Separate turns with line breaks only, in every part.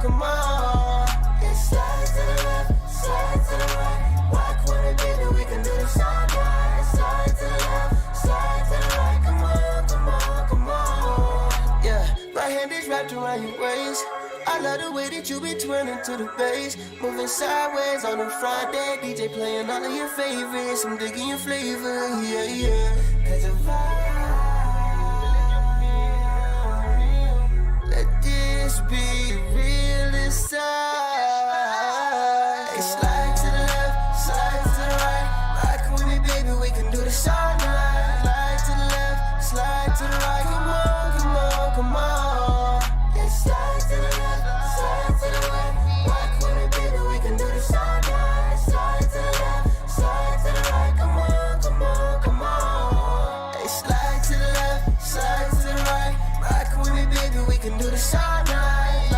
come on. Yeah, slide to the left, slide to the right. Rock with me, baby, we can do this all night. Slide to the left, slide to the right. Come on, come on, come on. Yeah, my hand is wrapped around your waist. I love the way that you be twirling to the bass. Moving sideways on a Friday. DJ playing all of your favorites. I'm digging your flavor, yeah, yeah. Cause the vibe. Let this be real inside. Hey, slide to the left, slide to the right. Rock with me, baby, we can do this all night. Slide to the left, slide to the right. Come on, come on, come on. Yeah, slide to the left, slide to the right. Rock with me, baby, we can do this all night. Slide to the left, slide to the right. Come on, come on, come on. Hey, slide to the left, slide to the right. Rock with me, baby, we can do this all night.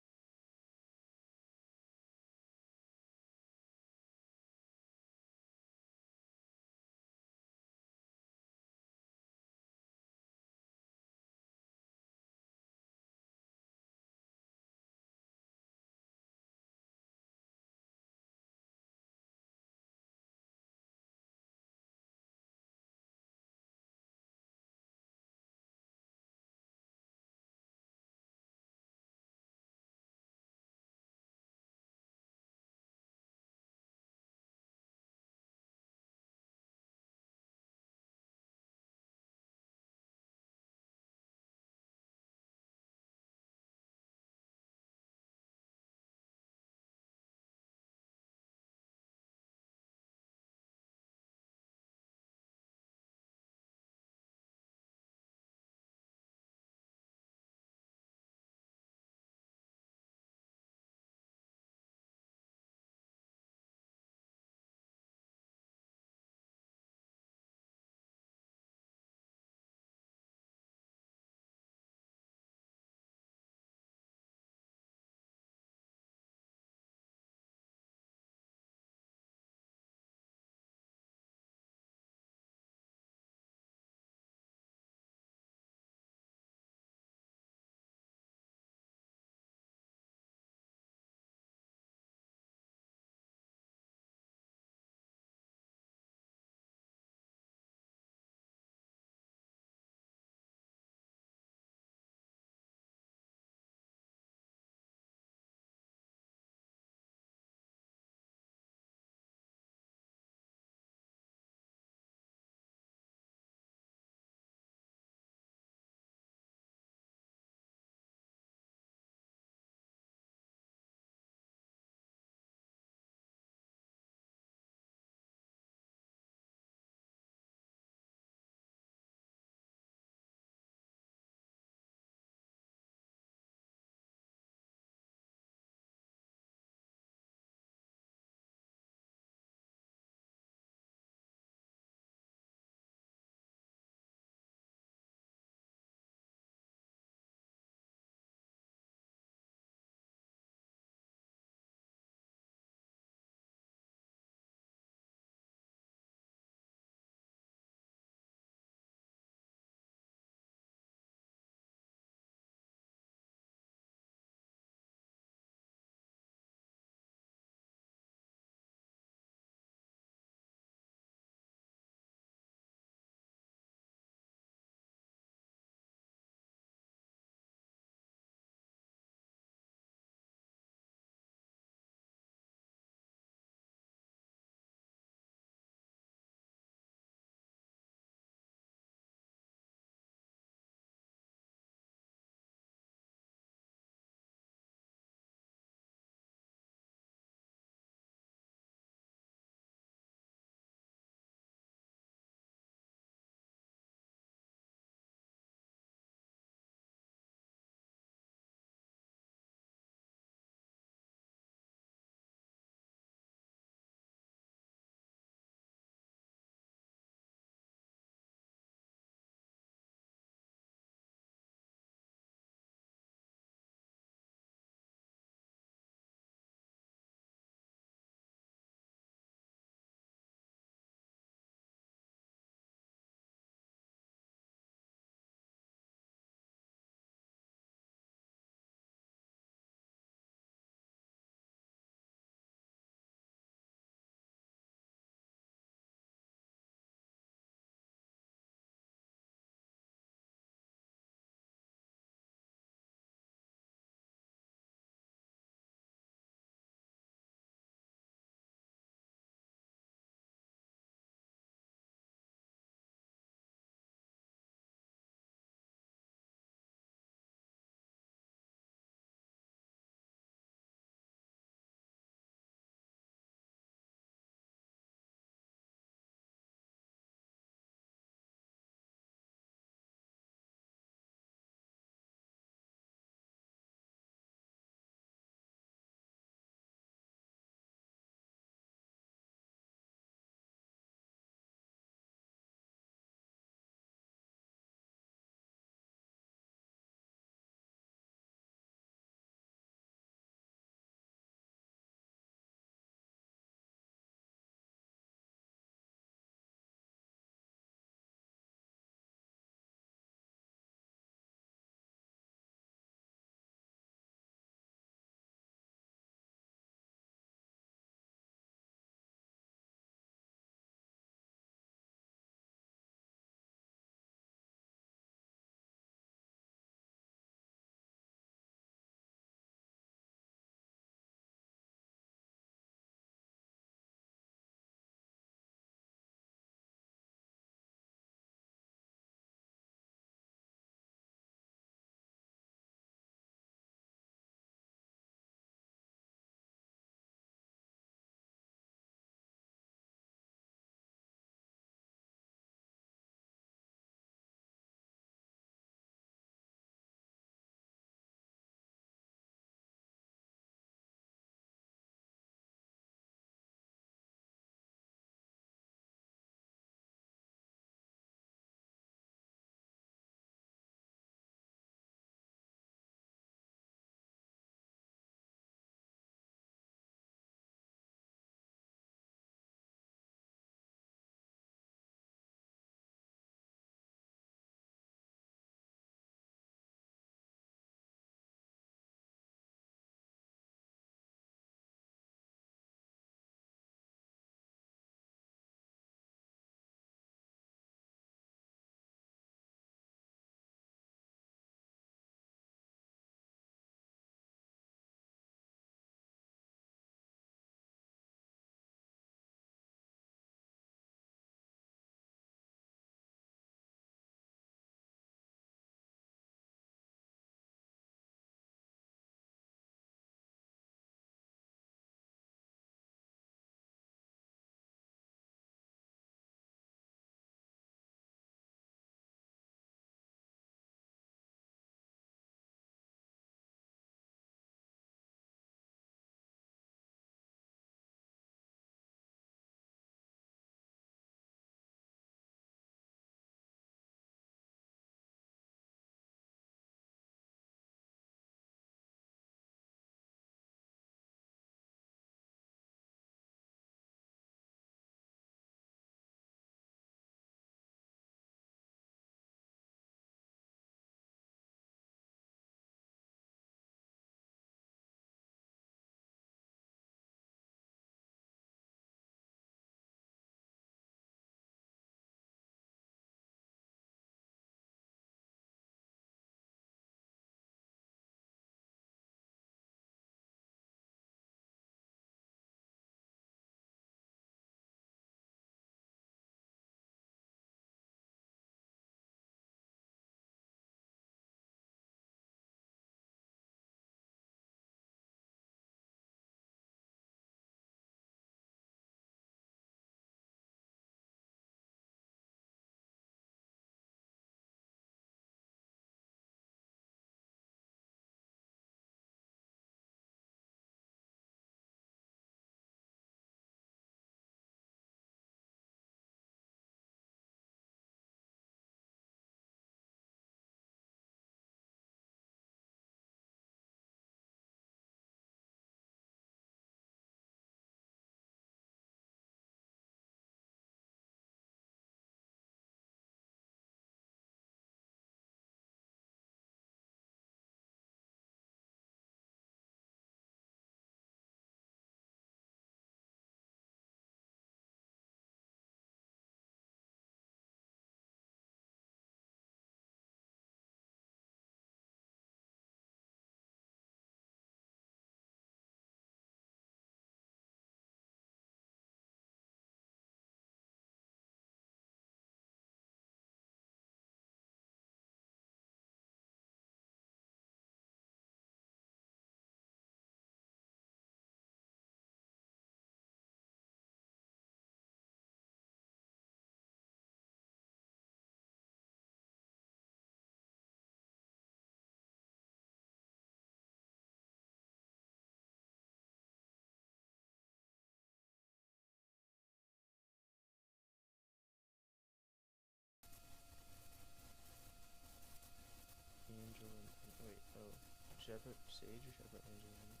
Should I put Sage or should I put Angel on it?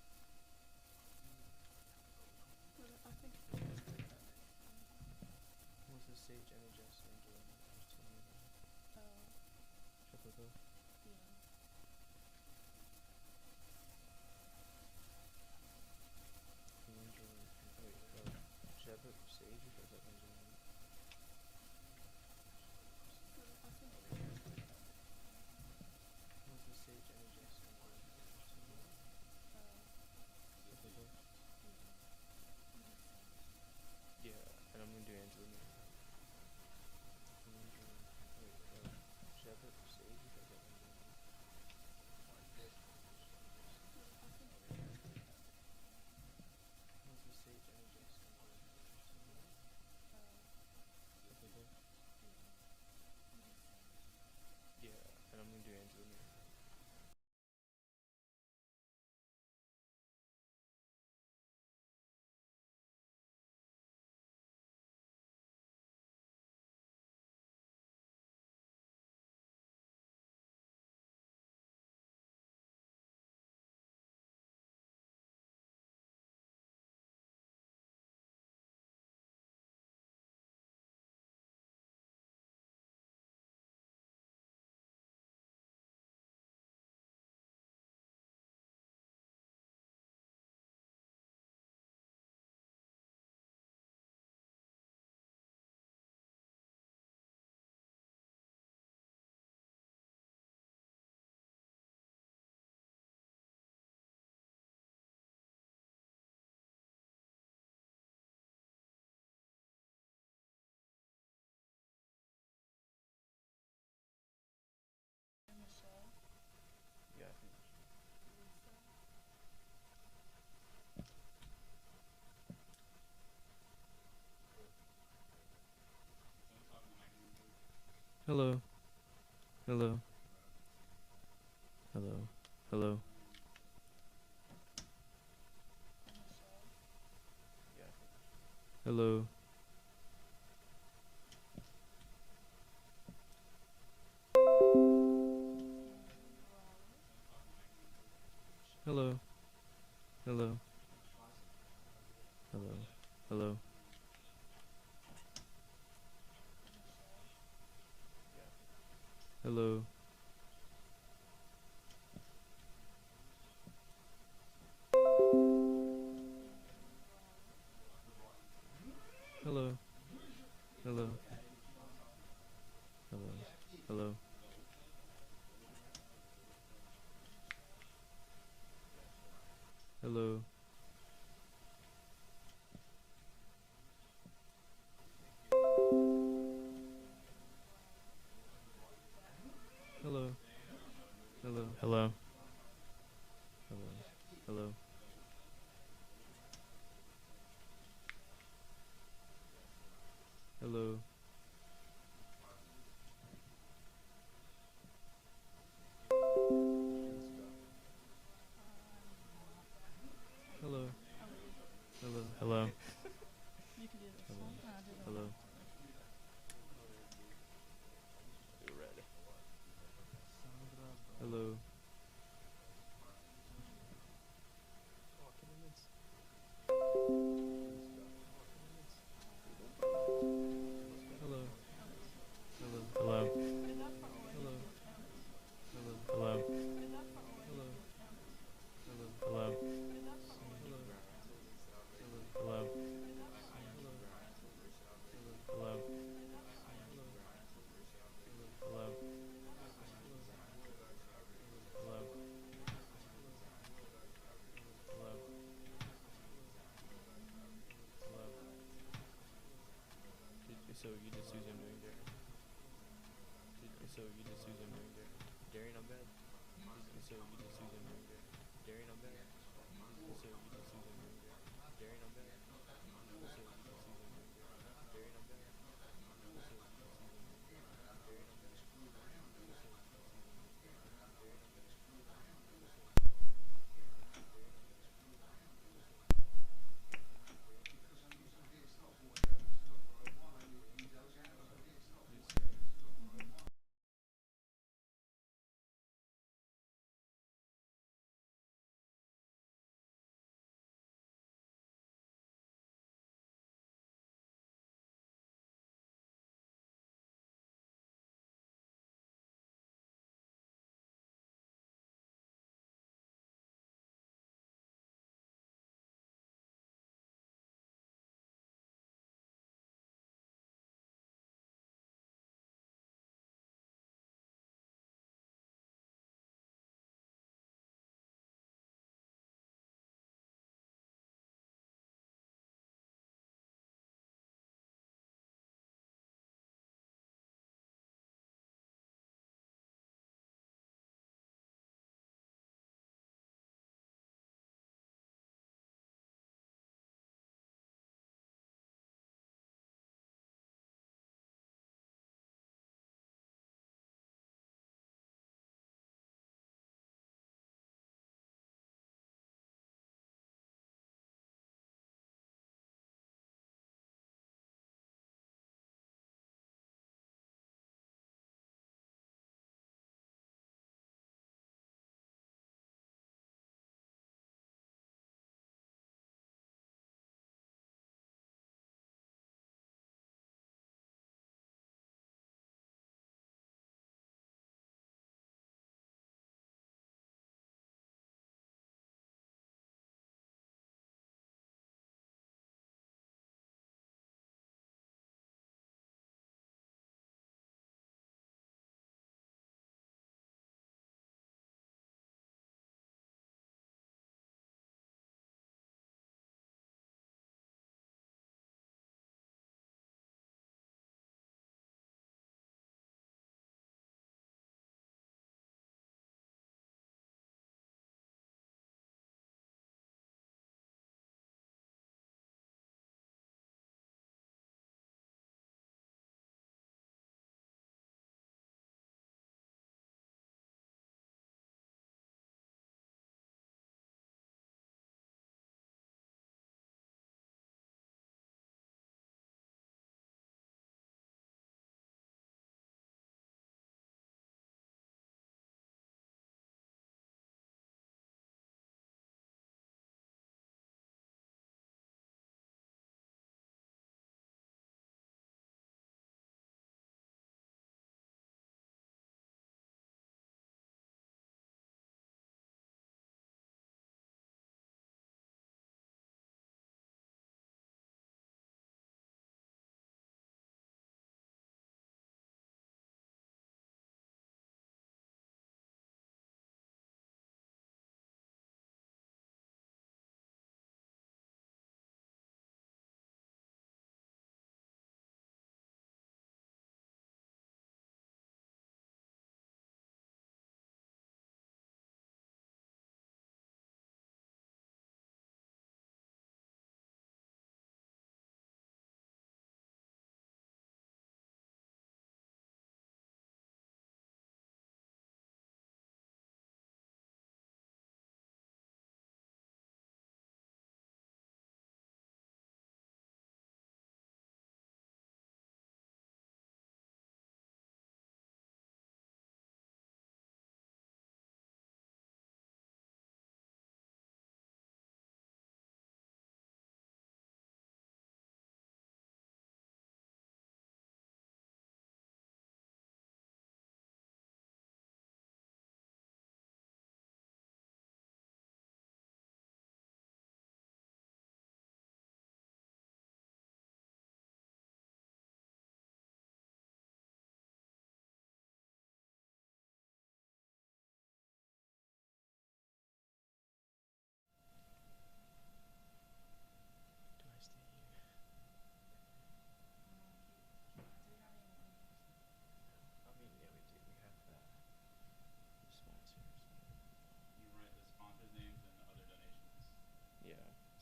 I think.
What's the Sage Energize Angel on it? There's two more of them. Should I put both?
Yeah.
Angel. Wait, should I put Sage or should I put Angel on it?
I think.
What's the Sage Energize Angel on it? There's two more of them. Should I put both? Yeah, and I'm gonna do Angel now. Angel. Wait, should I put Sage or should I put Angel on it? What's the Sage Energize Angel on it? There's two more of them. Should I put both? Yeah, and I'm gonna do Angel now. Yeah, I finished. Hello. Hello. Hello. Hello. Yeah, I finished. Hello. Hello. Hello. Hello. Hello. Yeah, I finished. Hello. Hello. Hello. Hello. Hello. Hello. Hello. Hello. Hello. Hello. Hello. Hello. Hello. Hello. Hello.
You can do this
Hello.
one. I'll do that
Hello.
one.
You ready? Hello. Oh, can I miss? Hello. Hello. Hello.
Is that part where
Hello.
you put Alex?
Hello. Hello.
Is that part where
Hello.
you put Alex?
Hello. Hello.
Is that part where
Hello.
you put Alex?
Hello. Hello.
Is that part where
Hello.
you put Alex?
Hello. Hello.
Is that part where you
Hello.
put Alex?
Hello. Hello.
Is that part where you
Hello.
put Alex?
Hello.
Is that part where you
Hello.
put Alex?
Hello.
Is that part where you put Alex?
Hello.
Alex?
So you just use him doing Darren. So you just use him doing Darren. Darren, I'm bad. So you just use him doing Darren. Darren, I'm bad. So you just use him doing Darren. Darren, I'm bad. So you just use him doing Darren. Darren, I'm bad. So you just use him doing Darren. Darren, I'm bad. So you just use him doing Darren. Darren, I'm bad. So you just use him doing Darren. Darren, I'm bad. So you just use him doing Darren. Darren, I'm bad. So you just use him doing Darren. You just use him.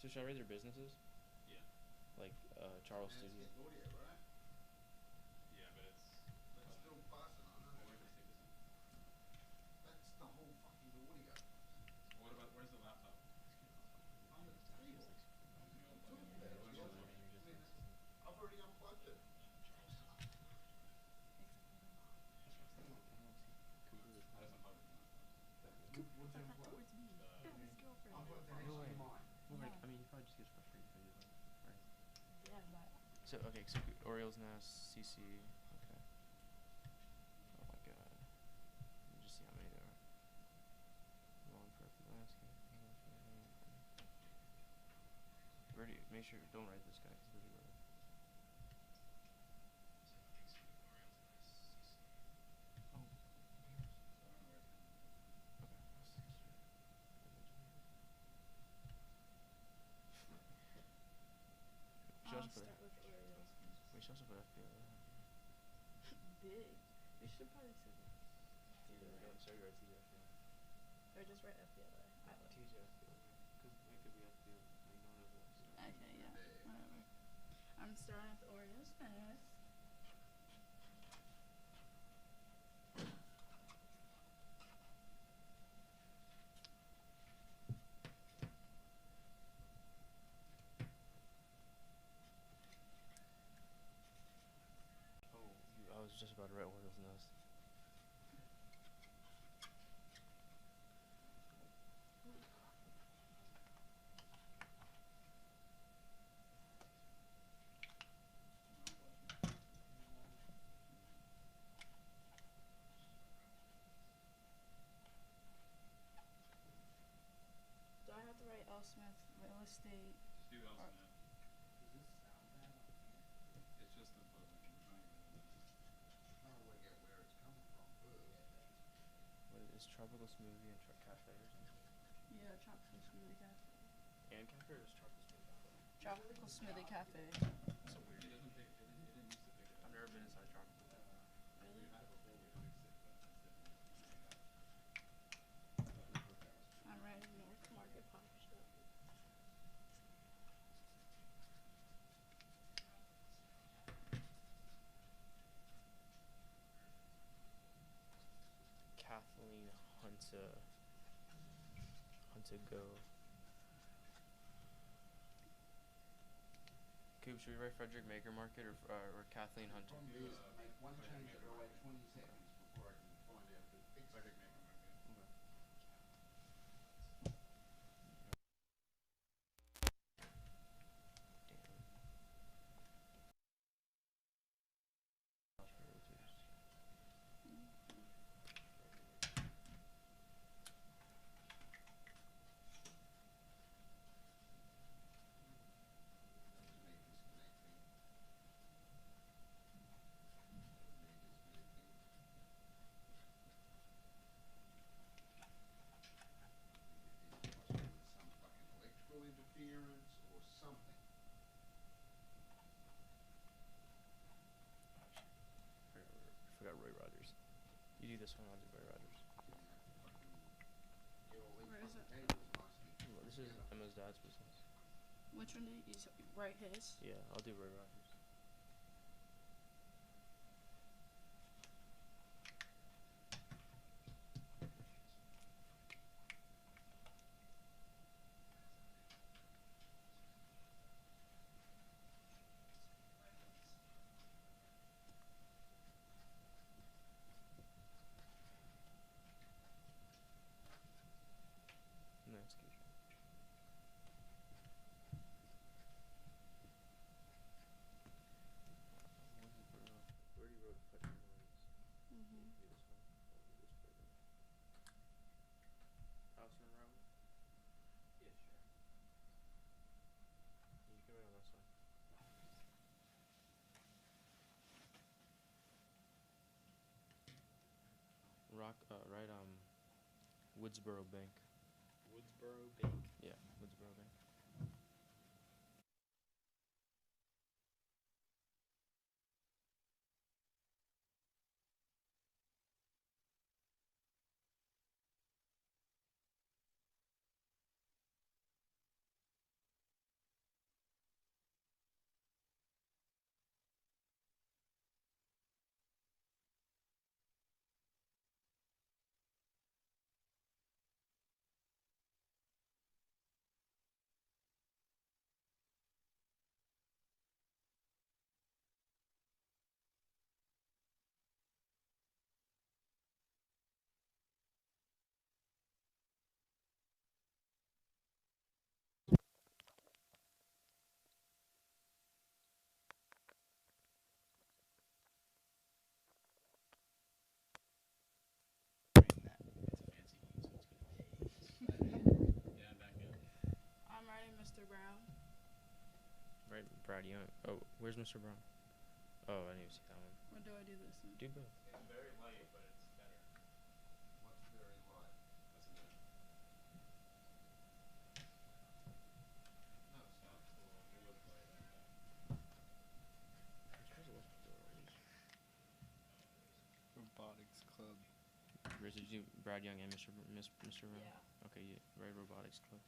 So should I rate their businesses?
Yeah.
Like Charles
And
Studio.
it's audio, right?
Yeah, but it's.
But it's still passing on,
Well,
isn't
where
it?
does take this in?
That's the whole fucking audio.
Well, what about where's the laptop?
On the table.
You
I'm
unplug
talking
it.
about
What
it.
else
Yeah.
is there?
I mean, I've already unplugged it.
I just unplugged it from laptop.
What's
Put that
unplugged?
towards me. Yeah, his girlfriend.
Unplugged the
Wait, wait.
HDMI.
Well, like,
Yeah.
I mean, he probably just gets frustrated if I do that, right?
Yeah, but
So okay, so Orioles Nest, CC. Okay. Oh my god. Let me just see how many there are. Long perfect landscape. Birdie, make sure don't write this guy because Birdie wrote it. Oh.
So I don't know where it's coming from.
Okay. She
I'll
also put
start with Orioles.
wait, she also put FPL.
Big. You should probably say that.
Sorry, right TJ FPL.
Or just write FBLA. I would.
TJ FPL. Because it could be FPL. Like no one knows what.
Okay, yeah. Whatever. I'm starting with Orioles Nest.
Oh, I was just about to write Orioles Nest.
Do I have to write L. Smith real estate?
Just do L
Or-
Smith.
Does this sound bad on here?
It's just the button. We're trying to get rid of that.
I'm trying to work out where it's coming from first.
What is tropical smoothie and cafe or something?
Yeah, Tropical Smoothie Cafe.
And cafe or just tropical smoothie cafe?
Tropical Smoothie Cafe.
So weird.
It doesn't pick. It didn't used to pick it up.
I've never been inside tropical cafe.
Really?
We had it before. We fixed it, but it's different.
I'm writing North Market Pop Shop.
Kathleen Hunter Go. Coop, should we write Frederick Maker Market or Kathleen
The
Hunter?
problem is, I make one
Frederick
change,
Maker
I'll wait
Market.
20 seconds before I can find out who fixed it.
Frederick Maker Market.
Okay.
Internet disconnecting. Internet disconnecting. It must be some fucking electrical interference or something.
Forgot Roy Rogers. You do this one, I'll do Roy Rogers.
Didn't have to fucking get all these
Where is
fucking
it?
cables nicely
Well, this is
together.
Emma's dad's business.
Which one did you write his?
Yeah, I'll do Roy Rogers. Landscape. Already wrote Putney Noise.
Mm-hmm.
Do this one. I'll do this further. House and room.
Yeah, sure.
You can write on this one. Write Woodsboro Bank.
Woodsboro Bank.
Yeah, Woodsboro Bank. Right, Brad, you don't. Oh, where's Mr. Brown? Oh, I didn't even see that one.
What do I do this in?
Do both.
It's very light, but it's better.
What's very light?
Doesn't matter. No, it's not. We'll let it play it out.
I'm supposed to look for those.
Robotics Club.
Did you do Brad Young and Mr. Mr. Brown?
Yeah.
Okay, yeah, right, Robotics Club.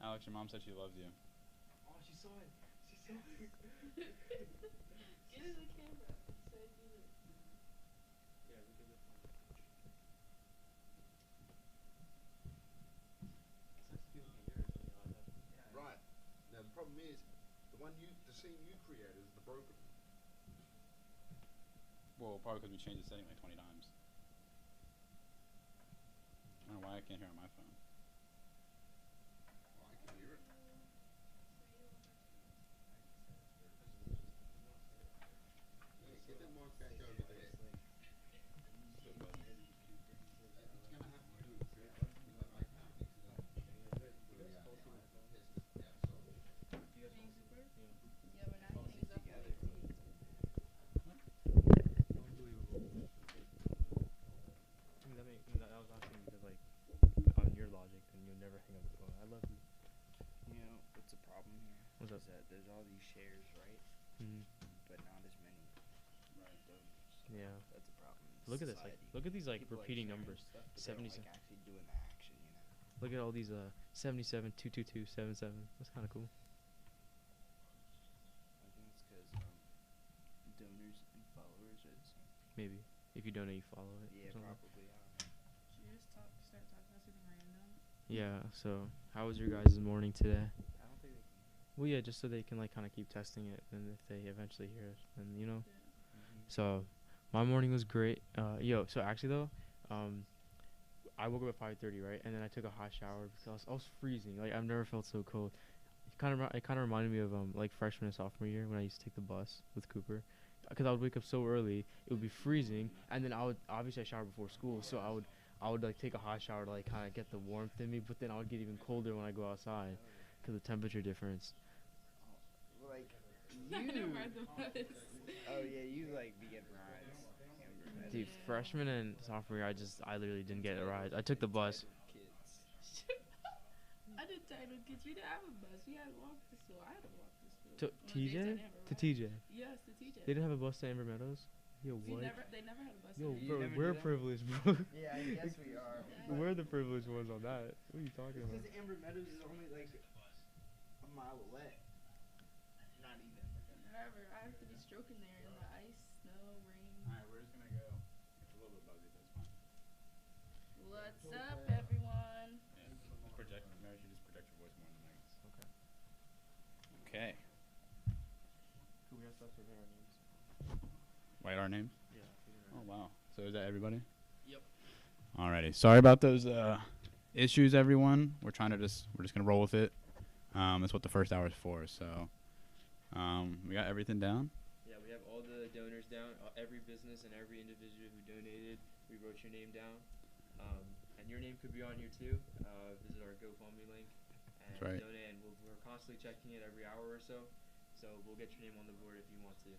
Alex, your mom said she loves you.
Oh, she saw it. She saw it.
Get in the camera. Say do this.
Yeah, we could lift on.
It's nice to be looking at yours.
scene you created is the broken one.
Well, probably because we changed the setting like 20 times. I don't know why I can't hear on my phone.
Well, I can hear it. Yeah, get that mark back over there. It's gonna have to do. I can't mix it up. Really out now. I have to test it outside.
Being super? Yeah, but now he thinks that's the way it is.
Unbelievable. I mean, that was asking because, like, on your logic, then you'll never hang up the phone. I love you.
You know, what's the problem here?
What's up?
Is that there's all these shares, right?
Mm-hmm.
But not as many donors.
Yeah.
That's a problem. in
Look at this. Like,
society.
look at these like
People
repeating
sharing
numbers.
stuff, but they don't
77.
like actually doing the action, you know.
Look at all these 77, 222, 77. That's kind of cool.
I think it's because donors and followers are the same.
Maybe if you donate, you follow it. or
Yeah,
something.
probably. I don't know.
Should you just start talking about something random?
Yeah. So, how was your guys' morning today?
I don't think they can.
Well, yeah, just so they can like kind of keep testing it, and if they eventually hear it, then you know.
Yeah.
So, my morning was great. So actually though, I woke up at 5:30, right, and then I took a hot shower because I was freezing. Like I've never felt so cold. It kind of reminded me of like freshman and sophomore year when I used to take the bus with Cooper, because I would wake up so early, it would be freezing, and then I would obviously I shower before school, so I would like take a hot shower to like kind of get the warmth in me, but then I would get even colder when I go outside, because the temperature difference.
Like
I
you.
don't ride the bus.
Oh yeah, you like be getting rides.
Dude, freshman and sophomore year, I literally didn't get a ride. I took the bus.
Kids.
I did titled kids. We didn't have a bus. We had to walk to school. I had to walk to school.
To
On days I
TJ?
didn't have a
To
ride.
TJ.
Yes, to TJ.
They didn't have a bus to Amber Meadows? Yo,
We
what?
they never had a bus.
Yo,
here.
You
bro,
never
we're
do that?
privileged, bro.
Yeah, I guess we are.
We're the privileged ones on that. What are you talking about?
Because Amber Meadows is only like a mile away. Not even.
Whatever. I have to be stroking there in the ice, snow, rain.
Alright, we're just gonna go. It's a little bit buzzy, but it's fine.
What's up, everyone?
Yeah. Just project. Mary should just project your voice more than Megan's.
Okay.
Okay.
Could we have stuff to our names?
Write our names.
Yeah.
Oh wow. So is that everybody?
Yep.
Alrighty. Sorry about those issues, everyone. We're just gonna roll with it. That's what the first hour is for. So, we got everything down.
Yeah, we have all the donors down. Every business and every individual who donated, we wrote your name down. And your name could be on here too. Visit our GoFundMe link and
That's right.
donate. And we're constantly checking it every hour or so. So we'll get your name on the board if you want to.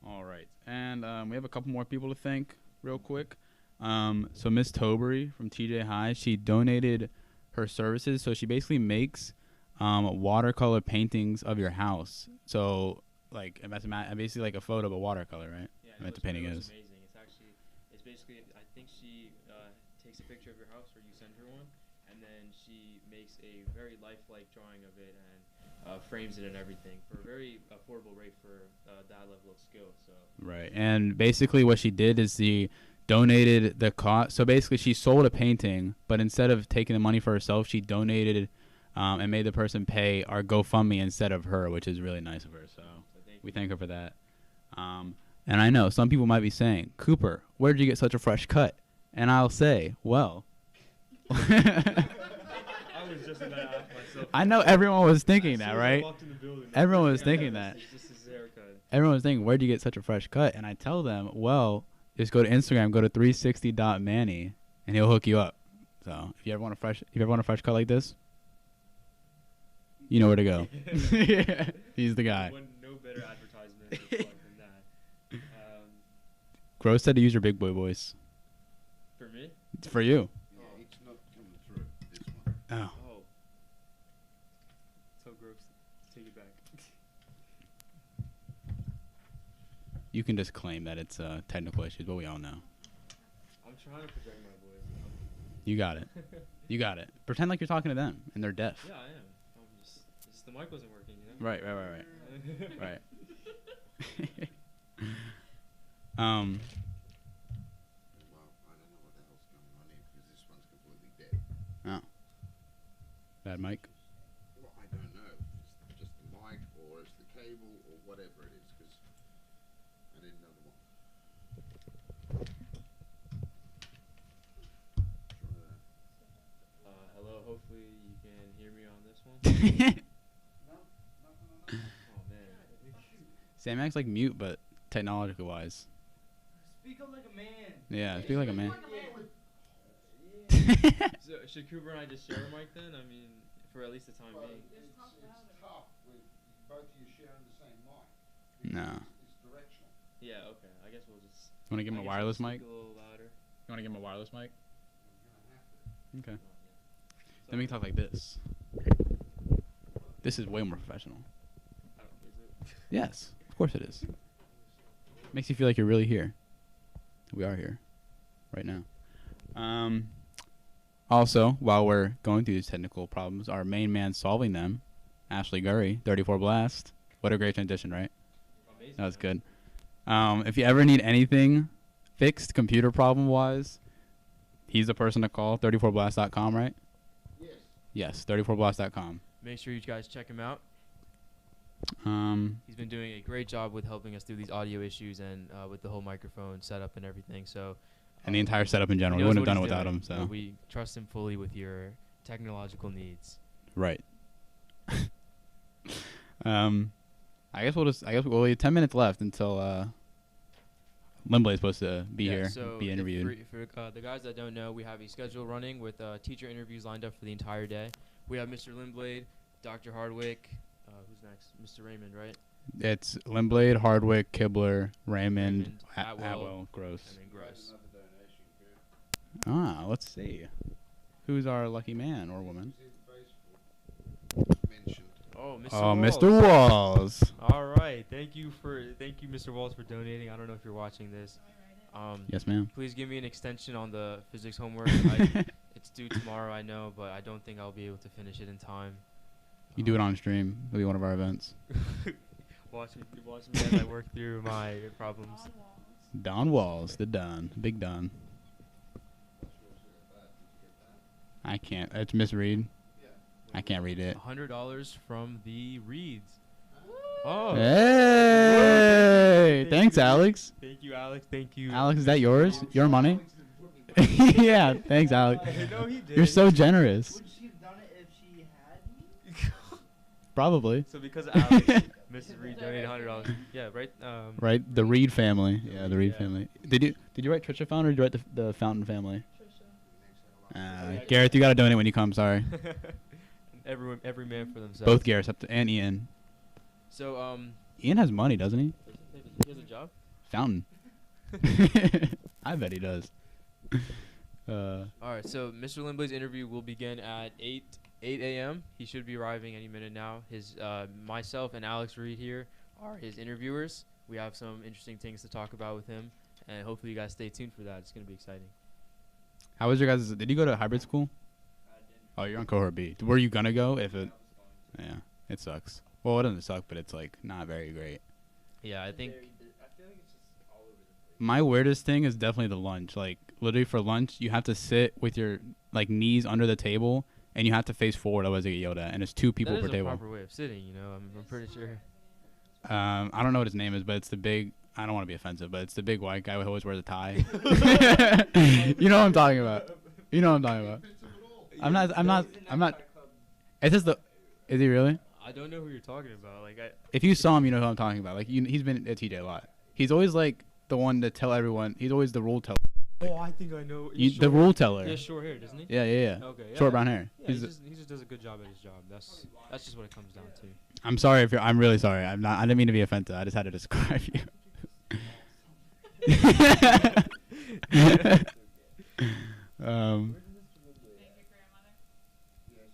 All right, and we have a couple more people to thank real quick. So Miss Tobery from TJ High, she donated her services. So she basically makes watercolor paintings of your house. So like that's basically like a photo but watercolor, right?
Yeah,
I mean, the painting is.
amazing. It's basically, I think she takes a picture of your house or you send her one, and then she makes a very lifelike drawing of it and frames it and everything for a very affordable rate for that level of skill. So
Right, and basically what she did is she donated the cost. So basically she sold a painting, but instead of taking the money for herself, she donated and made the person pay our GoFundMe instead of her, which is really nice of her. So we thank her for that. And I know some people might be saying, Cooper, where did you get such a fresh cut? And I'll say, well.
I was just about to ask myself.
I know everyone was thinking that, right? Everyone
Everyone
was thinking that. Everyone was thinking, where'd you get such a fresh cut? And I tell them, well, just go to Instagram, go to 360.manny, and he'll hook you up. So if you ever want a fresh cut like this, you know where to go. He's the guy.
No better advertisement than that.
Gross said to use your big boy voice.
For me?
It's for you.
Yeah, it's not coming through this one.
Oh.
Oh. So gross. Take it back.
You can just claim that it's technical issues, but we all know.
I'm trying to project my voice.
You got it. You got it. Pretend like you're talking to them, and they're deaf.
Yeah, I am. Just the mic wasn't working, you know?
Right. Right.
Well, I don't know what
Bad mic.
Well, I don't know. If it's just the mic or it's the cable or whatever it is, because I didn't know the one.
Hello. Hopefully you can hear me on this one.
No,
Oh man.
Sam acts like mute, but technologically wise.
Speak up like a man.
Yeah, speak like a man.
So should Cooper and I just share a mic then? I mean, for at least the time
Well,
being.
it's tough with both of you sharing the same mic.
No.
It's directional.
Yeah. Okay. I guess we'll just.
You want to give him a
I guess
wireless
we'll
mic?
speak a little louder.
You want to give him a wireless mic?
You're gonna have to.
Okay.
Oh, yeah.
Then we can talk like this. This is way more professional.
I don't. Is it?
Yes, of course it is. Makes you feel like you're really here. We are here, right now. Also, while we're going through these technical problems, our main man solving them, Ashley Gurry, 34 Blast. What a great transition, right?
Amazing.
That was good. If you ever need anything fixed, computer problem-wise, he's the person to call. 34blast.com, right?
Yes.
Yes, 34blast.com.
Make sure you guys check him out.
Um,
He's been doing a great job with helping us through these audio issues and with the whole microphone setup and everything. So.
and the entire setup in general.
He
We
knows
wouldn't have
what
done it
he's
without
doing.
him. So
We trust him fully with your technological needs.
right. I guess we'll leave 10 minutes left until Limblade's supposed to be here,
so
be interviewed.
For the guys that don't know, we have a schedule running with teacher interviews lined up for the entire day. We have Mr. Limblade, Dr. Hardwick. Who's next? Mr. Raymond, right?
It's Limblade, Hardwick, Kibler, Raymond,
Raymond,
Atwell, Gross.
And then Gross.
Another donation here.
Let's see. Who's our lucky man or woman?
See the Facebook mentioned.
Oh, Mr.
Oh,
Walls.
Mr. Walls.
All right. Thank you, Mr. Walls, for donating. I don't know if you're watching this.
Yes, ma'am.
Please give me an extension on the physics homework. It's due tomorrow, I know, but I don't think I'll be able to finish it in time.
You do it on stream. It'll be one of our events.
Watch me as I work through my problems.
Don Walls, the Don. Big Don. I can't. It's misread. I can't read it.
$100 from the Reeds. Oh.
Hey! Thanks, Alex.
Thank you, Alex. Thank you.
Alex, is that yours? Your money? Yeah, thanks, Alex.
No, he did.
You're so generous.
Would she have done it if she had me?
Probably.
So because of Alex, Mrs. Reed donated $100. Yeah, right.
Right, the Reed family. Yeah, the Reed
Yeah.
family. Did you write Trisha Fountain or did you write the Fountain family?
Trisha.
Gareth, you gotta donate when you come. Sorry.
every man for themselves.
Both Gareths and Ian.
So
Ian has money, doesn't he?
he has a job.
Fountain. I bet he does.
All right. So Mr. Limblade's interview will begin at 8 a.m. He should be arriving any minute now. Myself and Alex Reed here are his interviewers. We have some interesting things to talk about with him, and hopefully you guys stay tuned for that. It's gonna be exciting.
How was your guys'? Did you go to hybrid school? Oh, you're on cohort B. Were you gonna go if it? Yeah, it sucks. Well, it doesn't suck, but it's like not very great.
Yeah, I think.
I feel like it's just all over the place.
My weirdest thing is definitely the lunch. Like literally for lunch, you have to sit with your like knees under the table, and you have to face forward, otherwise you get yelled at. And it's 2 people
that
per
is a
table.
proper way of sitting. You know, I'm pretty sure.
I don't know what his name is, but it's the big. I don't want to be offensive, but it's the big white guy who always wears a tie. You know what I'm talking about. You know what I'm talking about. I'm not. It's just the. Is he really?
I don't know who you're talking about. Like
If you saw him, you know who I'm talking about. Like he's been at TJ a lot. He's always like the one to tell everyone. He's always the rule teller.
Oh, I think I know.
The rule teller.
He has short hair, doesn't he?
Yeah.
Okay. Yeah.
Short brown hair.
Yeah,
He's
he just does a good job at his job. That's just what it comes down to.
I'm sorry if you're. I'm really sorry. I'm not. I didn't mean to be offensive. I just had to describe you. um.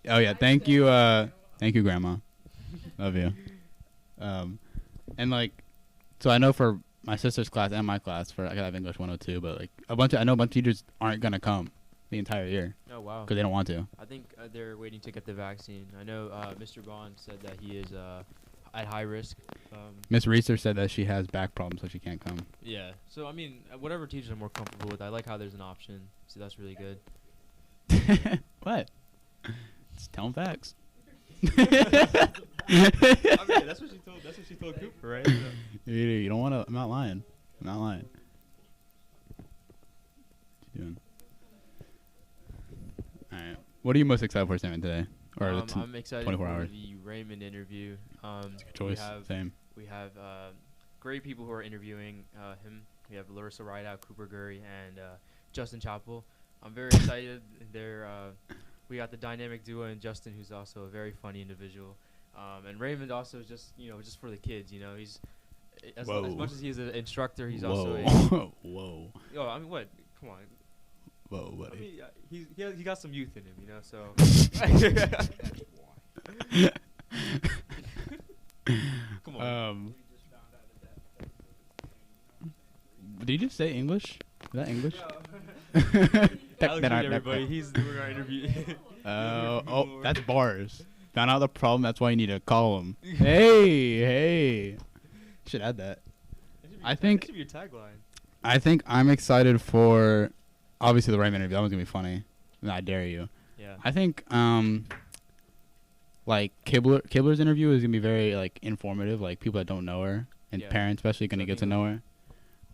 Oh yeah. Thank you. Thank you, Grandma. Love you. And like, so I know for my sister's class and my class for I have English 102, but like I know a bunch of teachers aren't gonna come the entire year
Oh wow.
because they don't want to.
I think they're waiting to get the vaccine. I know Mr. Bond said that he is at high risk.
Miss Reeser said that she has back problems, so she can't come.
Yeah. So I mean, whatever teachers I'm more comfortable with, I like how there's an option. So that's really good.
What? Just tell him facts.
I mean, that's what she told. That's what she told Cooper, right?
You don't want to. I'm not lying. I'm not lying. What you doing? All right. What are you most excited for, Simon, today? Or
I'm excited
24
for
hours.
the Raymond interview.
Good choice. Same.
We have great people who are interviewing him. We have Larissa Rideout, Cooper Gurry, and Justin Chappell. I'm very excited. We got the dynamic duo and Justin, who's also a very funny individual. And Raymond also is just for the kids. He's as much as he's an instructor, he's also a
Whoa.
Yo, I mean, what? Come on.
Whoa, buddy.
I mean, he got some youth in him, So. Come on.
Did you just say English? Is that English?
Alex, everybody, he's doing our interview.
Oh, that's bars. Found out the problem. That's why you need to call him. Hey. Should add that.
That should be your tagline.
I think I'm excited for, obviously, the Raymond interview. That one's gonna be funny. I dare you.
Yeah.
I think like Kibler's interview is gonna be very like informative. Like people that don't know her and parents especially gonna get to know her.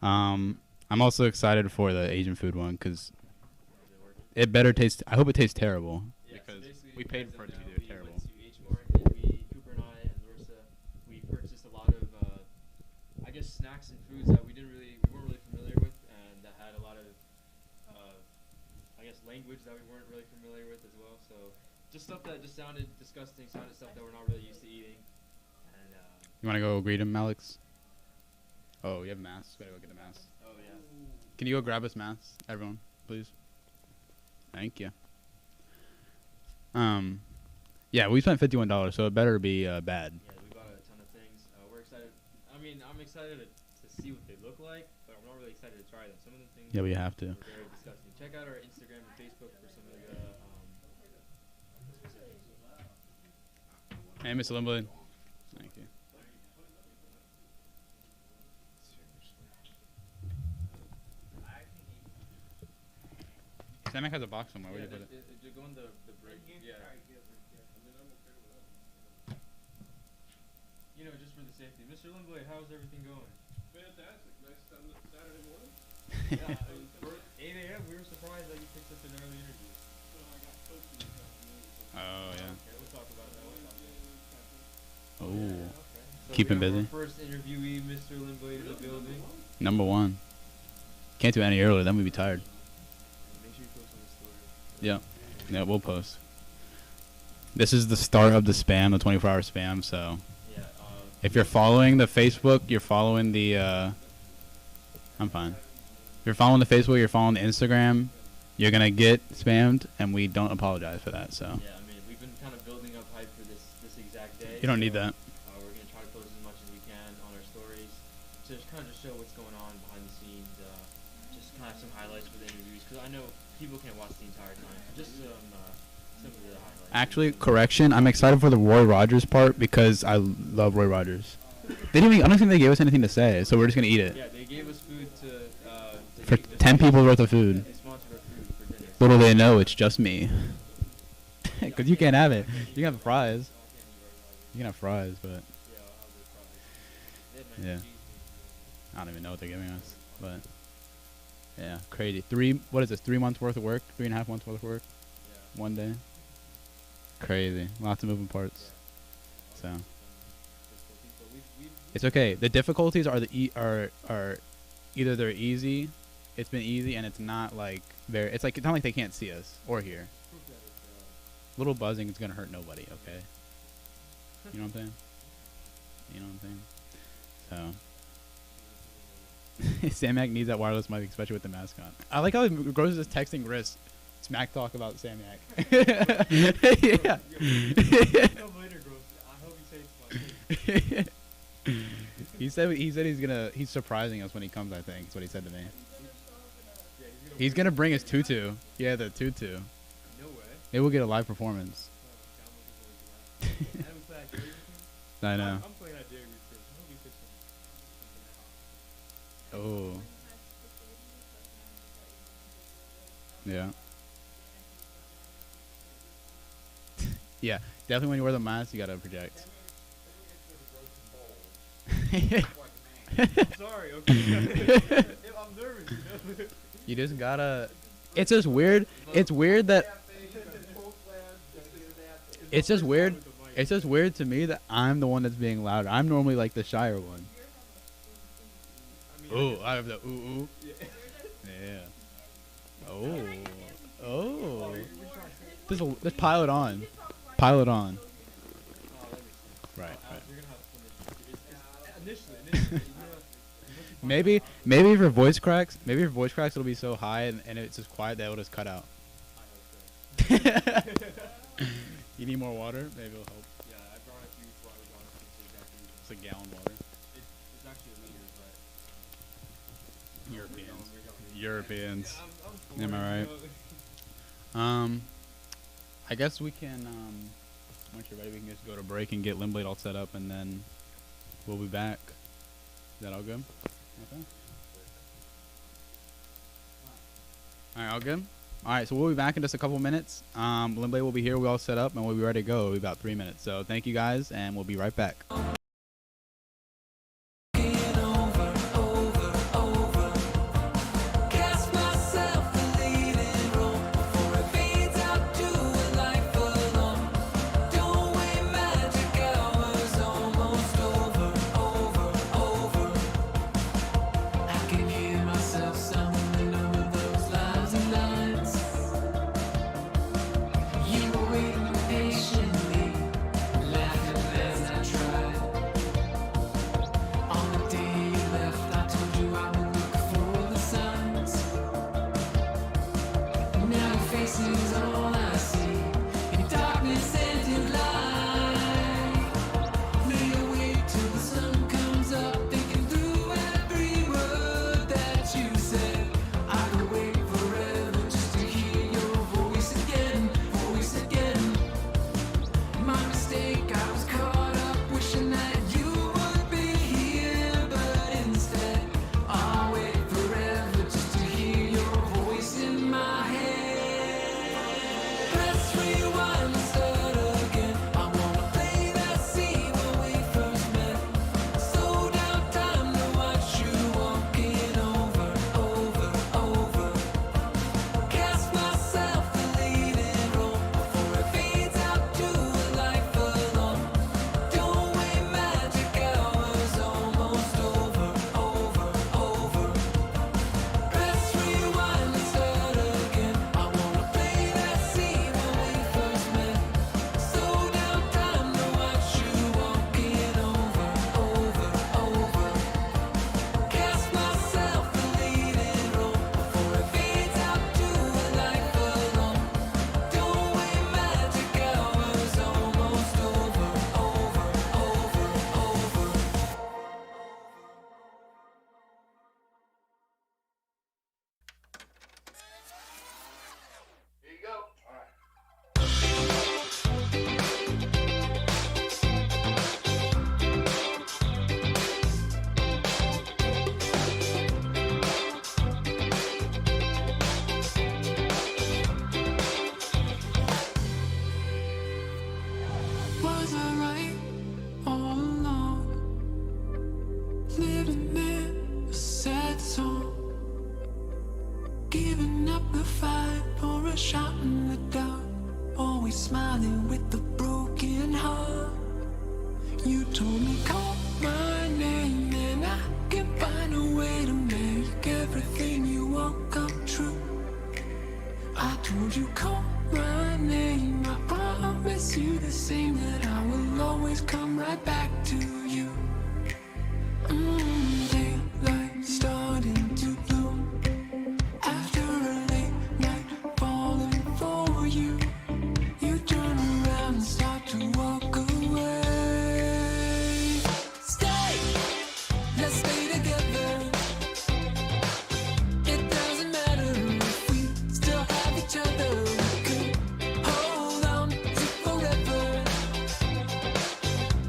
I'm also excited for the Asian food one because it better taste. I hope it tastes terrible because we paid for it to be terrible.
We went to H Market. Cooper and I and Larissa, we purchased a lot of snacks and foods that we weren't really familiar with, and that had a lot of language that we weren't really familiar with as well. So just stuff that just sounded disgusting, sounded stuff that we're not really used to eating. And
you want to go greet him, Alex? Oh, you have masks. Gotta go get the masks.
Oh yeah.
Can you go grab us masks, everyone, please? Thank you. Yeah, we spent $51, so it better be bad.
Yeah, we bought a ton of things. We're excited. I mean, I'm excited to see what they look like, but I'm not really excited to try them. Some of the things.
Yeah, we have to.
Are very disgusting. Check out our Instagram and Facebook for some of the specifics.
Hey, Mr. Limblade. Thank you. Samek has a box somewhere. Where do you put it?
Go in the break. Yeah. Just for the safety. Mr. Limblade, how's everything going?
Fantastic. Nice Saturday morning.
Yeah, for 8 a.m. We were surprised that you picked such an early interview.
Oh, yeah.
Okay, we'll talk about that.
Oh.
Okay. So
Keep him
we have
busy.
our first interviewee, Mr. Limblade, in the building.
Number one. Can't do any earlier, then we'd be tired.
Make sure you post on the story.
Yeah. Yeah, we'll post. This is the start of the spam, the 24-hour spam, so
Yeah.
if you're following the Facebook, you're following the I'm fine. If you're following the Facebook, you're following the Instagram, you're gonna get spammed, and we don't apologize for that. So
Yeah, I mean, we've been kind of building up hype for this exact day.
you don't need that.
We're gonna try to post as much as we can on our stories to just kind of show what's going on behind the scenes. Just kind of some highlights for the interviews, because I know people can't watch the entire time. Just some of the highlights.
Actually, correction. I'm excited for the Roy Rogers part because I love Roy Rogers. They didn't even, I don't think they gave us anything to say, so we're just gonna eat it.
Yeah, they gave us food
For 10 people's worth of food.
They sponsored our food for dinner.
Little they know, it's just me. Because you can't have it. You can have fries. You can have fries, but
Yeah, I'll have the fries. They had mac
Yeah.
and cheese.
I don't even know what they're giving us. But yeah, crazy. 3 months worth of work? 3.5 months worth of work?
Yeah.
One day? Crazy. Lots of moving parts. So it's okay. The difficulties are are either they're easy, it's been easy, and it's not like it's not like they can't see us or hear. Little buzzing is gonna hurt nobody, okay? You know what I'm saying? You know what I'm saying? So Sam Mac needs that wireless mic, especially with the mask on. I like how Gross is texting Riss smack talk about Sam Mac. Yeah.
Come later, Gross. I hope you say it's fun.
He said he's surprising us when he comes, I think. That's what he said to me.
Yeah,
He's gonna bring his tutu. Yeah, the tutu.
No way.
Maybe we'll get a live performance.
I'm looking forward to that. Haven't played Activism.
I know.
I'm playing that Dare Research. I hope you pitch something.
Oh. Yeah. Yeah, definitely when you wear the mask, you gotta project.
Sorry, okay. I'm nervous, you know?
You just gotta. It's just weird. It's weird that. It's just weird. It's just weird to me that I'm the one that's being louder. I'm normally like the shyer one. Oh, I have the ooh. Yeah. Oh. Oh. Just pile it on. Pile it on. Right. Maybe if your voice cracks, it'll be so high and it's just quiet that it'll just cut out. You need more water? Maybe it'll help.
Yeah, I brought a huge water bottle.
It's a gallon water.
It's actually a liter, but
Europeans.
yeah,
Am I right?
You know?
I guess we can, once you're ready, we can just go to break and get Limblade all set up, and then we'll be back. Is that all good? Okay. All right, all good? All right, so we'll be back in just a couple minutes. Limblade will be here. We're all set up, and we'll be ready to go. It'll be about 3 minutes. So thank you guys, and we'll be right back.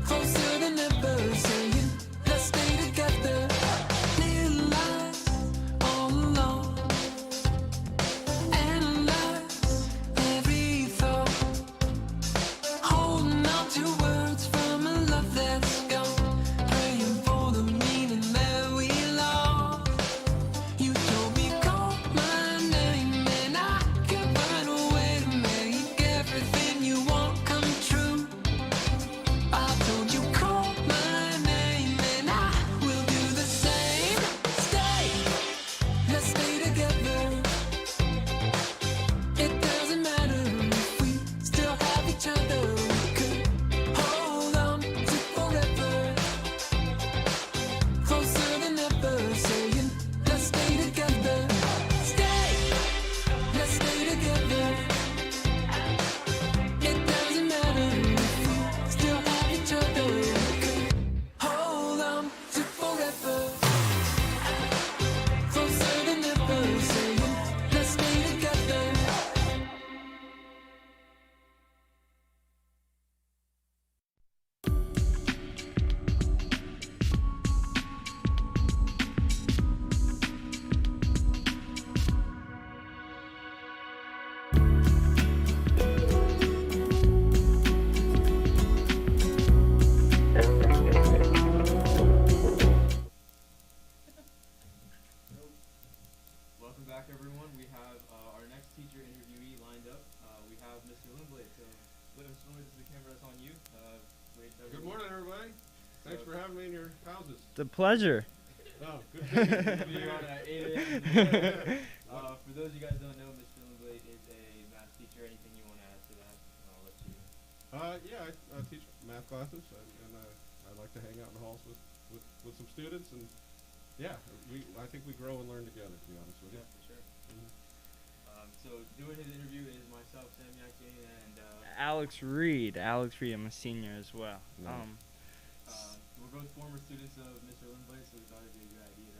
Close Why don't you call my name and I will do the same? Stay, let's stay together. It doesn't matter if we still have each other. We could hold on to forever. Closer than ever, saying let's stay together. Stay, let's stay together. It doesn't matter if we still have each other. We could hold on to forever. Closer than ever, saying let's stay together.
Welcome back, everyone. We have our next teacher interviewee lined up. We have Mr. Limblade. So, Mr. Limblade, this is the camera that's on you.
Good morning, everybody. Thanks for having me in your houses.
It's a pleasure.
Oh, good to
We'll be on at 8 a.m. For those of you guys who don't know, Mr. Limblade is a math teacher. Anything you want to add to that? I'll let you.
Yeah, I teach math classes, and I like to hang out in the halls with some students, and yeah, I think we grow and learn together, to be honest with you.
Yeah, for sure.
Mhm.
So, doing his interview is myself, Sam Yakin, and
Alex Reed. I'm a senior as well.
Nice.
we're both former students of Mr. Limblade, so we thought it'd be a good idea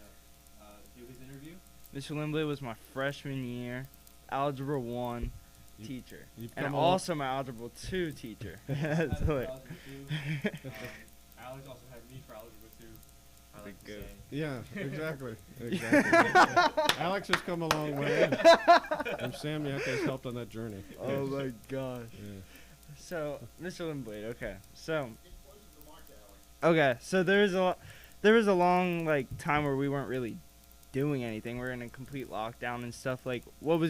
to do his interview.
Mr. Limblade was my freshman year, Algebra 1
You-
teacher.
you've
And
come a long-
also my Algebra 2 teacher.
Alex
So, like,
Algebra 2. Alex also had me for Algebra 2. I like to
Good.
say.
Yeah, exactly. Alex has come a long way, and Sam Yak has helped on that journey.
oh my gosh.
Yeah.
So, Mr. Limblade, okay. So there was a long like time where we weren't really doing anything. We were in a complete lockdown and stuff. Like, what were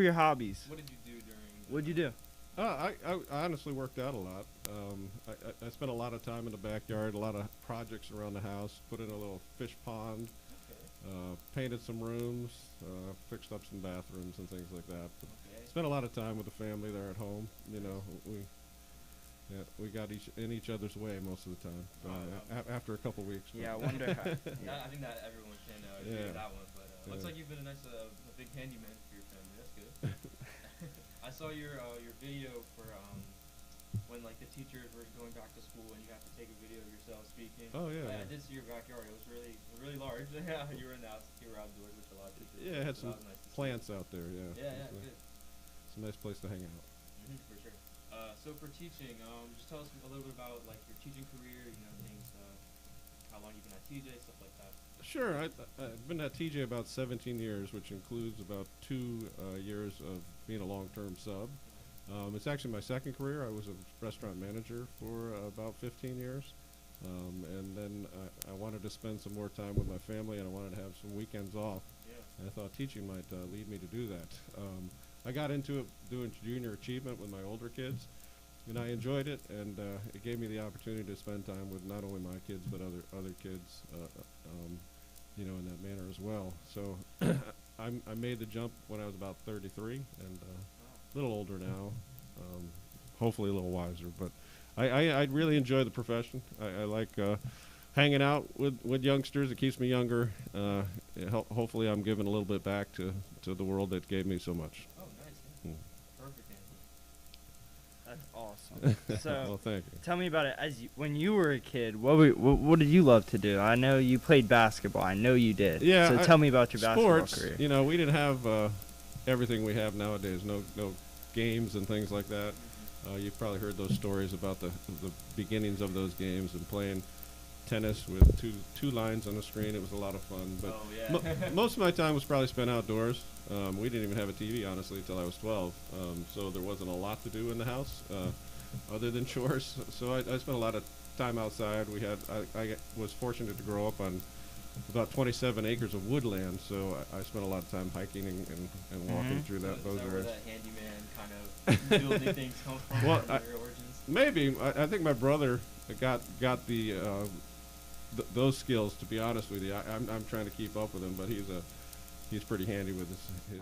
your hobbies?
What did you do during the
What'd you do?
I honestly worked out a lot. I spent a lot of time in the backyard, a lot of projects around the house, put in a little fish pond, painted some rooms, fixed up some bathrooms and things like that. But
Okay.
spent a lot of time with the family there at home. You know, we got in each other's way most of the time. After a couple weeks. but-
Yeah, I wonder how.
Yeah, I think that everyone can agree
Yeah.
with that one, but looks
Yeah.
like you've been a big handyman for your family. That's good. I saw your video for when like the teachers were going back to school and you have to take a video of yourself speaking.
Oh, yeah,
I
yeah.
did see your backyard. It was really large. Yeah, you were outdoors, which a lot of teachers.
Yeah, it had
so
some
that was nice to see.
plants out there. Yeah.
Yeah,
It's
good.
a nice place to hang out.
For sure. So for teaching, just tell us a little bit about like your teaching career. You know, things, how long you've been at TJ, stuff like that.
Sure, I've been at TJ about 17 years, which includes about 2 years of being a long-term sub. It's actually my second career. I was a restaurant manager for about 15 years. And then I wanted to spend some more time with my family, and I wanted to have some weekends off.
Yeah.
And I thought teaching might lead me to do that. I got into it doing junior achievement with my older kids, and I enjoyed it, and it gave me the opportunity to spend time with not only my kids but other kids, you know, in that manner as well. So I made the jump when I was about 33, and a little older now, hopefully a little wiser. But I really enjoy the profession. I like hanging out with youngsters. It keeps me younger. Hopefully I'm giving a little bit back to the world that gave me so much.
Oh, nice.
Hmm.
Perfect answer.
That's awesome. So,
Well, thank you.
tell me about it. When you were a kid, what did you love to do? I know you played basketball. I know you did.
Yeah,
So tell me about your basketball
Sports,
career.
you know, we didn't have everything we have nowadays. No games and things like that. You've probably heard those stories about the beginnings of those games and playing tennis with two lines on the screen. It was a lot of fun. But
Oh, yeah.
most of my time was probably spent outdoors. We didn't even have a TV, honestly, until I was 12. So there wasn't a lot to do in the house other than chores. So I spent a lot of time outside. I was fortunate to grow up on about 27 acres of woodland, so I spent a lot of time hiking and walking through
So
those
is that where
areas.
that handyman kind of building things come from?
Well,
your origins?
Maybe I think my brother got the those skills. To be honest with you, I'm trying to keep up with him, but he's pretty handy with his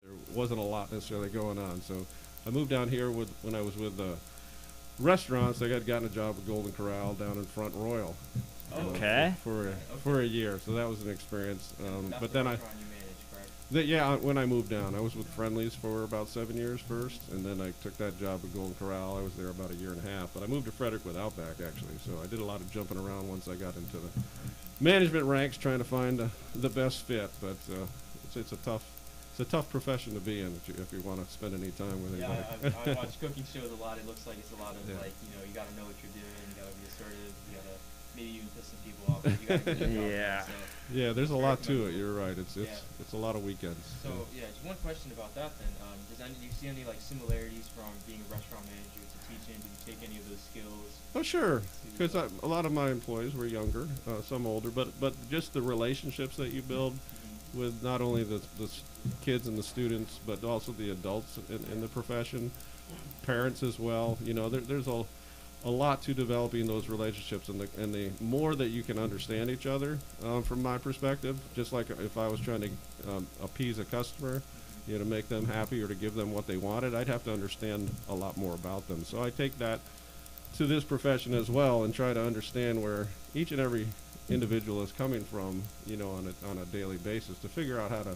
there wasn't a lot necessarily going on. So I moved down here when I was with restaurants. I had gotten a job with Golden Corral down in Front Royal.
Okay.
For a year. So that was an experience.
That's
But
the
then
restaurant you manage, correct?
yeah, when I moved down, I was with Friendly's for about 7 years first, and then I took that job at Golden Corral. I was there about a year and a half. But I moved to Frederick with Outback actually. So I did a lot of jumping around once I got into the management ranks, trying to find the best fit. But it's a tough profession to be in if you want to spend any time with
Yeah,
anybody.
I watch cooking shows a lot. It looks like it's a lot of
Yeah.
like, you gotta know what you're doing. You gotta be assertive. You gotta maybe even piss some people off. But you gotta get the job done,
Yeah.
So,
Yeah, there's a
Very
lot to it.
commendable.
You're right. It's
Yeah.
it's a lot of weekends.
so yeah, just one question about that then. Do you see any like similarities from being a restaurant manager to teaching? Did you take any of those skills?
Oh sure,
to,
because a lot of my employees were younger, some older, but just the relationships that you build with not only the kids and the students, but also the adults in the profession, parents as well. There's a lot to developing those relationships, and the more that you can understand each other, from my perspective, just like if I was trying to appease a customer, to make them happy or to give them what they wanted, I'd have to understand a lot more about them. So I take that to this profession as well and try to understand where each and every individual is coming from, on a daily basis, to figure out how to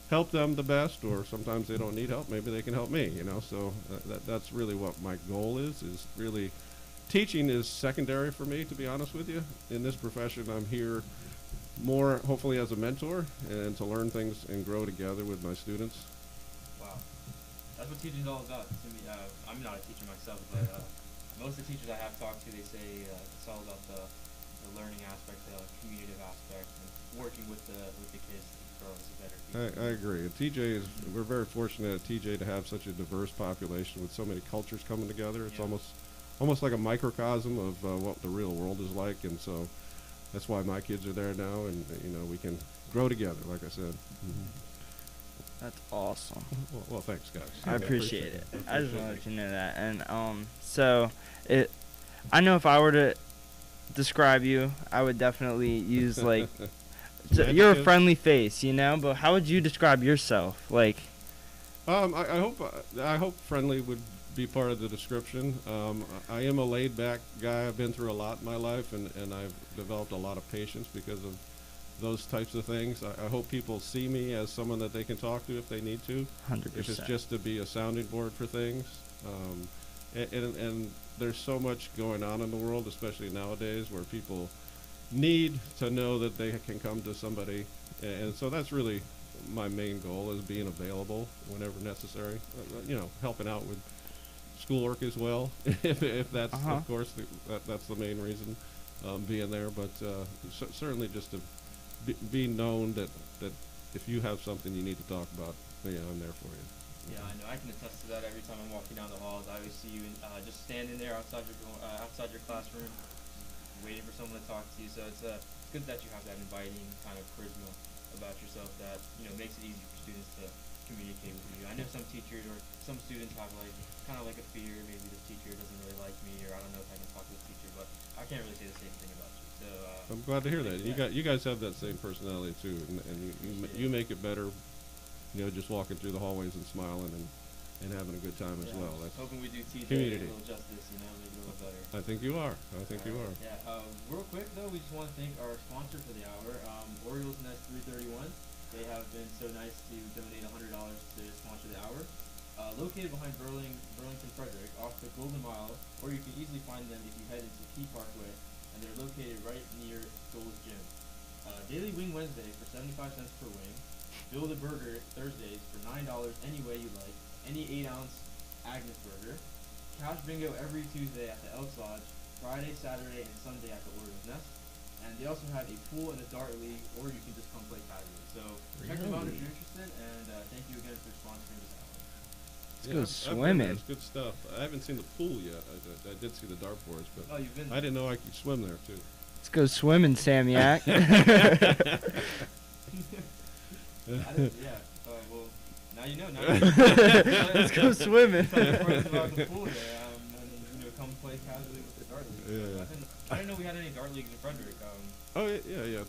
help them the best, or sometimes they don't need help, maybe they can help me, so that's really what my goal is really. Teaching is secondary for me, to be honest with you. In this profession, I'm here more hopefully as a mentor and to learn things and grow together with my students.
Wow, that's what teaching is all about. To me, I'm not a teacher myself, but most of the teachers I have talked to, they say it's all about the learning aspect, the communicative aspect, and working with the kids to grow as a better teacher.
I agree. We're very fortunate at TJ to have such a diverse population with so many cultures coming together. It's
Yeah.
almost like a microcosm of what the real world is like, and so that's why my kids are there now, and we can grow together, like I said.
That's awesome.
Well, thanks, guys.
I appreciate it. I just
Appreciate
want to
it.
let you know that. And so I know if I were to describe you, I would definitely use like you're a
Adjective?
friendly face, but how would you describe yourself? Like,
I hope friendly would be part of the description. I am a laid back guy. I've been through a lot in my life, and I've developed a lot of patience because of those types of things. I hope people see me as someone that they can talk to if they need to.
100%.
If it's just to be a sounding board for things. And there's so much going on in the world, especially nowadays, where people need to know that they can come to somebody. And so that's really my main goal, is being available whenever necessary. Helping out with schoolwork as well, if that's, of course, that's the main reason, being there. But certainly just to be known that if you have something you need to talk about, I'm there for you.
Yeah, I know. I can attest to that. Every time I'm walking down the halls, I always see you just standing there outside your classroom, waiting for someone to talk to you. So it's good that you have that inviting kind of charisma about yourself that makes it easy for students to communicate with you. I know some teachers or some students have kind of a fear. Maybe this teacher doesn't really like me, or I don't know if I can talk to this teacher. But I can't really say the same thing about you. So
I'm glad to hear that. You guys have that same personality too, and you make it better. Just walking through the hallways and smiling and having a good time as well. That's
hoping we do TJ
community.
a little justice, make it a little better.
I think you are. You are.
Yeah. Real quick though, we just want to thank our sponsor for the hour, Orioles Nest 331. They have been so nice to donate $100 to sponsor the hour. Located behind Burlington Frederick, off the Golden Mile, or you can easily find them if you head into Key Parkway, and they're located right near Gold's Gym. Daily Wing Wednesday for 75 cents per wing. Build a Burger Thursdays for $9 any way you like. Any 8-ounce Agnes burger. cash bingo every Tuesday at the Elks Lodge, Friday, Saturday, and Sunday at the Orioles Nest. And they also have a pool and a dart league, or you can just come play casually. So check them out if you're interested, and thank you again for sponsoring this hour.
Let's go
I've been there.
swimming.
It's good stuff. I haven't seen the pool yet. I did see the dartboards, but
Oh, you've been
I didn't know I could swim there too.
Let's go swimming, Samyak.
Yeah. Well, now you know. Now you know.
Let's go swimming.
Tell your friends about the pool there, and come play casually with the dart league.
Yeah.
I didn't know we had any dart leagues in Frederick.
Oh yeah.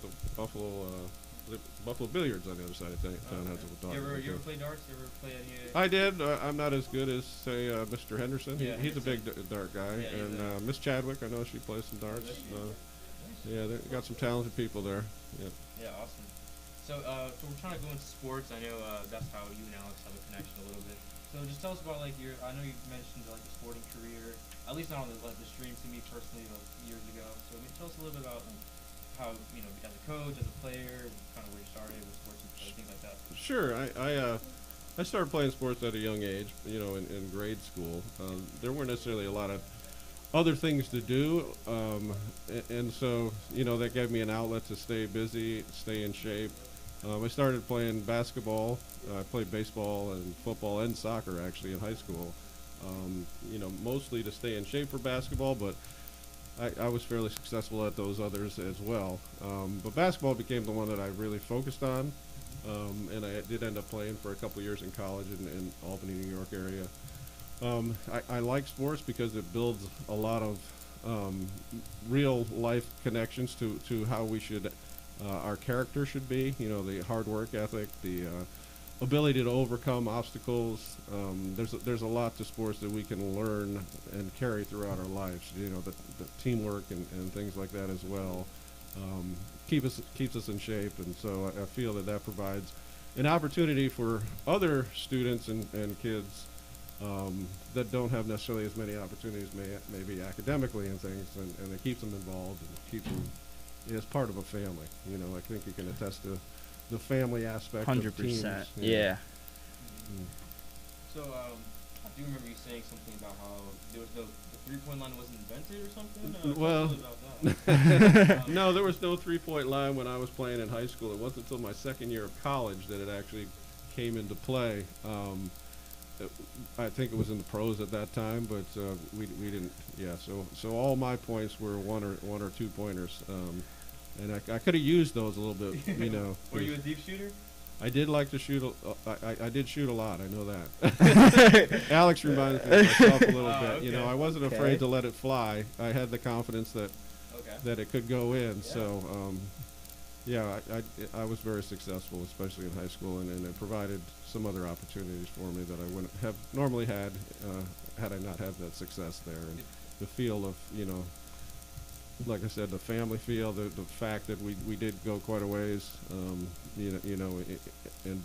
The Buffalo Billiards on the other side of town has a dart.
You ever play darts? You ever play any?
I did. I'm not as good as say Mr. Henderson.
Yeah,
He's a big
Henderson.
dart guy,
Yeah, he's
and Miss Chadwick. I know she plays some darts. Yeah, they got some talented people there. Yeah.
Yeah, awesome. So we're trying to go into sports. I know that's how you and Alex have a connection a little bit. So just tell us about like your. I know you mentioned like your sporting career. At least not on the stream to me personally, years ago. So tell us a little bit about like, how as a coach, as a player, kind of where you started with sports and things like that.
Sure. I started playing sports at a young age. In grade school. There weren't necessarily a lot of other things to do, and so that gave me an outlet to stay busy, stay in shape. I started playing basketball. I played baseball and football and soccer actually in high school. Mostly to stay in shape for basketball, but I was fairly successful at those others as well. But basketball became the one that I really focused on, and I did end up playing for a couple years in college in Albany, New York area. I like sports because it builds a lot of real life connections to how we should, our character should be. The hard work ethic, the ability to overcome obstacles. There's a lot to sports that we can learn and carry throughout our lives. The teamwork and things like that as well. Keeps us in shape, and so I feel that provides an opportunity for other students and kids that don't have necessarily as many opportunities, maybe academically and things, and it keeps them involved and keeps them as part of a family. I think you can attest to the family aspect.
100%.
Of teams.
Yeah.
So I do remember you saying something about how there was the 3-point line wasn't invented or something.
Well,
Tell us about that.
No, there was no 3-point line when I was playing in high school. It wasn't until my second year of college that it actually came into play. I think it was in the pros at that time, but we didn't. Yeah, so all my points were one or 2 pointers, and I could have used those a little bit.
Were you a deep shooter?
I did like to shoot. I did shoot a lot. I know that. Alex reminds me of myself a little bit.
Okay.
I wasn't afraid to let it fly. I had the confidence that it could go in.
Yeah.
So, I was very successful, especially in high school, and it provided some other opportunities for me that I wouldn't have normally had had I not had that success there. And the feel of, like I said, the family feel, the fact that we did go quite a ways, and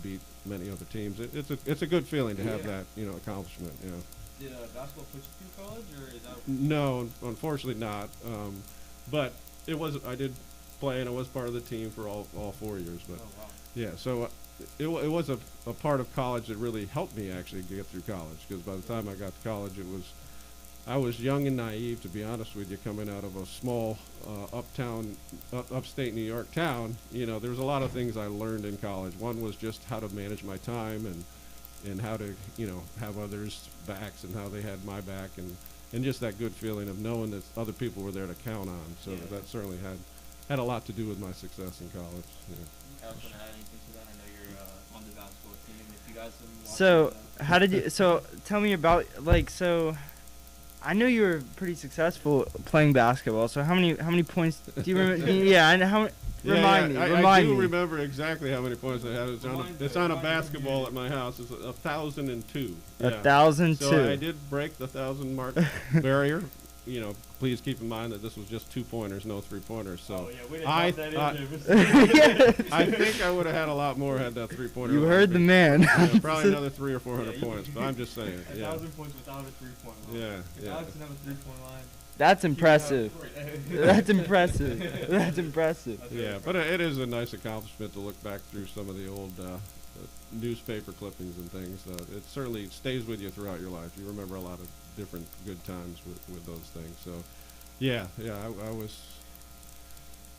beat many other teams. It's a good feeling to have that, accomplishment.
Did basketball put you through college, or is that?
No, unfortunately not. But it was. I did play, and I was part of the team for all 4 years. But
Oh wow.
yeah, so it was a part of college that really helped me actually get through college, because by the time I got to college, I was young and naive, to be honest with you, coming out of a small upstate New York town. There was a lot of things I learned in college. One was just how to manage my time and how to, have others' backs and how they had my back, and just that good feeling of knowing that other people were there to count on. So that certainly had a lot to do with my success in college. Yeah.
Alex, want to add anything to that? I know you're on the basketball team. If you guys have been watching,
So how did you? So tell me about so. I know you were pretty successful playing basketball. So how many points do you remember? Yeah, and how? Remind me.
I do remember exactly how many points I had. It's on a basketball at my house. It's 1,002.
1,002.
So I did break the 1,000 mark barrier. Please keep in mind that this was just 2-pointers, no 3-pointers. So
we didn't
I
have that either.
I think I would have had a lot more had that 3-pointer.
You heard the man.
Probably another 300 or 400
Yeah,
points, but I'm just saying.
1,000 points without a 3-point line.
Yeah,
If
yeah.
Alex didn't have a 3-point line.
That's impressive.
Yeah.
That's impressive. That's impressive.
Yeah, but it is a nice accomplishment to look back through some of the old newspaper clippings and things. It certainly stays with you throughout your life. You remember a lot of different good times with those things. So, yeah, I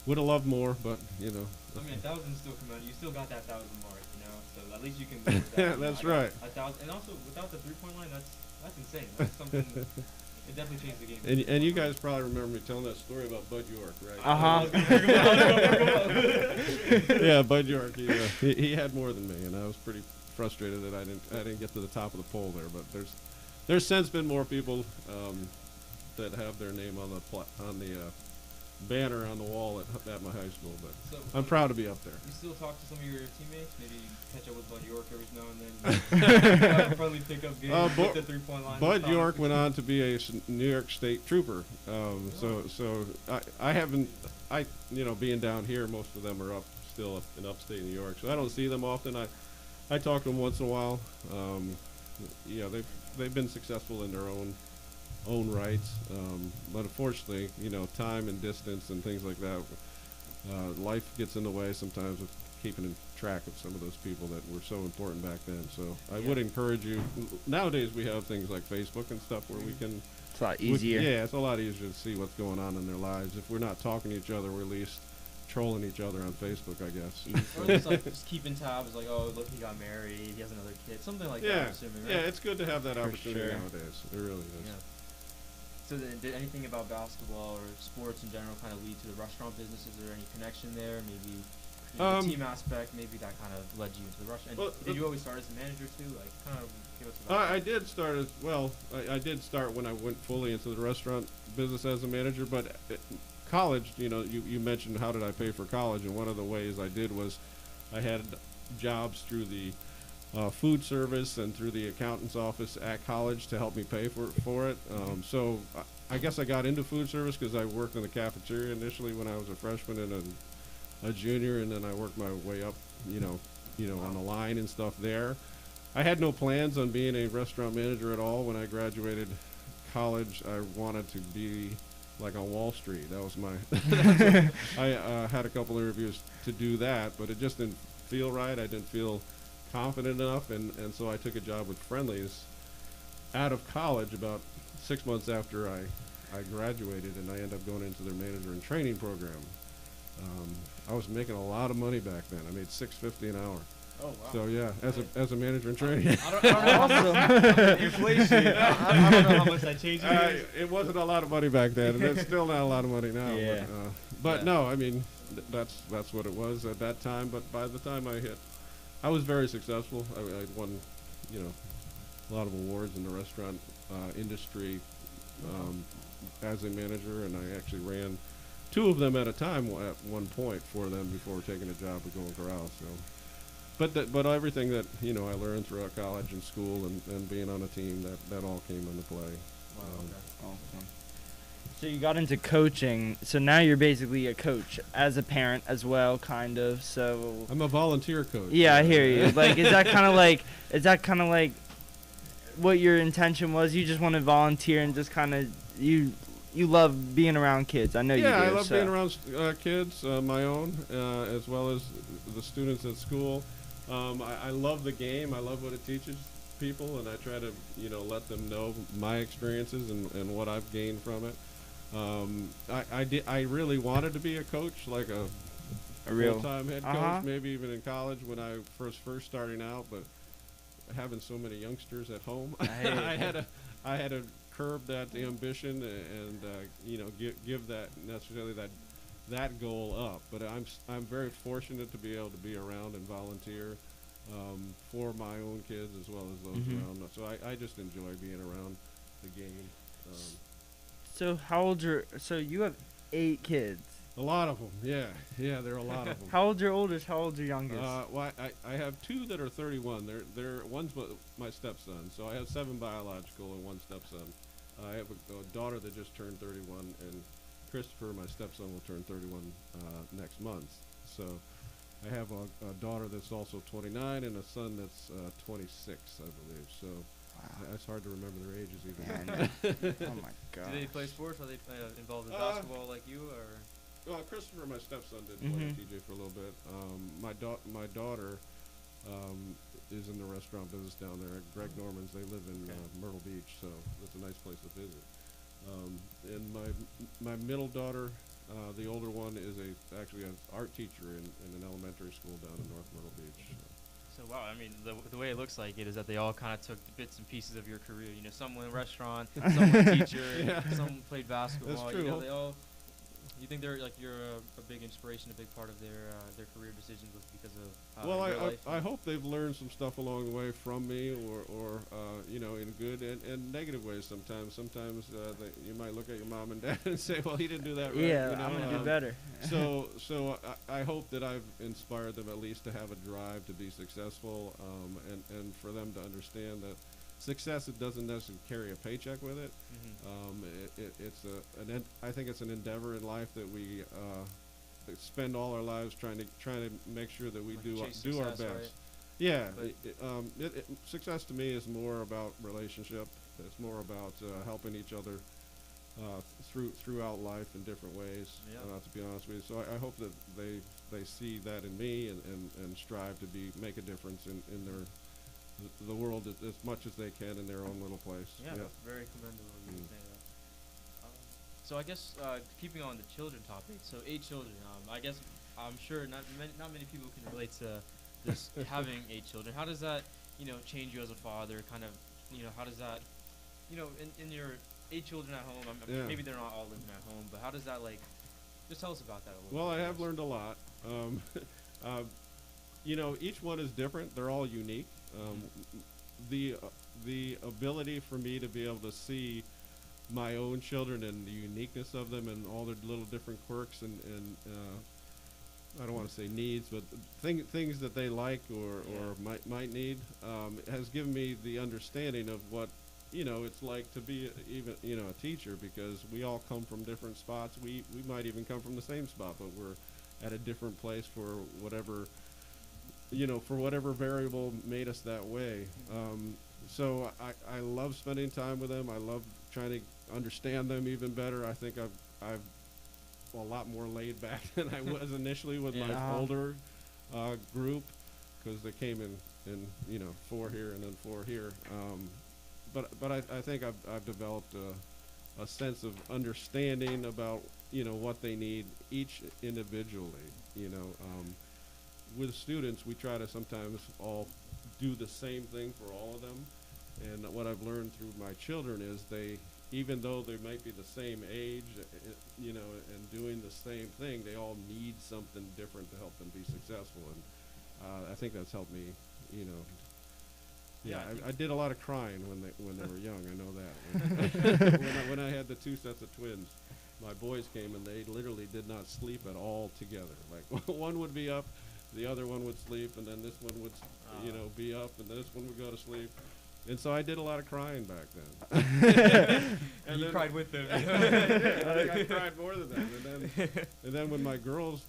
would have loved more, but you know.
I mean, 1,000 still come out. You still got that 1,000 mark, you know. So at least you can. Live with that, you know,
That's
I got
right.
1,000, and also without the 3-point line, that's insane. That's something. It definitely changed the game.
And you guys probably remember me telling that story about Bud York, right? Yeah, Bud York. He had more than me, and I was pretty frustrated that I didn't get to the top of the poll there. But there's since been more people that have their name on the banner on the wall at my high school. But
So,
I'm proud to be up there.
You still talk to some of your teammates? Maybe you catch up with Bud York every now and then. Have a friendly pickup game with the 3-point line.
Bud York went on to be a New York State trooper. So I haven't, being down here, most of them are still up in upstate New York. So I don't see them often. I talk to them once in a while. They've been successful in their own rights. But unfortunately, time and distance and things like that, life gets in the way sometimes with keeping in track of some of those people that were so important back then. So I would encourage you. Nowadays we have things like Facebook and stuff where we can.
It's a lot easier.
It's a lot easier to see what's going on in their lives. If we're not talking to each other, we're at least trolling each other on Facebook, I guess.
Or just keeping tabs, like, oh, look, he got married, he has another kid, something like that. I'm assuming, right?
Yeah, it's good to have that opportunity
sure.
nowadays. It really is.
Yeah. So then, did anything about basketball or sports in general kind of lead to the restaurant business? Is there any connection there? Maybe the team aspect, maybe that kind of led you into the restaurant. And did you always start as a manager too? Like, kind of give us a
I did start I did start when I went fully into the restaurant business as a manager, but college, you mentioned how did I pay for college, and one of the ways I did was I had jobs through the food service and through the accountant's office at college to help me pay for it. So I guess I got into food service because I worked in the cafeteria initially when I was a freshman and a junior, and then I worked my way up, on the line and stuff there. I had no plans on being a restaurant manager at all. When I graduated college, I wanted to be like on Wall Street. That was my. I had a couple interviews to do that, but it just didn't feel right. I didn't feel confident enough, and so I took a job with Friendly's out of college about 6 months after I graduated, and I ended up going into their manager and training program. I was making a lot of money back then. I made $6.50 an hour.
Oh wow!
So yeah, as a manager in training.
I don't know. Inflation. I don't know how much that changed.
It wasn't a lot of money back then, and it's still not a lot of money now.
Yeah.
But no, I mean, that's what it was at that time. But by the time I was very successful. I won, a lot of awards in the restaurant industry as a manager, and I actually ran 2 of them at a time at one point for them before taking a job at Golden Corral. So. But everything that I learned throughout college and school and being on a team, that all came into play.
Awesome. So you got into coaching. So now you're basically a coach as a parent as well, kind of. So
I'm a volunteer coach.
yeah, I hear you. Like, is that kind of like what your intention was? You just want to volunteer and just kind of you love being around kids. I know you do.
Yeah, I love being around kids, my own, as well as the students at school. I love the game. I love what it teaches people, and I try to, let them know my experiences and what I've gained from it. I really wanted to be a coach, like a real full-time head coach, maybe even in college when I first starting out. But having so many youngsters at home, I had to curb that ambition and give that necessarily that goal up. But I'm very fortunate to be able to be around and volunteer for my own kids as well as those around. So I just enjoy being around the game.
So so you have 8 kids.
A lot of them, yeah, there are a lot of them.
How old's your oldest? How old's your youngest?
Well, I have 2 that are 31. One's my stepson, so I have 7 biological and 1 stepson. I have a daughter that just turned 31, and Christopher, my stepson, will turn 31 next month. So I have a daughter that's also 29 and a son that's 26, I believe. So it's hard to remember their ages even.
Oh my God.
Do they play sports? Are they involved in basketball like you, or?
Well, Christopher, my stepson, did play TJ for a little bit. My daughter is in the restaurant business down there. Greg Norman's. They live in
Okay.
Myrtle Beach, so it's a nice place to visit. And my middle daughter, the older one, is actually an art teacher in an elementary school down in North Myrtle Beach.
So wow, I mean, the way it looks like it is that they all kind of took bits and pieces of your career. You know, some went restaurant, some went teacher,
Yeah.
some played basketball.
true.
You know, they all. You think they're like you're a big inspiration, a big part of their career decisions was because of
Well,
your life?
I hope they've learned some stuff along the way from me, or you know, in good and negative ways. Sometimes you might look at your mom and dad and say, "Well, he didn't do that right."
Yeah,
you know?
I'm gonna do better.
So I hope that I've inspired them at least to have a drive to be successful, and for them to understand that success, it doesn't necessarily carry a paycheck with it. I think it's an endeavor in life that we spend all our lives trying to make sure that we
Like
do
chase
our
success,
best.
right?
Yeah,
But-
success to me is more about relationship. It's more about helping each other throughout life in different ways.
Yeah.
To be honest with you, so I hope that they see that in me and strive to make a difference in the world as much as they can in their own little place.
Yeah, that's very commendable. You would say that. So I guess keeping on the children topic. So 8 children. I guess I'm sure not many people can relate to this having 8 children. How does that change you as a father? Kind of how does that in your 8 children at home?
Yeah.
Maybe they're not all living at home, but how does that just tell us about that a little
Well,
bit.
I have learned a lot. Each one is different. They're all unique. The ability for me to be able to see my own children and the uniqueness of them and all their little different quirks and I don't want to say needs, but things that they like or might need has given me the understanding of what it's like to be even a teacher, because we all come from different spots. We might even come from the same spot, but we're at a different place for whatever variable made us that way. So I love spending time with them. I love trying to understand them even better. I think I've a lot more laid back than I was initially with my older group, because they came in 4 here and then 4 here. But I think I've developed a sense of understanding about what they need each individually. With students, we try to sometimes all do the same thing for all of them. And what I've learned through my children is even though they might be the same age, and doing the same thing, they all need something different to help them be successful. And I think that's helped me, Yeah, I did a lot of crying when they were young. I know that. When I had the 2 sets of twins, my boys came and they literally did not sleep at all together. Like one would be up, the other one would sleep, and then this one would, be up, and this one would go to sleep. And so I did a lot of crying back then.
And you cried with them.
I cried more than that. And then when my girl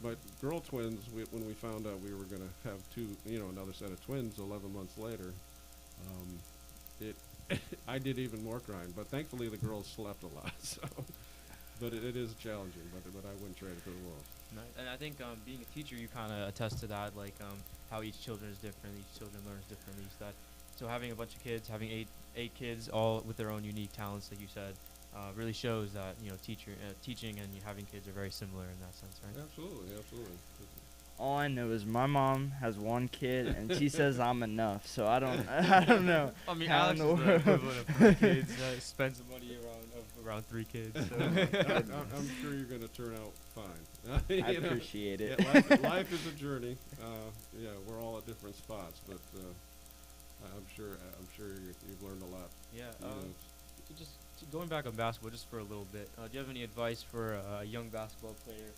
twins, when we found out we were going to have 2, another set of twins 11 months later, I did even more crying. But thankfully the girls slept a lot. So, but it is challenging. But I wouldn't trade it for the world.
And I think being a teacher, you kind of attest to that, like how each children is different, each children learns differently. So having a bunch of kids, having eight kids, all with their own unique talents, like you said, really shows that teaching and having kids are very similar in that sense, right?
Absolutely.
All I know is my mom has 1 kid, and she says I'm enough. So I don't know.
I mean,
how
Alex
in
is
the
the
world.
equivalent of 3 kids. Spends the money around 3 kids. So.
I'm sure you're going to turn out fine.
I appreciate it.
Yeah, life is a journey. We're all at different spots, but I'm sure you've learned a lot.
Yeah. Just going back on basketball just for a little bit. Do you have any advice for a young basketball player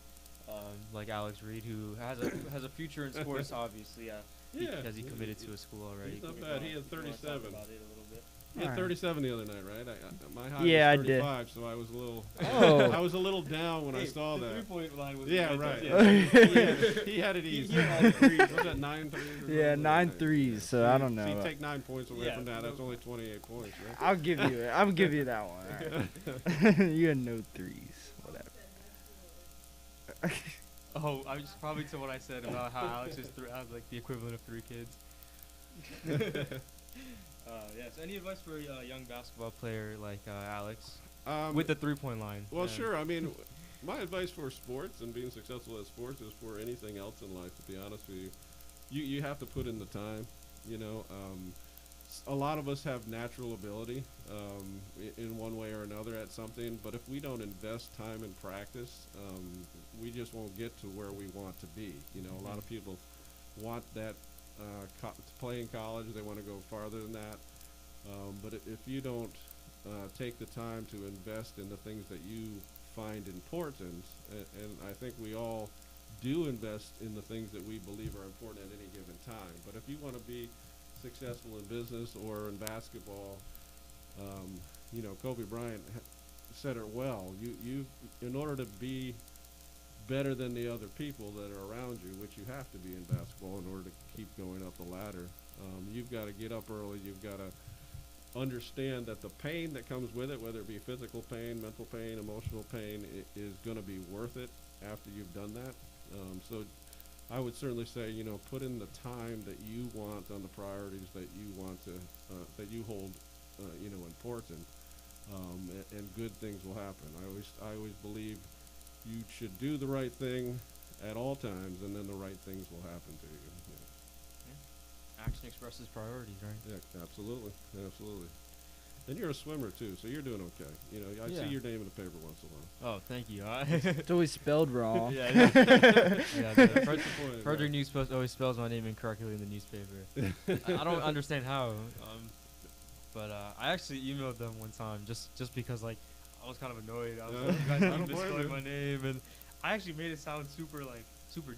like Alex Reed, who has a future in sports, obviously? Because he committed to a school already.
He's not bad. He had 37.
Talk about it a little bit.
He had
Alright.
37 the other night, right? My high
Yeah,
was
I did.
35, so I was a little.
Oh.
I was a little down when I saw
the
that.
3-point line was
Yeah,
fantastic.
right. He had it easy. Was that 9 threes? Or
Yeah,
something?
9 threes. So I don't
So
know.
you take 9 points away
Yeah.
from that. That's only 28 points, right?
I'll give you it. I'll give you that one. All right. You had no 3s. Whatever.
Oh, I was probably to what I said about how Alex has like the equivalent of 3 kids. Yes. Any advice for a young basketball player like Alex
Um,
with the 3-point line?
well, sure. I mean, my advice for sports and being successful at sports is for anything else in life. To be honest with you, you have to put in the time. You know, a lot of us have natural ability in one way or another at something, but if we don't invest time and practice, we just won't get to where we want to be. You know, a lot of people want that to play in college. They want to go farther than that. But if you don't take the time to invest in the things that you find important, and I think we all do invest in the things that we believe are important at any given time. But if you want to be successful in business or in basketball, you know, Kobe Bryant said it well. You in order to be better than the other people that are around you, which you have to be in basketball in order to keep going up the ladder, you've got to get up early. You've got to understand that the pain that comes with it, whether it be physical pain, mental pain, emotional pain, is going to be worth it after you've done that. So I would certainly say, you know, put in the time that you want on the priorities that you want to, that you hold, you know, important, and good things will happen. I always believe you should do the right thing at all times, and then the right things will happen to you.
Action expresses priorities, right?
Yeah, absolutely, absolutely. And you're a swimmer too, so you're doing okay. You know, I
Yeah.
see your name in the paper once in a while.
Oh, thank you.
It's always spelled wrong.
Yeah, the
Disappointed,
Frederick
right?
News Post always spells my name incorrectly in the newspaper. I don't understand how. But I actually emailed them one time just because like I was kind of annoyed. I was like, you guys
I don't
keep
blame
misspelling
you.
my name, and I actually made it sound super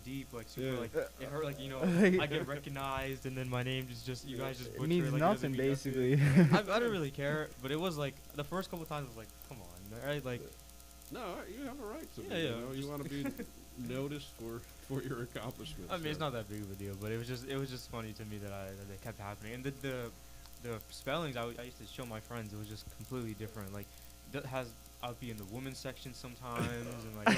deep, like super
Yeah.
like it hurt, like, you know, I get recognized and then my name just you guys just
It
butcher
means
it, like,
nothing,
doesn't mean
basically.
nothing. I don't really care, but it was like the first couple times I was like, come on, right? Like,
No, you have a right to.
Yeah,
be,
yeah,
You know, you
just-
want to be noticed for your accomplishments.
I mean, it's
so.
not that big of a deal, but it was just funny to me that they kept happening, and the spellings I used to show my friends, it was just completely different. Like, I'll be in the women's section sometimes, and like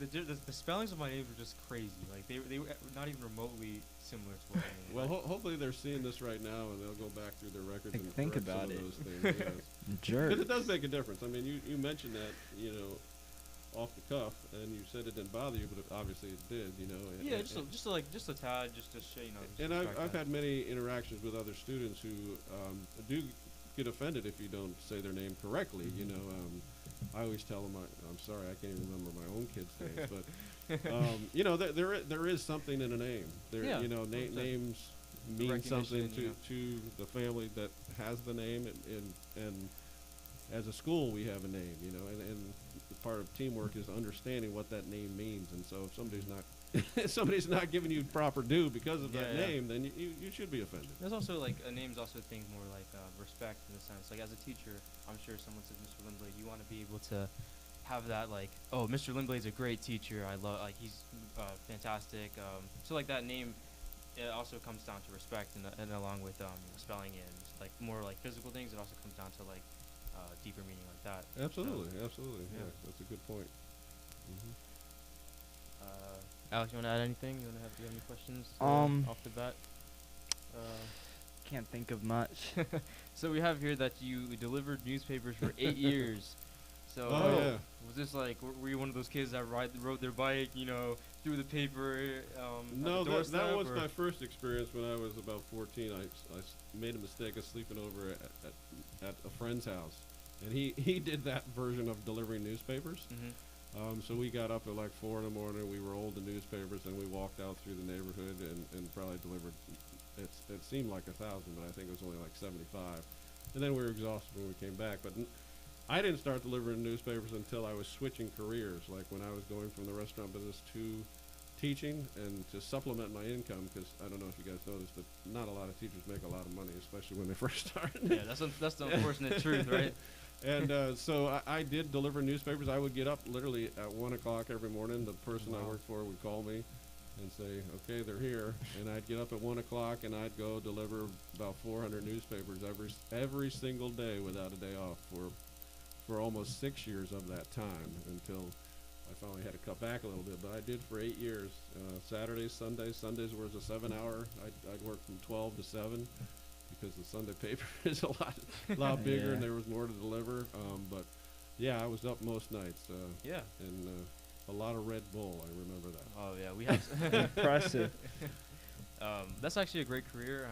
the spellings of my names were just crazy. Like they were not even remotely similar to what I mean.
Well, hopefully they're seeing this right now, and they'll go back through their records and
Think
correct
about
some
it.
of those things. Yes.
Jerk.
Because it does make a difference. I mean, you mentioned that, you know, off the cuff, and you said it didn't bother you, but obviously it did, you know.
Yeah, just a tad, just to show, you know. just
And
respect
I've
that.
had many interactions with other students who do get offended if you don't say their name correctly. You know, I always tell them, I'm sorry, I can't even remember my own kids' names, but you know, there is something in a name. There,
Yeah,
you know,
like
names mean something
recognition,
to the family that has the name, and as a school we have a name. You know, and part of teamwork is understanding what that name means. And so if somebody's not giving you proper due because of that
Yeah, yeah.
name, then you should be offended.
There's also like a name's also things more like respect in a sense. Like as a teacher, I'm sure someone says Mr. Limblade, you want to be able to have that like, oh, Mr. Limblade's a great teacher. I love he's fantastic. So like that name, it also comes down to respect, and along with spelling and like more like physical things, it also comes down to like deeper meaning like that.
Absolutely, absolutely.
yeah.
Yeah, that's a good point.
Alex, you want to add anything? Do you have any questions off the bat?
Can't think of much.
So we have here that you delivered newspapers for 8 years. So
Oh, yeah.
was this like, were you one of those kids that rode their bike, you know, through the paper?
No,
at the
that
doorstep,
was
or-
my first experience when I was about 14. I made a mistake of sleeping over at a friend's house, and he did that version of delivering newspapers.
Mhm.
So we got up at like 4 in the morning. We rolled the newspapers, and we walked out through the neighborhood and probably delivered. It seemed like 1,000, but I think it was only like 75. And then we were exhausted when we came back. But I didn't start delivering newspapers until I was switching careers, like when I was going from the restaurant business to teaching and to supplement my income. Because I don't know if you guys noticed, but not a lot of teachers make a lot of money, especially when they first start.
Yeah, that's the unfortunate truth, right?
And so I did deliver newspapers. I would get up literally at 1 o'clock every morning. The person I
Wow.
worked for would call me and say, okay, they're here. And I'd get up at 1 o'clock and I'd go deliver about 400 newspapers every single day without a day off for almost 6 years of that time until I finally had to cut back a little bit, but I did for 8 years. Saturdays, Sundays was a 7-hour. I'd work from 12 to 7 because the Sunday paper is a lot bigger
Yeah.
and there was more to deliver. But yeah, I was up most nights.
Yeah.
And a lot of Red Bull. I remember that.
Oh yeah, we have.
Impressive.
That's actually a great career.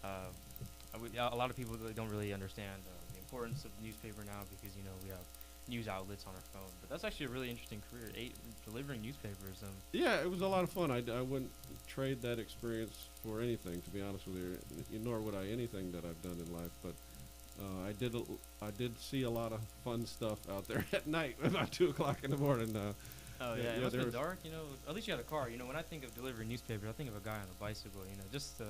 A lot of people really don't really understand the importance of newspaper now because we have news outlets on our phone. But that's actually a really interesting career. Delivering newspapers.
Yeah, it was a lot of fun. I wouldn't trade that experience for anything, to be honest with you. Nor would I anything that I've done in life. But I did see a lot of fun stuff out there at night, about 2 o'clock in the morning.
Oh
Yeah,
yeah,
yeah,
it must
there
have been
was-
dark. At least you had a car. When I think of delivering newspapers, I think of a guy on a bicycle. Just.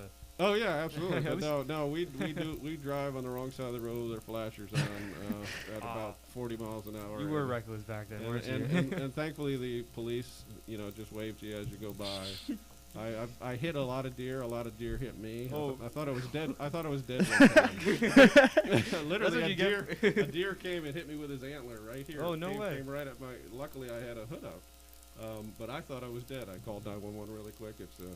Oh yeah, absolutely.
At
But no, we drive on the wrong side of the road with our flashers on at about 40 miles an hour.
You were
and-
reckless back then, weren't you?
and thankfully the police, just wave to you as you go by. I hit a lot of deer. A lot of deer hit me.
Oh.
I thought I was dead. I thought I was dead. One time. Literally,
what you get
a deer came and hit me with his antler right here.
Oh, no way.
Came right at my. Luckily, I had a hood up. But I thought I was dead. I called 911 really quick. It's a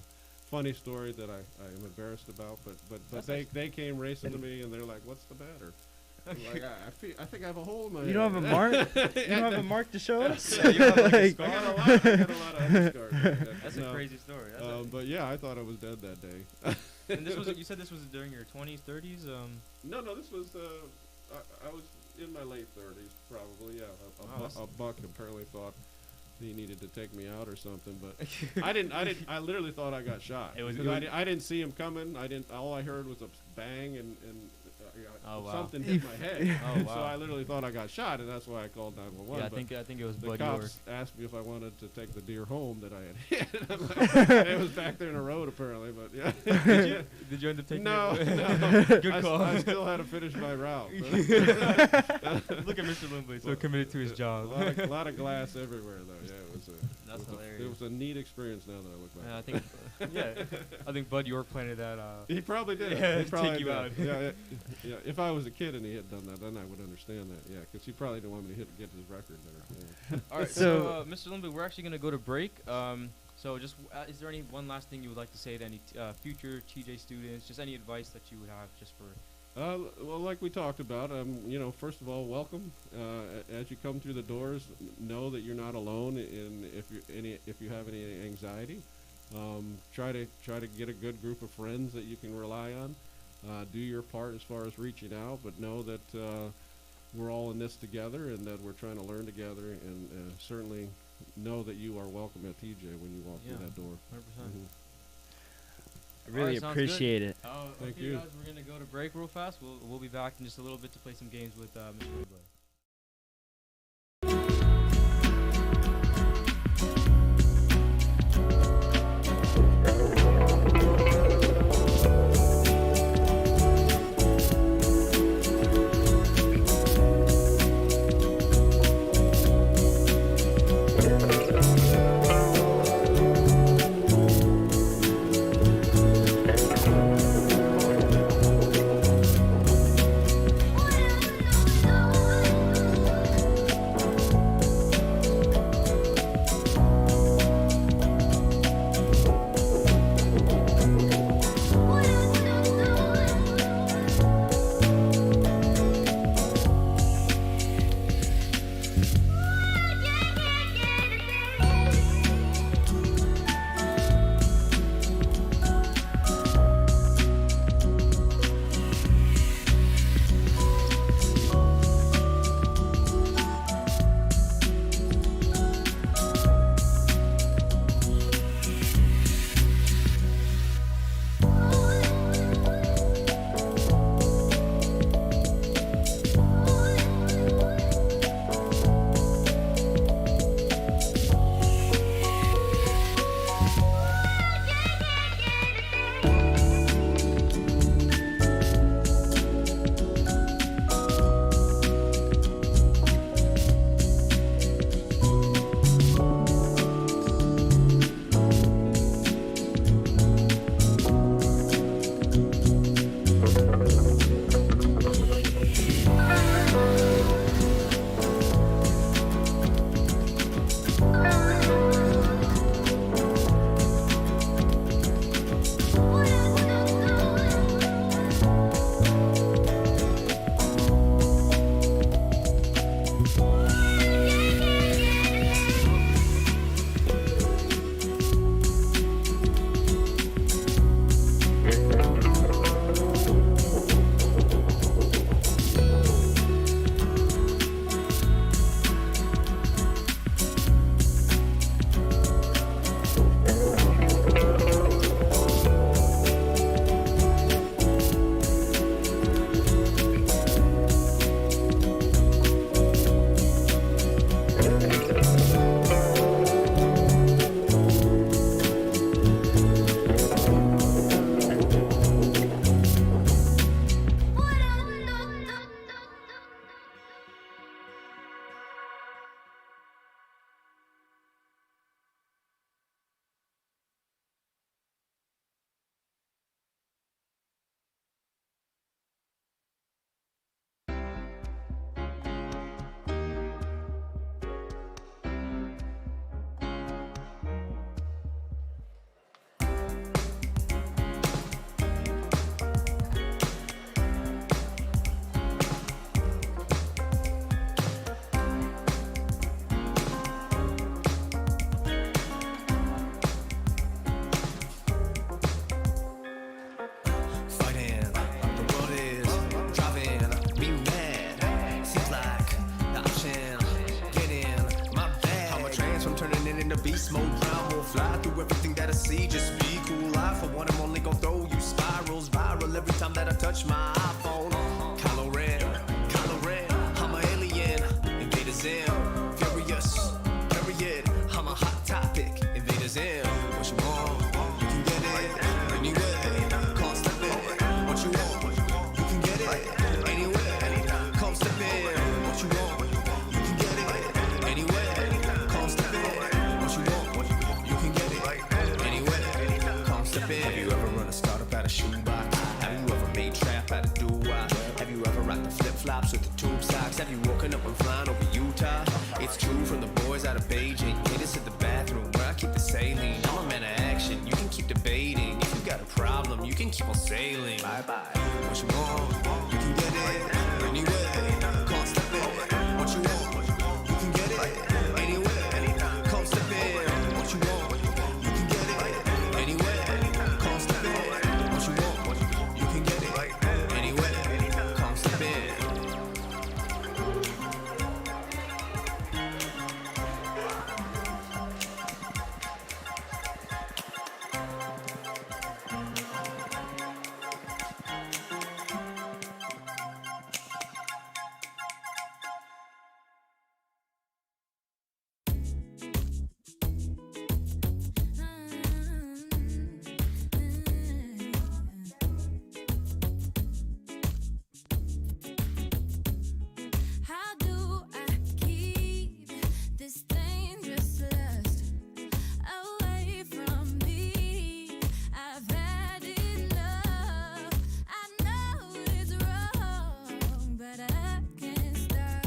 funny story that I am embarrassed about. But they came racing to me and they're like, "What's the matter?" I'm like, I think I have a hole in my.
You don't have a mark? You don't have a mark to show us?
Yeah, you have like a
Like-
I got a lot of other scars.
That's
No.
a crazy story.
But yeah, I thought I was dead that day.
And you said this was during your 20s, 30s.
No, this was I was in my late 30s probably. Yeah,
Wow,
a buck apparently thought he needed to take me out or something, but I literally thought I got shot.
It was-
Because
it was-
I didn't see him coming. All I heard was a bang and
Oh, wow.
something hit my head.
Oh,
So
wow.
I literally thought I got shot, and that's why I called 911.
Yeah, I
but
think it was
the
Bud York.
cops asked me if I wanted to take the deer home that I had hit. I'm like, it was back there in the road apparently, but yeah.
Did you end up taking
No,
it?
no.
Good call.
I still had to finish my route.
Look at Mr. Limblade, so committed to his
A
job.
lot of glass everywhere, though. Yeah, it was
That's
it
hilarious.
was a neat experience. Now that I look back.
Yeah, I think Bud York planted that.
He probably did.
Yeah,
He
take
probably
you
did.
out.
Yeah. If I was a kid and he had done that, then I would understand that. Yeah, because he probably didn't want me to get his record there. Yeah.
All right, so Mr. Limblade, we're actually gonna go to break. So just is there any one last thing you would like to say to any future TJ students? Just any advice that you would have, just for.
Well, like we talked about, first of all, welcome. As you come through the doors, know that you're not alone. And if you have any anxiety, try to get a good group of friends that you can rely on. Do your part as far as reaching out, but know that we're all in this together and that we're trying to learn together. And certainly know that you are welcome at TJ when you walk through that door.
100%.
Mhm.
I really
Alright, sounds good.
appreciate it.
Thank
Okay,
you.
guys, we're gonna go to break real fast. We'll be back in just a little bit to play some games with Mr. Limblade.
Oh, beast mode, drown, won't fly through everything that I see. Just be cool, eye for one, I'm only gon' throw you spirals viral every time that I touch my iPhone. Kylo Ren, I'm an alien, invaders in, furious, period. I'm a hot topic, invaders in. What you want, you can get it anyway. Come step in. What you want, you can get it anywhere. Come step in. What you want, you can get it anywhere. Come step in. What you want, you can get it anywhere. Come step in. Have you ever run a startup out of shoebox? Have you ever made trap out of doo-wop? Have you ever rocked the flip-flops with the tube socks? Have you woken up and flying over Utah? It's true from the boys out of Beijing. Hit us at the bathroom where I keep the saline. I'm a man of action, you can keep debating. If you got a problem, you can keep on sailing. Bye-bye. What you want, you can get it anyway. Come step in. What you want, you can get it anywhere. Come step in. What you want, you can get it anywhere. Come step in. What you want, you can get it anywhere. Come step in.
How do I keep this dangerous lust away from me? I've had enough. I know it's wrong, but I can't stop.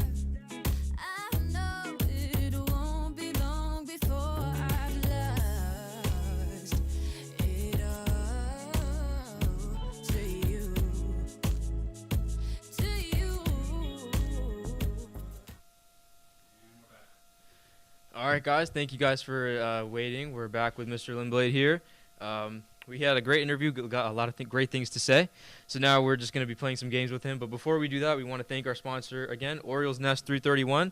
I know it won't be long before I've lost it all to you.
All right, guys. Thank you guys for waiting. We're back with Mr. Limblade here. We had a great interview. Got a lot of great things to say. So now we're just going to be playing some games with him. But before we do that, we want to thank our sponsor again, Orioles Nest 331.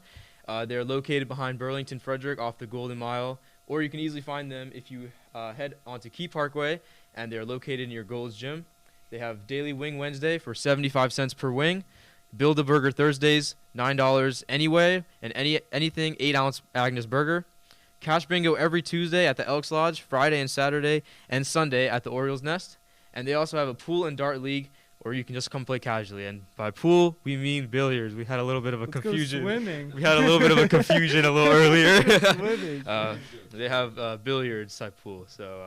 They're located behind Burlington Frederick off the Golden Mile, or you can easily find them if you head onto Key Parkway, and they're located near Gold's Gym. They have Daily Wing Wednesday for 75 cents per wing. Build-A-Burger Thursdays, $9 anyway, and anything 8-ounce Agnes Burger. Cash Bingo every Tuesday at the Elks Lodge, Friday and Saturday, and Sunday at the Orioles Nest. And they also have a pool and dart league, or you can just come play casually. And by pool, we mean billiards. We had a little bit of a confusion.
Go swimming.
We had a little bit of a confusion a little earlier.
Swimming.
They have billiards type pool. So,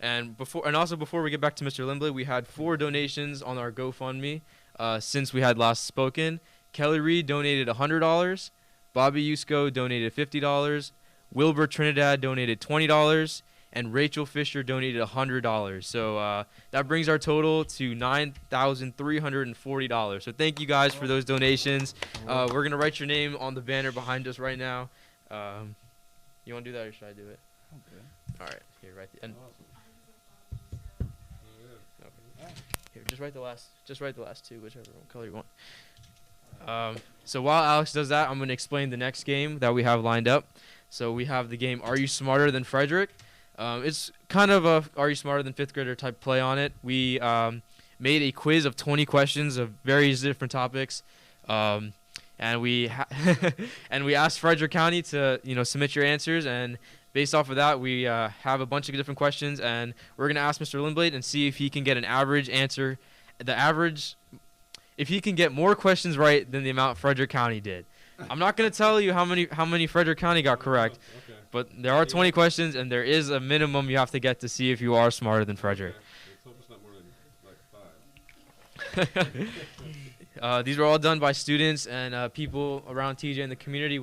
and also before we get back to Mr. Limbley, we had 4 donations on our GoFundMe since we had last spoken. Kelly Reed donated $100. Bobby Yusko donated $50. Wilbur Trinidad donated $20. And Rachel Fisher donated $100. So that brings our total to $9,340. So thank you guys for those donations. We're going to write your name on the banner behind us right now. You want to do that or should I do it?
Okay.
All right. Here, write the end. Here, just write the last 2, whichever color you want. So while Alex does that, I'm going to explain the next game that we have lined up. So we have the game Are You Smarter Than Frederick? It's kind of a Are You Smarter Than 5th Grader type play on it. We made a quiz of 20 questions of various different topics. And we and we asked Frederick County to submit your answers, and based off of that, we have a bunch of different questions, and we're gonna ask Mr. Limblade and see if he can get an average answer. If he can get more questions right than the amount Frederick County did. I'm not gonna tell you how many Frederick County got correct,
Okay.
but there are 20 questions, and there is a minimum you have to get to see if you are smarter than Frederick.
Let's hope it's not more than like 5.
These were all done by students and people around TJ in the community.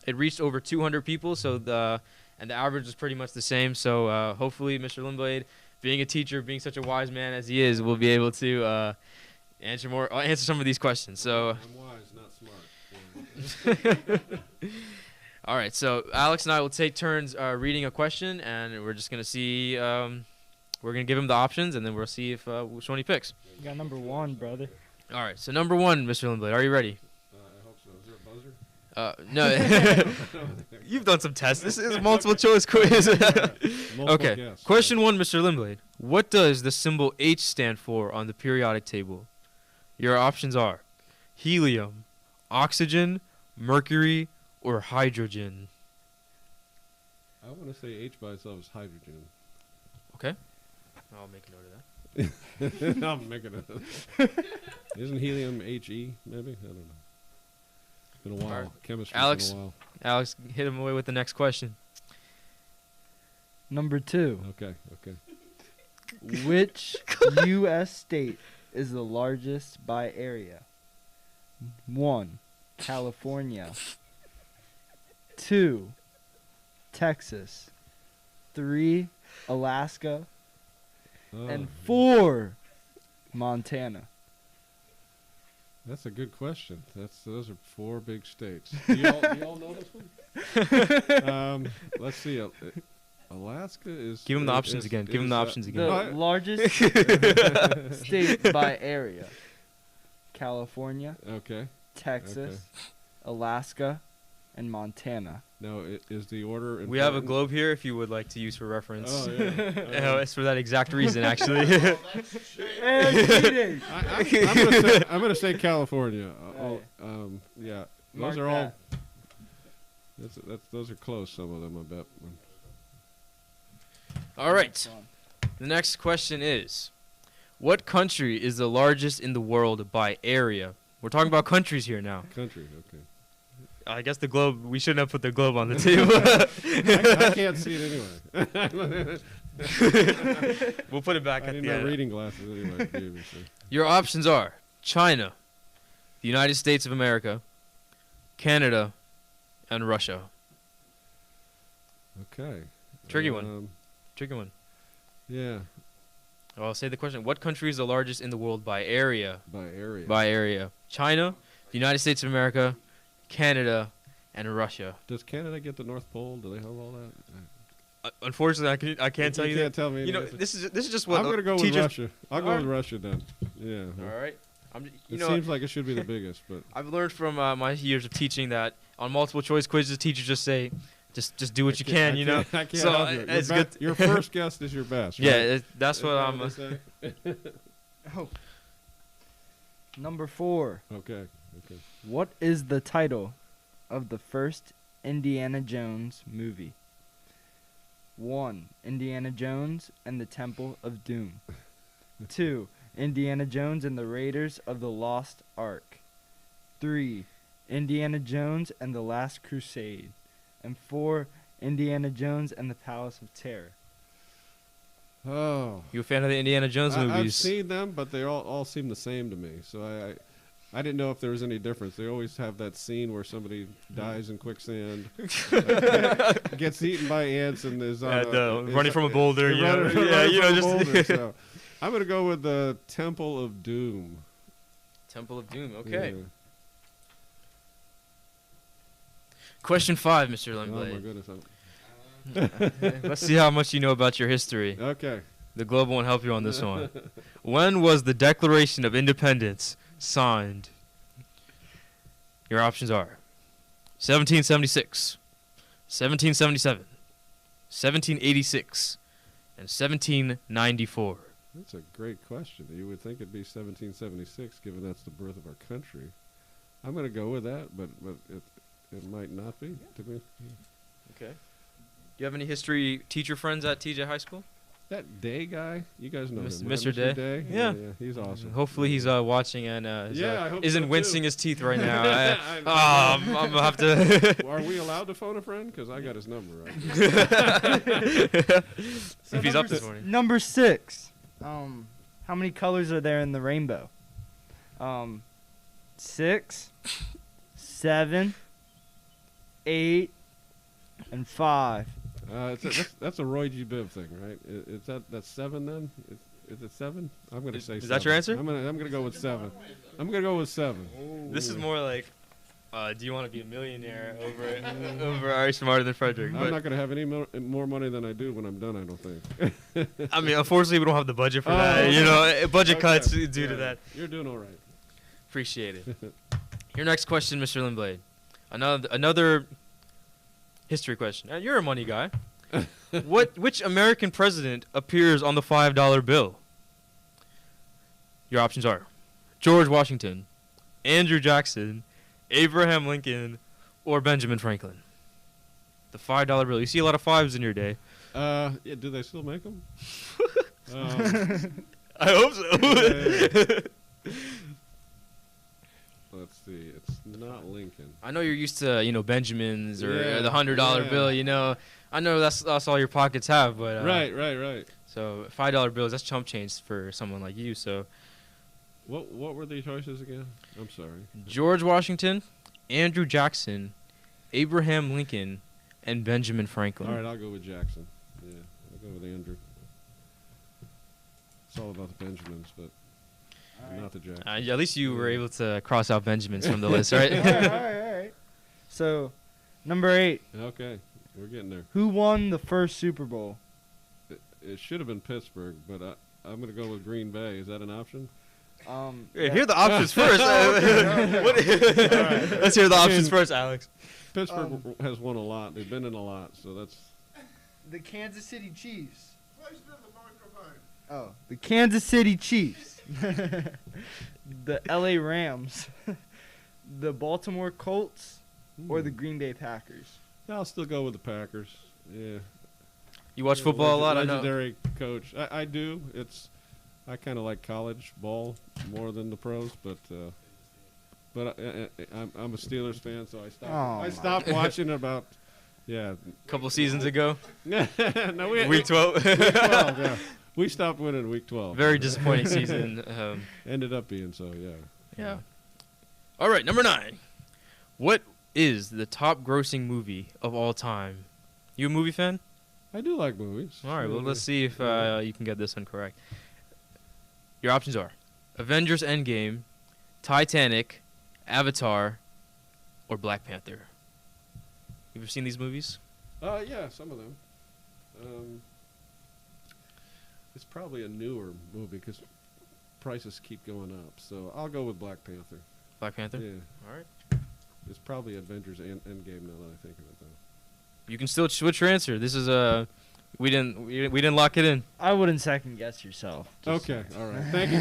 It reached over 200 people, so the average was pretty much the same. So hopefully, Mr. Limblade, being a teacher, being such a wise man as he is, will be able to answer some of these questions. So
I'm wise, not smart.
all right, so Alex and I will take turns reading a question, and we're just gonna see. We're gonna give him the options, and then we'll see if which one he picks.
You got number 1, brother.
All right, so number 1, Mr. Limblade, are you ready?
I hope so. Is there a buzzer?
No. You've done some tests. This is multiple choice quiz.
Multiple
Okay.
guess.
Question 1, Mr. Limblade. What does the symbol H stand for on the periodic table? Your options are helium, oxygen, mercury, or hydrogen.
I want to say H by itself is hydrogen.
Okay. I'll make a note of that.
I'm making it. Isn't helium He? Maybe I don't know. It's been a while.
Alright.
Chemistry.
Alex.
Been a while.
Alex, hit him away with the next question.
Number 2.
Okay.
Which U.S. state is the largest by area? 1. California. 2. Texas. 3. Alaska. And 4. Montana.
That's a good question. Those are 4 big states. Do y'all know this one? Let's see. Alaska is.
Give him the options again. Give him the options
The
again.
largest state by area. California,
Okay.
Texas, Alaska, and Montana.
Now, is the order?
We have a
important?
globe here if you would like to use for reference.
Oh yeah.
It's for that exact reason, actually.
I'm gonna say California. Yeah.
Mark
Those are all.
that.
Those are close. Some of them, I bet.
All right. The next question is, what country is the largest in the world by area? We're talking about countries here now.
Country. Okay.
I guess the globe, we shouldn't have put the globe on the table.
I can't see it anyway.
We'll put it back
I
at
need
the
my
end.
reading glasses anyway. To be able to see.
Your options are China, the United States of America, Canada, and Russia.
Okay.
Tricky one. Tricky one.
Yeah.
I'll say the question. What country is the largest in the world by area?
By area.
By area. China, the United States of America, Canada, and Russia.
Does Canada get the North Pole? Do they have all that?
Unfortunately, I can't tell you
can't
that.
tell me.
You know,
anything.
this is just what
I'm gonna go with
teachers.
Russia. I'll go with Russia then. Yeah.
All right.
It seems like it should be the biggest, but
I've learned from my years of teaching that on multiple choice quizzes, teachers just say, just do what you can, you know.
I can't
So
help you.
it's
Your,
good.
your first guess is your best.
Yeah,
Right?
that's what I'm.
Number 4.
Okay.
What is the title of the first Indiana Jones movie? 1. Indiana Jones and the Temple of Doom. 2. Indiana Jones and the Raiders of the Lost Ark. 3. Indiana Jones and the Last Crusade. And 4. Indiana Jones and the Palace of Terror.
Oh.
You a fan of the Indiana Jones
I've
movies?
seen them, but they all seem the same to me. So I didn't know if there was any difference. They always have that scene where somebody dies in quicksand, gets eaten by ants, and is on
running from a boulder. You know,
running
yeah, you know,
from a
just
boulder, so I'm gonna go with the Temple of Doom.
Temple of Doom. Okay.
Yeah.
Question 5, Mr.
Oh my
Limblade.
goodness.
Let's see how much you know about your history.
Okay.
The globe won't help you on this one. When was the Declaration of Independence signed? Your options are 1776, 1777, 1786, and 1794.
That's a great question. You would think it'd be 1776, given that's the birth of our country. I'm gonna go with that, but it might not be. To be.
Okay. Do you have any history teacher friends at TJ High School?
That Day guy, you guys know him, right?
Mr. Day?
Yeah.
Yeah.
He's awesome.
Hopefully he's watching and
I hope
isn't
so,
wincing
too.
his teeth right now.
I
I'm gonna have to.
Are we allowed to phone a friend? Because I got his number right.
See if he's up this morning.
Number 6. How many colors are there in the rainbow? 6, 7, 8, and 5.
That's a Roy G. Biv thing, right? Is that's 7 then? Is it 7? I'm gonna say.
Is
7.
that your answer?
I'm gonna go with 7. I'm gonna go with 7.
This is more like, do you want to be a millionaire over Are You Smarter Than Frederick?
I'm not gonna have any more money than I do when I'm done. I don't think.
I mean, unfortunately, we don't have the budget for
Oh,
that.
okay.
You know, budget
Okay.
cuts due
Yeah,
to that.
You're doing all right.
Appreciate it. Your next question, Mr. Limblade. Another history question. You're a money guy. Which American president appears on the $5 bill? Your options are George Washington, Andrew Jackson, Abraham Lincoln, or Benjamin Franklin. The $5 bill. You see a lot of fives in your day.
Yeah, do they still make them?
I hope so.
Let's see. It's not Lincoln.
I know you're used to, Benjamins or
Yeah,
the $100
yeah.
bill, I know that's all your pockets have, but
Right.
So $5 bills, that's chump change for someone like you. So
What were the choices again? I'm sorry.
George Washington, Andrew Jackson, Abraham Lincoln, and Benjamin Franklin.
All right, I'll go with Jackson. Yeah, I'll go with Andrew. It's all about the Benjamins, but not the Jacksons.
Yeah, at least you were able to cross out Benjamins from the list, right?
all right. So, number 8.
Okay, we're getting there.
Who won the first Super Bowl?
It should have been Pittsburgh, but I'm going to go with Green Bay. Is that an option?
Here are the options first.
Okay.
Let's hear the options first, Alex.
Pittsburgh has won a lot. They've been in a lot, so that's...
The Kansas City Chiefs. Oh, the Kansas City Chiefs. The LA Rams. The Baltimore Colts or the Green Bay Packers.
I'll still go with the Packers. Yeah.
You watch football a lot, I know.
Legendary coach. I do. I kind of like college ball more than the pros, but I'm a Steelers fan, so I stopped watching about a
Couple seasons ago.
no,
Week 12.
Week 12, yeah. We stopped winning week 12.
Very disappointing season.
Ended up being so, yeah.
Yeah. All right, number 9. What is the top grossing movie of all time? You a movie fan?
I do like movies.
All right, well, let's see if you can get this one correct. Your options are Avengers Endgame, Titanic, Avatar, or Black Panther. You ever seen these movies?
Yeah, some of them. It's probably a newer movie because prices keep going up. So I'll go with Black Panther.
Black Panther?
Yeah.
All right.
It's probably Avengers Endgame now that I think of it, though.
You can still switch your answer. This is we didn't lock it in.
I wouldn't second guess yourself.
Okay, all right. Thank you,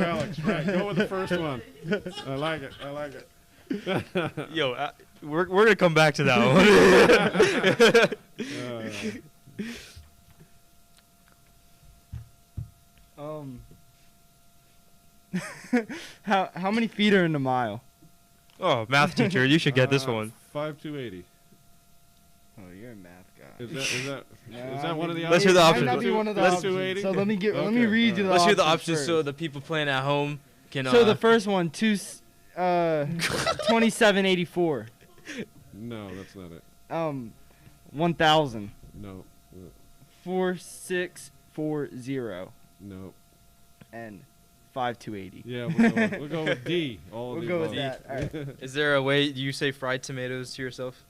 Alex. Right, go with the first one. I like it.
Yo, we're gonna come back to that
one. How many feet are in a mile?
Oh, math teacher, you should get this one.
5,280.
Oh, you're a math guy.
Is that one of the options?
Let's hear the options.
Might not be one of the
Let's
options.
280?
So let me
Okay,
read you the
Let's hear
options
the options
first.
so the people playing at home can.
So the first one, 2784.
No, that's not it.
1000.
No.
4640
No.
and 5280.
Yeah, we'll go with D. All of
We'll
the
go with
above.
that. All right.
Is there a way you say fried tomatoes to yourself?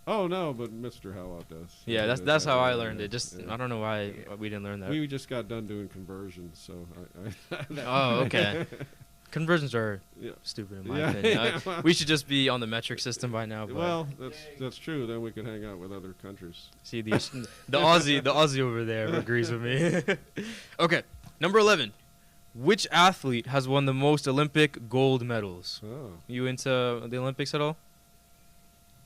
Oh no, but Mr. Howard does.
Yeah,
He
that's
does
how
that,
I
yeah,
learned it. Just
yeah.
I don't know why we didn't learn that.
We just got done doing conversions, so
Oh, okay. Conversions are
Yeah.
stupid in my
Yeah,
opinion.
yeah, well-
We should just be on the metric system by now. But
Well, that's true. Then we could hang out with other countries.
see the Aussie over there agrees with me. Okay, number 11. Which athlete has won the most Olympic gold medals?
Oh.
You into the Olympics at all?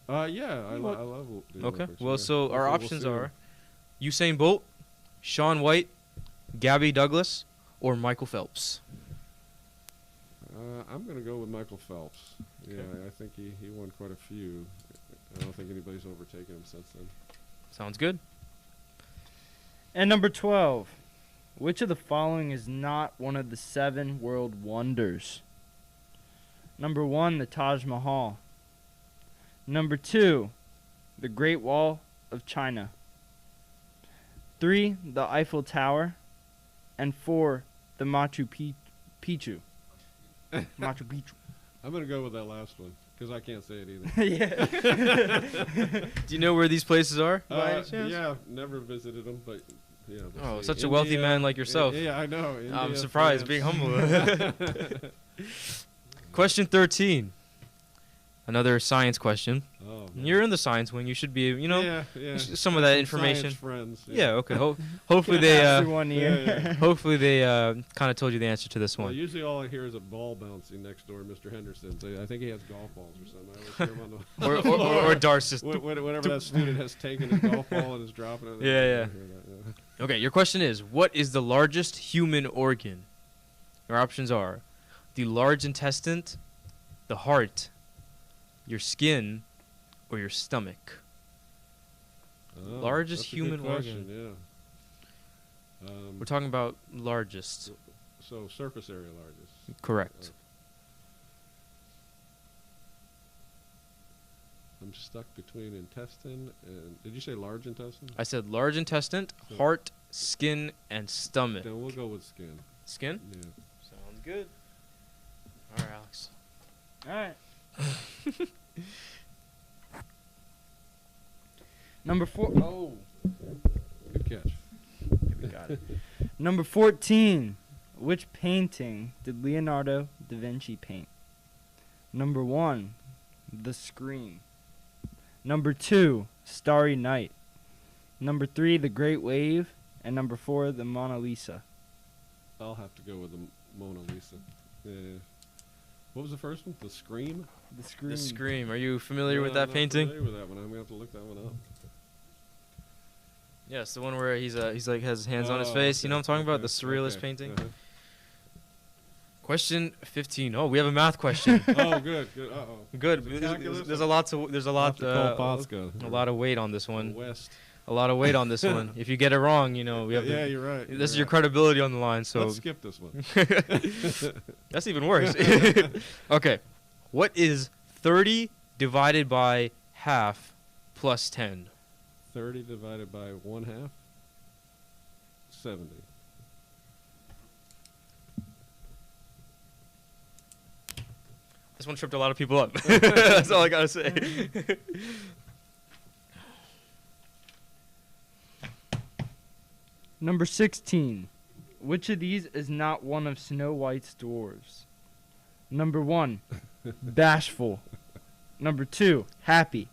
Yeah, I love the
Okay.
Olympics,
Well,
yeah.
so our
We'll
options
see.
are Usain Bolt, Shaun White, Gabby Douglas, or Michael Phelps.
I'm going to go with Michael Phelps. Yeah, I think he won quite a few. I don't think anybody's overtaken him since then.
Sounds good.
And number 12. Which of the following is not one of the 7 world wonders? Number 1, the Taj Mahal. Number 2, the Great Wall of China. 3, the Eiffel Tower. And 4, the Machu Picchu. Machu Picchu.
I'm going to go with that last one because I can't say it either.
Yeah.
Do you know where these places are? by any chance?
Yeah, never visited them, but yeah. let's
Oh,
see.
such a wealthy man like yourself.
Yeah, I know.
I'm
India,
surprised,
France.
being humble. Question 13. Another science question.
Oh, man.
You're in the science wing. You should be,
yeah.
some of that information.
Science friends.
Yeah. Okay. Hopefully they.
After 1 year.
Yeah.
Hopefully they kind of told you the answer to this
Well,
one.
usually all I hear is a ball bouncing next door, Mr. Henderson. So I think he has golf balls or something. I always hear him on the
or darts. Just
whenever that student has taken his golf ball and is dropping it.
Yeah,
I
yeah.
hear that, yeah.
Okay, your question is, what is the largest human organ? Your options are the large intestine, the heart, your skin, or your stomach.
Oh,
Largest
that's a good
human
question, yeah.
We're talking about largest.
So surface area largest.
Correct.
I'm stuck between intestine and. Did you say large intestine?
I said large intestine,
So-
heart, skin, and stomach.
Then we'll go with skin.
Skin?
Yeah.
Sounds good. All right, Alex.
All right. Number 4. Oh.
Good catch.
We got it. Number 14. Which painting did Leonardo da Vinci paint? Number 1. The Scream. Number 2. Starry Night. Number 3. The Great Wave. And number 4. The Mona Lisa.
I'll have to go with the Mona Lisa. Yeah. What was the first one? The Scream?
The Scream.
The Scream. Are you familiar with
No,
that
I'm not
painting?
familiar with that one. I'm gonna have to look that one up.
Yes, the one where he's like has his hands on his
Oh,
face. You know what I'm
okay,
talking about? The
okay,
surrealist
okay.
painting.
Uh-huh.
Question 15. Oh, we have a math question.
Oh, good. Uh-oh.
Good.
Is it
There's,
calculus?
there's a lot to. There's a lot.
I'll have to call Posca.
A lot of weight on this
The
one.
West.
A lot of weight on this one. If you get it wrong, we have.
Yeah,
to,
you're right.
this is your credibility on the line. So
Let's skip this one.
that's even worse. Okay. What is 30 divided by half plus 10?
30 divided by 1/2? 70.
This one tripped a lot of people up. That's all I gotta say.
Number 16. Which of these is not one of Snow White's dwarves? Number 1. Bashful. Number 2. Happy.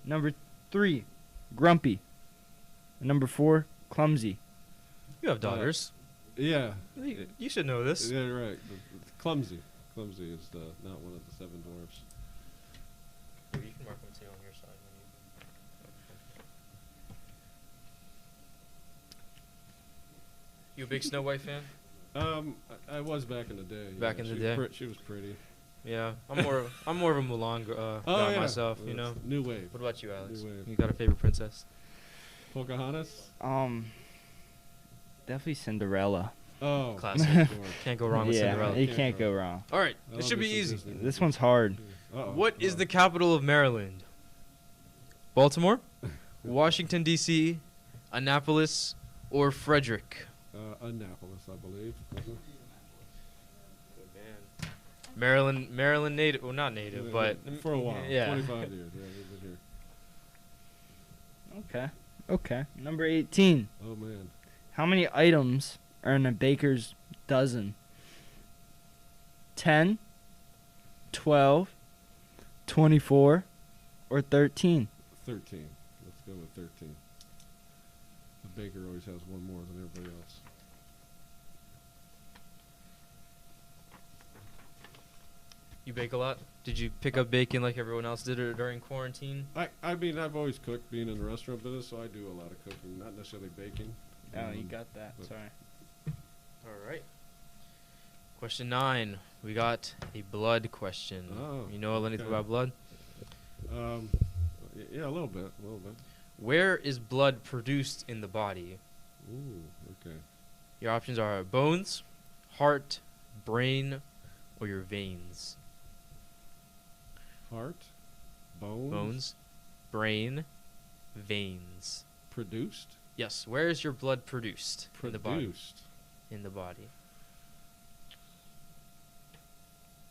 Number 3. Grumpy. And number 4. Clumsy.
You have daughters.
Yeah.
You should know this.
Yeah, you're right. Clumsy. Clumsy is not one of the 7 dwarfs.
You can mark them too on your side. You a big Snow White fan?
I was back in the day.
Back in the day.
She was pretty.
Yeah, I'm more of a Mulan guy myself.
Well,
You know.
New wave.
What about you, Alex?
New wave.
You got a favorite princess?
Pocahontas?
Definitely Cinderella.
Oh.
Classic.
sure.
Can't go wrong with
Yeah,
Cinderella.
you
Can't
can't
go
go wrong.
All right,
I
this
love
should be
me some
easy.
Disney.
This one's hard.
Uh-oh.
What is the capital of Maryland? Baltimore, Washington D.C., Annapolis, or Frederick?
Annapolis, I believe. Uh-huh.
Maryland native, well not native,
Yeah,
but
for a while.
Yeah.
25 years. Yeah, we've been here.
Okay. Number 18.
Oh, man.
How many items are in a baker's dozen? 10, 12, 24, or 13?
13. Let's go with 13. The baker always has one more than everybody else.
you bake a lot. Did you pick up baking like everyone else did or during quarantine?
I mean, I've always cooked being in the restaurant business, so I do a lot of cooking, not necessarily baking.
Oh, you got that.
but-
Sorry.
All right. Question 9. We got a blood question.
Oh,
You know anything
okay.
about blood?
Yeah, a little bit.
Where is blood produced in the body?
Ooh, okay.
Your options are bones, heart, brain, or your veins.
Heart, bones,
Bones, brain, veins.
produced,
Yes. Where is your blood produced in the body?
produced.
In the body.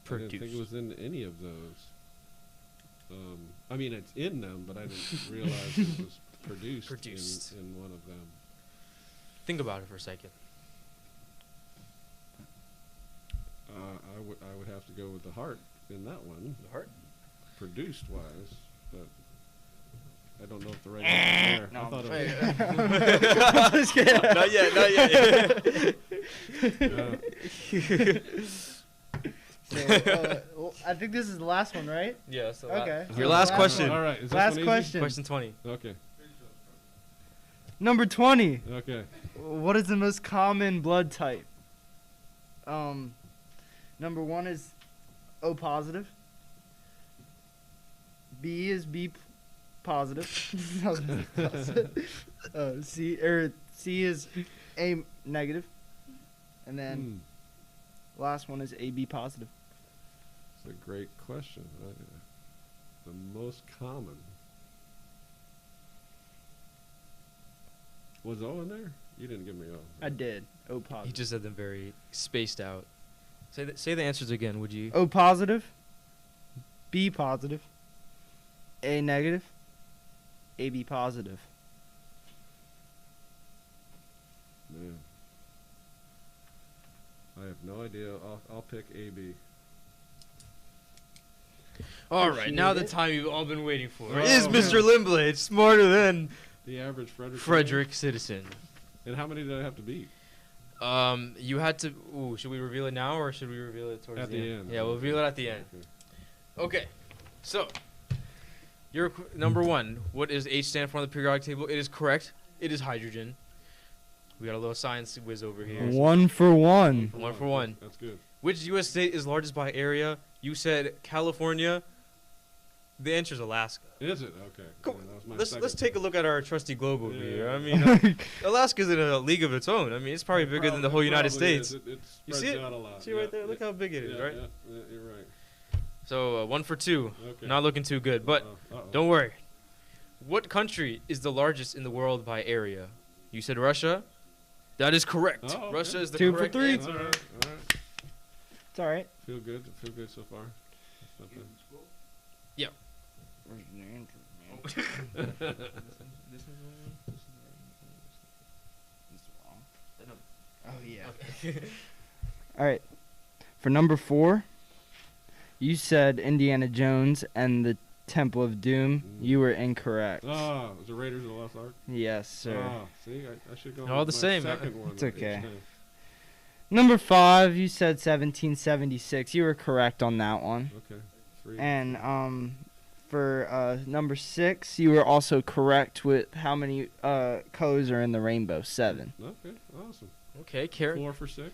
I didn't think it was in any of those. I mean, it's in them, but I didn't realize it was produced,
Produced.
in one of them.
Think about it for a second.
I would have to go with the heart in that one.
The heart.
produced wise, but I don't know if the right answer is there.
No,
I
I'm
thought
just kidding.
Not yet.
So, well, I think this is the last one, right?
Yeah. So
Okay.
Your
So
last
last
question.
one.
All right. Is this
Last
one easy?
question.
Question 20.
Okay.
Number 20.
Okay.
What is the most common blood type? Number 1 is O positive. B is B positive. C is A negative. And then last one is AB positive.
It's a great question. The most common. Was O in there? You didn't give me O.
I did. O
He
positive.
just said them very spaced out. Say the answers again, would you?
O positive. B positive. A negative. AB positive.
Man. I have no idea. I'll pick AB.
All right, now the
Appreciate it.
time you've all been waiting for.
Oh,
Is
man.
Mr. Limblade smarter than
The average Frederick.
Frederick Citizen?
And how many did I have to beat?
You had to. Ooh, should we reveal it now or should we reveal it towards
At the end.
Yeah, we'll reveal it at the end.
Okay.
Okay, so your number one. What does H stand for on the periodic table? It is correct. It is hydrogen. We got a little science whiz over here.
1 for 1.
One for one.
That's good.
Which U.S. state is largest by area? You said California. The answer is Alaska.
Is it? Okay.
Come
Yeah, that was my
Let's
second
take a
pick.
look at our trusty globe over
Yeah.
here. I mean, Alaska's in a league of its own. I mean, it's probably bigger than the whole United
Probably
States.
is. It
You
spreads
see it?
out a lot.
See right there? Look how big it is, right?
Yeah, you're right.
So 1 for 2.
Okay.
Not looking too good, but
Uh-oh.
don't worry. What country is the largest in the world by area? You said Russia. That is correct.
Oh, okay.
Russia is the
2 for
correct
3.
answer.
All right. All right.
It's alright.
Feel good. Feel good so far. That's not bad.
Oh, yeah. Alright. For number 4, you said Indiana Jones and the Temple of Doom. You were incorrect.
Oh, was it Raiders of the Lost Ark?
Yes, sir.
Oh, see, I should go.
All
with
the
my
same.
Second one
It's
each
okay.
time.
Number 5, you said 1776. You were correct on that one.
Okay. 3.
And for number 6, you were also correct with how many colors are in the rainbow. 7.
Okay. Awesome.
Okay, Karen.
4 for 6.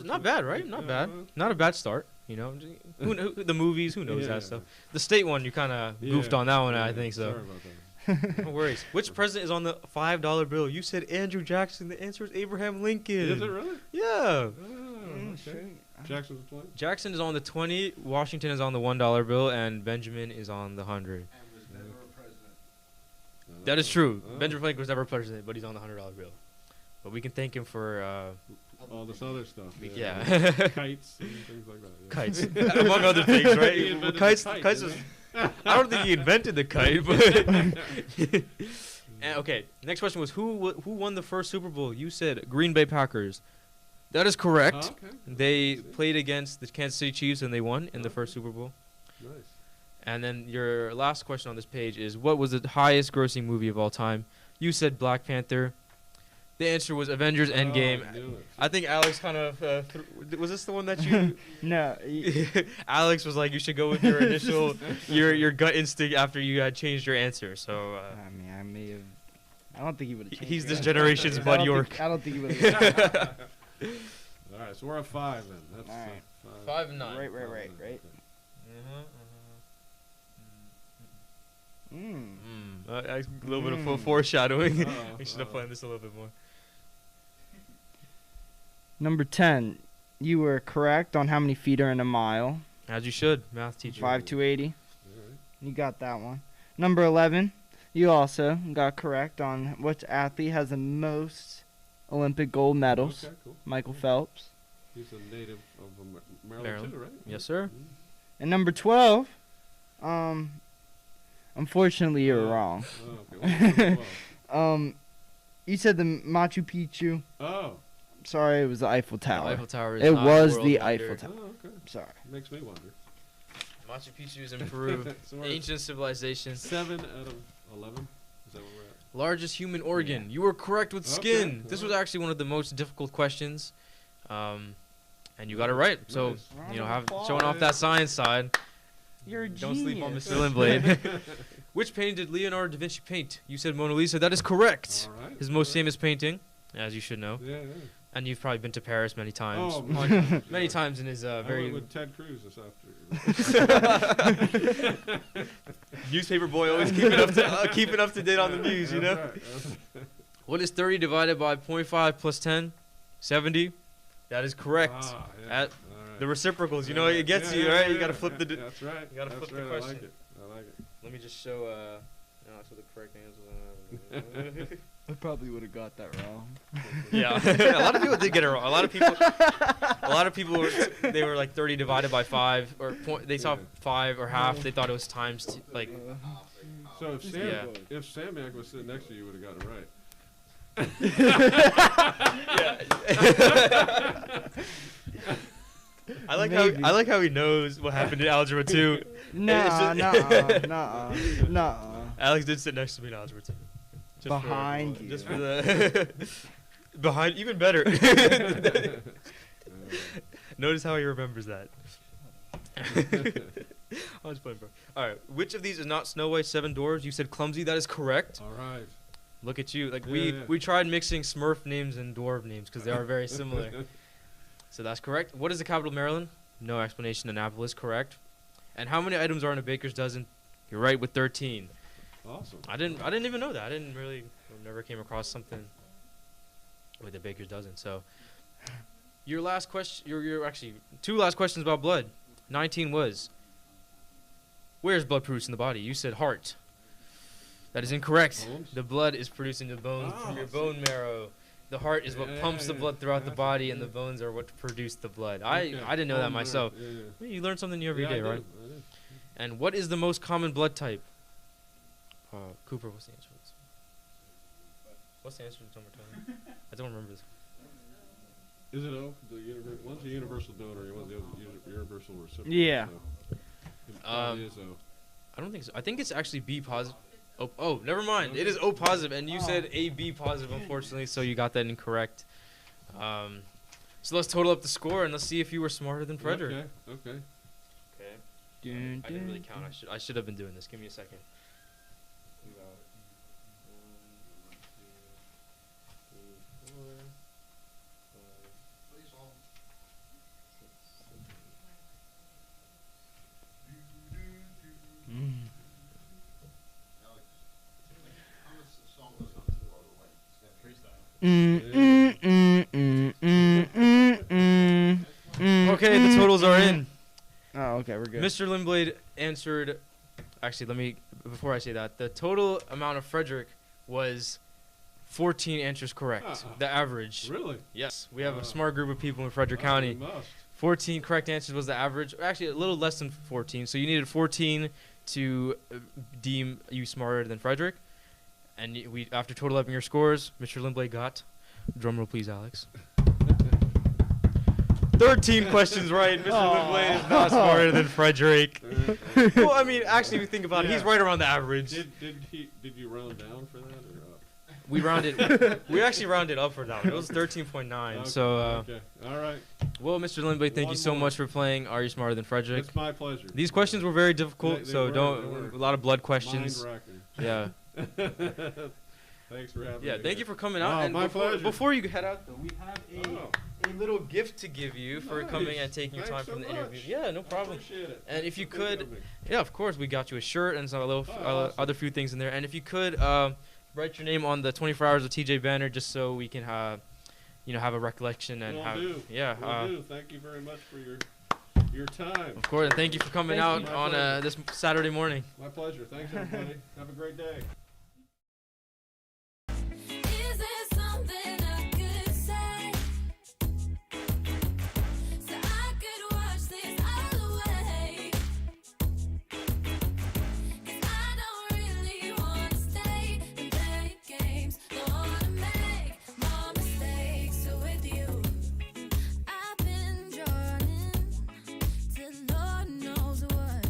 Not bad, right? Not
Yeah,
bad.
well,
Not a bad start. You know, the movies, who knows
Yeah.
that stuff. The state one, you kind of goofed
yeah,
on that one,
yeah,
I think so.
Sorry about that.
No worries. Which president is on the $5 bill? You said Andrew Jackson. The answer is Abraham Lincoln.
Is it really?
Yeah.
Oh, okay. Jackson's the 20.
Jackson is on the 20, Washington is on the $1 bill, and Benjamin is on the 100. That is true.
Oh.
Benjamin Franklin was never president, but he's on the $100 bill. But we can thank him for
All this other stuff.
yeah.
Kites and things like that. Yeah.
kites, among other things,
He
right?
invented the
Kites,
kite,
kites.
didn't
I don't think he invented the kite, but. And, okay, next question was who won the first Super Bowl? You said Green Bay Packers. That is correct.
Oh, okay.
They played against the Kansas City Chiefs and they won in the first Super Bowl.
Nice.
And then your last question on this page is what was the highest grossing movie of all time? You said Black Panther. The answer was Avengers Endgame.
Oh, I knew it.
I think Alex kind of was this the one that you
No.
Alex was like you should go with your initial your gut instinct after you had changed your answer. So
I mean, I may have. I don't think he would have.
he's this generation's Bud York.
I don't think he would have.
All right, so we're at 5 then. That's
All right.
5 and 9.
Right.
Okay.
Mm.
A little bit of foreshadowing.
Uh-oh,
We should have
uh-oh.
planned this a little bit more.
Number 10, you were correct on how many feet are in a mile.
As you should, math teacher.
5 to 80.
All right.
You got that one. Number 11, you also got correct on which athlete has the most Olympic gold medals.
Okay, cool.
Michael Phelps.
He's a native of Maryland,
Maryland.
too, right?
Yes, sir.
Mm.
And number 12, unfortunately you're
Oh.
wrong.
Oh, okay. What's number 12?
You said the Machu Picchu.
Oh.
Sorry, it was the Eiffel
The
Tower.
Eiffel Tower is
It
not a
was
world
the
wonder.
Eiffel Tower.
Oh, okay.
Sorry.
Makes me wonder.
Machu Picchu is in Peru.
So we're
Ancient civilization.
7 out of 11. Is that where we're at?
Largest human organ.
Yeah.
You were correct with skin.
Okay,
This was
alright.
actually one of the most difficult questions. And you got it right. So,
Nice.
you know,
Round of
showing off
applause.
that science side.
You're a
Don't sleep on
genius.
Mr. Limblade. Which painting did Leonardo da Vinci paint? You said Mona Lisa. That is correct.
All right.
His most famous painting, as you should know.
Yeah, yeah.
And you've probably been to Paris many times.
Oh,
Many times in his
I
very
went with Ted Cruz this afternoon.
newspaper boy, always keeping up to date on the news, you know.
That's right, that's right.
What is 30 divided by 0.5 plus 10? 70. That is correct.
Ah, yeah.
At
All right.
the reciprocals, you know,
Yeah,
it gets
yeah,
you,
yeah,
right? You
yeah,
gotta flip
yeah,
the.
That's right.
you gotta
that's
flip the
right.
question.
I like it. I like it.
Let me just show. No, that's what the correct answer.
I probably would have got that wrong.
Yeah, a lot of people did get it wrong. A lot of people they were like 30 divided by 5, or they saw
Yeah.
5 or half. They thought it was times like.
So if Sam,
Yeah.
if Samiak was sitting next to you, you would have gotten it right.
I like
Maybe.
how he knows what happened in algebra 2.
Nah, nah.
Alex did sit next to me in algebra 2. Just
Behind
for,
you.
Just for the behind, even better. Notice how he remembers that. I was playing, bro. All right, which of these is not Snow White's 7 Dwarfs? You said clumsy. That is correct.
All right.
Look at you. Like
Yeah.
we tried mixing Smurf names and dwarf names because they are very similar. So that's correct. What is the capital of Maryland? No explanation. Annapolis, correct. And how many items are in a baker's dozen? You're right with 13.
Awesome.
I didn't even know that. I didn't really, never came across something with a baker's dozen. So your last question, your actually 2 last questions about blood. 19 was, where is blood produced in the body? You said heart. That is incorrect.
Bones?
The blood is produced in the bones from your bone marrow. The heart is what pumps the blood throughout the
That's
body,
it,
and the
yeah.
bones are what produce the blood.
Okay.
I didn't know that
Bone marrow.
myself.
Yeah, yeah.
Well, you learn something new every
Yeah,
day,
I do,
right?
I do.
And what is the most common blood type? Cooper, what's the answer? What's the answer to number 10? I don't remember this.
Is it O? One's a universal donor, one's the universal recipient.
Yeah.
So it probably is O.
I don't think so. I think it's actually B positive. Oh, never mind. It is O positive, and you said AB positive, unfortunately, so you got that incorrect. So let's total up the score, and let's see if you were smarter than Frederick.
Okay. Okay.
Okay. I didn't really count. I should have been doing this. Give me a second. We got 1, 2, 3, 4, 5, 6, 7. Okay, the totals are in.
Oh, okay, we're good.
Mr. Limblade answered. Actually, before I say that, the total amount of Frederick was 14 answers correct. The average.
Really?
Yes, we have
Wow.
a smart group of people in Frederick
We
County.
must.
14 correct answers was the average. Actually, a little less than 14. So you needed 14 to deem you smarter than Frederick. And we, after total upping your scores, Mr. Limblade got, drum roll please, Alex, 13 questions right. Mr. Limblade is not smarter than Frederick. Well, I mean, actually, if you think about it, he's
Yeah.
right around the average.
Did you round down for that or up?
We actually rounded up for that one. It was 13.9.
Okay,
So,
okay. All right.
well, Mr. Limblade, thank you
One
so
more.
much for playing Are You Smarter Than Frederick?
It's my pleasure.
These questions were very difficult,
They
so
were,
don't
they were.
a lot of blood questions.
Mind-racking.
Yeah.
Thanks for having me.
Yeah, thank you for coming out.
Oh,
and
my
before,
pleasure.
before you head out, though, we have
Oh,
a little gift to give you for coming
nice.
and taking your time
Thanks
from
so
the interview.
much.
Yeah, no
I
problem.
appreciate it.
And if you
That's so big
could,
of me.
yeah, of course, we got you a shirt and some
Oh, awesome.
other few things in there. And if you could write your name on the 24 Hours of TJ banner, just so we can have a recollection and
Will
have
do.
yeah.
Will do. Thank you very much for your time.
Of course, and thank you for coming
Thank
out
you.
on
My pleasure.
this Saturday morning.
My pleasure. Thanks, everybody. Have a great day.
Is there something I could say so I could watch this all away? 'Cause I don't really wanna stay and play games. Don't wanna make more mistakes. So with you, I've been drawn in to Lord knows what.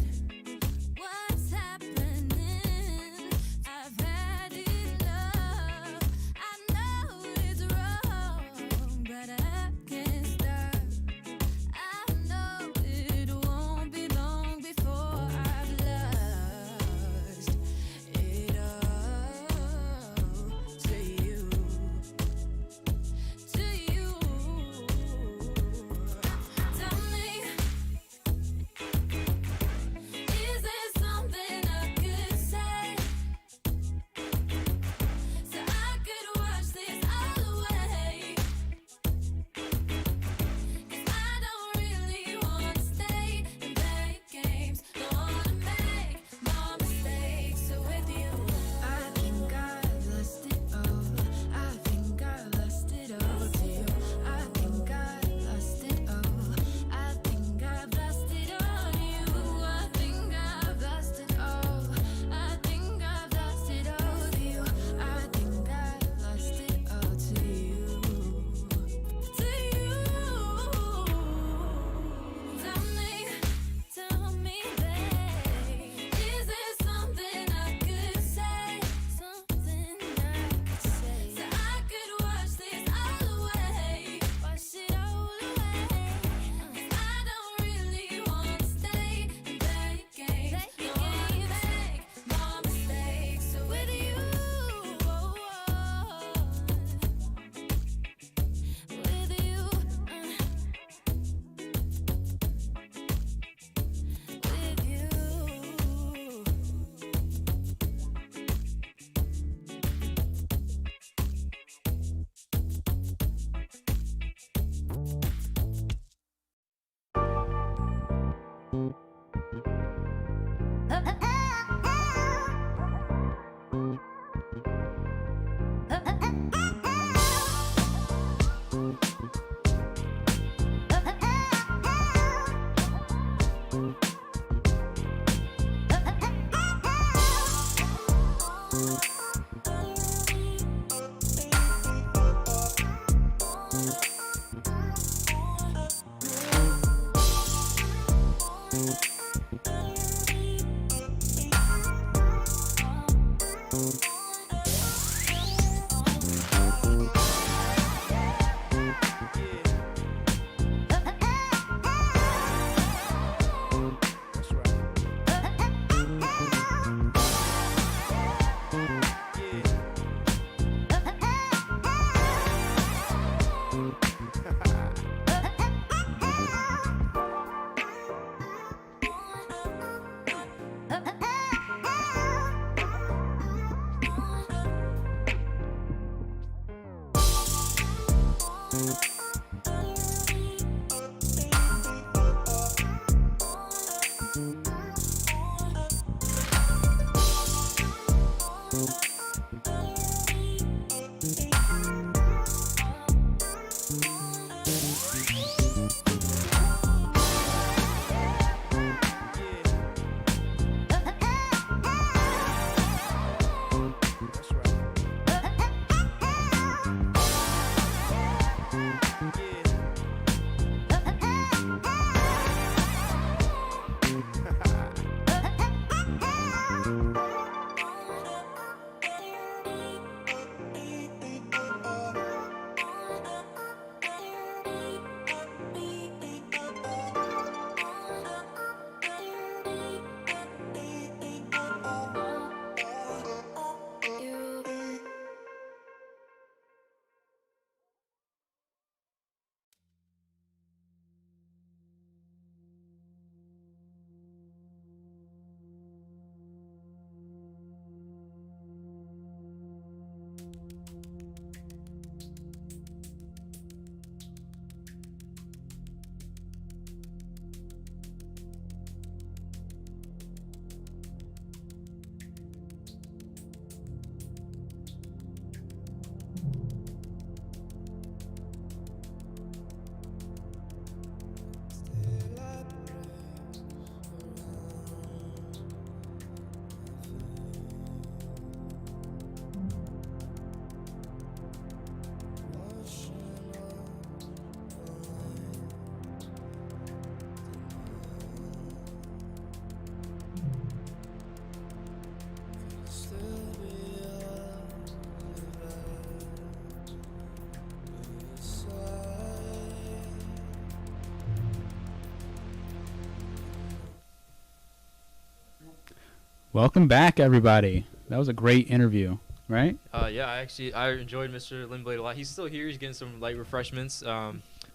Welcome back, everybody. That was a great interview, right?
Yeah, I enjoyed Mr. Limblade a lot. He's still here. He's getting some light refreshments.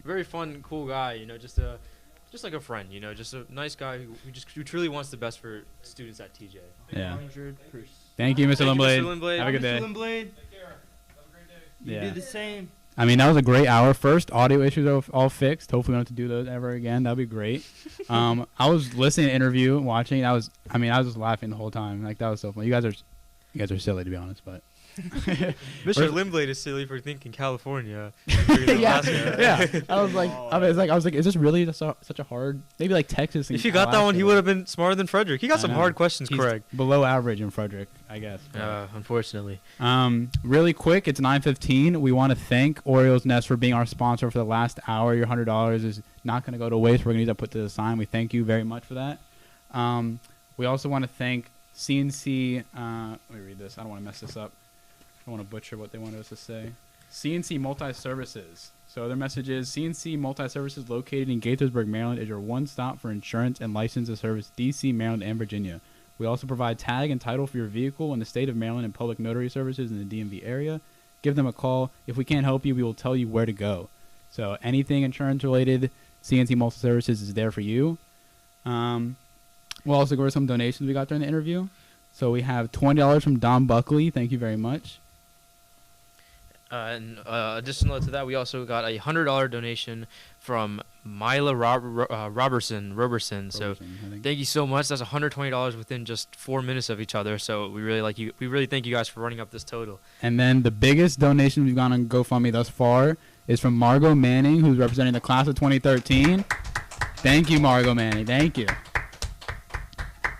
Very fun, cool guy. You know, just like a friend. You know, just a nice guy who truly wants the best for students at TJ.
Yeah.
100%.
Thank you, Mr.
Thank you,
Limblade.
Mr. Limblade.
Have a good day.
Mr. Limblade, you
Yeah.
do the same.
I mean, that was a great hour. First, audio issues are all fixed. Hopefully, we don't have to do those ever again. That'd be great. I was listening to the interview, watching. I was just laughing the whole time. Like, that was so fun. You guys are silly, to be honest, but.
Mr. Limblade is silly for thinking California.
Yeah. I was like, is this really such a hard? Maybe like Texas. And
If he got that one, he
Alaska.
would have been smarter than Frederick. He got
I
some
know.
hard questions
He's
correct.
below average in Frederick, I guess.
Unfortunately.
Really quick, it's 9:15. We want to thank Orioles Nest for being our sponsor for the last hour. Your $100 is not going to go to waste. We're going to use that put to the sign. We thank you very much for that. We also want to thank CNC. Let me read this. I don't want to mess this up. I don't want to butcher what they wanted us to say. CNC Multi-Services. So their message is, CNC Multi-Services located in Gaithersburg, Maryland, is your one-stop for insurance and license to service D.C., Maryland, and Virginia. We also provide tag and title for your vehicle in the state of Maryland and public notary services in the DMV area. Give them a call. If we can't help you, we will tell you where to go. So anything insurance-related, CNC Multi-Services is there for you. We'll also go over some donations we got during the interview. So we have $20 from Don Buckley. Thank you very much.
And additional to that, we also got a $100 donation from Mila Roberson. So thank you so much. That's $120 within just 4 minutes of each other. So we really like you. We really thank you guys for running up this total.
And then the biggest donation we've gone on GoFundMe thus far is from Margot Manning, who's representing the class of 2013. Thank you, Margot Manning. Thank you.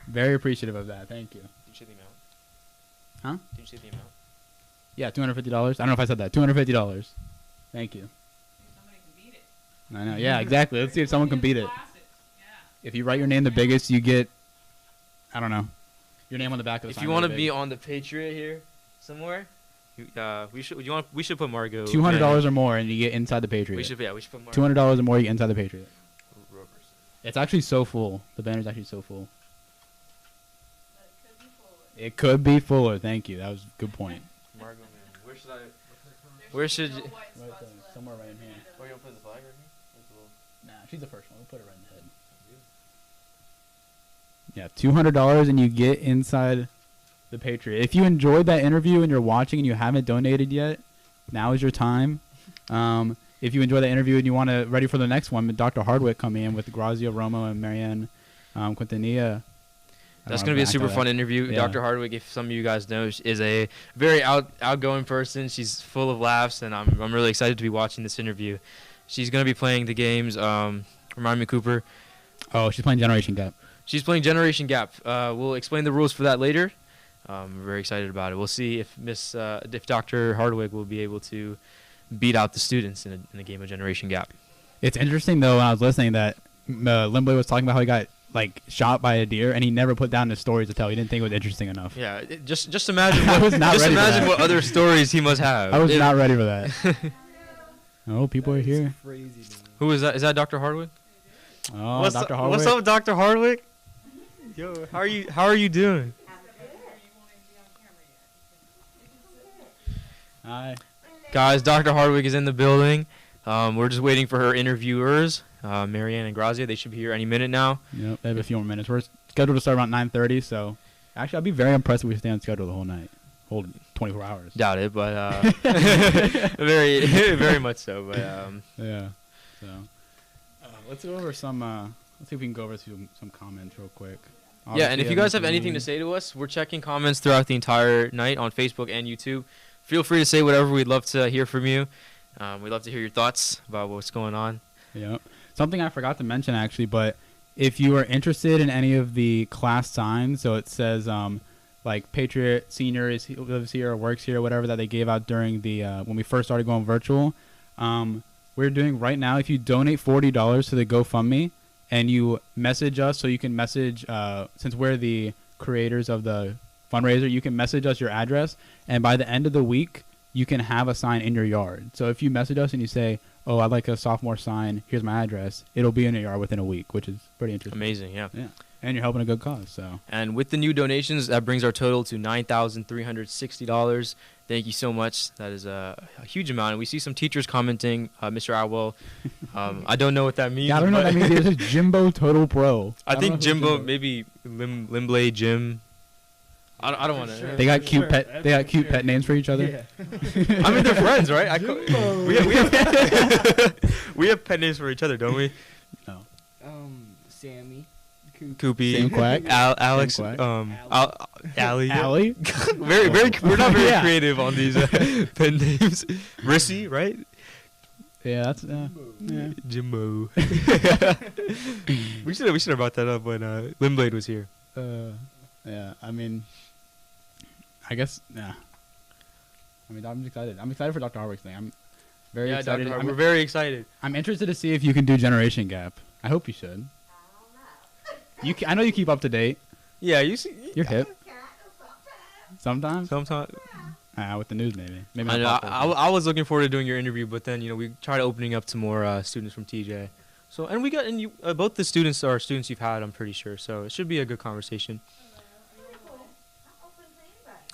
Very appreciative of that. Thank you.
Did you see the amount?
Huh?
Did you see the amount?
Yeah, $250. I don't know if I said that. $250. Thank you.
Somebody can beat it.
I know. Yeah, exactly. Let's see if someone can beat it.
Classics. Yeah.
If you write your name the biggest, you get, I don't know, your name on the back of the
If
sign.
you want to
really
be
big.
on the Patriot here somewhere, we should put Margot.
$200 or more, and you get inside the Patriot.
We should put Margot.
$200 or more, you get inside the Patriot.
Roberson.
It's actually so full. The banner's actually so full.
But it could be forward.
It could be fuller. Thank you. That was a good point.
Margot, man. Where should
no
you?
white spots left.
Somewhere right in here.
Where you gonna put the flag right here?
Nah, she's the first one. We'll put it right in the head. Yeah, $200 and you get inside the Patriot. If you enjoyed that interview and you're watching and you haven't donated yet, now is your time. If you enjoyed that interview and you want to ready for the next one, Dr. Hardwick coming in with Grazia Romo and Marianne Quintanilla.
That's going to be a super fun interview.
Yeah.
Dr. Hardwick, if some of you guys know, is a very outgoing person. She's full of laughs, and I'm really excited to be watching this interview. She's going to be playing the games. Remind me, Cooper.
Oh, she's playing Generation Gap.
She's playing Generation Gap. We'll explain the rules for that later. We're very excited about it. We'll see if if Dr. Hardwick will be able to beat out the students in a game of Generation Gap.
It's interesting though when I was listening that Limblade was talking about how he got like shot by a deer and he never put down his stories to tell. He didn't think it was interesting enough.
Yeah, just imagine.
I was not
just
ready for
imagine
that.
what other stories he must have.
I was not ready for that. Oh, people are here.
Crazy to me.
Who is that? Is that Dr. Hardwick?
Oh, Dr. Hardwick.
What's up, Dr. Hardwick? Yo, how are you doing?
Hi.
Guys, Dr. Hardwick is in the building. We're just waiting for her interviewers, Marianne and Grazia. They should be here any minute now.
Yep, they have a few more minutes. We're scheduled to start around 9:30, so actually I'd be very impressed if we stay on schedule the whole night. Whole 24 hours.
Doubt it, but very, very much so. But
Yeah. So let's go over some. Let's see if we can go over some comments real quick.
yeah, and if you guys have
Obviously,
anything to say to us, we're checking comments throughout the entire night on Facebook and YouTube. Feel free to say whatever. We'd love to hear from you. We'd love to hear your thoughts about what's going on.
Yeah. Something I forgot to mention actually, but if you are interested in any of the class signs, so it says like Patriot Senior lives here or works here or whatever that they gave out during the when we first started going virtual. We're doing right now, if you donate $40 to the GoFundMe and you message us, so you can message since we're the creators of the fundraiser, you can message us your address, and by the end of the week you can have a sign in your yard. So if you message us and you say, oh, I'd like a sophomore sign, here's my address, it'll be in your yard within a week, which is pretty interesting.
Amazing, yeah.
Yeah, and you're helping a good cause. So
And with the new donations, that brings our total to $9,360. Thank you so much. That is a huge amount. And we see some teachers commenting, Mr. Atwell. I don't know what that means.
yeah, I don't know what that means. It says Jimbo Total Pro.
I
don't
think
know who
Jimbo, maybe Limblade Jim. I don't want to.
Sure.
They got cute
Sure,
pet.
that's
They got
for
cute
sure.
pet names for each other.
Yeah.
I mean, they're friends, right? We have we have pet names for each other, don't we?
No.
Sammy.
Koopy,
Sam Quack.
Alex,
Sam
Allie.
Allie.
Very, we're not very
Yeah.
creative on these pen names. Rissy, right?
Yeah, that's yeah.
Jimbo. we should have brought that up when Limblade was here.
Yeah. I mean, I guess yeah. I mean, I'm excited. I'm excited for Dr. Hardwick's thing. I'm very excited.
Dr. We're very excited.
I'm interested to see if you can do Generation Gap. I hope you should. I know you keep up to date.
Yeah, you see.
You're hip. Sometimes.
Sometimes.
With the news, maybe. Maybe
I,
not
know,
pop culture.
I was looking forward to doing your interview, but then we tried opening up to more students from TJ. So and we got and you both the students are students you've had, I'm pretty sure. So it should be a good conversation.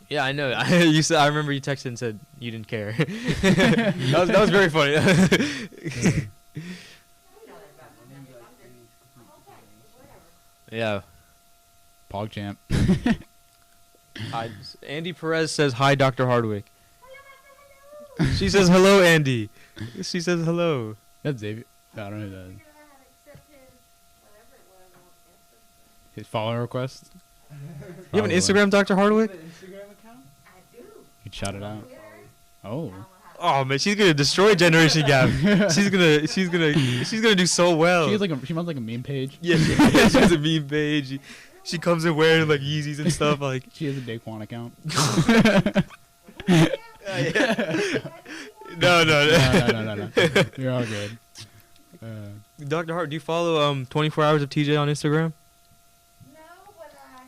Yeah, I know. You said I remember you texted and said you didn't care. that was very funny. Yeah.
PogChamp.
Hi. Andy Perez says hi, Dr. Hardwick. She says hello, Andy. She says hello.
That's Xavier. I don't know who that is. His follower request.
You have an
Probably.
Instagram, Dr. Hardwick?
You'd shout it out. Oh.
Oh man, she's gonna destroy Generation Gap. she's gonna do so well.
She runs like a meme page.
Yeah, she has a meme page. She comes in wearing like Yeezys and stuff. Like
She has a Daquan account.
no.
No. You're all good.
Dr. Hart, do you follow 24 Hours of TJ on Instagram?
No, but I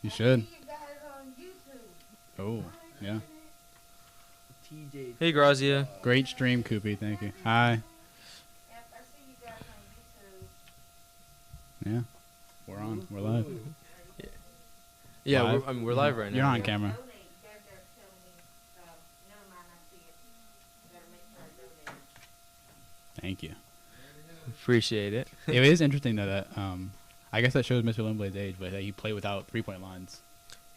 You should.
see you guys on YouTube.
Oh, yeah.
TJ.
Hey, Grazia.
Great stream, Koopy. Thank you. Hi.
Yep, I see you guys on YouTube.
Yeah. We're on. We're live.
Yeah,
Live?
we're live right now.
You're on camera.
Donate. They're telling me, never mind, I see it. Better make sure I donate.
Thank you.
Appreciate it.
It is interesting though that I guess that shows Mr. Limblade's age, but that he played without 3-point lines.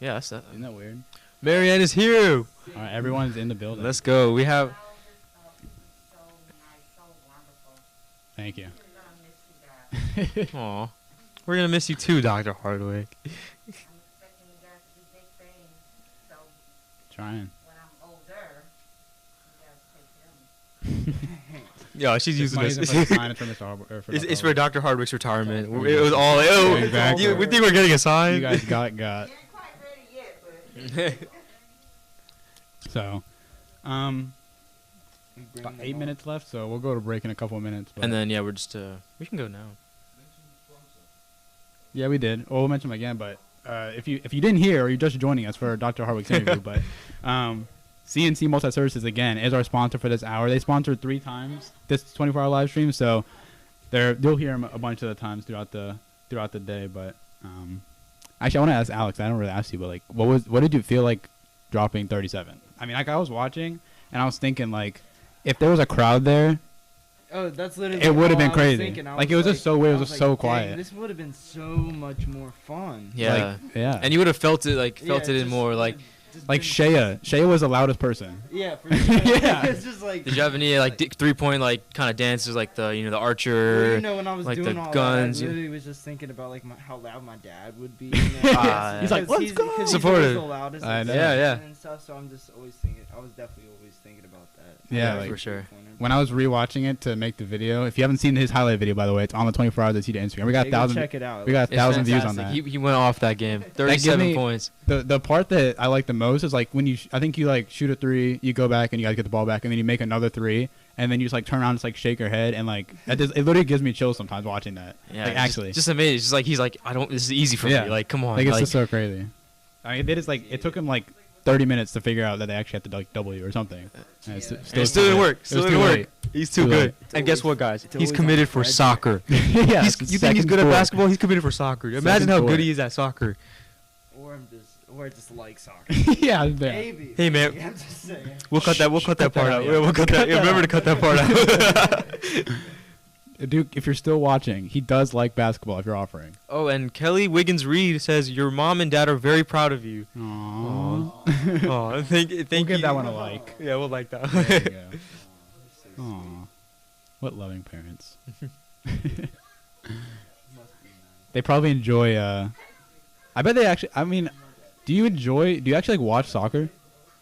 Yeah, that's that.
Isn't that weird?
Marianne is here.
All right, everyone's in the building.
Let's go. We have.
So nice, so wonderful.
Thank you.
We're gonna miss you guys.
Aw. We're gonna miss you too, Dr. Hardwick.
Trying.
when I'm older, you guys take care of me.
Yeah, she's using
Money's
this.
in for the sign, it's for Mr. Hardwick.
It's for Dr. Hardwick's retirement.
Dr.
It was all. Oh,
Exactly.
we think we're getting a sign.
You guys got.
You ain't quite ready yet, but
So, about 8 minutes left, so we'll go to break in a couple of minutes. But
and then we're just we can go now.
yeah, we did. Well, we'll mention them again, but if you didn't hear or you're just joining us for Dr. Hardwick's interview, but CNC Multi Services again is our sponsor for this hour. They sponsored 3 times this 24-hour live stream, so you'll hear them a bunch of the times throughout the day. But actually, I want to ask Alex. I don't really ask you, but like, what did you feel like dropping 37? I mean, like I was watching and I was thinking like, if there was a crowd there,
Oh, that's literally.
it would have
all
been
I was
crazy.
thinking. I
Like it was just so weird. It was just so
"Dang,
quiet.
This would have been so much more fun.
Yeah.
Like, yeah.
And you would have felt it it in
just
more
would've
like.
just
Like
been-
Shea was the loudest person.
Yeah, for sure.
Yeah.
It's just like.
Did you have any like 3-point like kind of dances like the the archer?
Well, when I was
like the
doing all
guns,
that, I
you-
literally was just thinking about like how loud my dad would be.
Ah,
He's like, "Let's go."
Because
Supportive.
he's always the loudest.
I
and
know.
Yeah, yeah.
And stuff. So I'm just always thinking. I was definitely always thinking about that.
Yeah,
That
like-
was
for sure.
a pointer.
When I was rewatching it to make the video, if you haven't seen his highlight video, by the way, it's on the 24 hours at Instagram. We got
Hey, go
1,000.
check it out.
We got
It's
1,000 views on
fantastic.
that.
He went off that game.
give
37
me-
points.
The part that I like the most is like when I think you like shoot a 3, you go back and you guys get the ball back, and then you make another 3, and then you just like turn around and just like shake your head, and like it literally gives me chills sometimes watching that.
Yeah,
like actually,
just amazing. It's just like he's like, I don't. This is easy for
Yeah.
me. Like, come on.
like it's
like,
just so crazy. I mean, it took him like 30 minutes to figure out that they actually had to like double you or something. And
and it still didn't work.
It
Still
was
didn't
too
work.
late.
He's too
Too
good.
late.
And guess what, guys?
it's
He's
always on
committed
the
for
edge.
soccer.
yeah,
You
it's
think he's
second
good at
sport.
basketball? He's committed for soccer. Imagine
Second
how
sport.
good he is at soccer.
Or I just like soccer.
yeah, yeah.
Maybe.
Hey, man.
I'm just saying.
We'll cut that. We'll cut that part out.
yeah.
We'll cut that. Remember to cut that part out.
Dude, if you're still watching, he does like basketball. If you're offering.
Oh, and Kelly Wiggins Reed says your mom and dad are very proud of you.
Aww.
Oh, thank you.
We'll give that one a like.
Yeah, we'll like that.
There you go. Aw, what loving parents. They probably enjoy. I bet they actually. I mean, do you actually like watch soccer?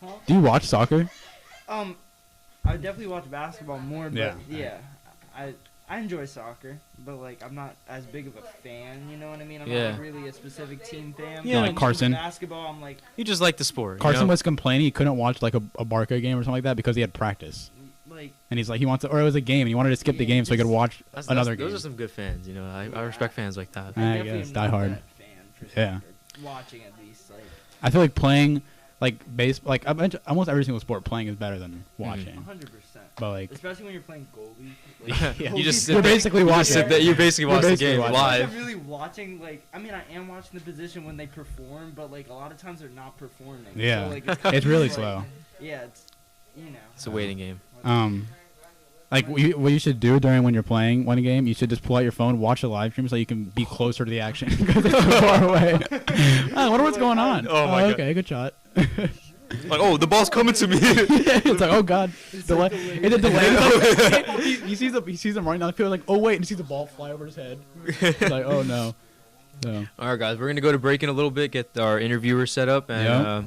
Huh?
Do you watch soccer?
I definitely watch basketball more, but
Yeah.
yeah, I enjoy soccer, but like I'm not as big of a fan. You know what I mean? I'm
Yeah.
not really a specific team fan.
Yeah,
but
like
when it comes to
Carson.
Basketball, I'm like
You just like the sport.
Carson
you know?
was complaining he couldn't watch like a Barca game or something like that because he had practice, and he's like he wants to, or it was a game and he wanted to skip the
Yeah,
game so he could
just-
watch another game.
Those are some good fans. You know, I respect fans like that.
I
definitely
guess,
am
die
not
hard.
that fan for
Yeah.
soccer. Watching at least, like
I feel like playing like like I bet almost every single sport playing is better than watching.
100%.
But like
Especially when you're playing goalie.
Yeah.
You just
You're
sit there-
basically
you just
watching.
sit there- You basically
You're
watch
basically
the game
watching.
live.
I'm really watching, like, I mean, I am watching the position when they perform, but, like, a lot of times they're not performing.
Yeah.
So, like, it's, kinda
It's really
like-
slow.
Yeah, it's, you know.
It's a waiting game.
Like what you should do during when you're playing one game, you should just pull out your phone, watch a live stream so you can be closer to the action because it's so far away. I wonder what's going on.
Oh my God.
Okay, good shot.
Like, oh, the ball's coming to me.
It's like, oh god, delay. And the delay. It's like, he sees him running down the field, like, oh wait, and he sees the ball fly over his head. It's like, oh no. So,
All right, guys, we're gonna go to break in a little bit, get our interviewer set up, and
Yep.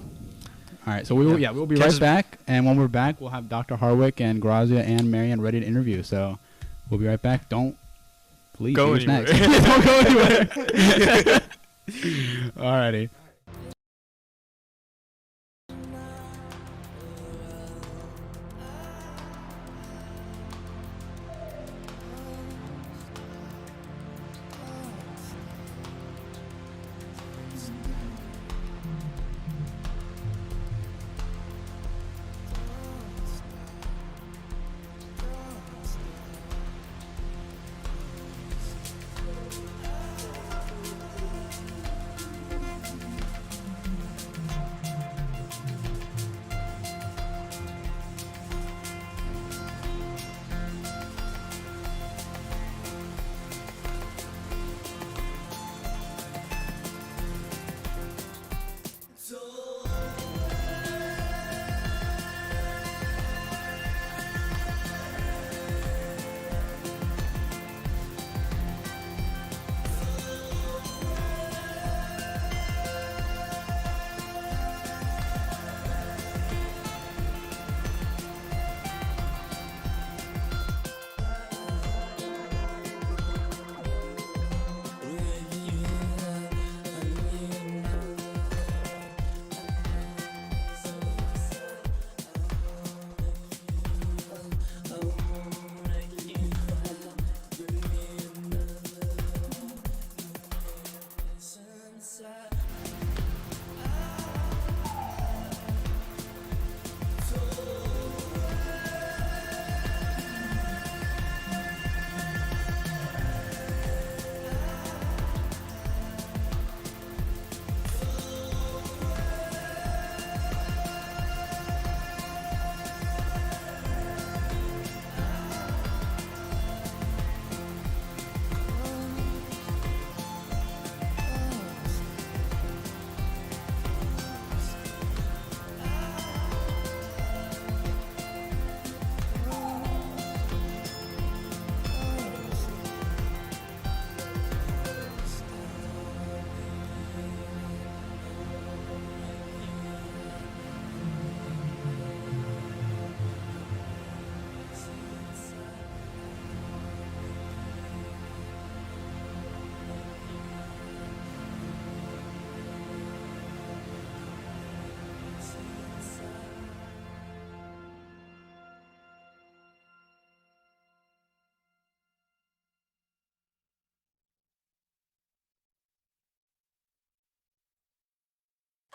all right, so we'll be
Catch
right
us-
back, and when we're back, we'll have Dr. Hardwick and Grazia and Marianne ready to interview. So we'll be right back. Don't leave.
Go
Eat your
anywhere.
snacks. Don't go anywhere. Alrighty.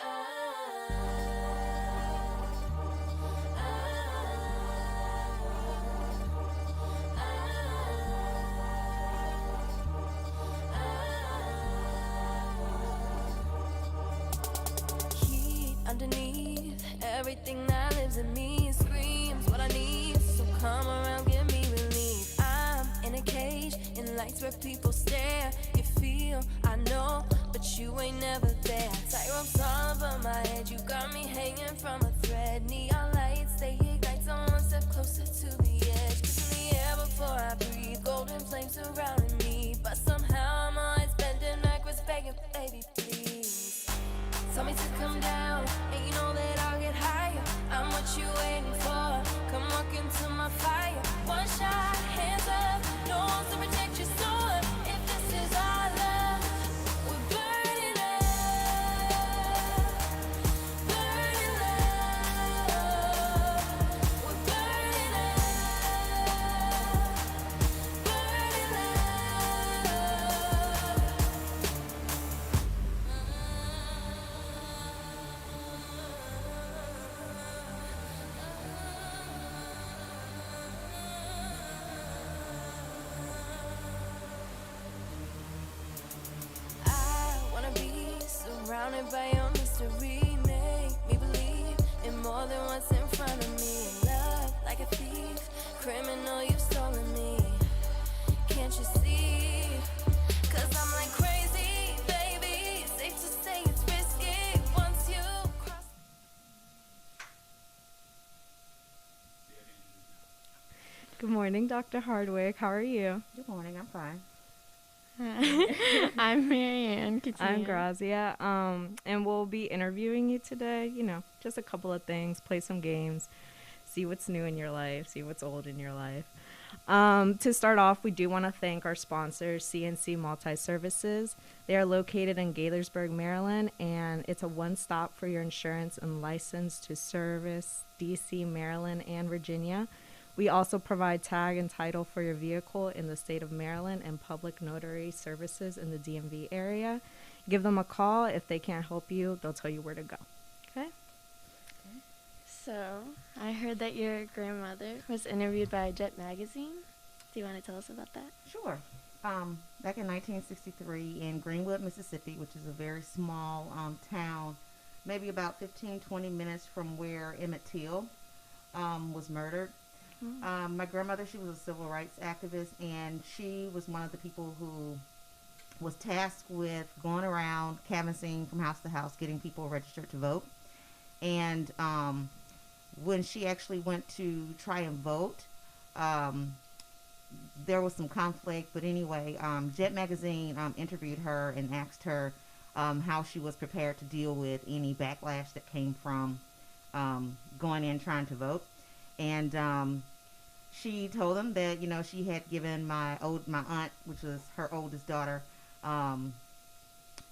Heat underneath everything that lives in me screams what I need. So come around, give me relief. I'm in a cage in lights where people stare. You feel, I know, but you ain't never there. Tightropes all over my head, you got me hanging from a thread. Neon lights, they ignite, so one step closer to the edge. Kissing the air before I breathe, golden flames surrounding me. But somehow I'm always bending backwards, begging, baby, please. Tell me to come down, and you know that I'll get higher. I'm what you waiting for. Come walk into my fire. One shot, hands up, no one's to protect your soul. If this is our love, we're burning up, burning love. We're burning up, burning I wanna be surrounded by your mystery. Make me believe in more than what's in front of me. Love like a thief, criminal, you've stolen me. Can't you see? 'Cause I'm like crazy, baby. Safe to say it's risky once you cross.
Good morning, Dr. Hardwick. How are you?
Good morning, I'm fine.
I'm Marianne. I'm Grazia. And we'll be interviewing you today. You know, just a couple of things, play some games, see what's new in your life, see what's old in your life. To start off, we do want to thank our sponsors, CNC Multi-Services. They are located in Gaithersburg, Maryland, and it's a one-stop for your insurance and license to service DC, Maryland, and Virginia. We also provide tag and title for your vehicle in the state of Maryland and public notary services in the DMV area. Give them a call. If they can't help you, they'll tell you where to go. Okay?
So, I heard that your grandmother was interviewed by Jet Magazine. Do you want to tell us about that?
Sure. Back in 1963 in Greenwood, Mississippi, which is a very small town, maybe about 15-20 minutes from where Emmett Till was murdered. My grandmother, she was a civil rights activist, and she was one of the people who was tasked with going around canvassing from house to house, getting people registered to vote. And when she actually went to try and vote, there was some conflict. But anyway, Jet Magazine interviewed her and asked her how she was prepared to deal with any backlash that came from going in trying to vote. And she told them that, you know, she had given my aunt, which was her oldest daughter,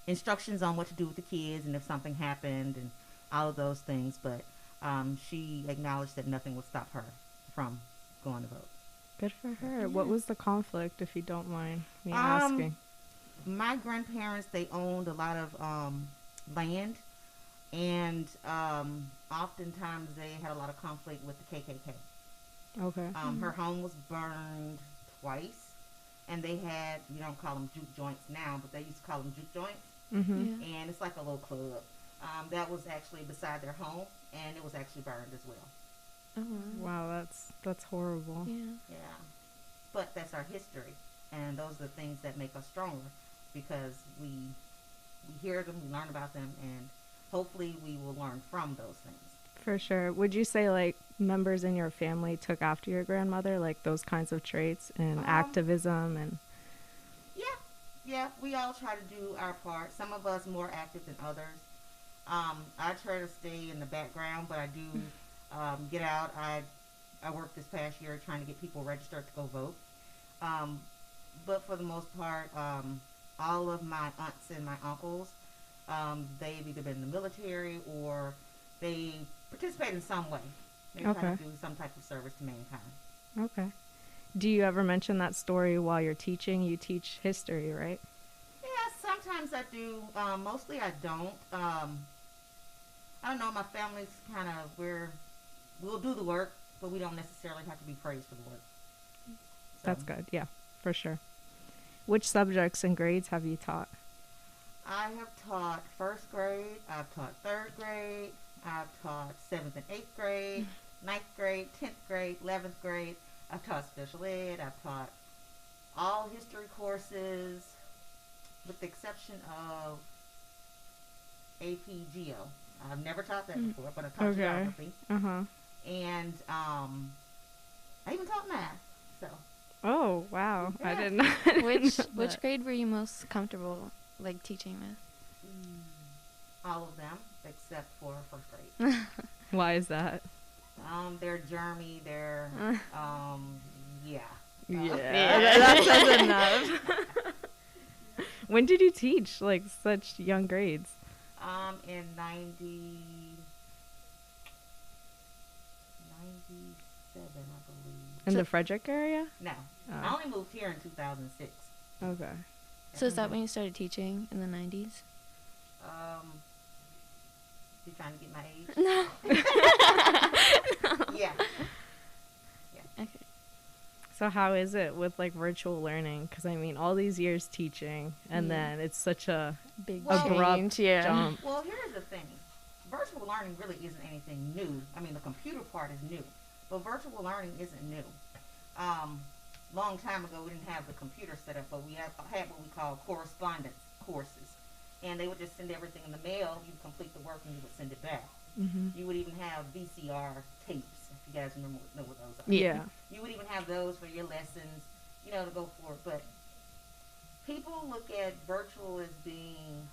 instructions on what to do with the kids and if something happened and all of those things. But she acknowledged that nothing would stop her from going to vote.
Good for her. What was the conflict, if you don't mind me asking?
My grandparents, they owned a lot of land, and oftentimes they had a lot of conflict with the KKK.
Okay.
Her home was burned twice, and they had, you don't call them juke joints now, but they used to call them juke joints.
Mm-hmm.
Yeah.
And it's like a little club. That was actually beside their home, and it was actually burned as well.
Oh,
Wow, that's horrible.
Yeah.
Yeah. But that's our history, and those are the things that make us stronger, because we hear them, we learn about them, and hopefully we will learn from those things.
For sure. Would you say, like, members in your family took after your grandmother, like those kinds of traits and activism and...
Yeah, we all try to do our part. Some of us more active than others. I try to stay in the background, but I do get out. I worked this past year trying to get people registered to go vote. But for the most part, all of my aunts and my uncles, they've either been in the military or they participate in some way. They try to do some type of service to mankind.
Okay. Do you ever mention that story while you're teaching? You teach history, right?
Yeah, sometimes I do. Mostly I don't. I don't know. My family's kind of we'll do the work, but we don't necessarily have to be praised for the work. So,
That's good. Yeah, for sure. Which subjects and grades have you taught?
I have taught first grade. I've taught third grade. I've taught seventh and eighth grade, ninth grade, 10th grade, 11th grade. I've taught special ed. I've taught all history courses, with the exception of AP Geo. I've never taught that before, but I taught geography. And I even taught math. So.
Oh wow!
Yeah.
I didn't know.
Which grade were you most comfortable like teaching with?
All of them except for first grade.
Why is that?
They're germy. They're yeah.
That says enough. When did you teach like such young grades?
In 97, I believe.
In the Frederick area?
No. I only moved here in 2006.
Okay.
So is that when you started teaching in the 90s?
You trying to get my age?
No.
Yeah.
Okay.
So how is it with like virtual learning? Because I mean, all these years teaching, and then it's such a
Big
abrupt
change,
jump.
Well, here's the thing. Virtual learning really isn't anything new. I mean, the computer part is new, but virtual learning isn't new. Long time ago, we didn't have the computer set up, but we had what we call correspondence courses. And they would just send everything in the mail. You'd complete the work and you would send it back. You would even have VCR tapes, if you guys know what those are.
Yeah.
You would even have those for your lessons, to go for it. But people look at virtual as being,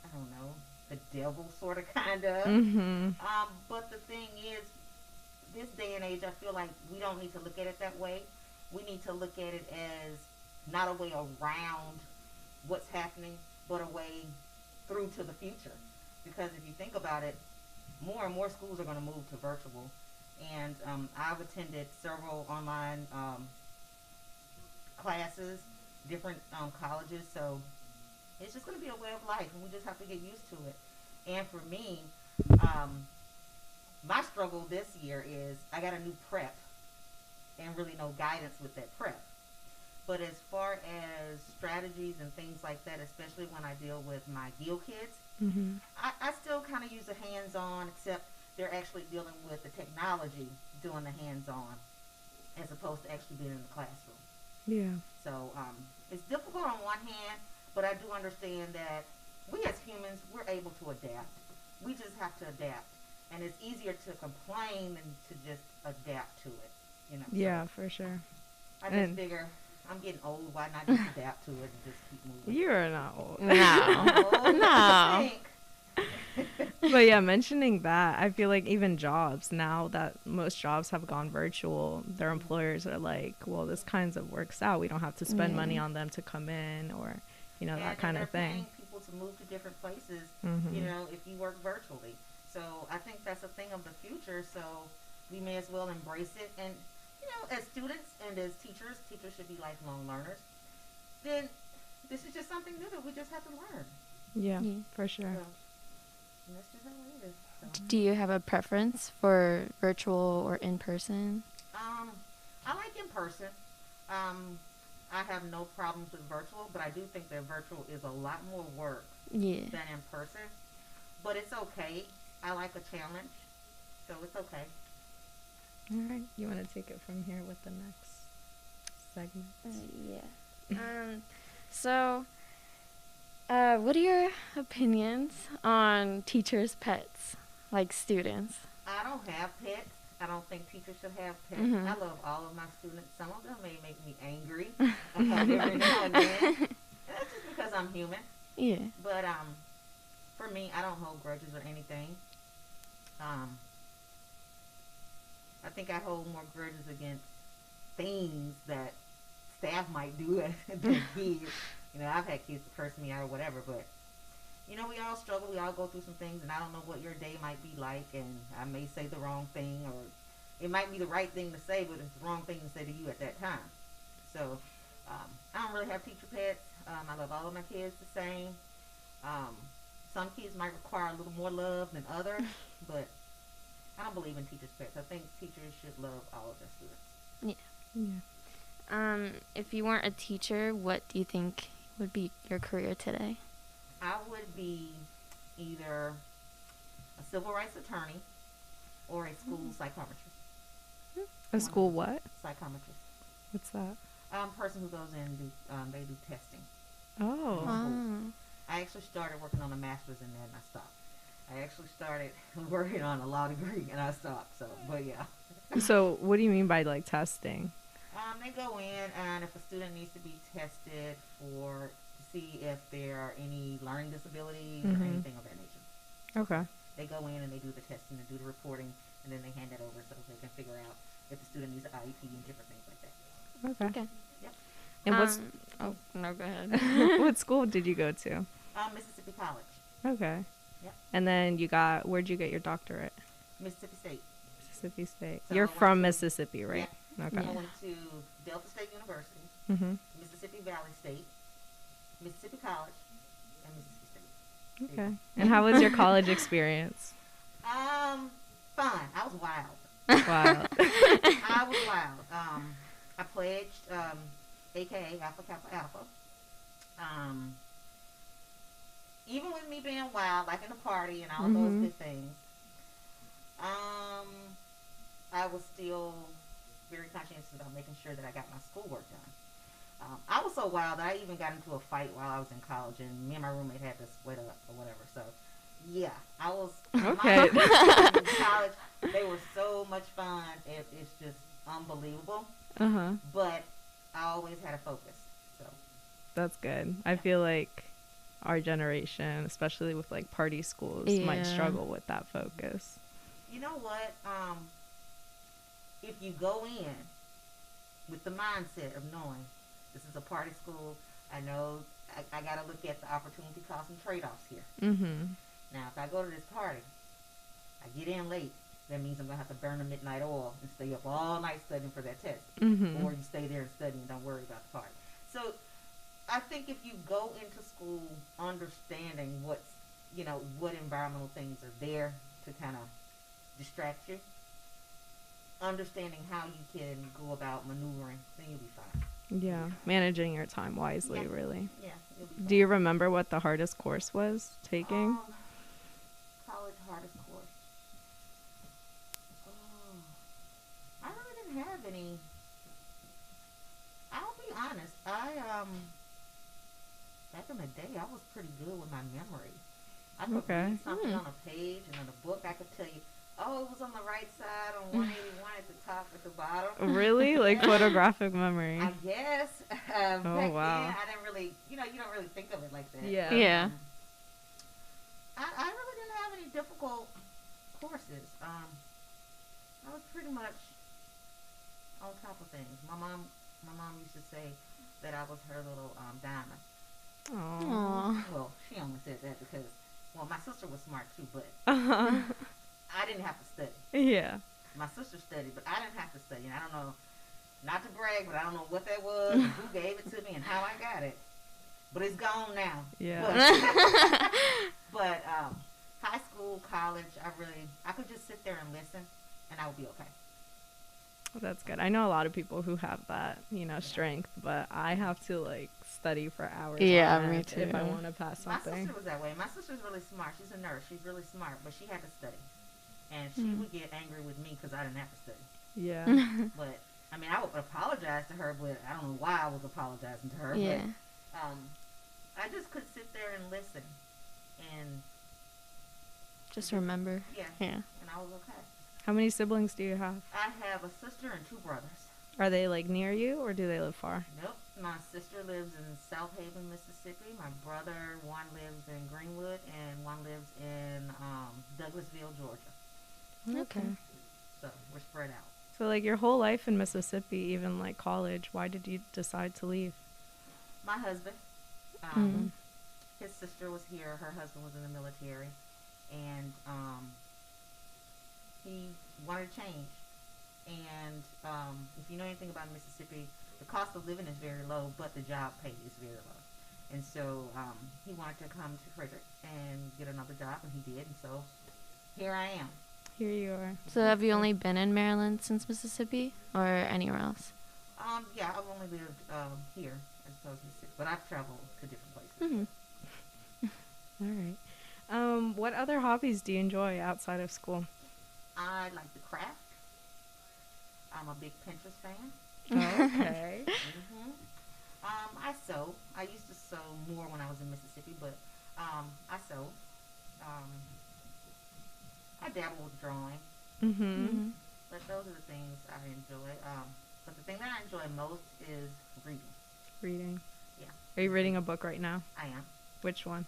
I don't know, the devil sort of kind of. But the thing is, this day and age, I feel like we don't need to look at it that way. We need to look at it as not a way around what's happening, but a way through to the future. Because if you think about it, more and more schools are going to move to virtual. And I've attended several online classes, different colleges. So it's just going to be a way of life, and we just have to get used to it. And for me, my struggle this year is I got a new prep and really no guidance with that prep. But as far as strategies and things like that, especially when I deal with my GIL kids, I still kind of use a hands-on, except they're actually dealing with the technology, doing the hands-on, as opposed to actually being in the classroom.
Yeah.
So it's difficult on one hand, but I do understand that we as humans, we're able to adapt. We just have to adapt. And it's easier to complain than to just adapt to it,
Yeah,
So
for sure.
I just figure I'm getting old. Why not just adapt to it and just keep moving?
You're not old.
No.
But yeah, mentioning that, I feel like even jobs, now that most jobs have gone virtual, their employers are like, well, this kind of works out. We don't have to spend money on them to come in, or, that kind of thing.
Paying people to move to different places, if you work virtually. So I think that's a thing of the future. So we may as well embrace it. And, as students and as teachers should be lifelong learners. Then this is just something new that we just have to learn.
Yeah, for sure.
So, and that's just how it is. So.
Do you have a preference for virtual or in person?
I like in person. I have no problems with virtual, but I do think that virtual is a lot more work than in person. But it's okay. I like a challenge, so it's okay.
All right. You want to take it from here with the next segment?
So, what are your opinions on teachers' pets, like students?
I don't have pets. I don't think teachers should have pets. I love all of my students. Some of them may make me angry every now and then. And that's just because I'm human.
Yeah.
But for me, I don't hold grudges or anything. I think I hold more grudges against things that staff might do than kids. I've had kids curse me out or whatever, but we all struggle. We all go through some things, and I don't know what your day might be like, and I may say the wrong thing, or it might be the right thing to say, but it's the wrong thing to say to you at that time. So I don't really have teacher pets. I love all of my kids the same. Some kids might require a little more love than others, but I don't believe in teachers' pets. I think teachers should love all of their students.
Yeah.
If you weren't a teacher, what do you think would be your career today?
I would be either a civil rights attorney or a school psychometrist.
A school what?
Psychometrist.
What's that?
Person who goes in and they do testing.
Oh.
Schools. I actually started working on a master's in that and I stopped. I actually started working on a law degree and I stopped. So, but yeah.
So what do you mean by like testing?
They go in and if a student needs to be tested to see if there are any learning disabilities or anything of that nature.
Okay.
They go in and they do the testing and do the reporting and then they hand that over so they can figure out if the student needs an IEP and different things like that.
Okay.
Yep.
And what's
Oh, no, go ahead.
what school did you go to?
Mississippi College.
Okay.
Yep.
And then where'd you get your doctorate?
Mississippi State.
Mississippi State.
So
You're
I went
from
to-
Mississippi, right? Okay.
I went to Delta State University,
Mhm.
Mississippi Valley State, Mississippi College, and Mississippi State.
Okay. And how was your college experience?
Fun. I was wild.
Wow.
I was wild. I pledged, AKA Alpha Kappa Alpha. Even with me being wild, like in the party and all those good things, I was still very conscientious about making sure that I got my schoolwork done. I was so wild that I even got into a fight while I was in college, and me and my roommate had to split up or whatever. So, yeah, I was.
Okay.
In college, they were so much fun. It's just unbelievable. But I always had a focus. So
That's good. I feel like our generation, especially with like party schools, might struggle with that focus.
you know what? If you go in with the mindset of knowing this is a party school, I know I got to look at the opportunity costs and trade-offs here. Now, if I go to this party, I get in late, that means I'm going to have to burn the midnight oil and stay up all night studying for that test. Or you stay there and study and don't worry about the party. So I think if you go into school understanding what environmental things are there to kind of distract you, understanding how you can go about maneuvering, then you'll be fine.
Yeah, managing your time wisely, really.
Yeah, you'll be fine.
Do you remember what the hardest course was taking?
College hardest course. I really didn't have any. I'll be honest. Back in the day, I was pretty good with my memory. I could read something on a page and in a book. I could tell you, oh, it was on the right side on 181 at the top, at the bottom.
Really? Like photographic memory?
I guess. Back
wow.
then, I didn't really, you don't really think of it like that.
Yeah.
Yeah.
I really didn't have any difficult courses. I was pretty much on top of things. My mom used to say that I was her little diamond.
Aww.
Well, she only said that because, my sister was smart too, but I didn't have to study.
Yeah.
My sister studied, but I didn't have to study. And I don't know, not to brag, but I don't know what that was, and who gave it to me, and how I got it. But it's gone now.
Yeah.
But high school, college, I could just sit there and listen, and I would be okay.
That's good. I know a lot of people who have that, strength, but I have to study for hours.
Yeah,
on
me
end
too.
If I want to pass something.
My sister was that way. My sister's really smart. She's a nurse. She's really smart, but she had to study. And she would get angry with me because I didn't have to study.
Yeah.
But, I would apologize to her, but I don't know why I was apologizing to her.
Yeah.
But I just could sit there and listen. And
Just remember.
yeah,
Yeah.
and I was okay.
How many siblings do you have?
I have a sister and two brothers.
Are they near you or do they live far?
Nope. My sister lives in South Haven, Mississippi. My brother, one lives in Greenwood, and one lives in Douglasville, Georgia.
Okay.
So we're spread out.
So your whole life in Mississippi, even college, why did you decide to leave?
My husband, his sister was here. Her husband was in the military, and he wanted to change. And if you know anything about Mississippi, the cost of living is very low, but the job pay is very low. And so he wanted to come to Frederick and get another job, and he did. And so here I am.
Here you are.
So have you only been in Maryland since Mississippi or anywhere else?
Yeah, I've only lived here as opposed to Mississippi, but I've traveled to different places.
All right. What other hobbies do you enjoy outside of school?
I like to craft. I'm a big Pinterest fan.
Okay.
I sew. I used to sew more when I was in Mississippi, but I sew. I dabble with drawing. But those are the things I enjoy. But the thing that I enjoy most is reading.
Reading.
Yeah.
Are you reading a book right now?
I am.
Which one?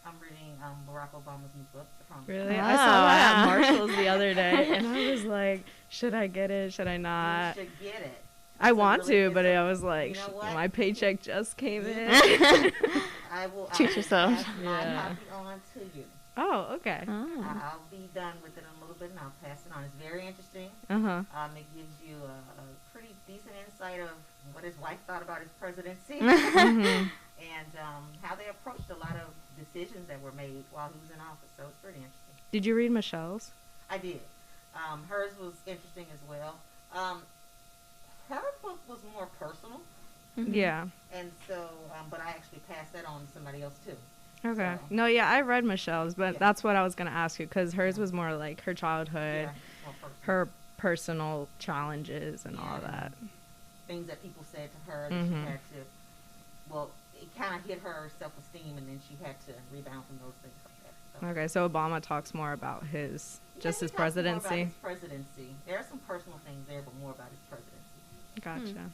I'm reading Barack Obama's new book, The Promise.
Really?
Oh,
I saw that
wow.
at Marshall's the other day, and I was like, should I get it? Should I not?
You should get it.
I
It's a
want
really-
to, but
it's a-
I was like,
you know what?
my paycheck just came in.
I will
Treat yourself.
pass my
Yeah.
copy on to you.
Oh, okay.
Oh.
I'll be done with it in a little bit, and I'll pass it on. It's very interesting.
Uh-huh.
It gives you a pretty decent insight of what his wife thought about his presidency and how they approached a lot of decisions that were made while he was in office. So it's pretty interesting.
Did you read Michelle's?
I did. Hers was interesting as well. Her book was more personal,
Yeah.
and so, but I actually passed that on to somebody else too.
Okay.
So-
No, yeah, I read Michelle's, but
Yeah.
that's what I was going to ask you, because hers was more like her childhood,
Yeah, more personal.
her personal challenges and all
Yeah.
that.
Things that people said to her that
Mhm.
she had to, well, it kind of hit her self-esteem, and then she had to rebound from those things like that. So.
Okay, so Obama talks more about his,
Yeah,
just
he
his
talks more about
presidency.
his presidency. There are some personal things there, but more about his presidency.
Gotcha.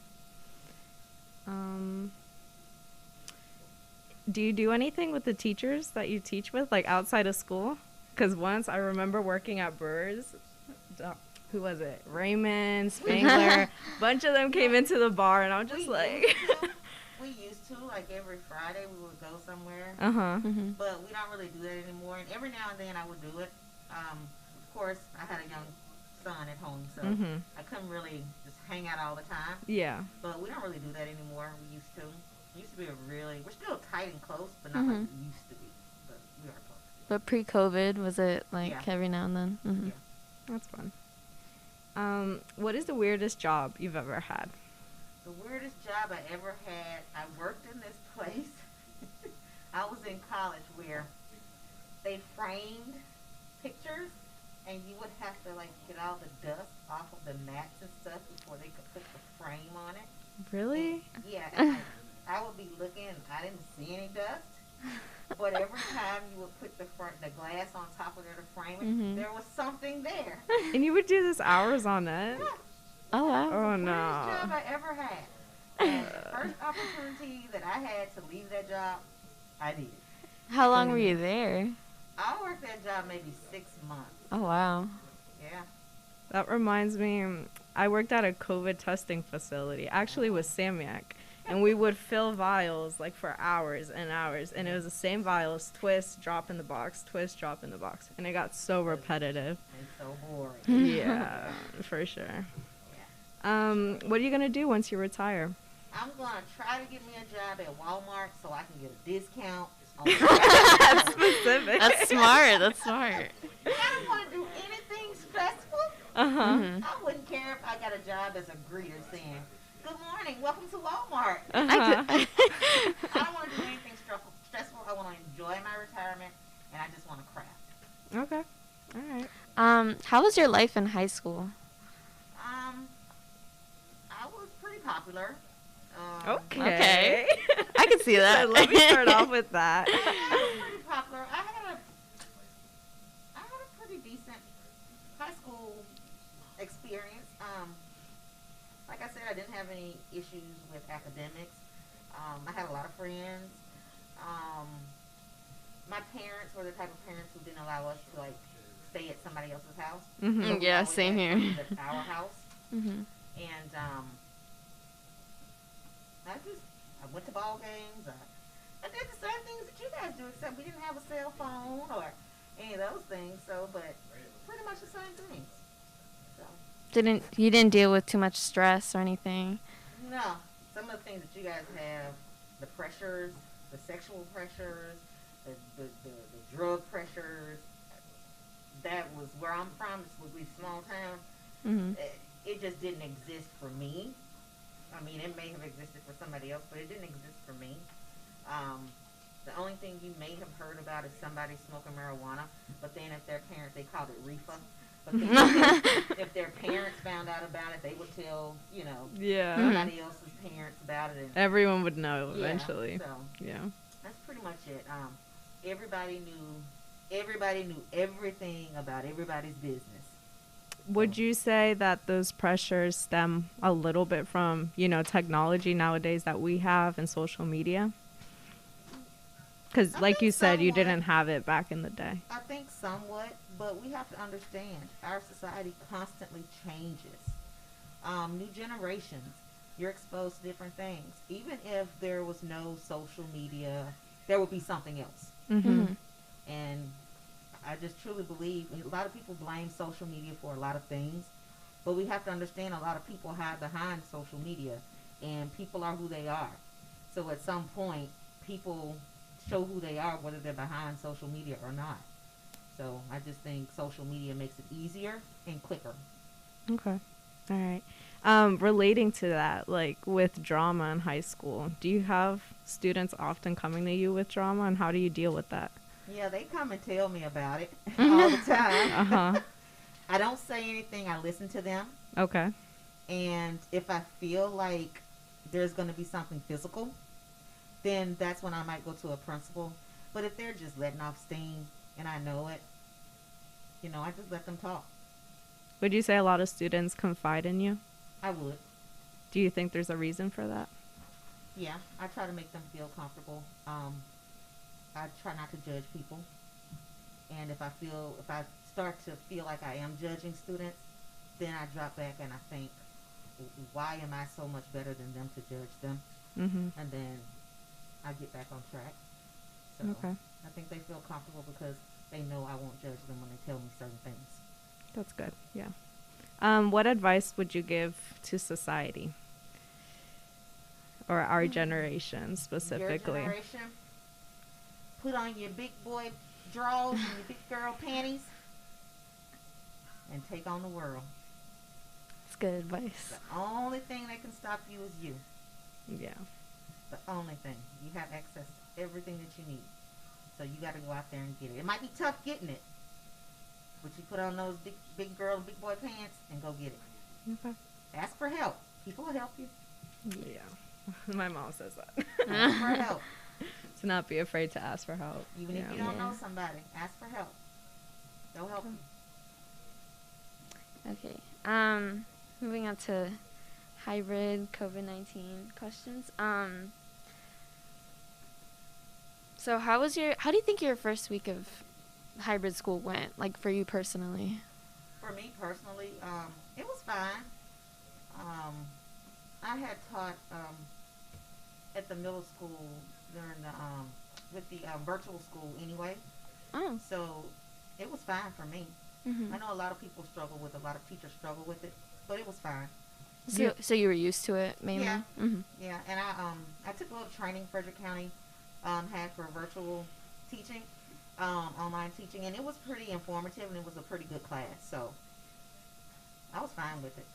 Do you do anything with the teachers that you teach with, like outside of school? Because once I remember working at Burrs, who was it? Raymond, Spangler, bunch of them came into the bar, and I'm just
We used to, like every Friday, we would go somewhere.
Uh-huh.
But we don't really do that anymore. And every now and then I would do it. Of course, I had a young son at home, so I couldn't really just hang out all the time.
Yeah.
But we don't really do that anymore. We used to. We used to be we're still tight and close, but not like we used to be. But we are close.
But pre-COVID, was it like
Yeah.
every now and then?
Yeah.
That's fun. What is the weirdest job you've ever had?
The weirdest job I ever had, I worked in this place. I was in college where they framed pictures, and you would have to like get all the dust off of the mats and stuff before they could put the frame on it.
Really?
Yeah, and I would be looking, and I didn't see any dust. But every time you would put the glass on top of there to frame it, there was something there.
And you would do this hours on end?
Yeah.
Oh, wow.
Oh,
Weirdest
no.
job I ever had. And first opportunity that I had to leave that job, I did.
How long were you there?
I worked that job maybe 6 months.
Oh, wow.
Yeah.
That reminds me, I worked at a COVID testing facility, actually with Samiak, and we would fill vials like for hours and hours, and it was the same vials, twist, drop in the box, twist, drop in the box, and it got so repetitive.
And so boring.
Yeah, for sure. What are you gonna do once you retire?
I'm going to try to get me a job at Walmart so I can get a discount. On
That's specific.
That's smart. That's smart.
I don't want to do anything stressful.
Uh-huh.
I wouldn't care if I got a job as a greeter saying, "Good morning, welcome to Walmart."
Uh-huh.
I don't want to do anything stressful. I want to enjoy my retirement, and I just want to craft.
Okay. All right.
How was your life in high school?
I was pretty popular.
Okay.
I can see that.
Let me start off with that.
I was pretty popular. I had a pretty decent high school experience. Like I said, I didn't have any issues with academics. I had a lot of friends. My parents were the type of parents who didn't allow us to like stay at somebody else's house.
Mhm.
So we
Yeah,
always
same
had
here.
something at our house.
Mhm.
And I went to ball games. I did the same things that you guys do, except we didn't have a cell phone or any of those things. So, but pretty much the same things. So,
You didn't deal with too much stress or anything?
no, some of the things that you guys have, the pressures the sexual pressures, the drug pressures. That was where I'm from. This was a small town.
Mhm.
It just didn't exist for me. I mean, it may have existed for somebody else, but it didn't exist for me. The only thing you may have heard about is somebody smoking marijuana, but then if their parents, they called it reefer. But then if their parents found out about it, they would tell,
Yeah.
somebody else's parents about it. And
Everyone would know
yeah,
eventually.
so
Yeah.
that's pretty much it. Everybody knew everything about everybody's business.
Would you say that those pressures stem a little bit from, technology nowadays that we have and social media? Because,
I
like
think
you said, you
somewhat.
didn't have it back in the day.
I think somewhat, but we have to understand our society constantly changes. New generations, you're exposed to different things. Even if there was no social media, there would be something else.
Mm-hmm.
And I just truly believe a lot of people blame social media for a lot of things, but we have to understand a lot of people hide behind social media, and people are who they are. So at some point, people show who they are, whether they're behind social media or not. So I just think social media makes it easier and quicker.
Okay. All right. Relating to that, like with drama in high school, do you have students often coming to you with drama, and how do you deal with that?
Yeah, they come and tell me about it all the time.
Uh-huh.
I don't say anything. I listen to them.
Okay.
And if I feel like there's going to be something physical, then that's when I might go to a principal. But if they're just letting off steam and I know it, I just let them talk.
Would you say a lot of students confide in you?
I would.
Do you think there's a reason for that?
Yeah, I try to make them feel comfortable. I try not to judge people. And if I start to feel like I am judging students, then I drop back and I think, why am I so much better than them to judge them?
Mm-hmm.
And then I get back on track. So
Okay.
I think they feel comfortable because they know I won't judge them when they tell me certain things.
That's good. Yeah. What advice would you give to society or our generation specifically?
Your generation, put on your big boy drawers and your big girl panties and take on the world.
That's good advice.
The only thing that can stop you is you.
Yeah.
The only thing. You have access to everything that you need. So you got to go out there and get it. It might be tough getting it, but you put on those big girl, big boy pants and go get it.
Okay.
Ask for help. People will help you.
Yeah. My mom says that.
Ask for help.
To not be afraid to ask for help.
Even if you don't know somebody, ask for help. They'll help you.
Okay. Moving on to hybrid COVID-19 questions. So how do you think your first week of hybrid school went, like for you personally?
For me personally, it was fine. I had taught at the middle school during with the virtual school anyway.
Oh.
So it was fine for me.
Mm-hmm.
I know a lot of people struggle with it, a lot of teachers struggle with it, but it was fine.
So you were used to it mainly?
Yeah.
Mm-hmm.
Yeah, and I took a little training Frederick County had for virtual teaching, online teaching, and it was pretty informative, and it was a pretty good class, so I was fine with it.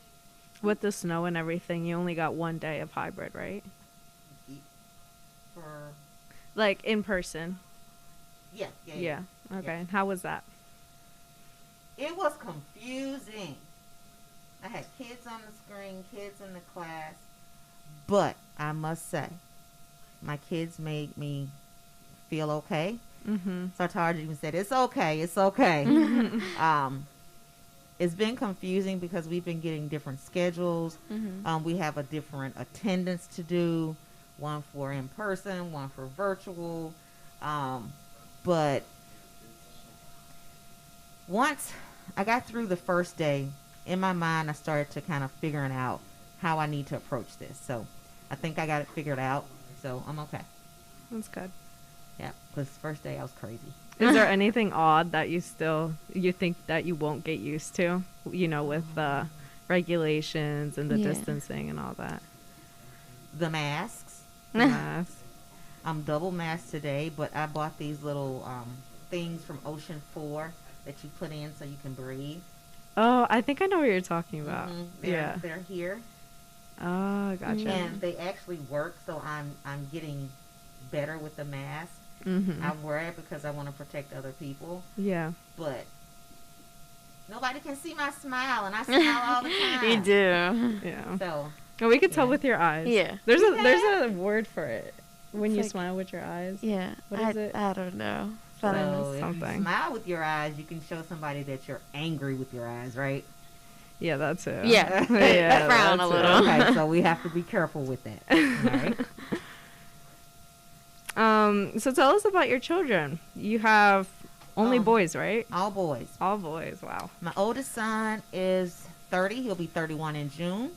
With the snow and everything, you only got one day of hybrid, right?
For
Like in person.
yeah.
Yeah. Okay.
Yeah.
And how was that?
It was confusing. I had kids on the screen, kids in the class, but I must say, my kids made me feel okay.
Mm-hmm.
Sartaj even said, "It's okay, it's okay." It's been confusing because we've been getting different schedules.
Mm-hmm.
We have a different attendance to do, one for in person, one for virtual. But once I got through the first day, in my mind, I started to kind of figuring out how I need to approach this. So I think I got it figured out. So I'm okay.
That's good.
Yeah, because first day I was crazy.
Is there anything odd that you think that you won't get used to, with the regulations and the
Yeah.
distancing and all that?
The masks.
Yes.
I'm double masked today, but I bought these little things from Ocean 4 that you put in so you can breathe.
Oh, I think I know what you're talking about.
Yeah. They're here.
Oh, gotcha.
And they actually work, so I'm getting better with the mask.
Mm-hmm.
I wear it because I want to protect other people.
Yeah.
But nobody can see my smile, and I smile all the time.
You do.
Yeah.
So.
Well, we could tell with your eyes.
Yeah.
There's a word for it when
It's
you
like-
smile with your eyes.
Yeah.
What is it?
I don't know.
So
But
if
something.
you smile with your eyes, you can show somebody that you're angry with your eyes, right?
Yeah, that's it.
yeah.
Yeah,
Frown a
that's it.
little.
Okay, so we have to be careful with that. All right.
So tell us about your children. You have only boys, right?
All boys.
All boys. Wow.
My oldest son is 30. He'll be 31 in June.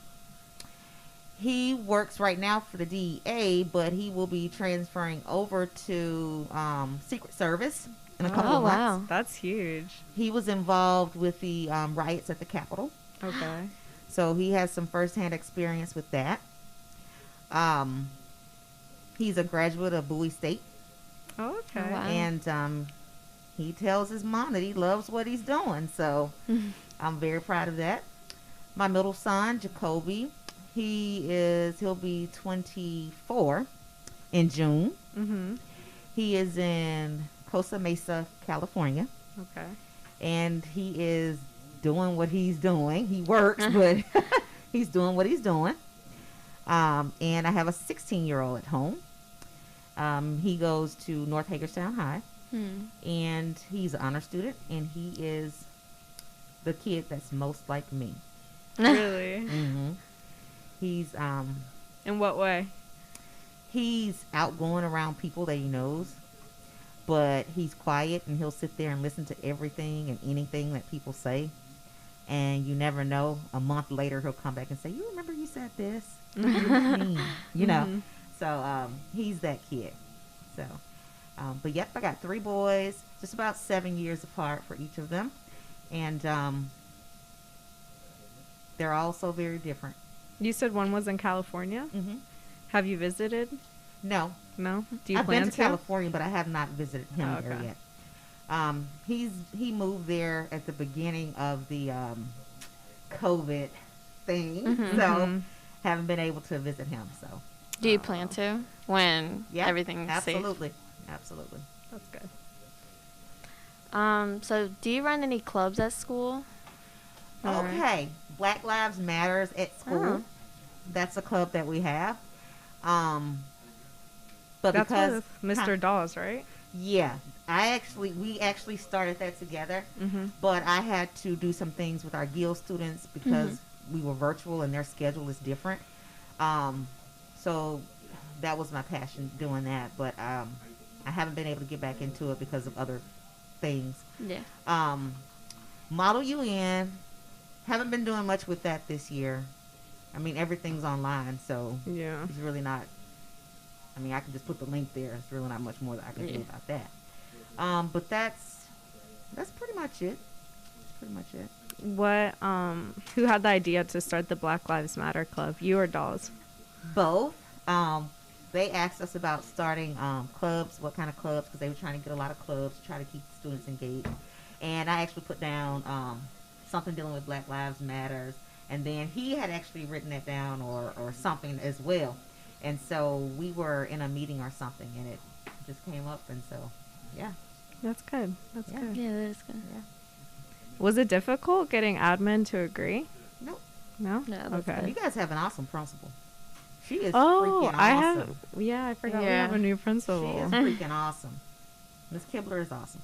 He works right now for the DEA, but he will be transferring over to Secret Service in a couple of months.
Wow.
That's huge.
He was involved with the riots at the Capitol.
Okay.
So he has some firsthand experience with that. He's a graduate of Bowie State.
Oh, okay.
Wow.
And he tells his mom that he loves what he's doing. So I'm very proud of that. My middle son, Jacoby, he'll be 24 in June.
Mm-hmm.
He is in Costa Mesa, California.
Okay.
And he is doing what he's doing. He works, but he's doing what he's doing. And I have a 16-year-old at home. He goes to North Hagerstown High. And he's an honor student, and he is the kid that's most like me.
Really?
Mm-hmm. He's
In what way?
he's outgoing around people that he knows, but he's quiet, and he'll sit there and listen to everything and anything that people say. And you never know, a month later he'll come back and say, "You remember you said this?" What did you mean? You know.
Mhm.
So he's that kid. So, but yep, I got 3 boys, just about 7 years apart for each of them, and they're all so very different.
You said one was in California.
Mm-hmm.
Have you visited?
No,
No. Do you
I've
plan
been to California, but I have not visited him
Oh,
there
okay.
yet. He moved there at the beginning of the COVID thing,
Mhm.
so
Mhm.
haven't been able to visit him. So,
Do you plan to when
yeah,
everything's safe?
Absolutely.
That's good.
So do you run any clubs at school? Or-
Okay, Black Lives Matters at school.
Oh.
That's a club that we have. But
That's
because
with Mr. Dawes, right?
yeah, we actually started that together.
Mm-hmm.
But I had to do some things with our Guild students because we were virtual and their schedule is different. So that was my passion, doing that. But I haven't been able to get back into it because of other things.
Yeah.
Model UN, haven't been doing much with that this year. I mean, everything's online, so
Yeah.
it's really not. I mean, I can just put the link there. It's really not much more that I can do about that. But that's pretty much it. That's pretty much it.
What? Who had the idea to start the Black Lives Matter Club? You or Dawes?
Both. They asked us about starting clubs, what kind of clubs, because they were trying to get a lot of clubs to try to keep the students engaged. And I actually put down something dealing with Black Lives Matters, and then he had actually written that down or something as well. And so we were in a meeting or something, and it just came up, and so, yeah.
That's good. That's
Yeah.
good.
Yeah, that is good.
Yeah.
Was it difficult getting admin to agree?
Nope.
No?
No, that's
Okay.
You guys have an awesome principal. She is
Oh,
freaking awesome.
I have. Yeah, I forgot we
Yeah.
have a new
She
principal.
is freaking awesome. Miss Kibler is awesome.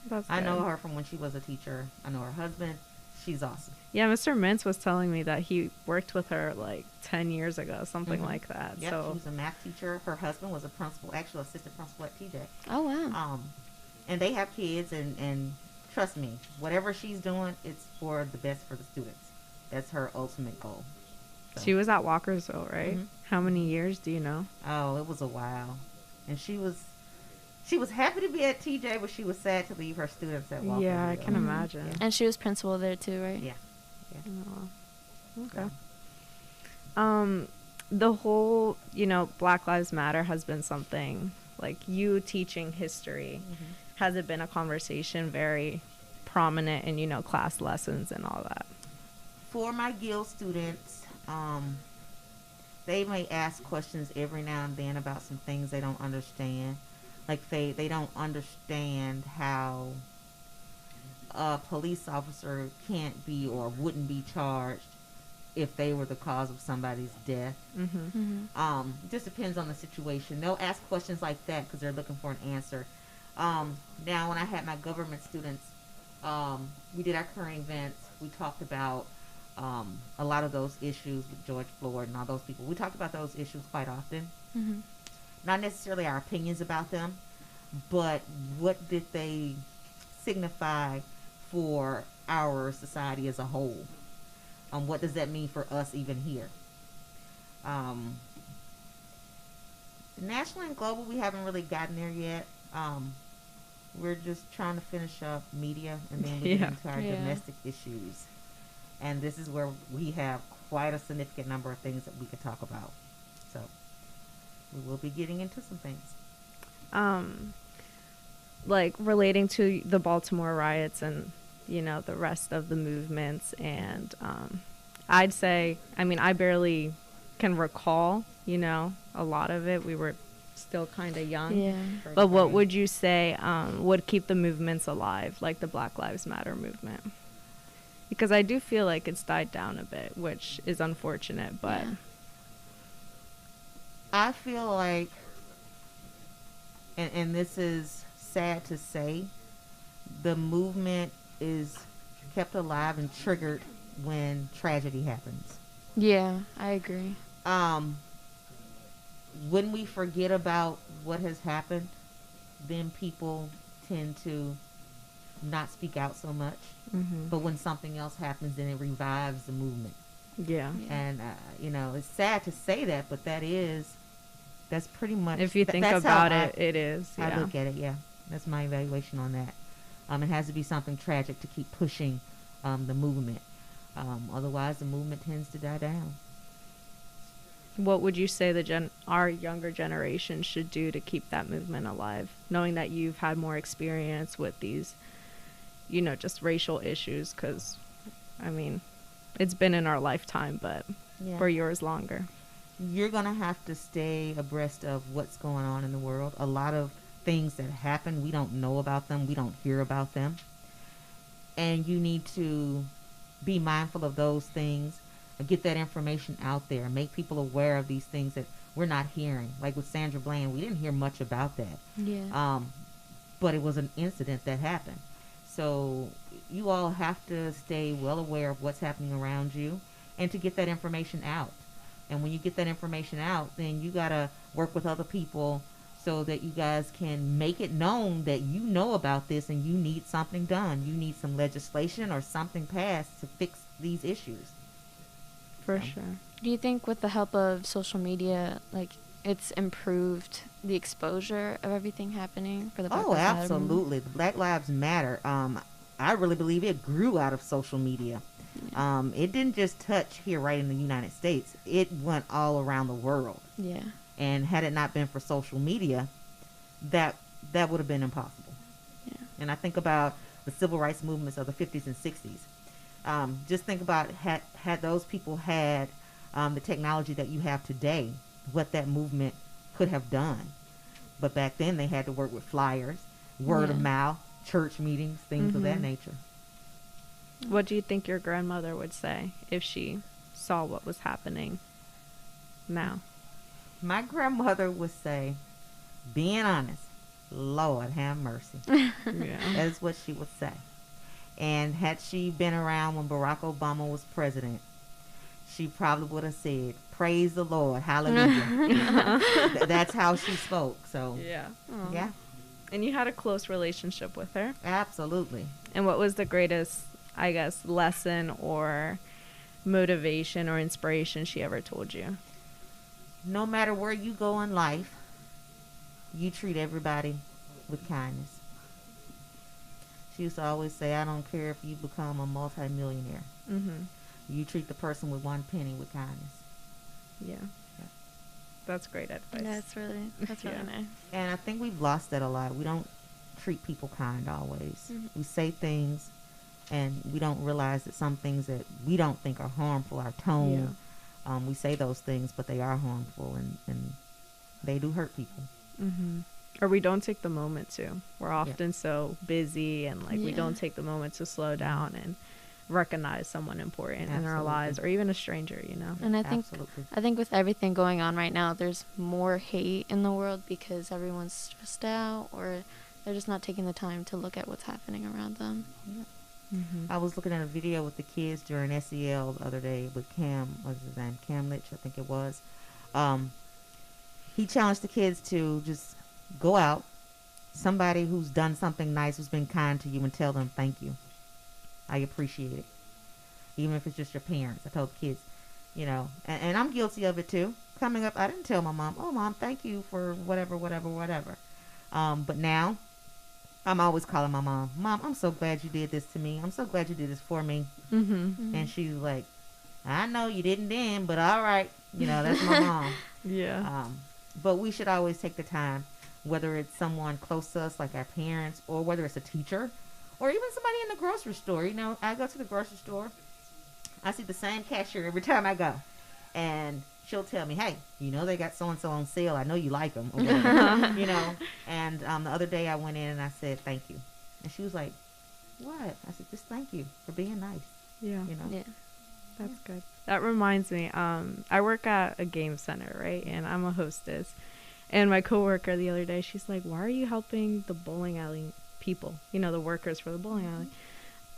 That's
I know
good.
her from when she was a teacher. I know her husband. She's awesome.
Yeah, Mr. Mintz was telling me that he worked with her like 10 years ago, something
Mhm.
like that.
Yep, she
So
was a math teacher. Her husband was a principal, actual assistant principal at TJ.
Oh wow.
And they have kids, and trust me, whatever she's doing, it's for the best for the students. That's her ultimate goal. So.
she was at Walkersville, right?
Mhm.
How many years do you know?
Oh, it was a while, and she was happy to be at TJ, but she was sad to leave her students at Walkersville.
Yeah, I can imagine.
And she was principal there too, right?
Yeah.
Oh, okay. The whole, Black Lives Matter has been something like you teaching history,
Mm-hmm.
has it been a conversation very prominent in, you know, class lessons and all that?
For my guild students, they may ask questions every now and then about some things they don't understand. Like they don't understand how a police officer can't be or wouldn't be charged if they were the cause of somebody's death. Just depends on the situation. They'll ask questions like that because they're looking for an answer. Now, when I had my government students, we did our current events. We talked about a lot of those issues with George Floyd and all those people. We talked about those issues quite often. Not necessarily our opinions about them, but what did they signify for our society as a whole? What does that mean for us even here? Nationally and global, we haven't really gotten there yet. We're just trying to finish up media, and then we get into our domestic issues. And this is where we have quite a significant number of things that we could talk about. So we will be getting into some things.
Like relating to the Baltimore riots and, you know, the rest of the movements. And I'd say, I mean, I barely can recall, you know, a lot of it. We were still kind of young.
Yeah.
But what would you say would keep the movements alive, like the Black Lives Matter movement? Because I do feel like it's died down a bit, which is unfortunate, but...
Yeah.
I feel like, and this is sad to say, the movement is kept alive and triggered when tragedy happens.
Yeah, I agree.
When we forget about what has happened, then people tend to not speak out so much. But when something else happens, then it revives the movement.
Yeah.
And, you know, it's sad to say that, but that's pretty much...
If you think about it, it is.
I
Yeah.
look at it, yeah. That's my evaluation on that. It has to be something tragic to keep pushing the movement. Otherwise, the movement tends to die down.
What would you say our younger generation should do to keep that movement alive, knowing that you've had more experience with these, you know, just racial issues? Because, I mean, it's been in our lifetime, but for yours longer.
You're going to have to stay abreast of what's going on in the world. A lot of things that happen, we don't know about them. We don't hear about them. And you need to be mindful of those things and get that information out there. Make people aware of these things that we're not hearing. Like with Sandra Bland, we didn't hear much about that.
Yeah.
But it was an incident that happened. So you all have to stay well aware of what's happening around you and to get that information out. And when you get that information out, then you got to work with other people so that you guys can make it known that you know about this and you need something done. You need some legislation or something passed to fix these issues.
For sure.
Do you think with the help of social media, like, it's improved the exposure of everything happening for the Black Lives Matter movement?
Absolutely. The Black Lives Matter. I really believe it grew out of social media. It didn't just touch here right in the United States. It went all around the world.
Yeah.
And had it not been for social media, that would have been impossible.
Yeah.
And I think about the civil rights movements of the 50s and 60s. Just think about had those people had the technology that you have today, what that movement could have done. But back then they had to work with flyers, word of mouth, church meetings, things of that nature.
What do you think your grandmother would say if she saw what was happening now?
My grandmother would say, being honest, Lord have mercy. That's what she would say. And had she been around when Barack Obama was president, she probably would have said, praise the Lord, hallelujah. That's how she spoke. So
yeah.
And you had a close relationship with her?
Absolutely.
And what was the greatest, I guess, lesson or motivation or inspiration she ever told you?
No matter where you go in life, you treat everybody with kindness. She used to always say, I don't care if you become a multimillionaire.
Mm-hmm.
You treat the person with one penny with kindness.
Yeah. That's great advice.
That's really
Yeah.
nice.
And I think we've lost that a lot. We don't treat people kind always.
Mhm.
We say things and we don't realize that some things that we don't think are harmful, our tone, we say those things, but they are harmful and they do hurt people.
Or we don't take the moment to. We're often so busy and like we
Yeah.
don't take the moment to slow down and recognize someone important in our
Absolutely.
lives, or even a stranger, you know.
And
Absolutely.
I think with everything going on right now, there's more hate in the world because everyone's stressed out or they're just not taking the time to look at what's happening around them.
I was looking at a video with the kids during SEL the other day with Cam, what's his name? Cam Litch, I think it was. He challenged the kids to just go out, somebody who's done something nice, who's been kind to you, and tell them thank you. I appreciate it. Even if it's just your parents. I told the kids, you know, and I'm guilty of it too. Coming up, I didn't tell my mom, oh, Mom, thank you for whatever. But now, I'm always calling my mom, Mom, I'm so glad you did this to me. I'm so glad you did this for me. And she's like, I know you didn't then, but all right. You know, that's my mom.
Yeah.
But we should always take the time, whether it's someone close to us, like our parents, or whether it's a teacher, or even somebody in the grocery store. You know, I go to the grocery store. I see the same cashier every time I go. And she'll tell me, hey, you know they got so-and-so on sale. I know you like them. Or whatever, you know. And the other day I went in and I said, thank you. And she was like, what? I said, just thank you for being nice.
Yeah.
You know.
Yeah.
That's good. That reminds me, I work at a game center, right? And I'm a hostess. And my coworker the other day, she's like, why are you helping the bowling alley people? You know, the workers for the bowling alley.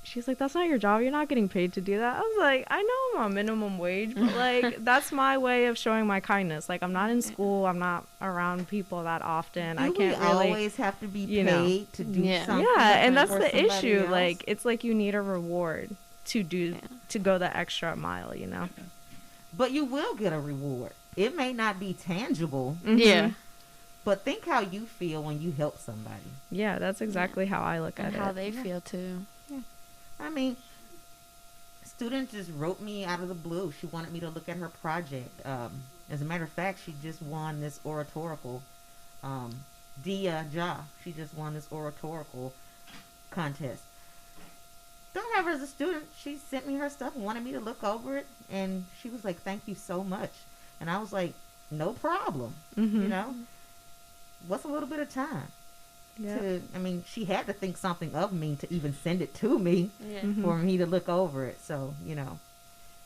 She's like, that's not your job. You're not getting paid to do that. I was like, I know I'm on minimum wage, but like, that's my way of showing my kindness. Like, I'm not in school. I'm not around people that often. I can't
we
really
always have to be
you know.
paid to do something.
Yeah, and that's
for
the
somebody
issue.
else.
Like, it's like you need a reward to do to go the extra mile, you know.
But you will get a reward. It may not be tangible.
Yeah.
But think how you feel when you help somebody.
Yeah, that's exactly how I look at
And
it.
how they feel too.
I mean, student just wrote me out of the blue. She wanted me to look at her project. As a matter of fact, she just won this oratorical. Dia Ja. She just won this oratorical contest. Don't have her as a student. She sent me her stuff and wanted me to look over it. And she was like, thank you so much. And I was like, no problem. You know? What's a little bit of time?
Yeah.
I mean, she had to think something of me to even send it to me
Yeah.
for me to look over it. So, you know,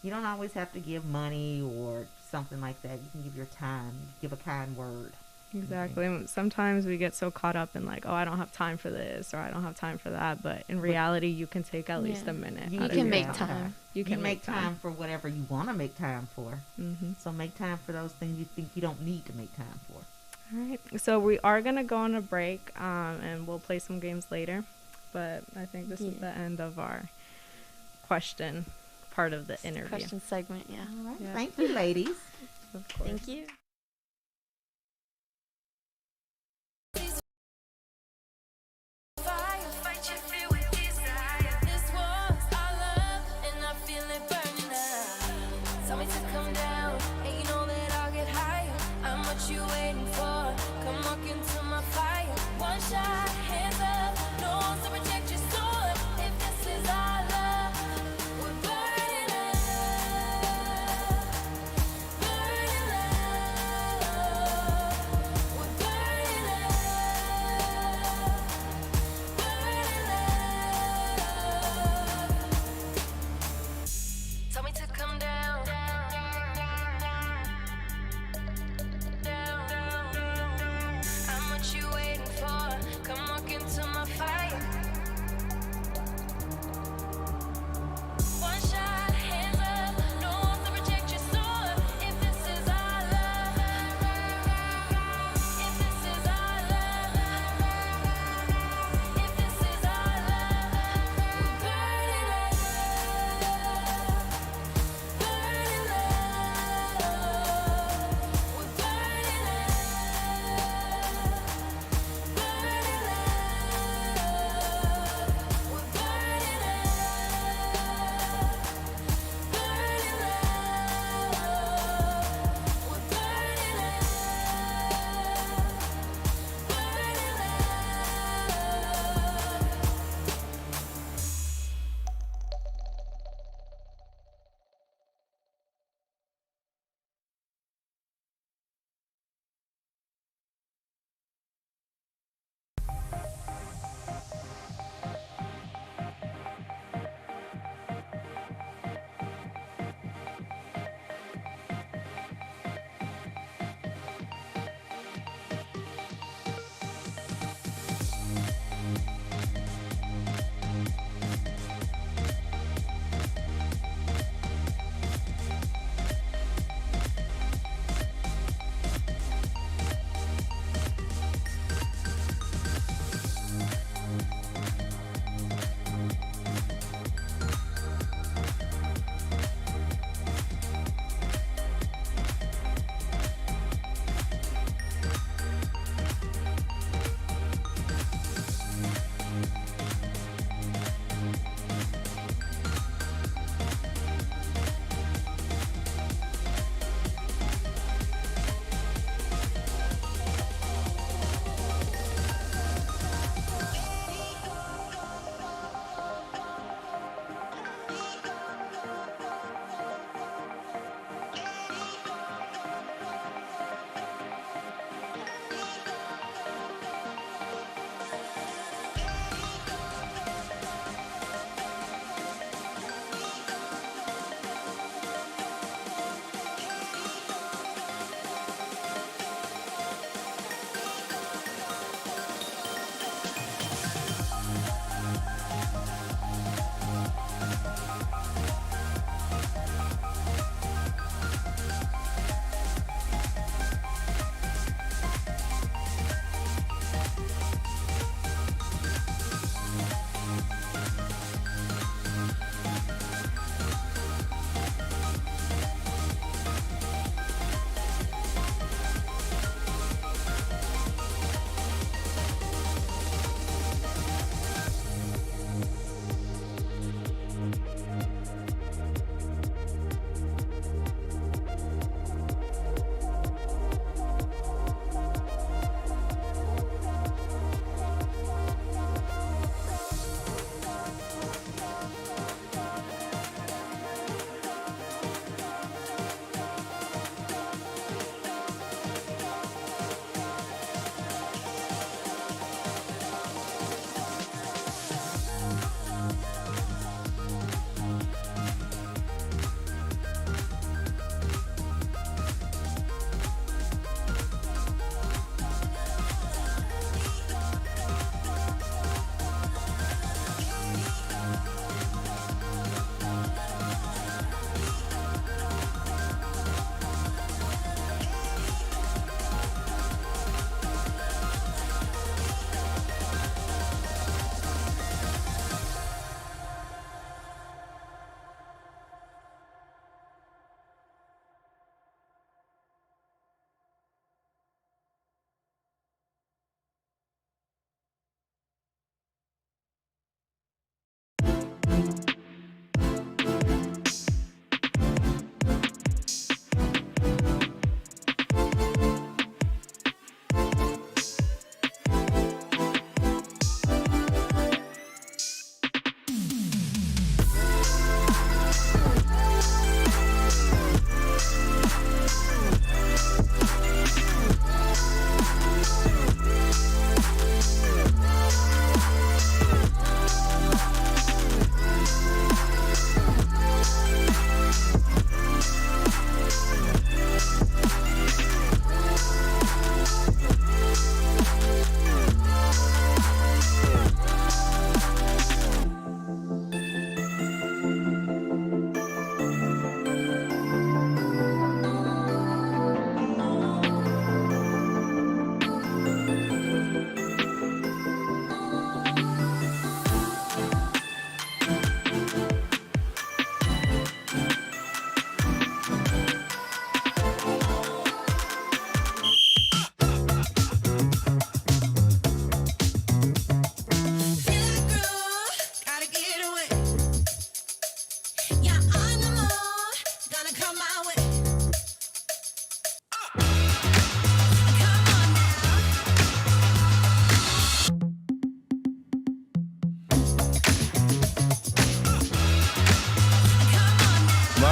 you don't always have to give money or something like that. You can give your time, give a kind word.
Exactly. And sometimes we get so caught up in like, oh, I don't have time for this or I don't have time for that. But in reality, you can take at least
Yeah.
a minute.
You
out of
can
your
make
time.
time.
You can
make time for whatever you want to make time for. So make time for those things you think you don't need to make time for.
All right. So we are going to go on a break and we'll play some games later. But I think this is the end of our question part of the interview.
Question segment, yeah.
All right.
Yeah.
Thank you, ladies.
Of course.
Thank you.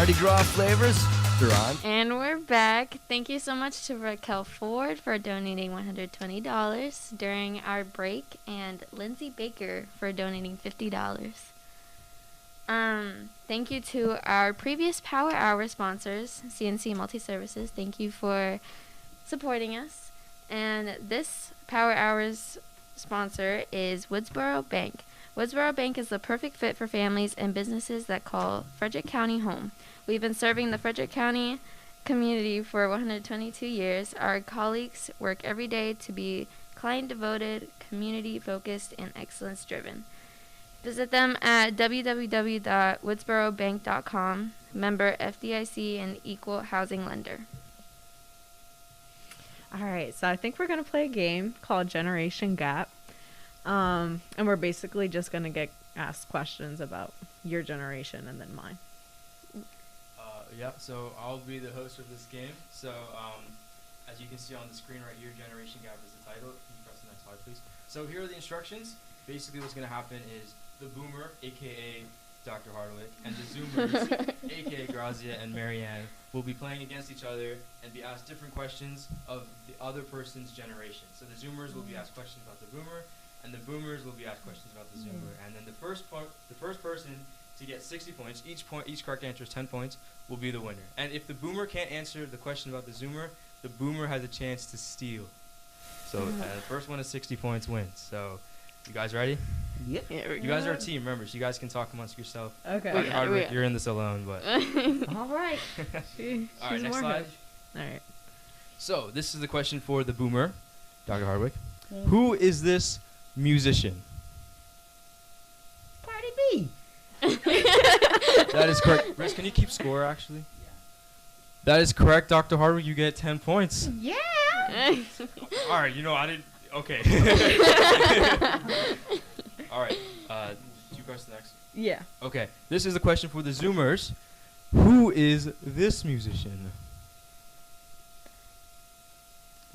Mardi Gras flavors, they're on.
And we're back. Thank you so much to Raquel Ford for donating $120 during our break, and Lindsay Baker for donating $50. Thank you to our previous Power Hour sponsors, CNC Multi-Services. Thank you for supporting us. And this Power Hour's sponsor is Woodsboro Bank. Woodsboro Bank is the perfect fit for families and businesses that call Frederick County home. We've been serving the Frederick County community for 122 years. Our colleagues work every day to be client-devoted, community-focused, and excellence-driven. Visit them at www.woodsborobank.com, member FDIC, and equal housing lender.
All right, so I think we're going to play a game called Generation Gap. And we're basically just going to get asked questions about your generation and then mine.
Yeah, so I'll be the host of this game. So, as you can see on the screen right here, Generation Gap is the title. Can you press the next slide, please? So here are the instructions. Basically what's going to happen is the Boomer, a.k.a. Dr. Hardwick, and the Zoomers, a.k.a. Grazia and Marianne, will be playing against each other and be asked different questions of the other person's generation. So the Zoomers will be asked questions about the Boomer, and the Boomers will be asked questions about the Zoomer. And then the first person to get 60 points, each correct answer is 10 points, will be the winner. And if the Boomer can't answer the question about the Zoomer, the Boomer has a chance to steal. So the first one to 60 points wins. So you guys ready?
Yep.
Yeah,
You guys are a team, remember, so you guys can talk amongst yourself.
Okay.
Dr. Hardwick, you're in this alone, but.
All right.
All right, next slide.
All right.
So this is the question for the Boomer, Dr. Hardwick. Who is this musician?
Cardi B.
That is correct. Riz, can you keep score, actually? Yeah. That is correct, Dr. Hardwick. You get 10 points.
Yeah.
All right, I didn't. Okay. All right. Do you press next?
Yeah.
Okay. This is the question for the Zoomers. Who is this musician?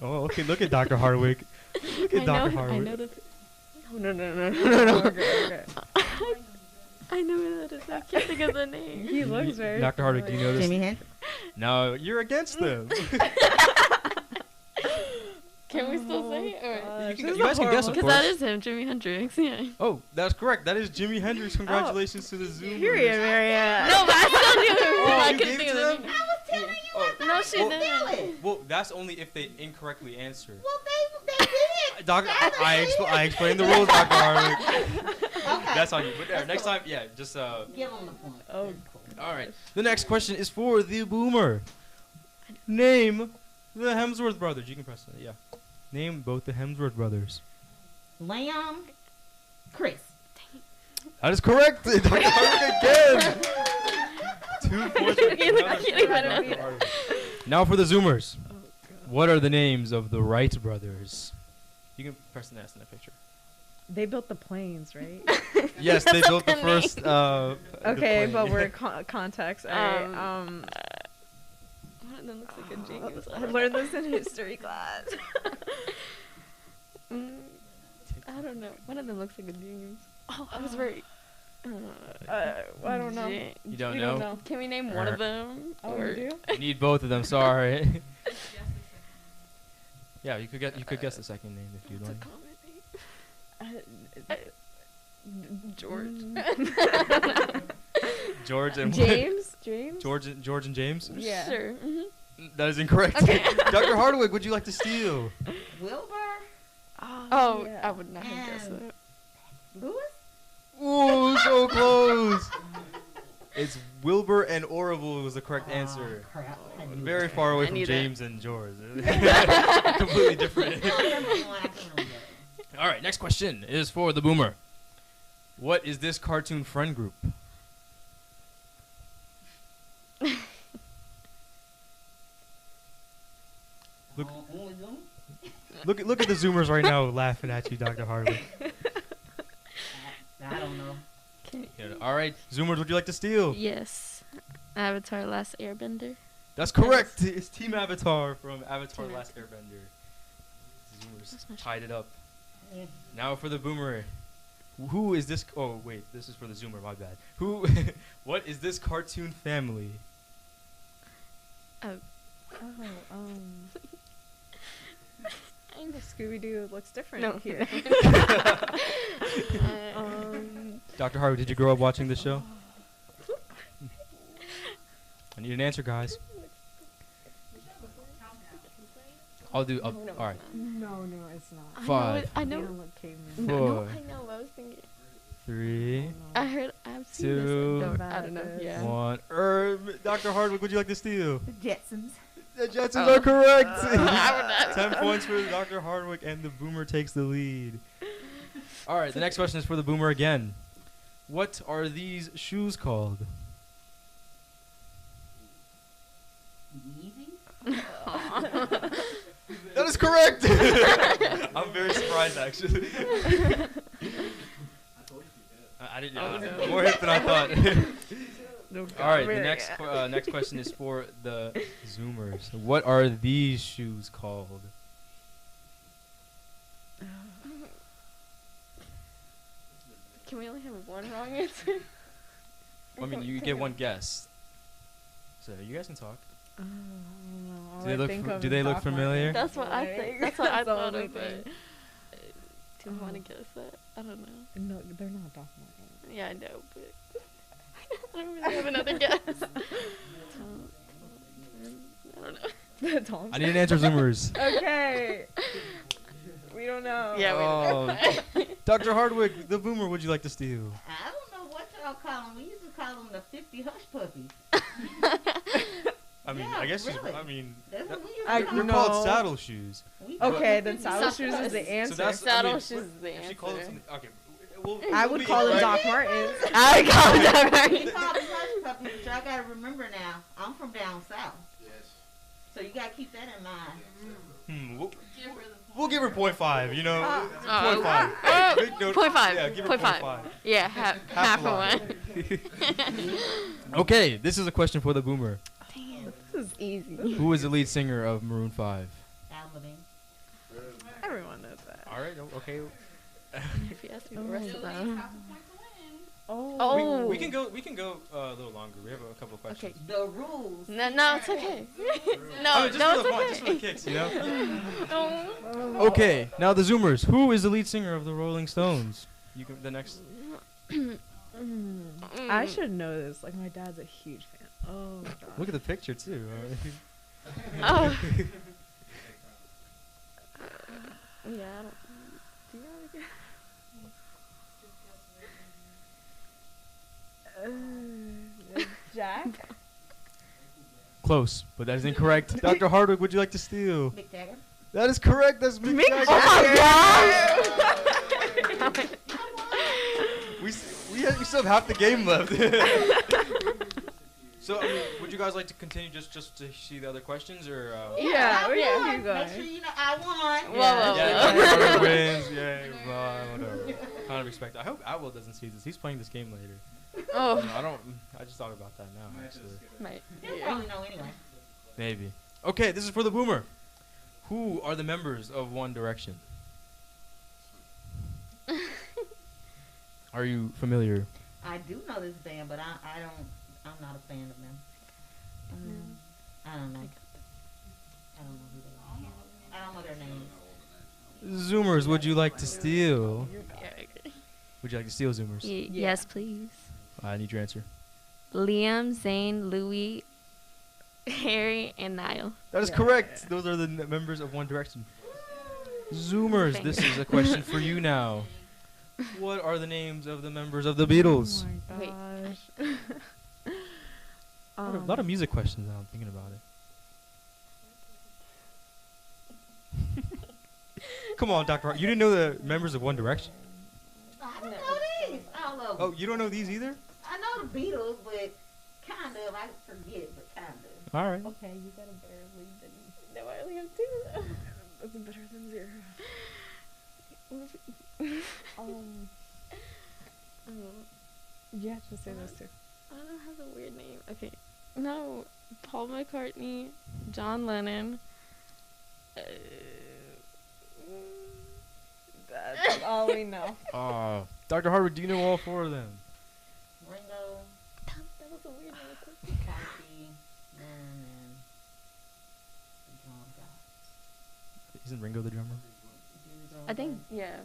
Oh, okay. Look at Dr. Hardwick. Look at Dr. Hardwick.
I know that. No.
Okay.
I know who that is. I can't think of the name.
He looks very.
Dr. Hardwick, do you know this?
Jimi Hendrix.
No, you're against them.
Can we still say it?
You guys can guess, of
Because
course.
that is him, Jimi Hendrix. Yeah.
Oh, that's correct. That is Jimi Hendrix. Congratulations to the Zoomers.
Period, Marianne.
No, but I still knew him.
Oh,
I
you
couldn't
gave
think
it
of
to
the
them?
name.
I was telling you.
No, she
Feel
didn't.
it.
Well, that's only if they incorrectly answer.
Well, they did.
Doctor, I explained the rules, Dr. Hardwick.
Okay.
That's on you. But there,
That's
next
cool.
time, yeah, just
Give them the point.
Oh,
All right. The next question is for the Boomer. Name the Hemsworth brothers. You can press that. Yeah. Name both the Hemsworth brothers.
Liam, Chris.
That is correct. Dr. Hardwick again. 2 points. for Dr. Hardwick. Now for the Zoomers. What are the names of the Wright brothers? You can press the S in that picture.
they built the planes, right?
Yes, they built the first.
Okay,
the
but
plane.
we're context. All right.
One of them looks like a genius.
I learned this in history class.
I don't know. One of them looks like a genius. Oh, I was right.
I don't know.
You
don't know?
Can we name one of them?
Oh,
Or-
you do?
You need both of them. Sorry. Yeah, you could guess the second name if you'd
It's a
like.
common name. George.
George and
James?
George and James.
Yeah.
Sure.
That is incorrect.
Okay.
Dr. Hardwick, would you like to steal?
Wilbur,
Oh,
yeah.
I would not have guessed
And-
that.
Lewis.
Ooh, so close. It's Wilbur and Orville was the correct answer.
Crap. I knew
Very
that.
far away
I
from
knew that.
James and George. Completely different.
I remember one, I couldn't remember.
All right, next question is for the Boomer. What is this cartoon friend group? Look,
Only Zoom?
look at the Zoomers right now laughing at you, Dr. Hardwick.
I don't know.
Yeah, all right, Zoomers, would you like to steal?
Yes. Avatar: Last Airbender.
That's correct. It's Team Avatar from Avatar:
Team
Last Airbender. Zoomers
That's not
tied it up.
Yeah.
Now for the Boomer. Who is this? Oh wait, this is for the Zoomer. My bad. Who? What is this cartoon family?
Scooby Doo looks different
No.
here.
Dr. Hardwick, did you grow up watching this show? I need an answer, guys. I'll do. All right.
No, it's not.
Five.
I know.
They don't look caveman.
No,
Four.
I know. I was thinking.
3,
I've seen
Two.
this. I don't know. Yeah.
1. Dr. Hardwick, would you like to steal?
The Jetsons.
The Jetsons are correct.
I would
10 points for Dr. Hardwick, and the Boomer takes the lead. All right, the next question is for the Boomer again. What are these shoes called? That is correct. I'm very surprised, actually. I didn't know. More hip than I thought. All right, the next question is for the Zoomers. What are these shoes called?
Can we only have one wrong answer?
I mean, you get one guess. So you guys can talk.
I don't know.
Do they look familiar?
That's what I think. That's what I thought of. But
thing.
do you want to guess that? I don't know.
No, they're not Doc Martens.
Yeah, I know, but I don't really have another guess. I don't know.
I need an answer, Zoomers.
Okay. We don't know.
Yeah, we
Dr. Hardwick, the Boomer, would you like to steal?
I don't know what y'all call them. We used to call them the 50 hush puppies.
I mean,
Yeah,
I guess
really.
that-
That's what we used
I
to call
they're
them.
called saddle shoes.
Okay, then saddle shoes is the answer.
Saddle shoes is the
If she called it
answer.
something, okay.
I would call them Doc Martens.
I would call them Doc
We
Martens.
call them hush puppies, but y'all gotta remember now, I'm from down south.
Yes.
So you gotta keep that in mind.
We'll give her 0.5, you know?
Oh.
0.5.
Oh,
No,
0.5.
Yeah, give her
0.5.
0.5.
Yeah, half
a
a
lot.
one.
Okay, this is a question for the Boomer.
Damn, this is easy.
Who is the lead singer of Maroon 5?
Alvin.
Everyone knows that.
All right, okay.
If you ask me the rest of them.
Oh.
We can go a little longer. We have a couple of questions.
Okay.
The rules.
No, it's okay. No,
I mean, just
no,
for the fun,
it's
just for the
okay.
kicks, you know?
No.
Okay, now the Zoomers. Who is the lead singer of the Rolling Stones? You can the next.
I should know this. Like, my dad's a huge fan. Oh, gosh.
Look at the picture too.
Oh. Yeah, I don't. Do you know again?
Jack?
Close, but that is incorrect. Dr. Hardwick, would you like to steal?
Mick Jagger.
That is correct. That's Mick Jagger.
Oh my god!
We still have half the game left. So, I mean, would you guys like to continue just to see the other questions, or?
Yeah,
I
yeah,
won.
keep going.
Make sure you know I won.
Whoa.
Yeah, Dr. Hardwick wins. Yeah, whatever. Kind of expect. I hope Atwell doesn't see this. He's playing this game later.
Oh.
No, I don't. I just thought about that now, actually.
Might.
He'll
Yeah.
probably know anyway.
Maybe. Okay, this is for the Boomer. Who are the members of One Direction? Are you familiar?
I do know this band, but I'm not a fan of them. I don't know. I don't know who they are. I don't know their names.
Zoomers, would you like to steal?
Yeah, I agree.
Would you like to steal, Zoomers?
Yes, please.
I need your answer.
Liam, Zayn, Louis, Harry, and Niall.
That is correct. Those are the members of One Direction. Zoomers,
Thank
this
you.
is a question for you now. What are the names of the members of the Beatles?
Oh my gosh.
A lot of music questions now. I'm thinking about it. Come on, Dr. Hart. You didn't know the members of One Direction?
I don't know these. All of them.
Oh, you don't know these either?
I know the Beatles, but kind of. I forget, but kind of.
All right.
Okay, you got a better lead than me.
No, I only have two.
That's better than 0. Yeah, just say those two.
I don't have a weird name. Okay. No, Paul McCartney, John Lennon.
That's all we know.
Dr. Harvard, do you know all 4 of them?
Ringo,
That was a weird name.
Coffee, and
Isn't Ringo the drummer?
I think, yeah.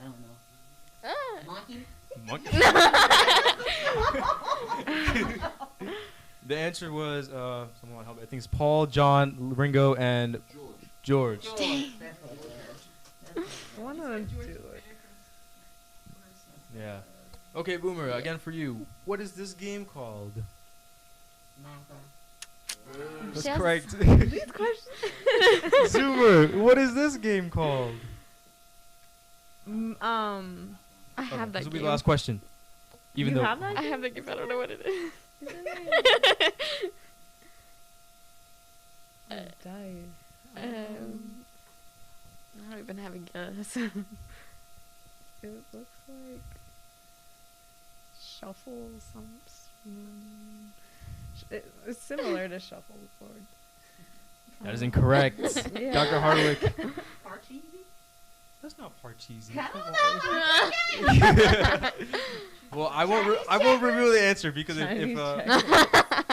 I don't know. Monkey?
Monkey. The answer was someone help me. I think it's Paul, John, Ringo, and George.
One of them do it.
Yeah. Okay, Boomer. Again for you. What is this game called? That's
Just
correct.
These questions.
Zoomer. What is this game called?
I have that
This will
game.
be the last question. Even
You
though
have that
I have that game. I don't know what it is.
Dive.
I don't even have a guess.
It looks like shuffle it's similar to shuffleboard.
that is incorrect.
Yeah.
Dr. Hardwick.
Parcheesi?
That's not Parcheesi.
I
Come
don't
on.
know.
Well, I won't reveal the answer because if
Chinese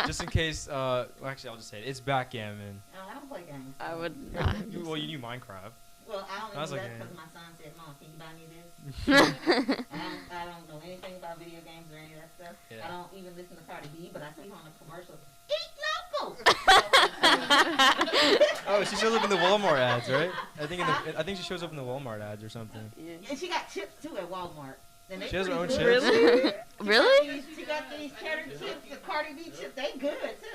just in case. Well, actually, I'll just say it. It's backgammon.
No, I don't play games.
I would not.
Well, you knew Minecraft.
Well, I only
That's
do
like
that
a-
because my son said, "Mom, can you buy me this?" I don't know anything about video games or any of that stuff.
Yeah.
I don't even listen to Cardi B, but I see her on the commercial. Eat local.
Oh, she shows up in the Walmart ads, right? I think she shows up in the Walmart ads or something.
And she got chips too at Walmart. And they
She has her own
pretty
chips?
good.
Really?
She got these cheddar chips, the Cardi B chips. They good too.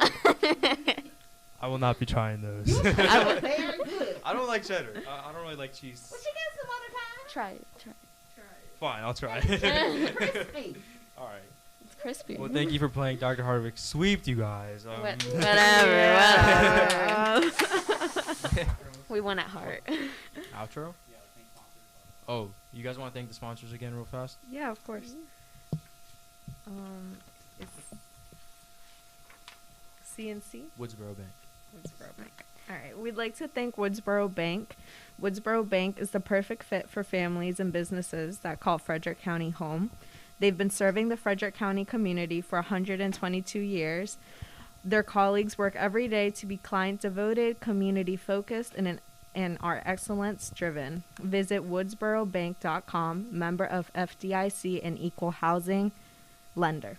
I will not be trying those.
They are good.
I don't like cheddar. I don't really like cheese.
Well, she got some other time.
Try it.
Fine, I'll try.
Crispy.
All right.
It's crispy.
Well, thank you for playing Dr. Hardwick. Sweeped you guys.
Whatever. We won at heart.
Outro? Oh, you guys want to thank the sponsors again real fast?
Yeah, of course. It's CNC.
Woodsboro Bank.
Woodsboro Bank. All right. We'd like to thank Woodsboro Bank. Woodsboro Bank is the perfect fit for families and businesses that call Frederick County home. They've been serving the Frederick County community for 122 years. Their colleagues work every day to be client-devoted, community-focused, and are excellence-driven. Visit woodsborobank.com, member of FDIC and equal housing lender.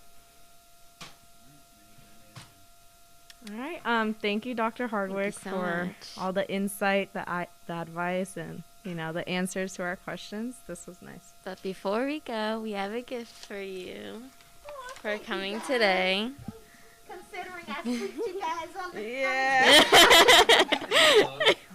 All right. Thank you, Dr. Hardwick,
so
for
much.
all the insight, the advice, and the answers to our questions. This was nice.
But before we go, we have a gift for you for coming today.
Considering I sweeped you guys on the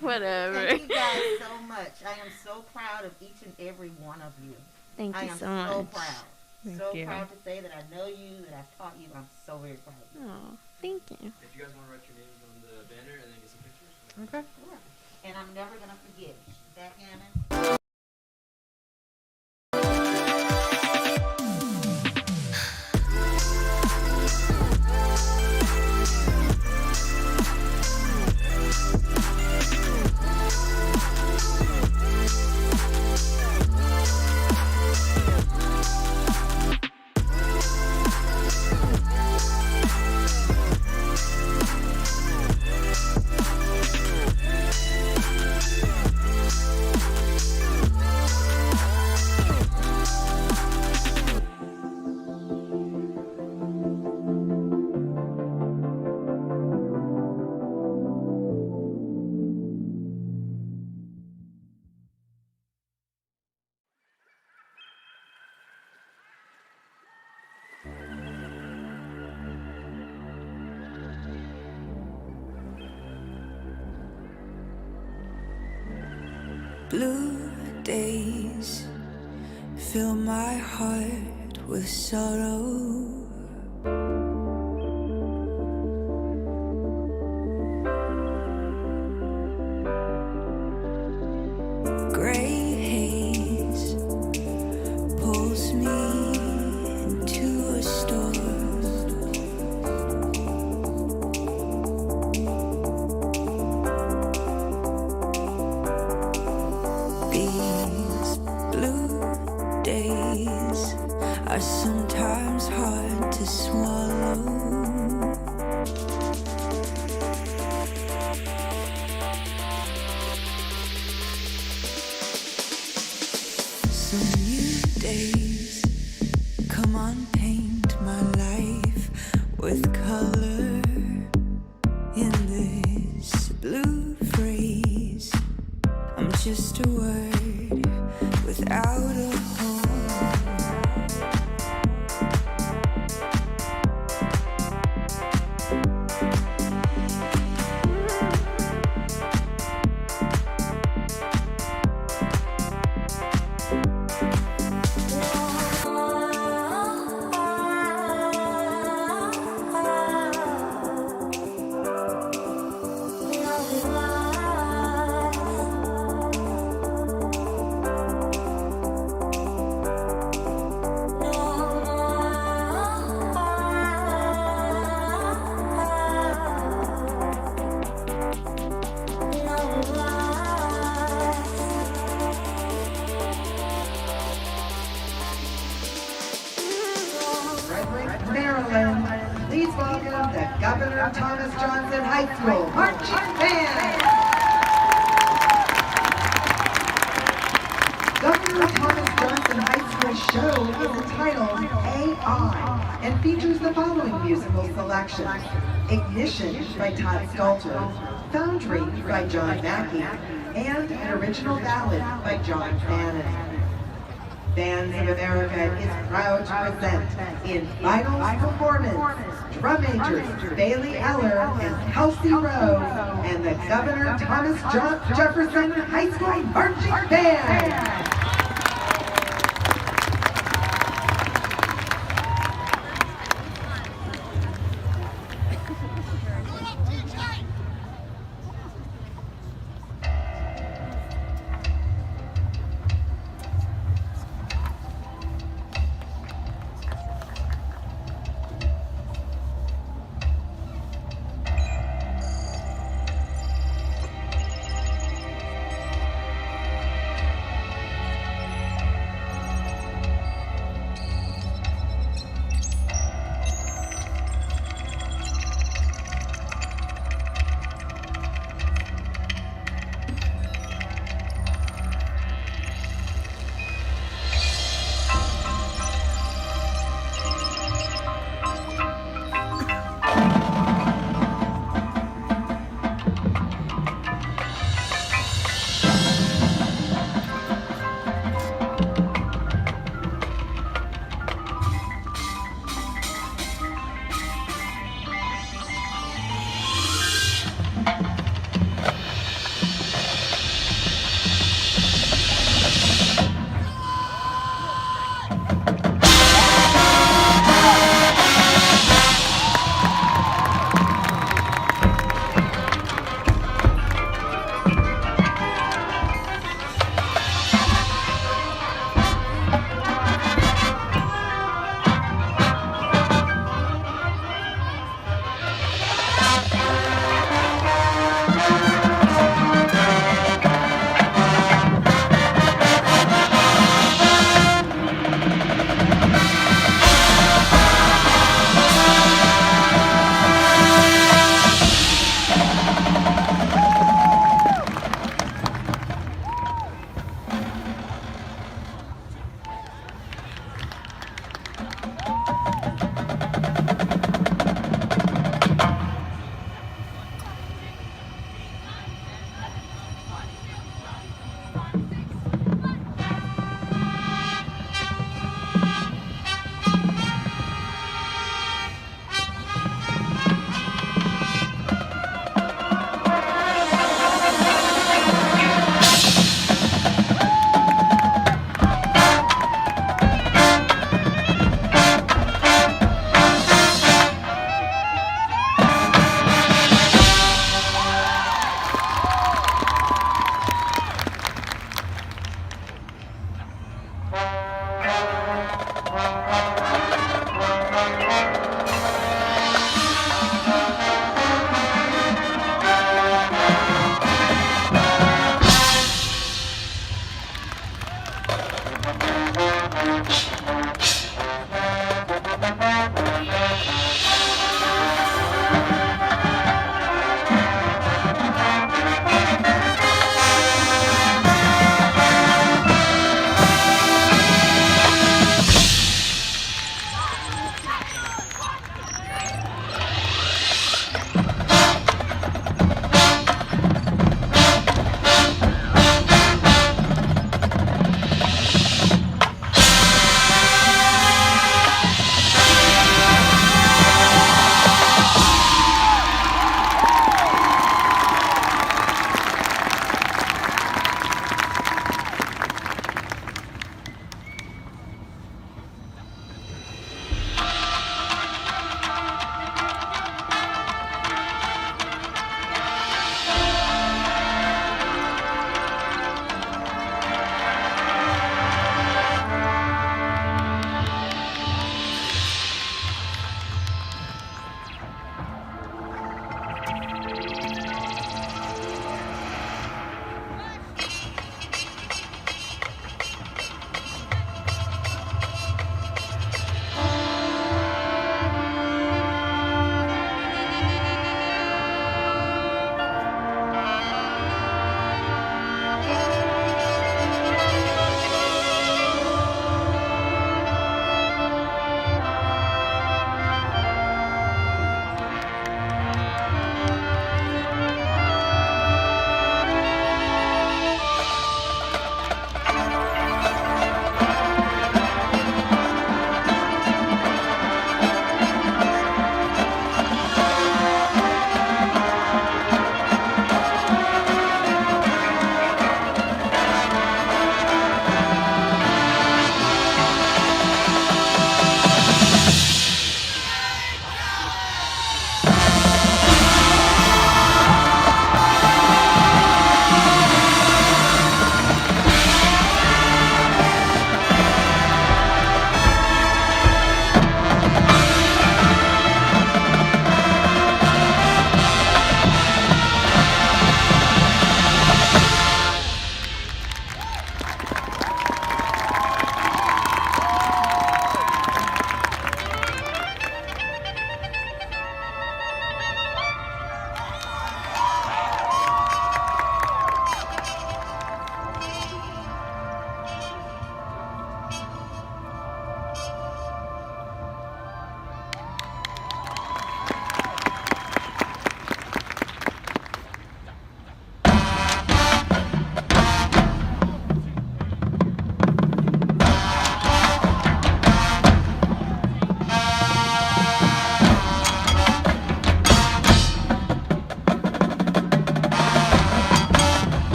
Whatever.
Thank you guys so much. I am so proud of each and every one of you.
Thank
I
you
am
so much.
so proud.
Thank
so
you.
proud to say that I know you, that I've taught you. I'm so very proud of you.
Oh, thank you.
If you guys want to write your names on the banner and then get some pictures.
Okay. And I'm never going to forget. Backgammon.
Blue days fill my heart with sorrow. Gray haze pulls me into a storm. These blue days are sometimes hard to swallow. just a word without a home.
Maryland, please welcome the Governor Thomas Johnson High School Marching Band. Governor Thomas Johnson High School show is entitled AI and features the following musical selections: Ignition by Todd Sculter, Foundry by John Mackey, and an original ballad by John Fannin. Bands of America is proud to present in finals performance drum majors Bailey Eller and Kelsey Rose and the Governor Thomas Jefferson High School Marching Band.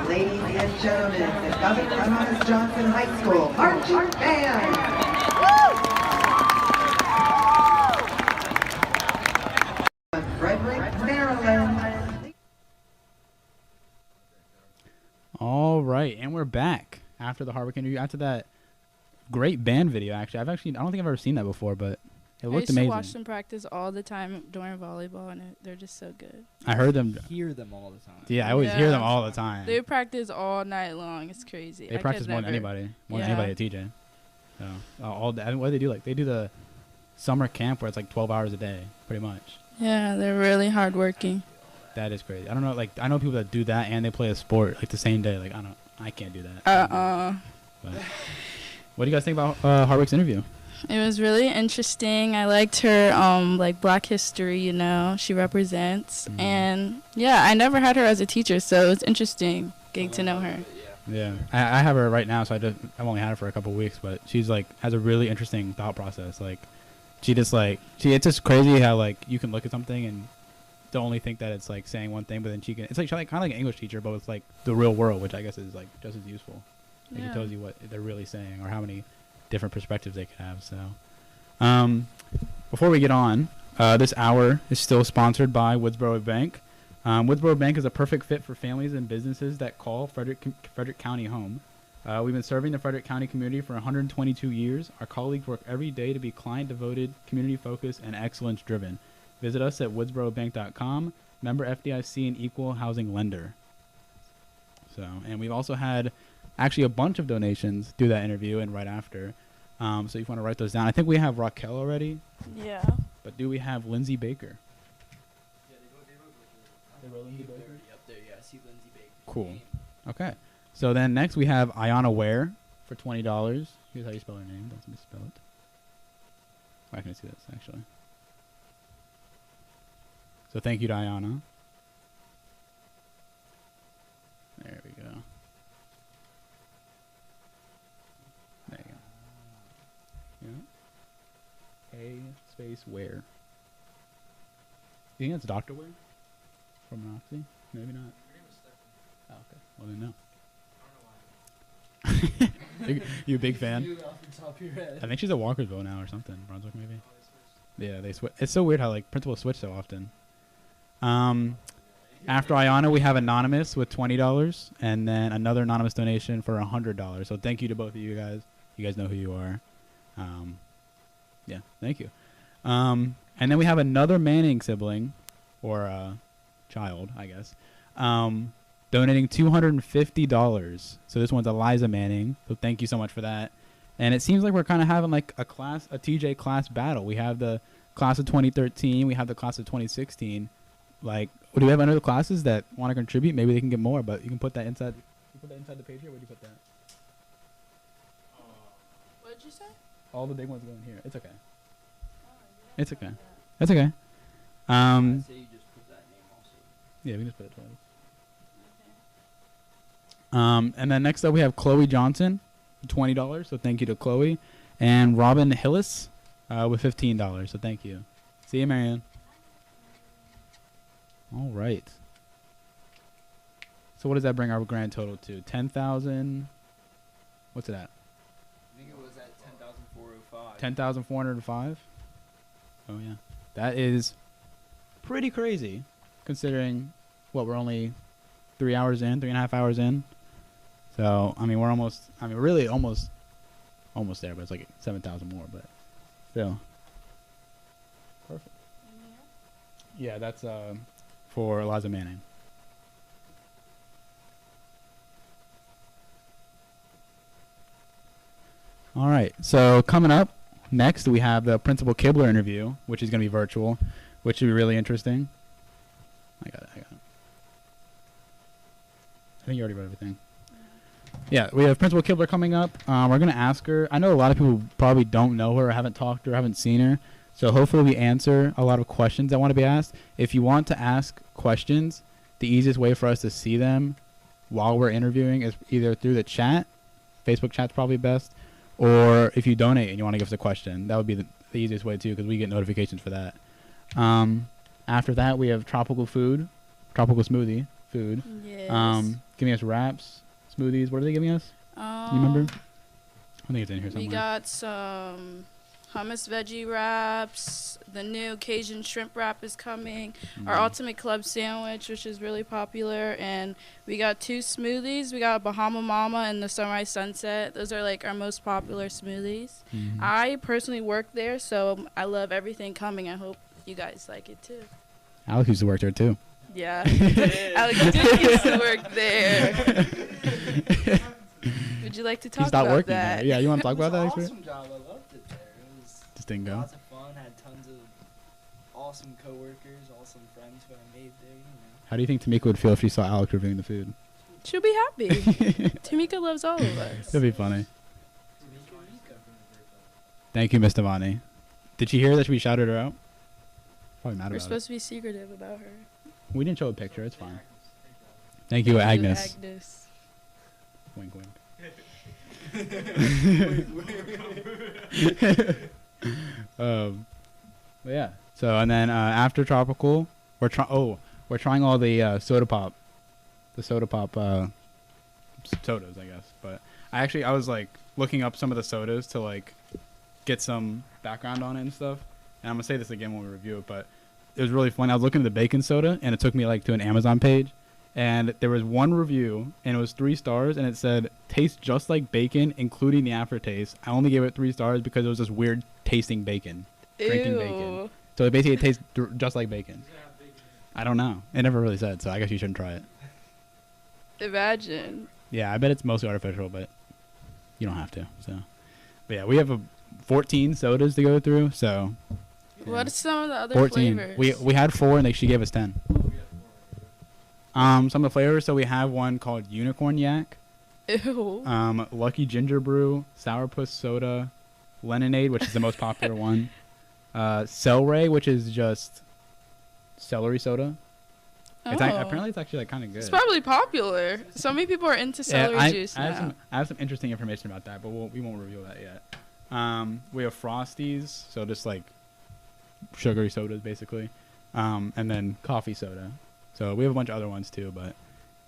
Ladies and gentlemen, the Governor Thomas Johnson High School Marching Band. Frederick, Maryland.
All right, and we're back after the Hardwick interview. After that great band video, actually, I don't think I've ever seen that before, but it looked amazing.
I used to watch them practice all the time during volleyball, and they're just so good.
I heard them.
Hear them all the time.
Yeah, I always hear them all the time.
They practice all night long. It's crazy.
They practice more than anybody. More than anybody at TJ. So all day. What do they do? Like they do the summer camp where it's like 12 hours a day, pretty much.
Yeah, they're really hardworking.
That is crazy. I don't know. Like I know people that do that and they play a sport like the same day. Like I can't do that. But what do you guys think about Hardwick's interview?
It was really interesting. I liked her like Black history, you know, she represents. And yeah, I never had her as a teacher, so it was interesting getting to know her.
Yeah. I have her right now, so I've only had her for a couple of weeks, but she's like has a really interesting thought process. Like she just like it's just crazy how like you can look at something and don't only think that it's like saying one thing, but then she can it's like kind of like an English teacher, but with like the real world, which I guess is like just as useful. Like it tells you what they're really saying or how many different perspectives they could have. So before we get on, this hour is still sponsored by Woodsboro Bank. Woodsboro Bank is a perfect fit for families and businesses that call Frederick County home. We've been serving the Frederick County community for 122 years. Our colleagues work every day to be client devoted, community focused, and excellence driven. Visit us at woodsborobank.com, member FDIC and equal housing lender. So, and we've also had actually a bunch of donations through that interview and right after. So if you want to write those down. I think we have Raquel already.
Yeah.
But do we have Lindsay Baker?
Yeah, they wrote Lindsay Baker. Up there, yeah. I see Lindsay Baker.
Cool. Okay. So then next we have Ayana Ware for $20. Here's how you spell her name. Don't misspell it. Why can I see this, actually? So thank you to Ayana. There we go. There you go. Yeah. A space Ware. You think that's Dr. Ware? From Roxy? Maybe not. Oh, okay. Well, then no. You a big fan? I think she's at Walkersville now or something. Brunswick, maybe. Yeah, they switch. It's so weird how like principals switch so often. After Ayana, we have Anonymous with $20, and then another anonymous donation for $100. So thank you to both of you guys. You guys know who you are. Yeah, thank you. And then we have another Manning sibling, or child, I guess, donating $250. So this one's Eliza Manning. So thank you so much for that. And it seems like we're kind of having like a TJ class battle. We have the class of 2013. We have the class of 2016. Like, do we have other classes that want to contribute? Maybe they can get more, but you can put that inside. You put that inside the page here. Where'd you put that?
What did you say?
All the big ones go in here. It's okay. It's okay. That's okay. Yeah, we can just put it twice. And then next up we have Chloe Johnson, $20. So thank you to Chloe, and Robin Hillis, with $15. So thank you. See you, Marianne. All right. So what does that bring our grand total to? 10,000. What's it at?
I think it was at 10,405.
10,405. Oh yeah, that is pretty crazy, considering what we're only 3 hours in, 3.5 hours in. So I mean, we're almost. I mean, really almost there, but it's like 7,000 more. But still, perfect. Yeah, that's for Eliza Manning. All right, so coming up next, we have the Principal Kibler interview, which is going to be virtual, which should be really interesting. I got it. I think you already wrote everything. Yeah, we have Principal Kibler coming up. We're going to ask her. I know a lot of people probably don't know her, or haven't talked to her, haven't seen her. So hopefully we answer a lot of questions that want to be asked. If you want to ask questions, the easiest way for us to see them while we're interviewing is either through the chat. Facebook chat's probably best. Or if you donate and you want to give us a question, that would be the easiest way too, because we get notifications for that. After that, we have tropical smoothie food.
Yes.
Giving us wraps, smoothies. What are they giving us? Do you remember? I think it's in here somewhere.
We got some hummus veggie wraps. The new Cajun shrimp wrap is coming. Our Ultimate Club sandwich, which is really popular. And we got 2 smoothies. We got Bahama Mama and the Sunrise Sunset. Those are like our most popular smoothies. I personally work there, so I love everything coming. I hope you guys like it too.
Alex used to work there too.
Yeah. Alex did used to work there. Would you like to talk
He's not
about
working
that?
there. Yeah, you want to talk about that?
It was an
Experience?
awesome job. I loved it there. It was
Just didn't go.
lots of fun. Had tons of awesome coworkers, awesome friends who I made there. You know.
How do you think Tamika would feel if she saw Alex reviewing the food?
She'll be happy. Tamika loves all of us.
It'll be funny. Thank you, Miss Devani. Did she hear that we shouted her out? Probably mad
We're
about
supposed to be secretive about her.
it. We didn't show a picture. It's fine. Thank you, Agnes.
Agnes.
Wink, wink. But yeah. So and then after tropical, we're trying all the soda pop, sodas, I guess. But I was like looking up some of the sodas to like get some background on it and stuff. And I'm gonna say this again when we review it, but it was really fun. I was looking at the bacon soda, and it took me like to an Amazon page. And there was one review, and it was 3 stars, and it said, tastes just like bacon, including the aftertaste. I only gave it 3 stars because it was just weird tasting bacon. Drinking bacon. So it basically tastes just like bacon. I don't know. It never really said, so I guess you shouldn't try it.
Imagine.
Yeah, I bet it's mostly artificial, but you don't have to. So, but yeah, we have 14 sodas to go through, so.
What are some of the other
14.
flavors?
We had 4, and she gave us 10. Some of the flavors, so we have one called Unicorn Yak.
Ew.
Lucky Ginger Brew, Sourpuss Soda, Lemonade, which is the most popular one. Celery, which is just celery soda. Apparently it's actually like kind of good.
It's probably popular. So many people are into celery juice now.
I have some interesting information about that, but we won't reveal that yet. We have Frosties, so just like sugary sodas basically, and then coffee soda. So we have a bunch of other ones too, but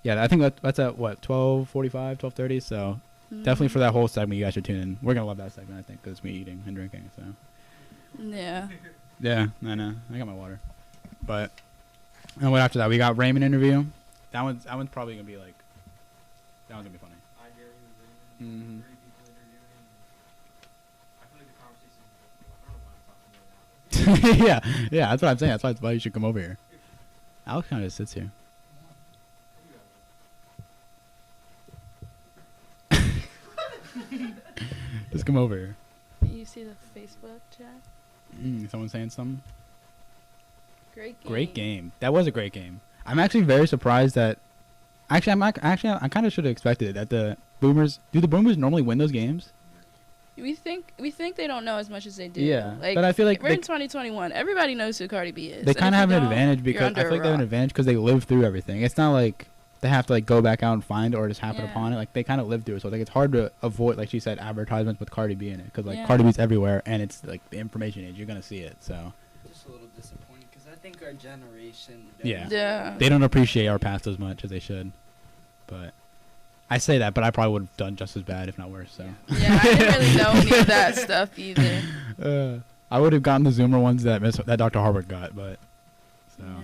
yeah, I think that's at what 12:45, 12:30. So definitely for that whole segment, you guys should tune in. We're gonna love that segment, I think, because we eating and drinking. So
yeah.
Yeah, I know. I got my water, but and what after that? We got Raymond interview. That one's probably gonna be like that one's gonna be funny. Mm-hmm. yeah, that's what I'm saying. That's why you should come over here. Alex kind of just sits here. Just come over here.
You see the Facebook chat?
Someone saying something?
Great game.
Great game. That was a great game. I'm actually very surprised that. I kind of should have expected it, that the Boomers. Do the Boomers normally win those games?
We think they don't know as much as they do.
Yeah,
Like,
but I feel like
we're in 2021. Everybody knows who Cardi B is.
They kind of have an
don't,
advantage
you're
because I
under
feel
a
like they have an
rock.
advantage because they live through everything. It's not like they have to like go back out and find it or just happen
Yeah.
upon it. Like they kind of live through it, so like it's hard to avoid, like she said, advertisements with Cardi B in it because like
Yeah.
Cardi B's everywhere and it's like the information age. You're gonna see it, so
Just a little disappointed because I think our generation.
yeah.
Yeah.
They don't appreciate our past as much as they should. But I say that, but I probably would have done just as bad, if not worse. So
Yeah, I didn't really know any of that stuff either.
I would have gotten the Zoomer ones that Dr. Hardwick got, but so
Yeah.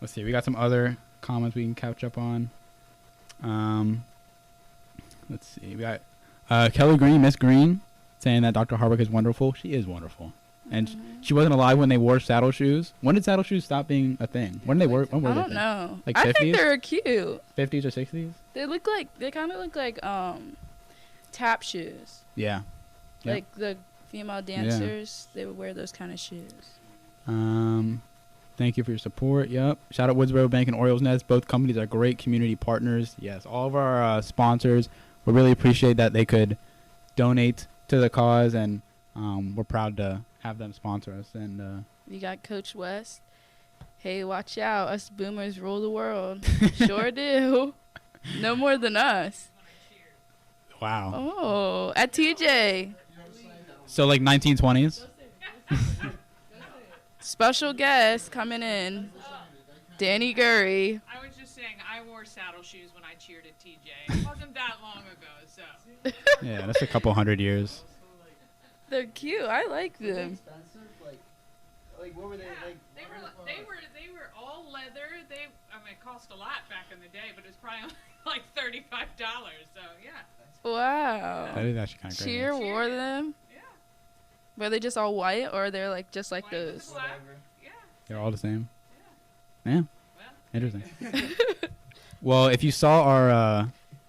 let's see. We got some other comments we can catch up on. Let's see. We got Kelly Green, Miss Green, saying that Dr. Hardwick is wonderful. She is wonderful, and she wasn't alive when they wore saddle shoes. When did saddle shoes stop being a thing? When did they work? When were
I
they a
don't
thing?
know.
Like
I
50s?
think they're cute.
50s or 60s?
They kind of look like tap shoes.
Yeah. Yep.
Like the female dancers, they would wear those kind of shoes.
Thank you for your support. Yep. Shout out Woodsboro Bank and Orioles Nest. Both companies are great community partners. Yes, all of our sponsors. We really appreciate that they could donate to the cause, and we're proud to have them sponsor us. And
You got Coach West. Hey, watch out. Us boomers rule the world. Sure do. No more than us.
wow.
Oh, at TJ.
So like 1920s.
Special guest coming in, Danny Gurry.
I was just saying, I wore saddle shoes when I cheered at TJ. It wasn't that long ago, so.
Yeah, that's a couple hundred years.
They're cute. I like them.
Like what were they like?
They were all leather. I mean, it cost a lot back in the day, but it was probably only like $35. So yeah.
Wow.
That is actually kind of crazy.
Cheer wore them.
Yeah.
Were they just all white, or they're like just like those?
They're all the same. Yeah. Interesting. Well, if you saw our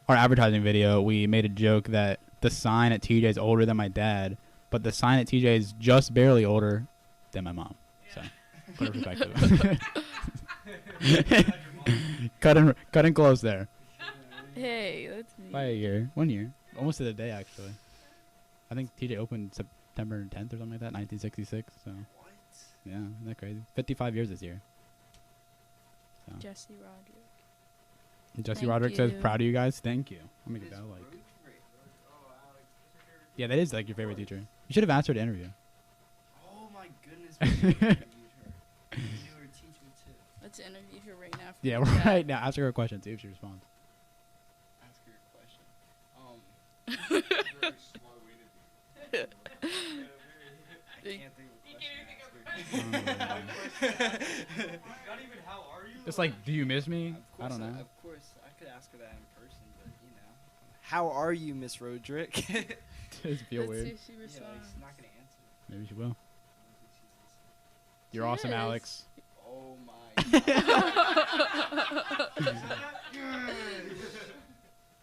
advertising video, we made a joke that the sign at TJ is older than my dad, but the sign at TJ is just barely older than my mom. So, put it in perspective. Cut in close there.
Hey, that's me.
By a year, 1 year, almost to the day actually. I think TJ opened September 10th or something like that, 1966. So. What? Yeah, isn't that crazy? 55 years this year. So.
Jesse Roderick.
Jesse
Thank
Roderick says,
you.
"Proud of you guys. Thank you." I'll make a bell like. Yeah, that is like your favorite teacher. You should have asked her to interview.
Oh my goodness. We interviewed her. We knew her teacher too.
Let's interview her right now.
Yeah,
the chat.
right now. Ask her a question. See if she responds.
Ask her a question. I can't think of a question.
Not even how are you?
Just like, do you miss me? I don't know.
Of course, I could ask her that in person, but you know. How are you, Miss Roderick?
Does it feel
Let's
weird?
see if she
Yeah,
responds.
she's not gonna answer.
Maybe she will. You're
She
awesome,
is.
Alex.
Oh my god.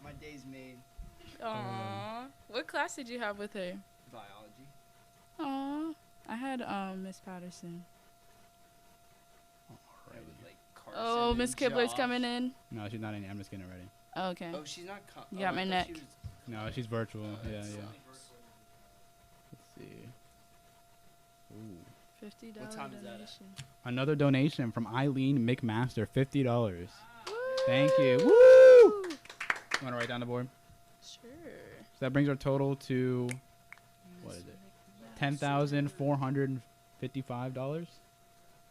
My day's made.
Aww. What class did you have with her?
Biology.
Aww. I had Miss Patterson.
That was like Carson
Oh,
and
Miss Kibler's
Josh.
coming in.
No, she's not in. I'm just getting it ready.
Oh, okay.
Oh, she's not.
You got my
I thought
neck.
she was-
No, she's virtual. Yeah,
that's
yeah.
nice.
Let's see. Ooh.
$50
What time is that at?
donation.
Another donation from Eileen McMaster, $50. Thank you. Woo! You want to write down the board?
Sure.
So that brings our total to, what is it? $10,455.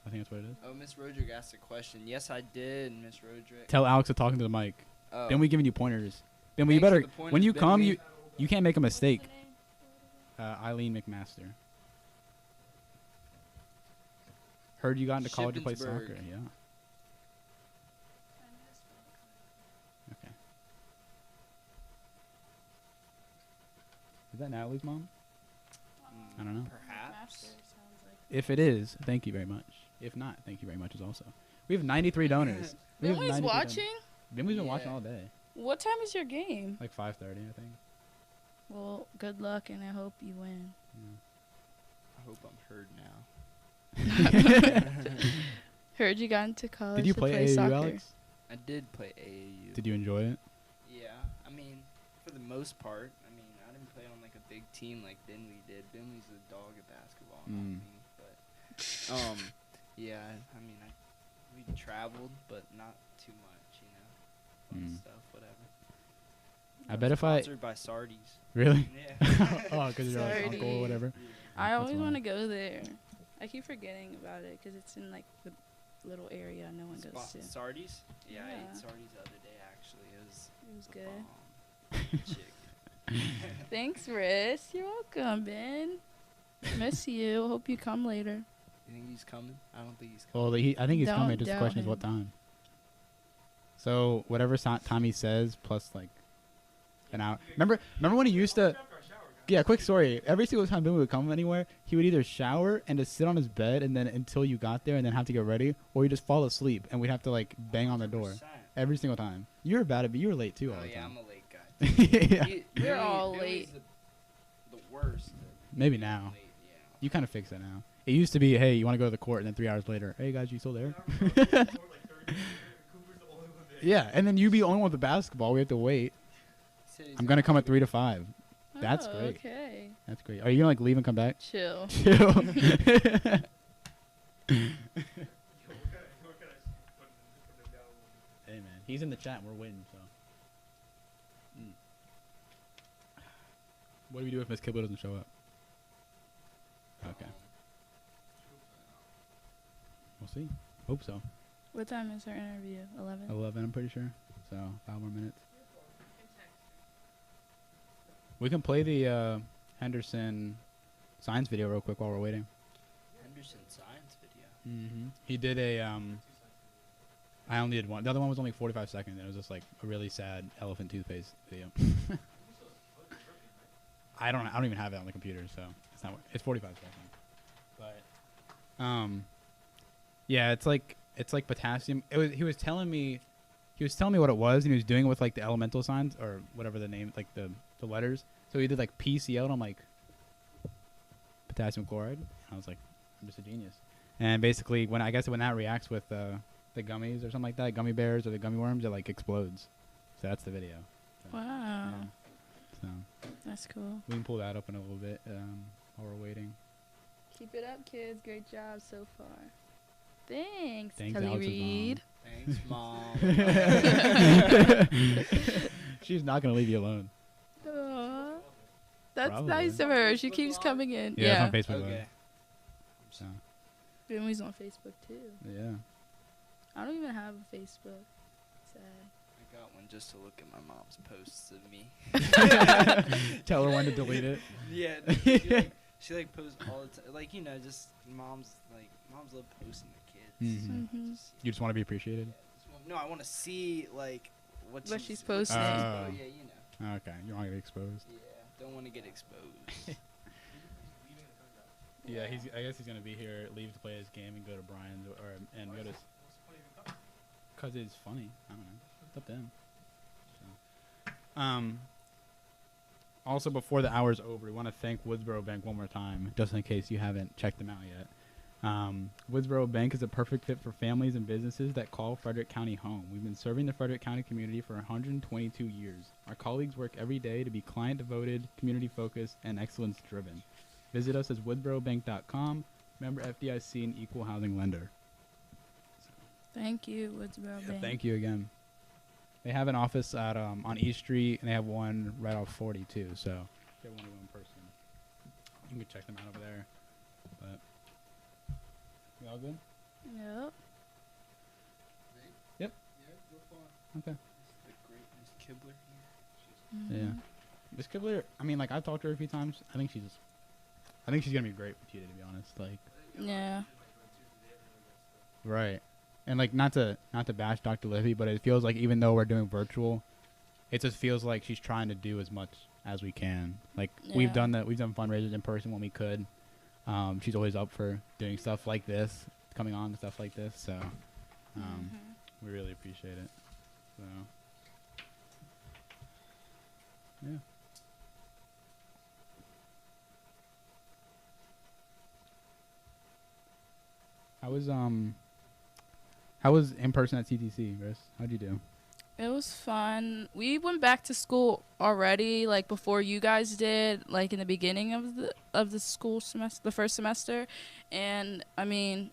I think that's what it is.
Oh, Miss Roderick asked a question. Yes, I did, Miss Roderick.
Tell Alex to talk into the mic.
Oh.
Then we giving you pointers. Then you
Thanks for
better,
the pointers,
when you
Ben.
come, you can't make a mistake. Eileen McMaster. Heard you got into college to play
Shippensburg.
soccer. Yeah. Okay. Is that Natalie's mom? I don't know.
Perhaps.
If it is, thank you very much. If not, thank you very much as also. We have 93 donors. We have
Bentley's
93
watching?
Bentley's been watching
Yeah.
all day.
What time is your game?
Like 5:30, I think.
Well, good luck, and I hope you win.
I hope I'm heard now.
Heard you got into college.
Did you
to
play AAU,
soccer.
Alex?
I did play AAU.
Did you enjoy it?
Yeah, I mean, for the most part. I mean, I didn't play on like a big team like Binley did. Binley's a dog at basketball, not me. But yeah, I mean, we traveled, but not too much, you know. Fun stuff, whatever.
I bet if I
Sponsored by Sardi's.
Really?
Yeah.
Oh, because you're like uncle or whatever.
I
That's
always
fun.
want to go there. I keep forgetting about it because it's in like the little area no one goes to.
Sardi's? Yeah, I
Yeah.
ate Sardi's the other day. Actually, it was
good.
Chicken.
Thanks, Riss. You're welcome, Ben. Miss you. Hope you come later.
You think he's coming? I don't think he's coming.
Well, I think he's
Don't
coming. Just the
doubt
question is
him.
what time. So whatever time he says plus like an hour. Remember when he used to? Yeah, quick story. Every single time Billy would come anywhere, he would either shower and just sit on his bed and then until you got there and then have to get ready, or he'd just fall asleep and we'd have to like bang on the door
100%.
every single time. You were bad at it, but you were late too all
Oh
the
yeah,
time.
I'm a late guy.
Yeah.
We're all
Billy's
late.
The worst.
Maybe now. You kind of fix it now. It used to be, hey, you want to go to the court, and then 3 hours later, hey guys, you still there? Yeah, and then you be the only one with the basketball. We have to wait. I'm gonna come at 3 to 5. That's
Oh,
great.
Okay.
That's great. Are you gonna like leave and come back?
Chill.
Chill. Hey man, he's in the chat. We're waiting. So. What do we do if Miss Kibble doesn't show up? Okay. We'll see. Hope so.
What time is our interview? 11?
11, I'm pretty sure. So 5 more minutes. We can play the Henderson science video real quick while we're waiting.
Henderson science video.
He did a I only did one. The other one was only 45 seconds, and it was just like a really sad elephant toothpaste video. I don't even have it on the computer, so it's 45 seconds. But yeah, it's like potassium. He was telling me what it was, and he was doing it with like the elemental signs or whatever the name, like the letters. So he did like PCl, and I'm like potassium chloride. And I was like, I'm just a genius. And basically, when that reacts with the gummies or something like that, gummy bears or the gummy worms, it like explodes. So that's the video. So,
Wow.
yeah. So
That's cool.
we can pull that up in a little bit while we're waiting.
Keep it up, kids. Great job so far. Thanks,
Thanks,
Kelly
Alex's
Reed.
Thanks, Mom.
She's not gonna leave you alone.
Aw. That's
Probably.
nice of her. She keeps coming in.
Yeah, it's on Facebook
Okay.
Live. So
Billy's on Facebook too.
yeah.
I don't even have a Facebook. Sad.
I got one just to look at my mom's posts of me.
Tell her when to delete it.
Yeah, she like posts all the time. Like, you know, just moms love posting their kids.
Mhm.
You just want to be appreciated.
No, I want to see like what
she's posting.
Oh yeah, you know.
Okay, you want to get exposed.
Yeah, don't want to get exposed.
Yeah, I guess he's gonna be here. Leave to play his game and go to Brian's and go to. Cause it's funny. I don't know. It's up to him. So. Also, before the hour's over, we want to thank Woodsboro Bank one more time, just in case you haven't checked them out yet. Woodsboro Bank is a perfect fit for families and businesses that call Frederick County home. We've been serving the Frederick County community for 122 years. Our colleagues work every day to be client-devoted, community-focused, and excellence-driven. Visit us at woodsborobank.com, member FDIC, and equal housing lender.
Thank you, Woodsboro Bank.
Thank you again. They have an office at on East Street, and they have one right off 40 too. So if you want to go in person, you can check them out over there. But we all good?
Yep.
Yep. Okay.
The great Miss Kibler
Mm-hmm.
Yeah. Miss Kibler, I mean, like I've talked to her a few times. I think she's gonna be great with you, to be honest. Like.
Yeah.
Right. And like not to bash Dr. Livy, but it feels like even though we're doing virtual, it just feels like she's trying to do as much as we can. Like we've done fundraisers in person when we could. She's always up for doing stuff like this, coming on and stuff like this. So we really appreciate it. So yeah. how was in person at CTC, Chris? How'd you do?
It was fun. We went back to school already, like before you guys did, like in the beginning of the school semester, the first semester, and I mean,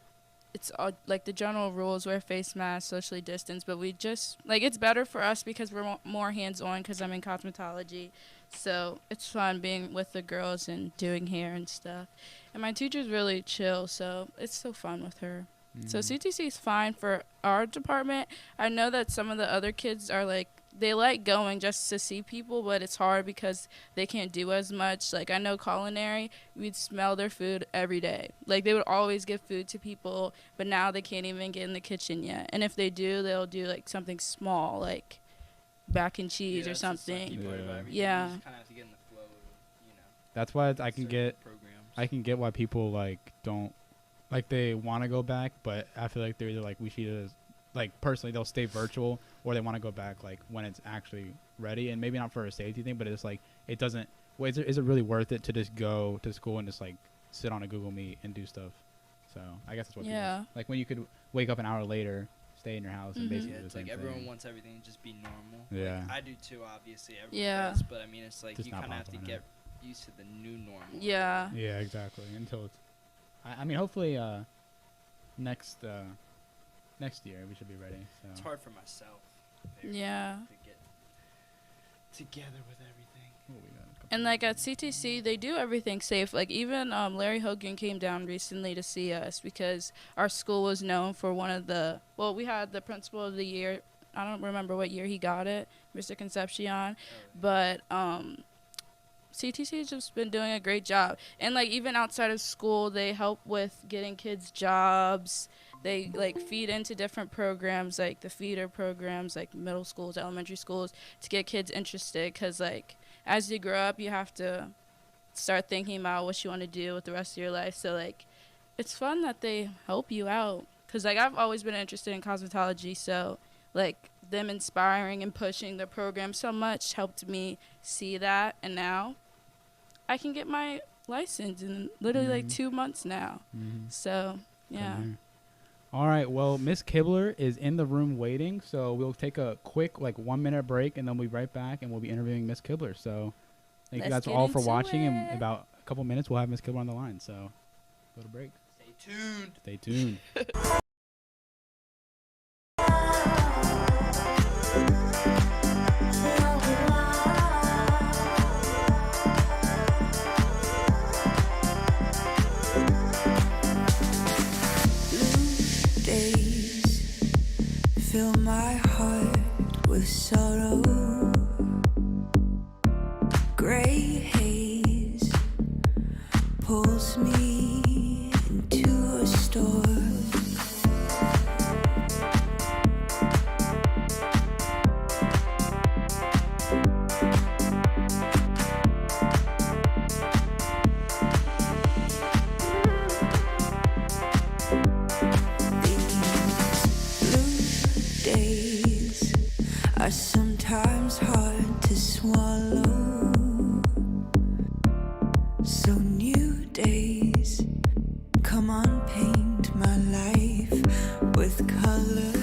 it's like the general rules: wear face masks, socially distance. But we just like it's better for us because we're more hands-on. Because I'm in cosmetology, so it's fun being with the girls and doing hair and stuff. And my teacher's really chill, so it's so fun with her. So CTC is fine for our department. I know that some of the other kids are like, they like going just to see people, but it's hard because they can't do as much. Like I know culinary, we'd smell their food every day. Like they would always give food to people, but now they can't even get in the kitchen yet. And if they do, they'll do like something small, like mac and cheese or something. Yeah.
Kind of have to get in the flow of,
That's why I can get why people like don't. Like they want to go back, but I feel like they're either like we should either, like personally they'll stay virtual or they want to go back like when it's actually ready, and maybe not for a safety thing, but it's like it doesn't. Well, is it really worth it to just go to school and just like sit on a Google Meet and do stuff? So I guess that's what.
Yeah.
People, like when you could wake up an hour later, stay in your house, and basically
it's
the same
like everyone
thing.
wants everything to just be normal.
Yeah.
Like, I do too, obviously. Everyone does, but I mean, it's like
Just
you
not
kind of have to
popular,
get used to the new normal.
Yeah.
Yeah, exactly. Until it's. I mean, hopefully. Next year we should be ready. So.
It's hard for myself.
Yeah.
To get together with everything.
And like at CTC, they do everything safe. Like even Larry Hogan came down recently to see us because our school was known for one of the. Well, we had the principal of the year. I don't remember what year he got it, Mr. Concepcion, but CTC has just been doing a great job. And like even outside of school, they help with getting kids jobs. They like feed into different programs, like the feeder programs, like middle schools, elementary schools, to get kids interested. Because like as you grow up, you have to start thinking about what you want to do with the rest of your life. So like it's fun that they help you out. Because like I've always been interested in cosmetology, so like them inspiring and pushing the program so much helped me see that. And now I can get my license in literally like 2 months now. So, yeah.
All right. Well, Miss Kibler is in the room waiting, so we'll take a quick 1 minute break, and then we'll be right back, and we'll be interviewing Miss Kibler. So, thank you guys all for watching. In about a couple minutes, we'll have Miss Kibler on the line. So, go to break.
Stay tuned.
Stay tuned.
Fill my heart with sorrow. Gray haze pulls me into a storm. Are sometimes hard to swallow. So new days, come on, paint my life with color.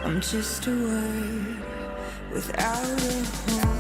I'm just a word without a home.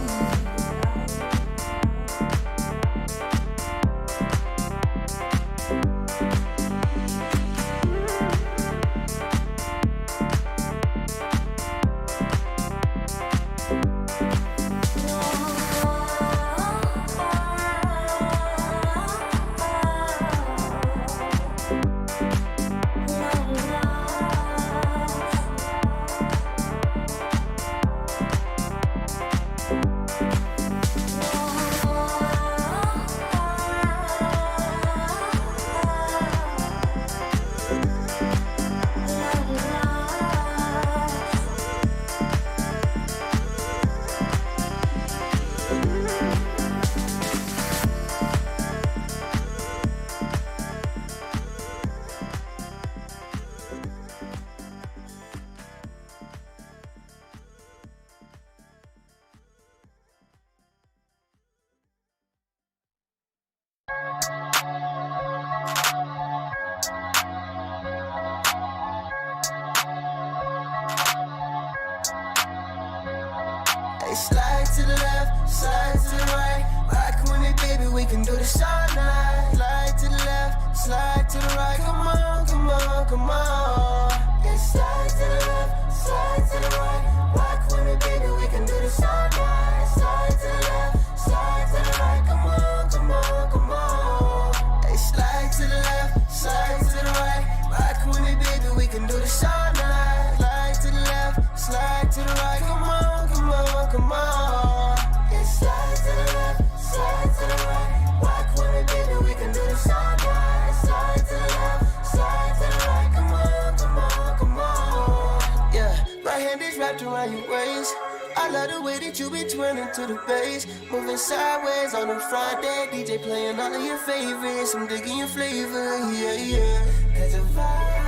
Hey, slide to the left, slide to the right. Rock with me, baby, we can do this all night. Slide to the left, slide to the right. Come on, come on, come on. Yeah, slide to the left, slide to the right. Rock with me, baby, we can do this all night. Slide to the left, slide to the right. Come on, come on, come on. Hey, slide to the left, slide to the right. Rock with me, baby, we can do this all night. Slide to the left, slide to the right. Come on, come on, come on. Yeah, slide to the left, slide to the right. Rock with me, baby, we can do this all night. Slide to the left, slide to the right. Come on, come on, come on. Yeah, right hand is wrapped around your waist. I love the way that you be twirling to the bass. Moving sideways on the front deck. DJ playing all of your favorites. I'm digging your flavor, yeah, yeah. Cause the vibe.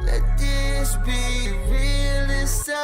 Let this be real inside.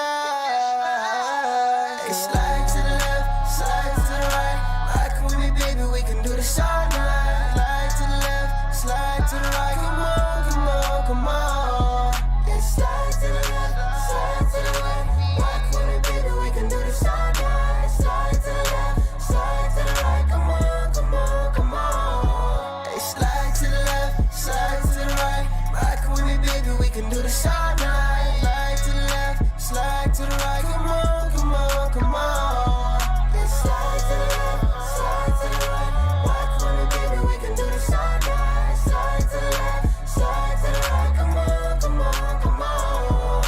Hey, slide to the left, slide to the right. Rock with me, baby, we can do this all night. Slide to the left, slide to the right. Come on, come on, come on. Yeah, slide to the left, slide to the right. Rock with me, baby, we can do this all night. Slide to the left, slide to the right. Come on, come on, come on. Hey, slide to the left, slide to the right. Rock with me, baby, we can do this all night. Slide to the left, slide to the right. Come on, come on, come on. Yeah, slide to the left, slide to the right. Rock with me, baby, we can do this all night. Slide to the left, slide to the right. Come on, come on, come on.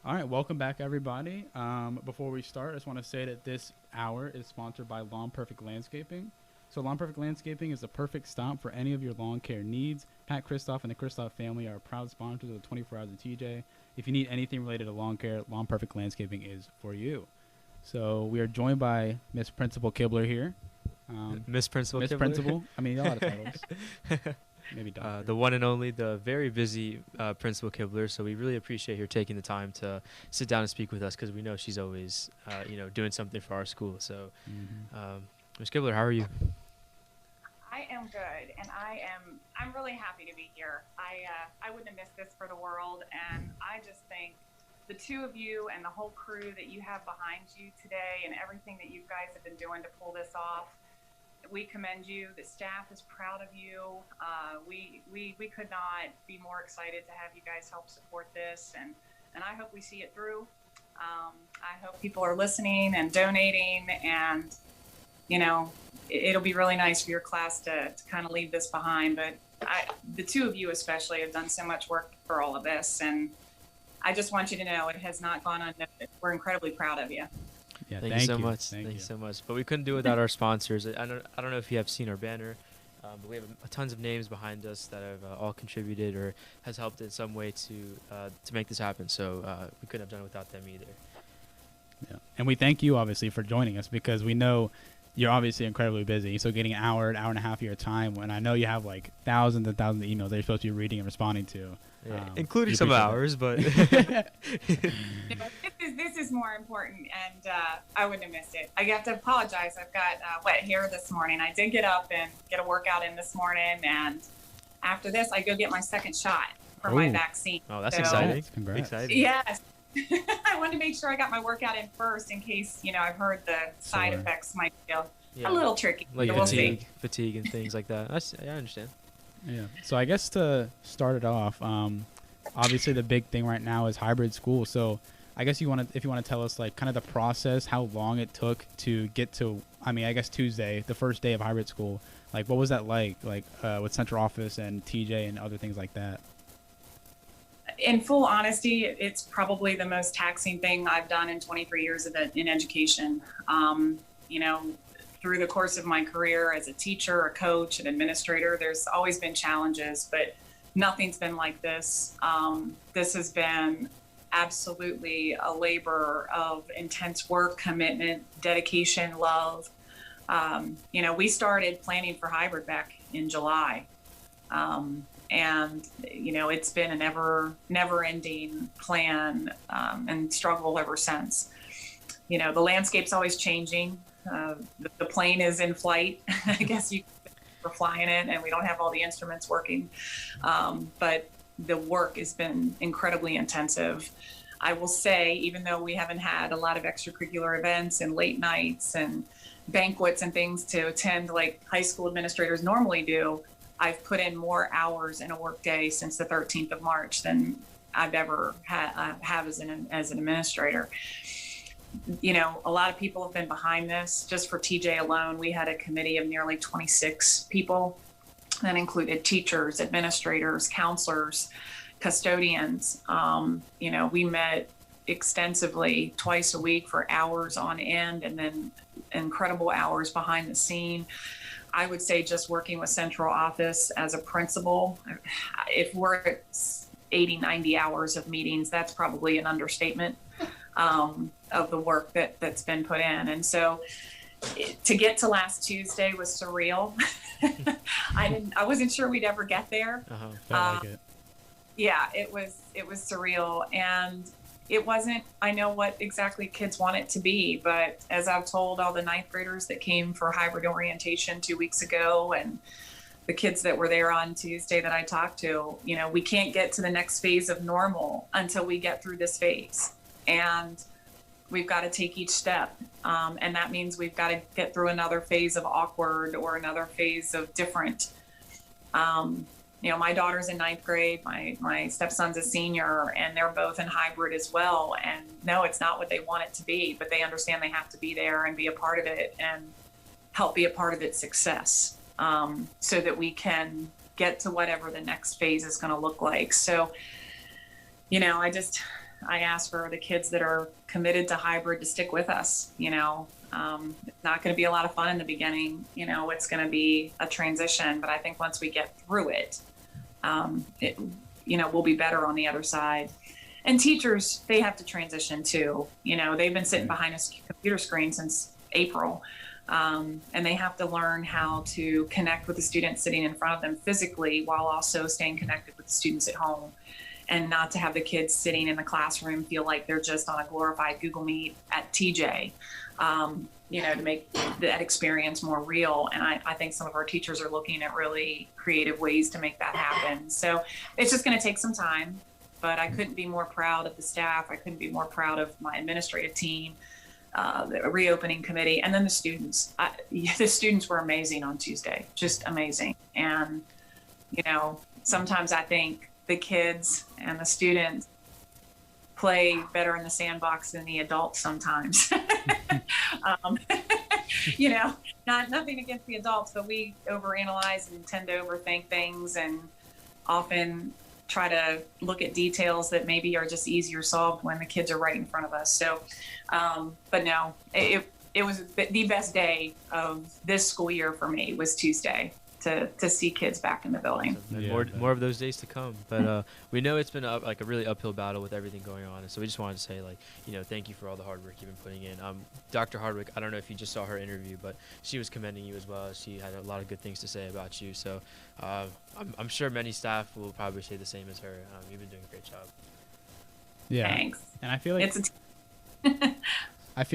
All right, welcome back, everybody. Before we start, I just want to say that this hour is sponsored by Lawn Perfect Landscaping. So Lawn Perfect Landscaping is the perfect stop for any of your lawn care needs. Pat Kristoff and the Kristoff family are proud sponsors of the 24 Hours of TJ. If you need anything related to lawn care, Lawn Perfect Landscaping is for you. So we are joined by Miss Principal Kibler here.
Miss Principal
Miss
Kibler?
Principal. I mean, a lot of titles. Maybe doctor.
The one and only, the very busy Principal Kibler. So we really appreciate her taking the time to sit down and speak with us because we know she's always, doing something for our school. So, Ms. Kibler, how are you?
I am good, and I'm really happy to be here. I wouldn't have missed this for the world, and I just think the two of you and the whole crew that you have behind you today and everything that you guys have been doing to pull this off, we commend you. The staff is proud of you. We could not be more excited to have you guys help support this, and I hope we see it through. I hope people are listening and donating, and it'll be really nice for your class to kind of leave this behind. But the two of you especially have done so much work for all of this, and I just want you to know it has not gone unnoticed. We're incredibly proud of you.
Yeah,
thank you so much. Thank you so much. But we couldn't do it without our sponsors. I don't know if you have seen our banner, but we have tons of names behind us that have all contributed or has helped in some way to make this happen. So we couldn't have done it without them either.
Yeah, and we thank you obviously for joining us because we know you're obviously incredibly busy. So getting an hour and a half of your time, when I know you have like thousands and thousands of emails that you're supposed to be reading and responding to.
Yeah, including some hours, but
this is more important, and I wouldn't have missed it. I have to apologize. I've got wet hair this morning. I did get up and get a workout in this morning, and after this, I go get my second shot for my vaccine.
Oh, that's exciting!
Congrats.
Exciting.
Yes. I wanted to make sure I got my workout in first in case, I've heard the side effects might feel a little tricky.
Like
so
fatigue and things like that. I understand.
Yeah. So I guess to start it off, obviously the big thing right now is hybrid school. So I guess if you want to tell us like kind of the process, how long it took to get to, I guess Tuesday, the first day of hybrid school. Like, what was that like with central office and TJ and other things like that?
In full honesty, it's probably the most taxing thing I've done in 23 years in education. Through the course of my career as a teacher, a coach, an administrator, there's always been challenges, but nothing's been like this. This has been absolutely a labor of intense work, commitment, dedication, love. We started planning for hybrid back in July. And it's been a never-ending plan and struggle ever since. The landscape's always changing. The plane is in flight. I guess we're flying it, and we don't have all the instruments working. But the work has been incredibly intensive. I will say, even though we haven't had a lot of extracurricular events and late nights and banquets and things to attend like high school administrators normally do, I've put in more hours in a work day since the 13th of March than I've ever have as an administrator. A lot of people have been behind this. Just for TJ alone, we had a committee of nearly 26 people that included teachers, administrators, counselors, custodians. We met extensively twice a week for hours on end, and then incredible hours behind the scene. I would say just working with central office as a principal, if we're at 80, 90 hours of meetings, that's probably an understatement of the work that's been put in. And so to get to last Tuesday was surreal. I wasn't sure we'd ever get there.
Felt like it.
Yeah, it was surreal. And it wasn't, I know what exactly kids want it to be, but as I've told all the ninth graders that came for hybrid orientation 2 weeks ago and the kids that were there on Tuesday that I talked to, we can't get to the next phase of normal until we get through this phase. And we've got to take each step. And that means we've got to get through another phase of awkward or another phase of different. My daughter's in ninth grade, my stepson's a senior, and they're both in hybrid as well. And no, it's not what they want it to be, but they understand they have to be there and be a part of it and help be a part of its success, so that we can get to whatever the next phase is going to look like. So, I ask for the kids that are committed to hybrid to stick with us. It's not going to be a lot of fun in the beginning. It's going to be a transition, but I think once we get through it, we'll be better on the other side. And teachers, they have to transition too. They've been sitting behind a computer screen since April. And they have to learn how to connect with the students sitting in front of them physically while also staying connected with the students at home, and not to have the kids sitting in the classroom feel like they're just on a glorified Google Meet at TJ, to make that experience more real. And I think some of our teachers are looking at really creative ways to make that happen. So it's just going to take some time, but I couldn't be more proud of the staff. I couldn't be more proud of my administrative team, the reopening committee, and then the students. The students were amazing on Tuesday, just amazing. And, sometimes I think the kids and the students play better in the sandbox than the adults sometimes. Nothing against the adults, but we overanalyze and tend to overthink things and often try to look at details that maybe are just easier solved when the kids are right in front of us. So, but no, it was the best day of this school year for me was Tuesday. To see kids back in the building.
And more of those days to come. But we know it's been a really uphill battle with everything going on, and so we just wanted to say, thank you for all the hard work you've been putting in. Dr. Hardwick, I don't know if you just saw her interview, but she was commending you as well. She had a lot of good things to say about you. So I'm sure many staff will probably say the same as her. You've been doing a great job.
Yeah.
Thanks.
And I feel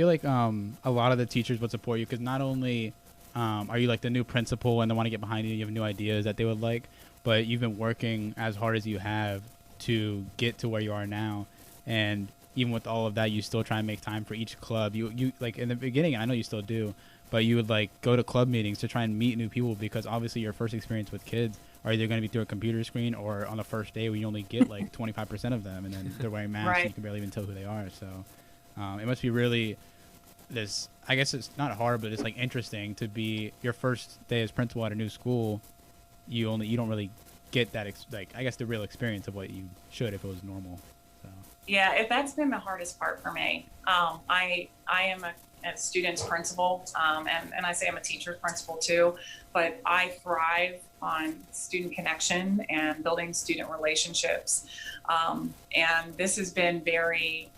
like a lot of the teachers would support you, because not only are you like the new principal and they want to get behind you, you have new ideas that they would like, but you've been working as hard as you have to get to where you are now. And even with all of that, you still try and make time for each club. You like in the beginning, I know you still do, but you would like go to club meetings to try and meet new people, because obviously your first experience with kids are either going to be through a computer screen or on the first day where you only get like 25% of them, and then they're wearing masks and you can barely even tell who they are. So it must be really I guess it's not hard, but it's like interesting to be your first day as principal at a new school. You don't really get that I guess the real experience of what you should if it was normal. So.
Yeah, that's been the hardest part for me. I am a student's principal, and I say I'm a teacher's principal too, but I thrive on student connection and building student relationships. And this has been very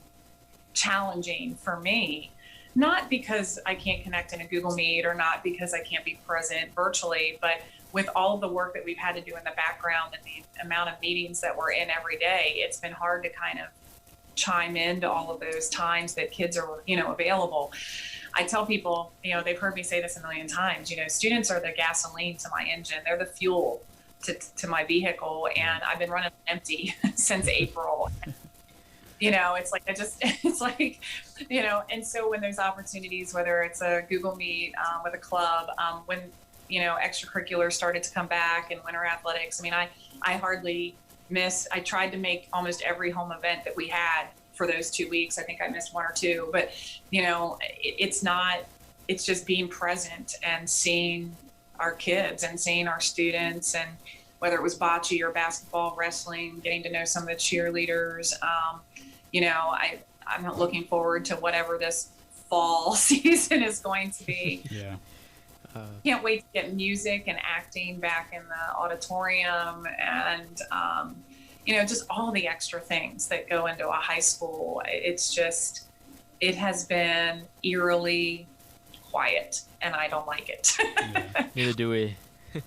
challenging for me. Not because I can't connect in a Google Meet or not because I can't be present virtually, but with all of the work that we've had to do in the background and the amount of meetings that we're in every day, it's been hard to kind of chime into all of those times that kids are, available. I tell people, they've heard me say this a million times, students are the gasoline to my engine. They're the fuel to my vehicle, and I've been running empty since April. And so when there's opportunities, whether it's a Google Meet with a club, when, extracurriculars started to come back and winter athletics, I hardly miss. I tried to make almost every home event that we had for those 2 weeks. I think I missed one or two, but, it's just being present and seeing our kids and seeing our students, and whether it was bocce or basketball, wrestling, getting to know some of the cheerleaders. I'm not looking forward to whatever this fall season is going to be.
Yeah.
Can't wait to get music and acting back in the auditorium, and just all the extra things that go into a high school. It has been eerily quiet, and I don't like it.
Yeah. Neither do we.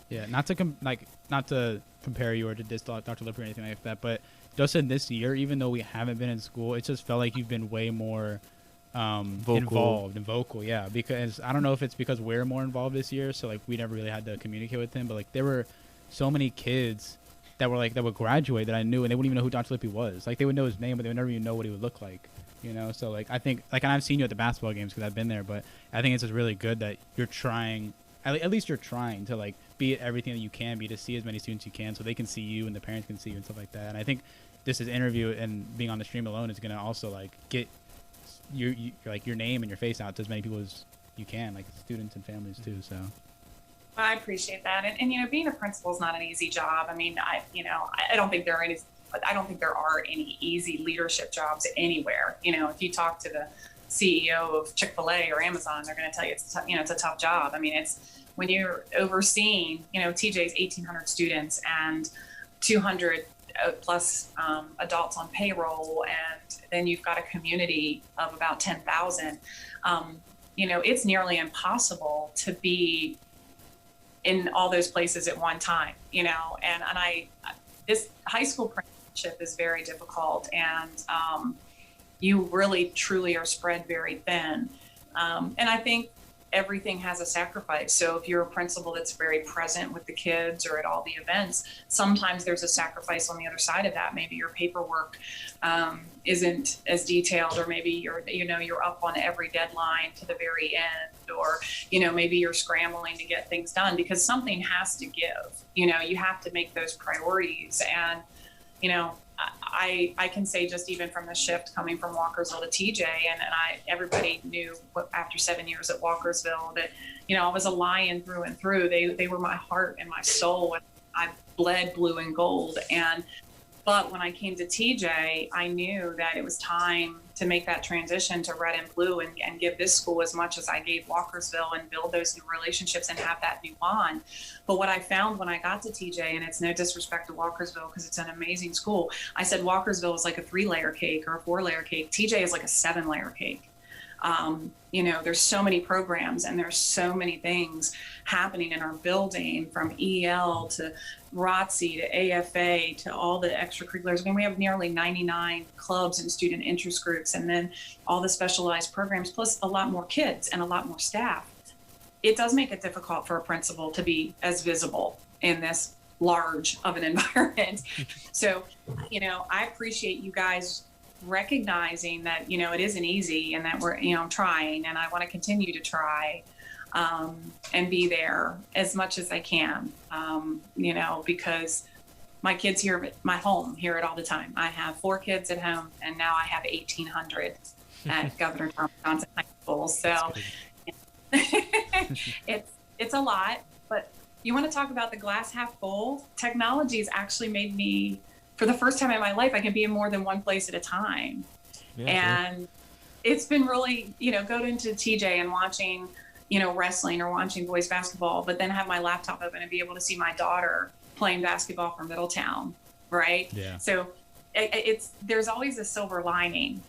Yeah, not to compare you or to diss Dr. Lipper or anything like that, but just in this year, even though we haven't been in school, it just felt like you've been way more involved and vocal. Yeah, because I don't know if it's because we're more involved this year, so like we never really had to communicate with him, but like there were so many kids that would graduate that I knew, and they wouldn't even know who Dr. Lippy was. Like they would know his name, but they would never even know what he would look like. So like I think and I've seen you at the basketball games because I've been there, but I think it's just really good that you're trying. At least you're trying to like be everything that you can be to see as many students you can, so they can see you and the parents can see you and stuff like that. And I think this interview and being on the stream alone is going to also like get your name and your face out to as many people as you can, like students and families too. So
I appreciate that. And being a principal is not an easy job. I don't think there I don't think there are any easy leadership jobs anywhere. You know, if you talk to the CEO of Chick-fil-A or Amazon, they're going to tell you it's a tough job. I mean, it's when you're overseeing, you know, TJ's 1,800 students and 200 plus adults on payroll, and then you've got a community of about 10,000. You know, it's nearly impossible to be in all those places at one time, you know, and this high school apprenticeship is very difficult, and you really truly are spread very thin. And I think everything has a sacrifice. So if you're a principal that's very present with the kids or at all the events, sometimes there's a sacrifice on the other side of that. Maybe your paperwork isn't as detailed, or maybe you're up on every deadline to the very end, or, you know, maybe you're scrambling to get things done because something has to give. You know, you have to make those priorities. And, you know, I can say just even from the shift coming from Walkersville to TJ, and everybody knew after 7 years at Walkersville that, you know, I was a Lion through and through. They were my heart and my soul, and I bled blue and gold. But when I came to TJ, I knew that it was time to make that transition to red and blue and give this school as much as I gave Walkersville and build those new relationships and have that new bond. But what I found when I got to TJ, and it's no disrespect to Walkersville because it's an amazing school, I said Walkersville is like a 3-layer cake or a 4-layer cake. TJ is like a 7-layer cake. You know, there's so many programs and there's so many things happening in our building, from EL to ROTC to AFA to all the extracurriculars. I mean, we have nearly 99 clubs and student interest groups, and then all the specialized programs, plus a lot more kids and a lot more staff. It does make it difficult for a principal to be as visible in this large of an environment. So, you know, I appreciate you guys recognizing that, you know, it isn't easy, and that we're, you know, trying, and I want to continue to try and be there as much as I can, you know, because my kids here, my home, hear it all the time. I have 4 kids at home, and now I have 1,800 at Governor Thomas Johnson High School. So it's a lot, but you want to talk about the glass half full? Technology has actually made me, for the first time in my life, I can be in more than one place at a time. Yeah, and it's been really, you know, going into TJ and watching, you know, wrestling or watching boys basketball, but then have my laptop open and be able to see my daughter playing basketball for Middletown, right? Yeah. So there's always a silver lining.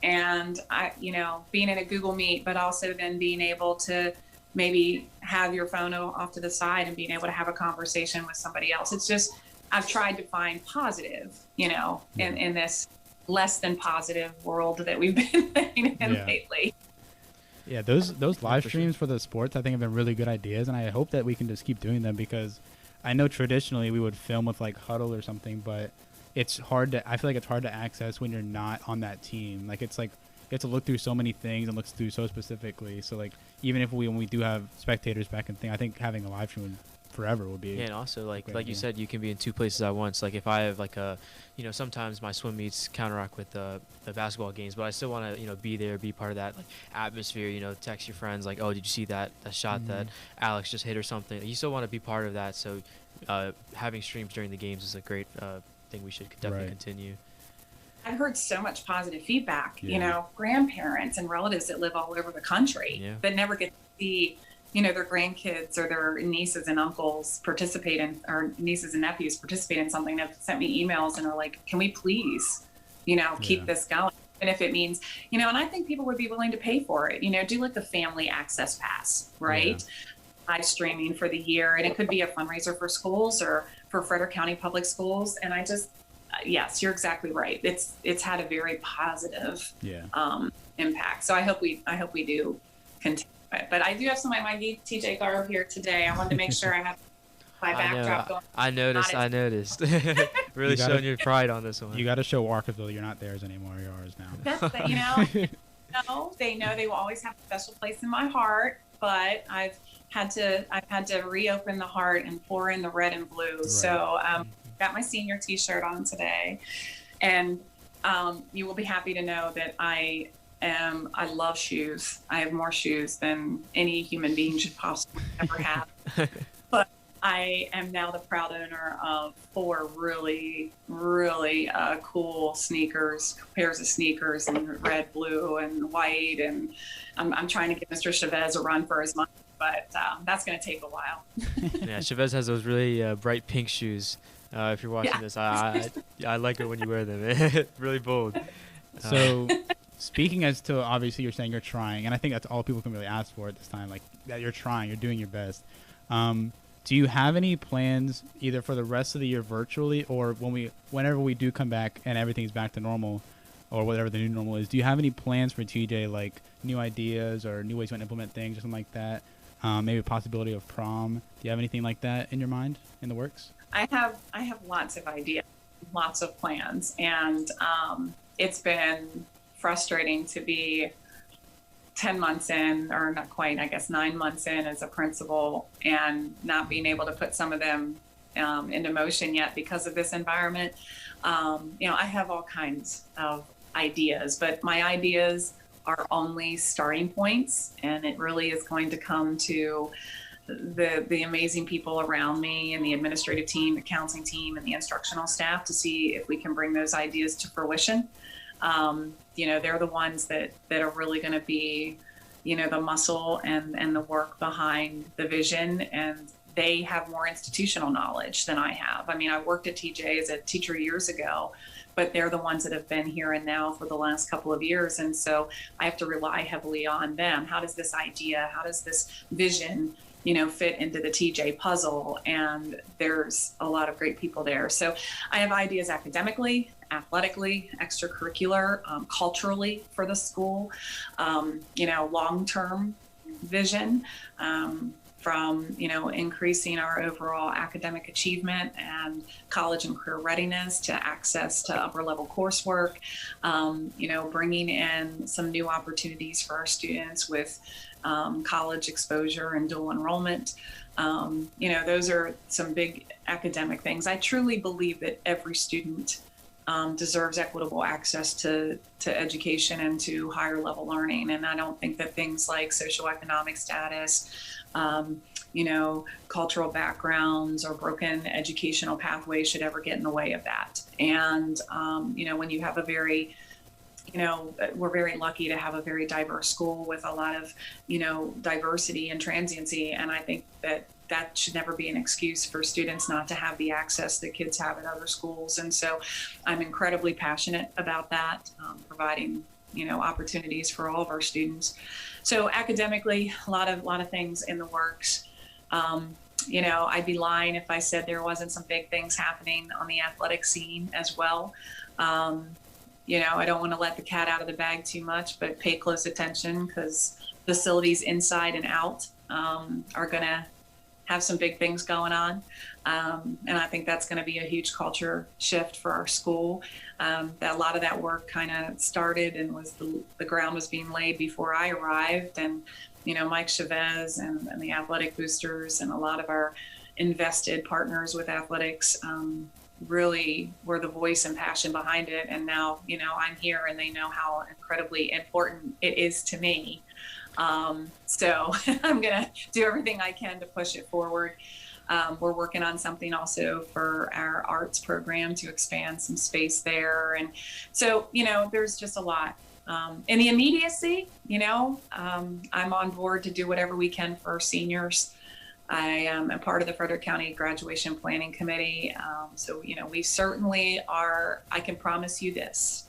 And you know, being in a Google Meet, but also then being able to maybe have your phone off to the side and being able to have a conversation with somebody else. It's just, I've tried to find positive, you know, in this less than positive world that we've been living in lately.
Yeah, those live streams for the sports, I think, have been really good ideas, and I hope that we can just keep doing them, because I know traditionally we would film with like Huddle or something, but it's hard to, I feel like it's hard to access when you're not on that team. Like, it's like you have to look through so many things and look through so specifically. So like, even if when we do have spectators back and thing, I think having a live stream forever would be.
Yeah, and also like you said, you can be in 2 places at once. Like if I have like a, you know, sometimes my swim meets counteract with the basketball games, but I still want to, you know, be there, be part of that like atmosphere. You know, text your friends like, oh, did you see that shot that Alex just hit or something? You still want to be part of that. So having streams during the games is a great thing we should definitely continue.
I've heard so much positive feedback. You know, grandparents and relatives that live all over the country that never get to see, you know, their grandkids or their nieces and uncles participate in, or nieces and nephews participate in something. They've sent me emails and are like, can we please, you know, keep this going? And if it means, you know, and I think people would be willing to pay for it, you know, do like a family access pass, right? Live streaming for the year. And it could be a fundraiser for schools or for Frederick County Public Schools. And I just, yes, you're exactly right. It's had a very positive impact. So I hope we do continue. But I do have some of my TJ garb here today. I wanted to make sure I have my backdrop going.
I noticed. Really showing your pride on this one.
You got to show Walkersville you're not theirs anymore. You're ours now.
That's, you know, no, they know they will always have a special place in my heart. But I've had to reopen the heart and pour in the red and blue. Right. So got my senior T-shirt on today, and you will be happy to know that I love shoes. I have more shoes than any human being should possibly ever have. But I I am now the proud owner of 4 really, really cool pairs of sneakers in red, blue, and white. And I'm trying to give Mr. Chavez a run for his money, but that's going to take a while.
Yeah, Chavez has those really bright pink shoes. If you're watching this, I like it when you wear them. Really bold.
So, speaking as to, obviously you're saying you're trying, and I think that's all people can really ask for at this time, like that you're trying, you're doing your best. Do you have any plans either for the rest of the year virtually, or whenever we do come back and everything's back to normal, or whatever the new normal is? Do you have any plans for TJ, like new ideas or new ways to implement things or something like that? Maybe a possibility of prom. Do you have anything like that in your mind, in the works?
I have lots of ideas, lots of plans, and it's been frustrating to be 10 months in, or not quite, I guess 9 months in as a principal, and not being able to put some of them into motion yet because of this environment. I have all kinds of ideas, but my ideas are only starting points, and it really is going to come to the amazing people around me and the administrative team, the counseling team, and the instructional staff to see if we can bring those ideas to fruition. They're the ones that are really going to be, the muscle and the work behind the vision, and they have more institutional knowledge than I have. I mean, I worked at TJ as a teacher years ago, but they're the ones that have been here and now for the last couple of years. And so I have to rely heavily on them. How does this idea, how does this vision, fit into the TJ puzzle? And there's a lot of great people there. So I have ideas academically, athletically, extracurricular, culturally for the school, long-term vision, from, increasing our overall academic achievement and college and career readiness to access to upper level coursework, bringing in some new opportunities for our students with college exposure and dual enrollment. Those are some big academic things. I truly believe that every student deserves equitable access to education and to higher level learning. And I don't think that things like socioeconomic status, cultural backgrounds, or broken educational pathways should ever get in the way of that. And, when you have a very, we're very lucky to have a very diverse school with a lot of, diversity and transiency. And I think that should never be an excuse for students not to have the access that kids have at other schools. And so I'm incredibly passionate about that, providing, opportunities for all of our students. So academically, a lot of things in the works. I'd be lying if I said there wasn't some big things happening on the athletic scene as well. I don't want to let the cat out of the bag too much, but pay close attention, because facilities inside and out are going to have some big things going on. And I think that's going to be a huge culture shift for our school. That a lot of that work kind of started and was the ground was being laid before I arrived. And, Mike Chavez and the athletic boosters and a lot of our invested partners with athletics really were the voice and passion behind it. And now, I'm here, and they know how incredibly important it is to me. So I'm going to do everything I can to push it forward. We're working on something also for our arts program to expand some space there. And so, there's just a lot. In the immediacy, I'm on board to do whatever we can for our seniors. I am a part of the Frederick County Graduation Planning Committee. So, we certainly are. I can promise you this.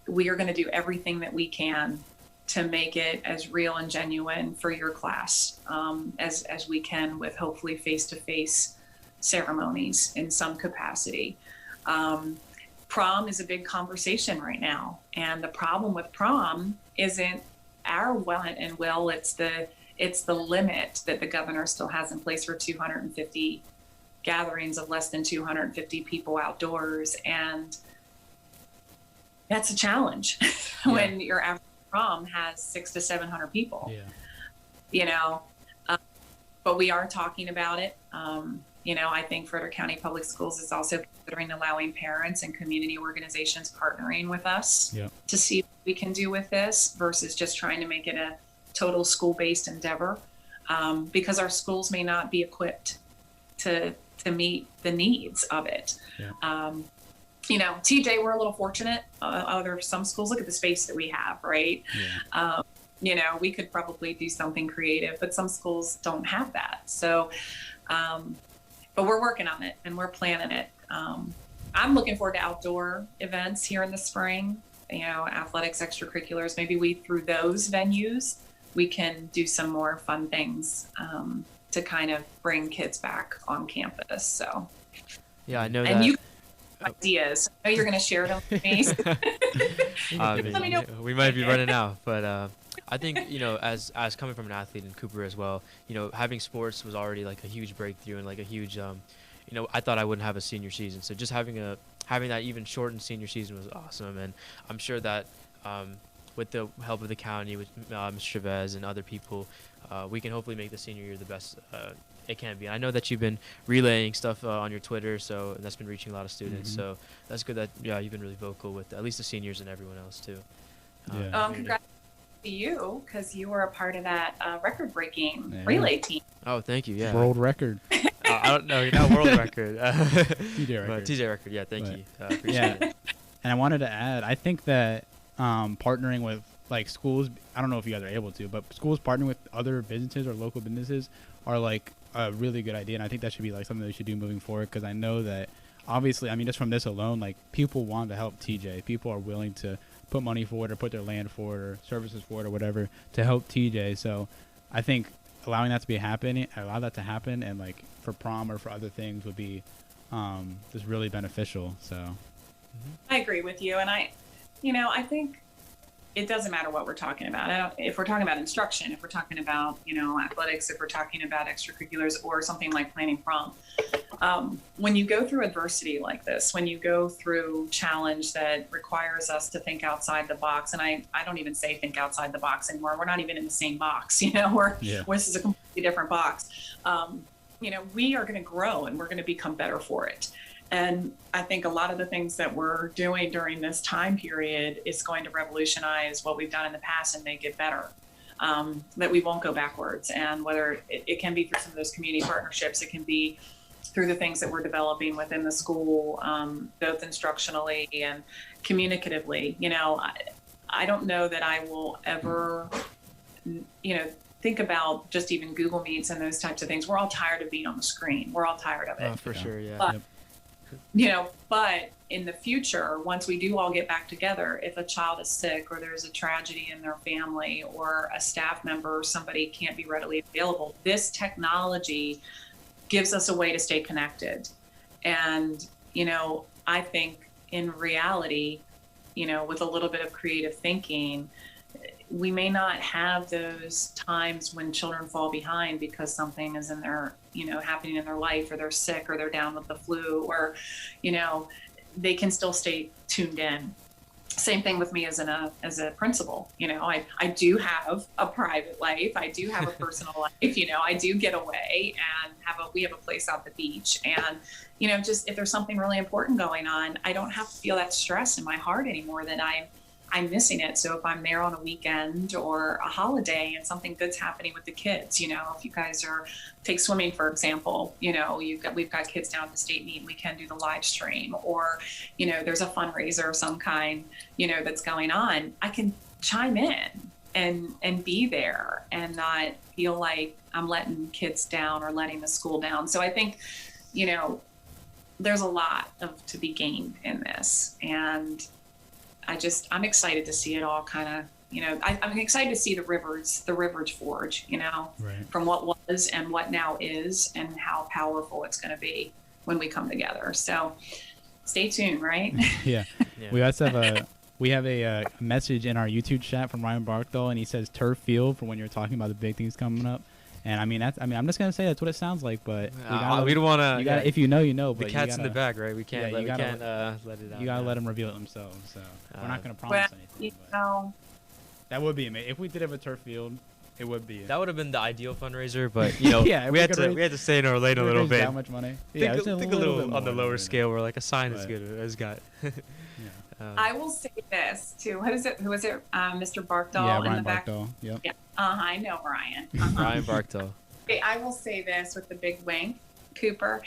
We are going to do everything that we can to make it as real and genuine for your class as we can, with hopefully face-to-face ceremonies in some capacity. Prom is a big conversation right now, and the problem with prom isn't our want and will, it's the limit that the governor still has in place for 250 gatherings of less than 250 people outdoors, and that's a challenge when your average prom has 600 to 700 people. But we are talking about it. I think Frederick County Public Schools is also considering allowing parents and community organizations partnering with us to see what we can do with this, versus just trying to make it a total school-based endeavor, because our schools may not be equipped to meet the needs of it.
Yeah.
You know, TJ, we're a little fortunate. Other some schools, look at the space that we have, right?
Yeah.
You know, we could probably do something creative, but some schools don't have that. So, but we're working on it and we're planning it. I'm looking forward to outdoor events here in the spring, you know, athletics, extracurriculars. Maybe through those venues, we can do some more fun things to kind of bring kids back on campus. So,
Yeah, I know
and
that.
you ideas. I know you're going to share them with me.
I
Let me know.
we might be running out, but I think, you know, as coming from an athlete in Cooper as well, you know, having sports was already like a huge breakthrough and like a huge, you know, I thought I wouldn't have a senior season. So just having that even shortened senior season was awesome. And I'm sure that with the help of the county, with Mr. Chavez and other people, we can hopefully make the senior year the best it can be. And I know that you've been relaying stuff on your Twitter, so and that's been reaching a lot of students. So that's good that you've been really vocal with at least the seniors and everyone else too.
Congrats to you, because you were a part of that record-breaking relay team.
Oh, thank you. Yeah.
World record.
I don't know. You're not world record.
TJ record.
TJ record. Yeah. Thank you. Appreciate
Yeah.
it.
And I wanted to add, I think that partnering with like schools, I don't know if you guys are able to, but schools partnering with other businesses or local businesses are like a really good idea. And I think that should be like something that we should do moving forward, because I know that obviously, I mean, just from this alone, like people want to help TJ. People are willing to put money for it or put their land for it or services for it or whatever to help TJ. So I think allow that to happen and like for prom or for other things would be just really beneficial. So
I agree with you. And I think it doesn't matter what we're talking about. If we're talking about instruction, if we're talking about, you know, athletics, if we're talking about extracurriculars or something like planning prom, when you go through adversity like this, when you go through challenge that requires us to think outside the box, and I don't even say think outside the box anymore. We're not even in the same box, you know, this is a completely different box. You know, we are going to grow and we're going to become better for it. And I think a lot of the things that we're doing during this time period is going to revolutionize what we've done in the past and make it better. That we won't go backwards. And whether it can be through some of those community partnerships, it can be through the things that we're developing within the school, both instructionally and communicatively. You know, I don't know that I will ever, you know, think about just even Google Meets and those types of things. We're all tired of being on the screen. We're all tired of it.
Oh, for sure, yeah.
But, you know, but in the future, once we do all get back together, if a child is sick or there's a tragedy in their family or a staff member or somebody can't be readily available, this technology gives us a way to stay connected. And, you know, I think in reality, you know, with a little bit of creative thinking, we may not have those times when children fall behind because something is in their, you know, happening in their life, or they're sick, or they're down with the flu, or, you know, they can still stay tuned in. Same thing with me as a principal. You know, I do have a private life. I do have a personal life. You know, I do get away and we have a place out the beach. And, you know, just if there's something really important going on, I don't have to feel that stress in my heart anymore that I'm missing it. So if I'm there on a weekend or a holiday and something good's happening with the kids, you know, if you guys take swimming, for example, you know, we've got kids down at the state meet and we can do the live stream, or, you know, there's a fundraiser of some kind, you know, that's going on, I can chime in and be there and not feel like I'm letting kids down or letting the school down. So I think, you know, there's a lot to be gained in this. And I'm excited to see it all kind of, you know, I'm excited to see the rivers forge, you know, from what was and what now is, and how powerful it's going to be when we come together. So stay tuned, right?
Yeah. We also have a message in our YouTube chat from Ryan Barkdahl, and he says turf field for when you're talking about the big things coming up. And I'm just gonna say that's what it sounds like, but
we don't want to.
If you know, you know. But
the cat's in the bag, right? We can't. We can't let it out.
You gotta let them reveal it themselves. So we're not gonna promise anything.
You know,
that would be amazing if we did have a turf field. It would be.
That would have been the ideal fundraiser, but you know,
yeah,
we had to stay in our lane a little bit.
That much money?
Yeah, think a little on the lower scale, where like a sign is good. It's got.
I will say this too. Who is it? Mr. Barkdahl
yeah,
in
Ryan
the back.
Barkdahl. Yep.
Yeah. I know Ryan.
Ryan Barkdahl.
Okay, I will say this with the big wink. Cooper.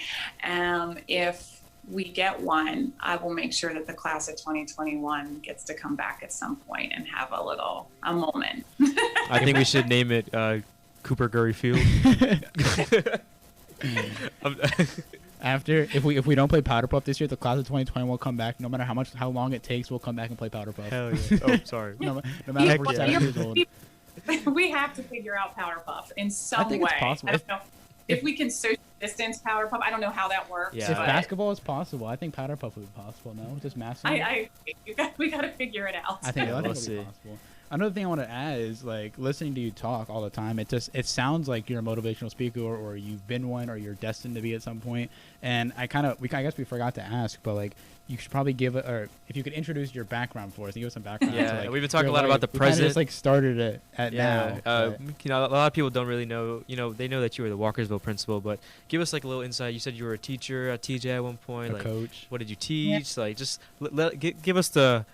If we get one, I will make sure that the class of 2021 gets to come back at some point and have a moment.
I think we should name it Cooper Gurry Field.
After, if we don't play Powder Puff this year, the class of 2020 will come back. No matter how long it takes, we'll come back and play Powder Puff.
Hell yeah. Oh, sorry.
no matter if we're 7 years old.
We have to figure out Powder Puff in some
I think
way.
it's possible.
I don't know if we can social distance Powder Puff. I don't know how that works.
Yeah. If basketball is possible, I think Powder Puff would be possible. No, just massive.
We got to figure it out.
I think it'll be possible. Another thing I want to add is, like, listening to you talk all the time, it sounds like you're a motivational speaker, or you've been one, or you're destined to be at some point. And I guess we forgot to ask, but, like, you should probably or if you could introduce your background for us and give us some background.
Yeah,
like,
we've been talking a lot about the present.
Just like started it at now.
You know, a lot of people don't really know. You know, they know that you were the Walkersville principal, but give us like a little insight. You said you were a teacher at TJ at one point. Like,
coach.
What did you teach? Yeah. Like, just give us the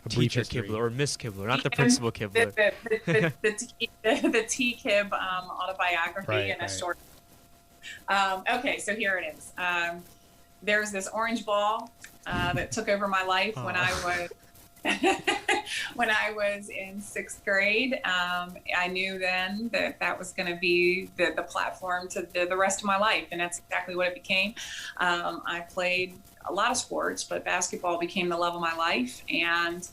teacher Kibler or Miss Kibler, not the principal Kibler.
The T Kib autobiography in a short. Okay, so here it is. There's this orange ball that took over my life when I was in 6th grade. I knew then that was going to be the platform to the rest of my life, and that's exactly what it became. I played a lot of sports, but basketball became the love of my life, and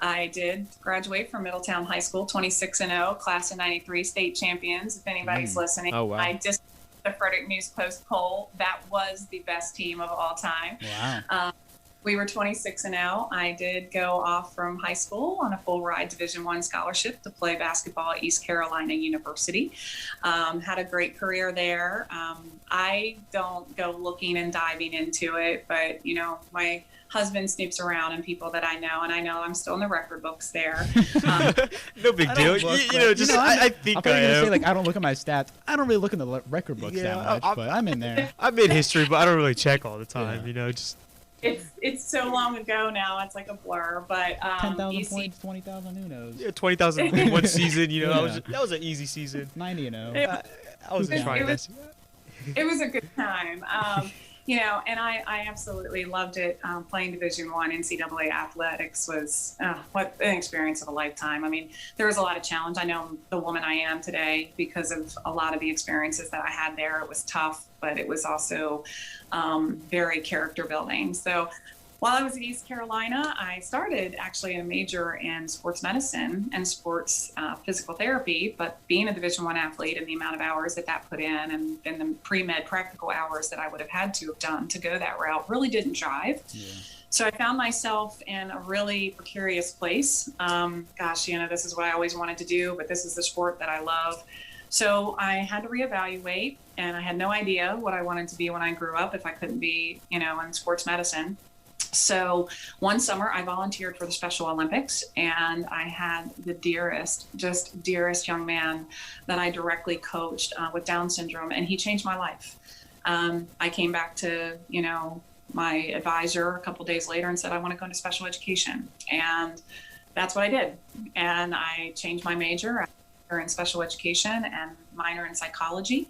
I did graduate from Middletown High School, 26-0, class of '93, state champions. If anybody's listening,
oh, wow.
I just the Frederick News Post poll. That was the best team of all time.
Wow.
We were 26-0. I did go off from high school on a full ride Division I scholarship to play basketball at East Carolina University. Had a great career there. I don't go looking and diving into it, but you know, my husband snoops around and people that I know, and I know I'm still in the record books there.
No big deal. You know, just I think I am.
Say, like, I don't look at my stats. I don't really look in the record books that much, but I'm in there.
I'm in history, but I don't really check all the time. Yeah. You know, just.
It's so long ago now. It's like a blur. But
10,000 points, 20,000. Who knows?
Yeah, 20,000 in one season. You know, that was an easy season.
90-0.
I wasn't trying to.
It was a good time. You know, and I absolutely loved it. Playing Division I NCAA athletics was what an experience of a lifetime. I mean, there was a lot of challenge. I know the woman I am today because of a lot of the experiences that I had there. It was tough, but it was also very character building. So while I was at East Carolina, I started actually a major in sports medicine and sports physical therapy, but being a Division I athlete and the amount of hours that put in and the pre-med practical hours that I would have had to have done to go that route really didn't jive. Yeah. So I found myself in a really precarious place. Gosh, you know, this is what I always wanted to do, but this is the sport that I love. So I had to reevaluate, and I had no idea what I wanted to be when I grew up if I couldn't be, you know, in sports medicine. So one summer I volunteered for the Special Olympics, and I had the dearest young man that I directly coached with Down syndrome, and he changed my life. I came back to, you know, my advisor a couple days later and said, I want to go into special education. And that's what I did. And I changed my major in special education and minor in psychology,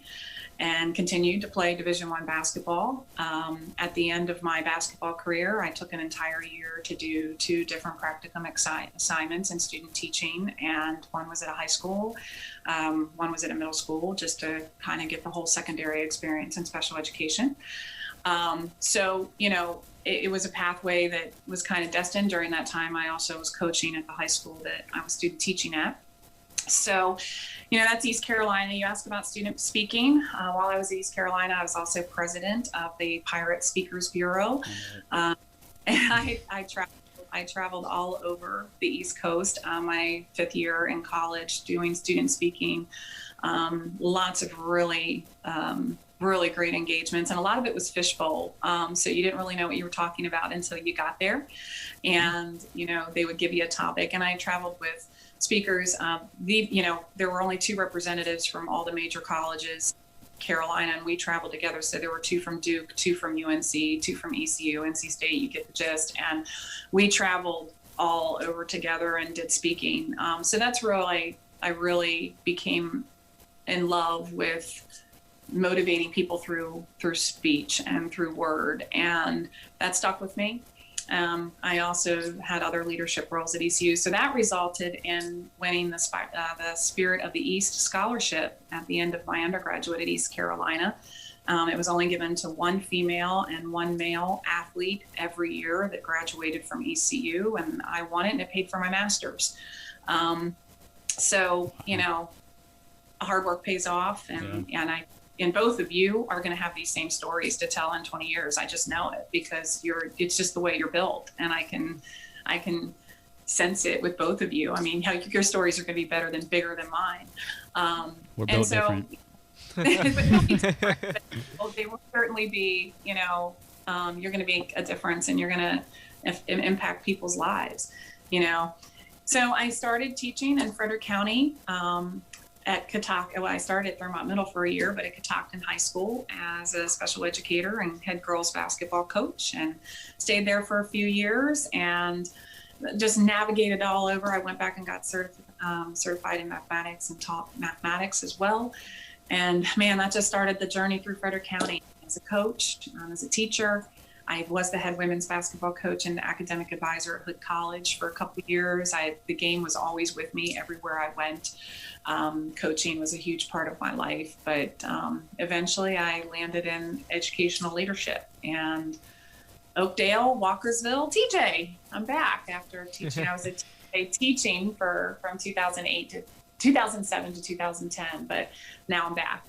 and continued to play Division I basketball. At the end of my basketball career, I took an entire year to do 2 different practicum assignments in student teaching, and one was at a high school, one was at a middle school, just to kind of get the whole secondary experience in special education. So, you know, it was a pathway that was kind of destined. During that time, I also was coaching at the high school that I was student teaching at. So, you know, that's East Carolina. You asked about student speaking. While I was at East Carolina, I was also president of the Pirate Speakers Bureau. And I traveled all over the East Coast my 5th year in college doing student speaking. Lots of really great engagements, and a lot of it was fishbowl. So you didn't really know what you were talking about until you got there. And, you know, they would give you a topic, and I traveled with speakers. You know, there were only 2 representatives from all the major colleges, Carolina, and we traveled together. So there were 2 from Duke, 2 from UNC, 2 from ECU, NC State, you get the gist. And we traveled all over together and did speaking. So that's really, I really became in love with motivating people through speech and through word, and that stuck with me. I also had other leadership roles at ECU, so that resulted in winning the Spirit of the East scholarship at the end of my undergraduate at East Carolina. It was only given to one female and one male athlete every year that graduated from ECU, and I won it, and it paid for my master's. So, you know, hard work pays off, and both of you are going to have these same stories to tell in 20 years. I just know it, because it's just the way you're built, and I can sense it with both of you. I mean, your stories are going to be bigger than mine.
We're built different.
But they will certainly be, you know, you're going to make a difference, and you're going to impact people's lives, you know. So I started teaching in Frederick County at Catoctin. Well, I started at Thurmont Middle for a year, but at Catoctin High School as a special educator and head girls basketball coach, and stayed there for a few years and just navigated all over. I went back and got certified in mathematics and taught mathematics as well. And man, that just started the journey through Frederick County as a coach, as a teacher. I was the head women's basketball coach and academic advisor at Hood College for a couple of years. The game was always with me everywhere I went. Coaching was a huge part of my life, but eventually I landed in educational leadership. And Oakdale, Walkersville, TJ, I'm back after teaching. I was teaching from 2008 to 2007 to 2010, but now I'm back.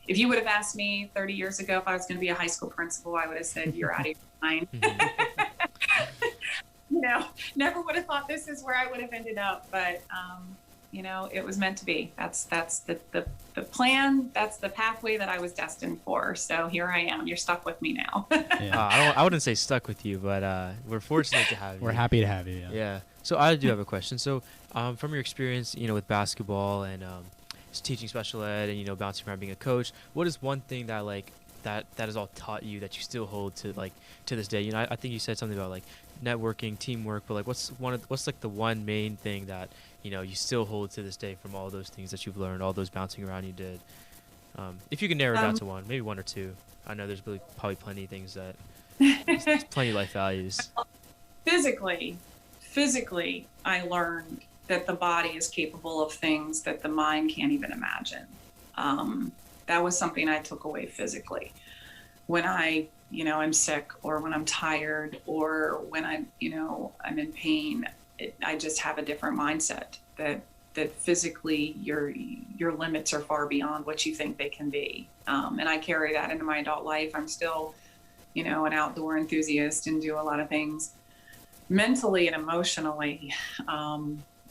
If you would have asked me 30 years ago if I was going to be a high school principal, I would have said, you're out of your mind. You know, never would have thought this is where I would have ended up, but you know, it was meant to be. That's the plan. That's the pathway that I was destined for. So here I am. You're stuck with me now.
I wouldn't say stuck with you, but we're fortunate to have you.
We're happy to have you.
Yeah. So I do have a question. So from your experience, you know, with basketball and teaching special ed and, you know, bouncing around being a coach, what is one thing that like that has all taught you that you still hold to like to this day? You know, I think you said something about like networking, teamwork, but like what's like the one main thing that, you know, you still hold to this day from all those things that you've learned, all those bouncing around you did? If you can narrow it down to one, maybe one or two. I know there's really probably plenty of things that there's plenty of life values.
Physically, I learned that the body is capable of things that the mind can't even imagine. That was something I took away physically. When I, you know, I'm sick, or when I'm tired, or when I'm, you know, I'm in pain, I just have a different mindset that physically your limits are far beyond what you think they can be. And I carry that into my adult life. I'm still, you know, an outdoor enthusiast and do a lot of things. Mentally and emotionally,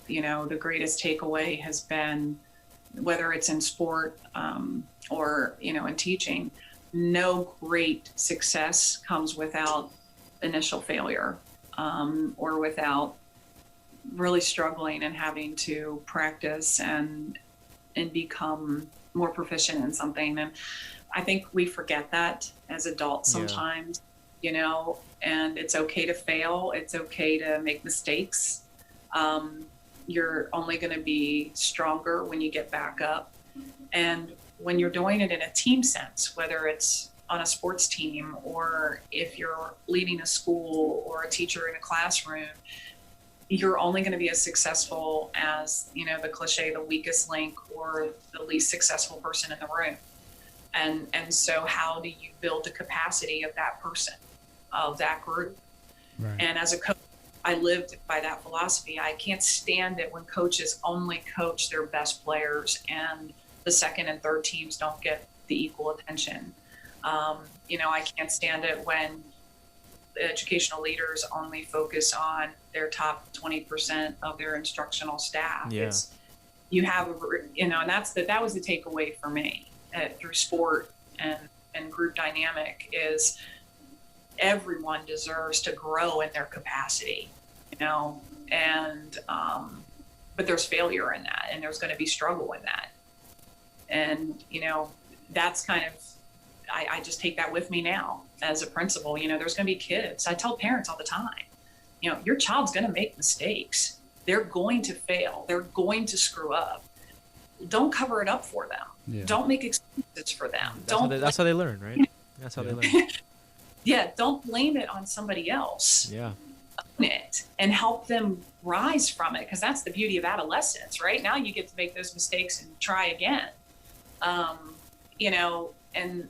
you know, the greatest takeaway has been, whether it's in sport or, you know, in teaching, no great success comes without initial failure or without really struggling and having to practice and become more proficient in something. And I think we forget that as adults sometimes, you know, and it's okay to fail. It's okay to make mistakes. You're only going to be stronger when you get back up. And when you're doing it in a team sense, whether it's on a sports team or if you're leading a school or a teacher in a classroom, you're only going to be as successful as, you know, the cliche, the weakest link or the least successful person in the room. And so how do you build the capacity of that person, of that group? Right. And as a coach, I lived by that philosophy. I can't stand it when coaches only coach their best players and the second and third teams don't get the equal attention. You know, I can't stand it when educational leaders only focus on their top 20% of their instructional staff.
Yeah.
You have, you know, and that was the takeaway for me through sport and group dynamic is everyone deserves to grow in their capacity, you know, and, but there's failure in that and there's going to be struggle in that. And, you know, that's kind of, I just take that with me now as a principal. You know, there's going to be kids. I tell parents all the time, you know, your child's going to make mistakes. They're going to fail. They're going to screw up. don't cover it up for them.
Yeah.
Don't make excuses for them.
That's how they learn, right? That's how they learn.
Yeah, don't blame it on somebody else.
Yeah.
Own it and help them rise from it, because that's the beauty of adolescence, right? Now you get to make those mistakes and try again. You know, and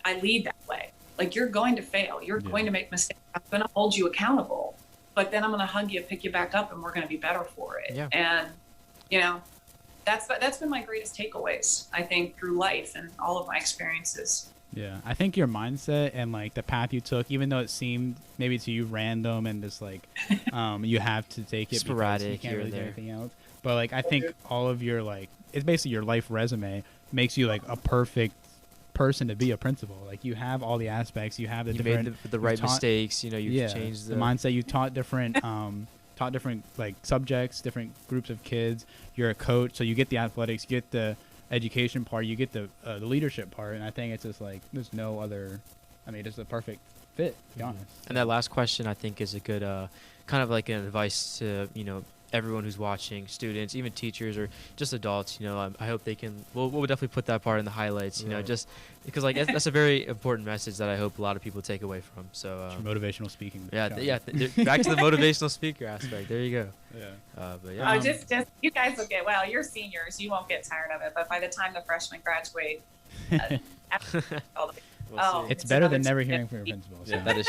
I lead that way. Like, you're going to fail. You're going to make mistakes. I'm going to hold you accountable, but then I'm going to hug you, pick you back up, and we're going to be better for it.
Yeah.
And, you know, that's been my greatest takeaways, I think, through life and all of my experiences.
Yeah, I think your mindset and like the path you took, even though it seemed maybe to you random and just like you have to take it
Sporadic,
because you can't
here
really
and
do
there.
anything else. But like I think all of your like it's basically your life resume makes you like a perfect person to be a principal. Like you have all the aspects, you have the
You
different
made the
you've
right
taught-
mistakes. You know, you've
yeah,
changed
the mindset. You taught different like subjects, different groups of kids. You're a coach, so you get the athletics, you get the education part, you get the leadership part, and I think it's just like there's no other. I mean, it's a perfect fit, to be honest.
And that last question, I think, is a good kind of like an advice to, you know, everyone who's watching, students, even teachers or just adults. You know, I hope they can. We'll definitely put that part in the highlights. You know, just because like that's a very important message that I hope a lot of people take away from. So
motivational speaking.
Yeah, back to the motivational speaker aspect. There you go.
Yeah.
But yeah.
Oh, just you guys will get, well, you're seniors, you won't get tired of it, but by the time the freshmen graduate, after all the,
it's better than
another
never hearing from your principal.
Yeah, that is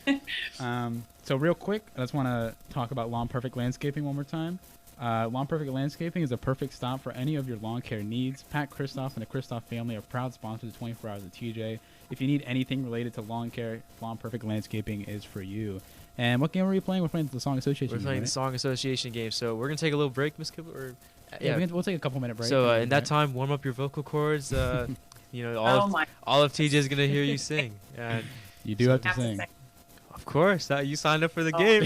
true.
So real quick, I just want to talk about Lawn Perfect Landscaping one more time. Lawn Perfect Landscaping is a perfect stop for any of your lawn care needs. Pat Kristoff and the Kristoff family are proud sponsors of 24 Hours of TJ. If you need anything related to lawn care, Lawn Perfect Landscaping is for you. And what game are we playing? We're playing the Song Association
We're
game,
playing
right?
the Song Association game. So we're gonna take a little break, Miss Kibble. Or
We'll take a couple minute break.
So in that time, warm up your vocal cords. You know, all of TJ is gonna hear you sing. And
you do have to sing.
Of course, you signed up for the game.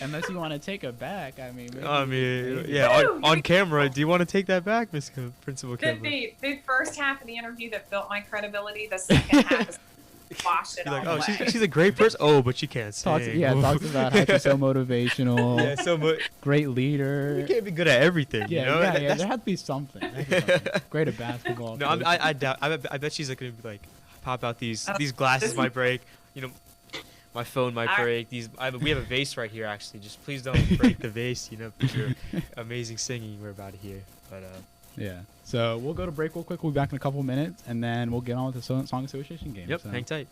Unless you want to take it back, I mean.
Maybe. On camera. Do you want to take that back, Miss Principal Kibble?
The first half of the interview that built my credibility, the second half is wash it all
Like,
away.
she's a great person. Oh, but she can't sing.
Talks about how she's so motivational.
Yeah,
great leader.
You can't be good at everything.
Yeah,
you know?
there had to be something. Great at basketball.
No, I doubt. I bet she's like gonna be like, pop out these glasses might break. You know, my phone might break. We have a vase right here actually. Just please don't break the vase. You know, for your amazing singing we're about to hear. But
yeah. So we'll go to break real quick. We'll be back in a couple minutes, and then we'll get on with the Song Association game.
Yep.
So.
Hang tight.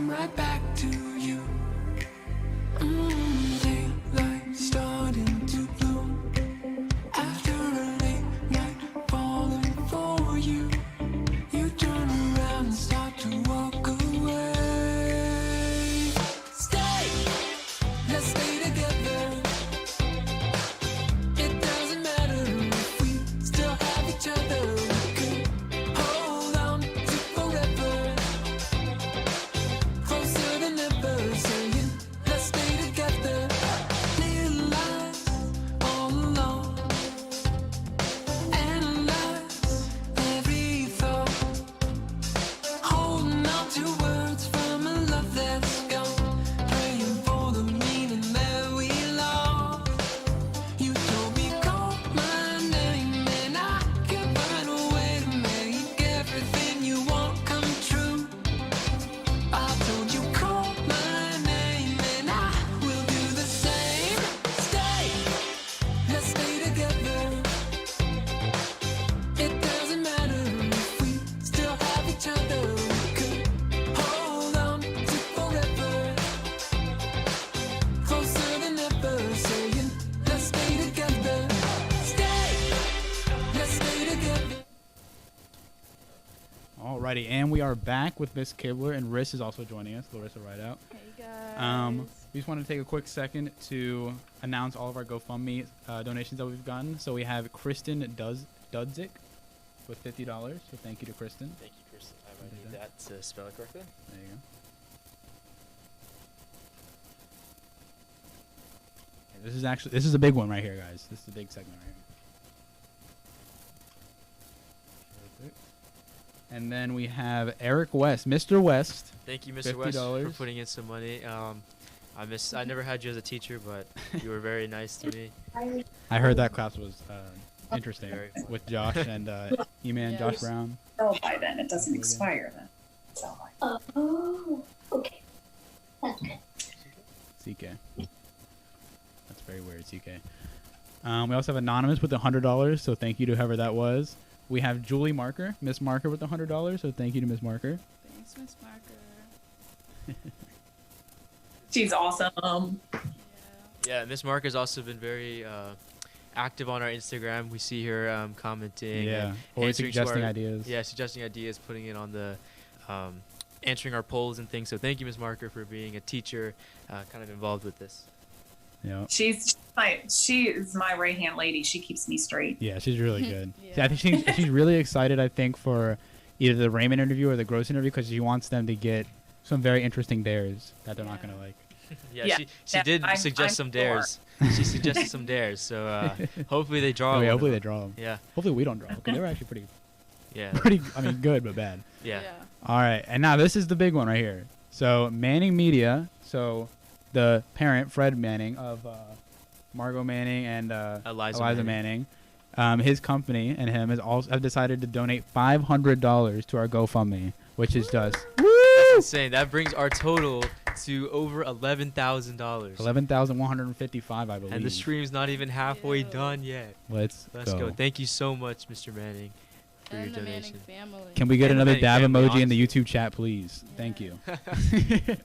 come right back to you. Daylight starting to bloom. After a late night falling for you, you turn around and start to walk away. Stay, let's stay together. It doesn't matter if we still have each other. We could hold on to forever, closer than ever. Saying, let's stay together. Little lies all alone. Analyze every thought. Holding on to words from a love that's gone. Praying for the meaning that we lost. You told me call my name and I can find a way to make everything you want come true. I told you call my name and I will do the same. Stay, let's stay together. It doesn't matter if we still have each other. We could hold on to forever, closer than ever. Saying, let's stay together. Stay, let's stay together.
Alrighty, and we are back with Miss Kibler, and Riss is also joining us. Larissa Rideout.
Hey guys.
We just want to take a quick second to announce all of our GoFundMe donations that we've gotten. So we have Kristen Dudzik with $50. So thank you to Kristen.
Thank you, Kristen. I might need that to spell it correctly.
There you go. Okay, this is a big one right here, guys. This is a big segment right here. Perfect. And then we have Eric West, Mr. West.
Thank you, Mr. West, for putting in some money. I never had you as a teacher, but you were very nice to me.
I heard that class was interesting
Very fun.
with Josh and E-Man, Josh Brown.
Oh, by then it doesn't expire then. So.
Oh, okay. That's good.
CK. That's very weird, CK. We also have Anonymous with $100, so thank you to whoever that was. We have Julie Marker, Miss Marker with $100, so thank you to Miss Marker.
Thanks, Miss Marker.
She's awesome.
Yeah, Miss Mark has also been very active on our Instagram. We see her commenting.
Yeah,
and
always
answering to
suggesting
our-
ideas.
Yeah, suggesting ideas, putting it on the answering our polls and things. So thank you, Miss Marker, for being a teacher, kind of involved with this.
Yeah.
She is my right hand lady. She keeps me straight.
Yeah, she's really good. Yeah. I think she's really excited, I think, for either the Raymond interview or the Gross interview because she wants them to get some very interesting dares that they're not going to like.
Yeah, she did suggest some dares. She suggested some dares, so hopefully they draw.
Yeah, hopefully they draw them.
Yeah.
Hopefully we don't draw because they were actually pretty.
Yeah.
Pretty. I mean, good but bad.
Yeah.
All right, and now this is the big one right here. So Manning Media. So the parent, Fred Manning of Margot Manning and Eliza Manning. His company and him have decided to donate $500 to our GoFundMe, which is just
That's insane. That brings our total to over $11,000.
$11,155, I believe.
And the stream's not even halfway done yet.
Let's
go.
go.
Thank you so much, Mr. Manning, for your donation.
Can we get
And the
another
Manning
dab
family,
emoji in the
honestly.
YouTube chat, please? Thank you.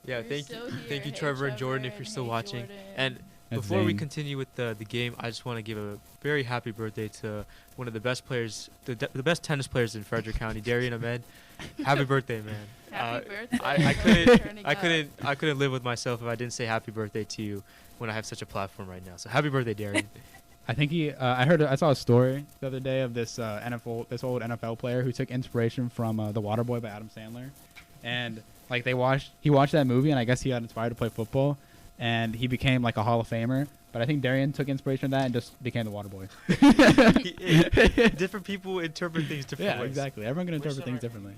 Yeah, thank you, Trevor and Jordan, if you're still watching. And
That's
before we
Zane.
continue with the game, I just want to give a very happy birthday to one of the best players, the best tennis players in Frederick County, Darian Ahmed. Happy birthday, man.
Happy birthday.
I couldn't live with myself if I didn't say happy birthday to you when I have such a platform right now. So happy birthday, Darian.
I think I saw a story the other day of this old NFL player who took inspiration from The Waterboy by Adam Sandler, and like he watched that movie, and I guess he got inspired to play football, and he became like a Hall of Famer. But I think Darian took inspiration from that and just became The Waterboy.
Different people interpret things different
Yeah,
ways.
exactly. Everyone can interpret things differently.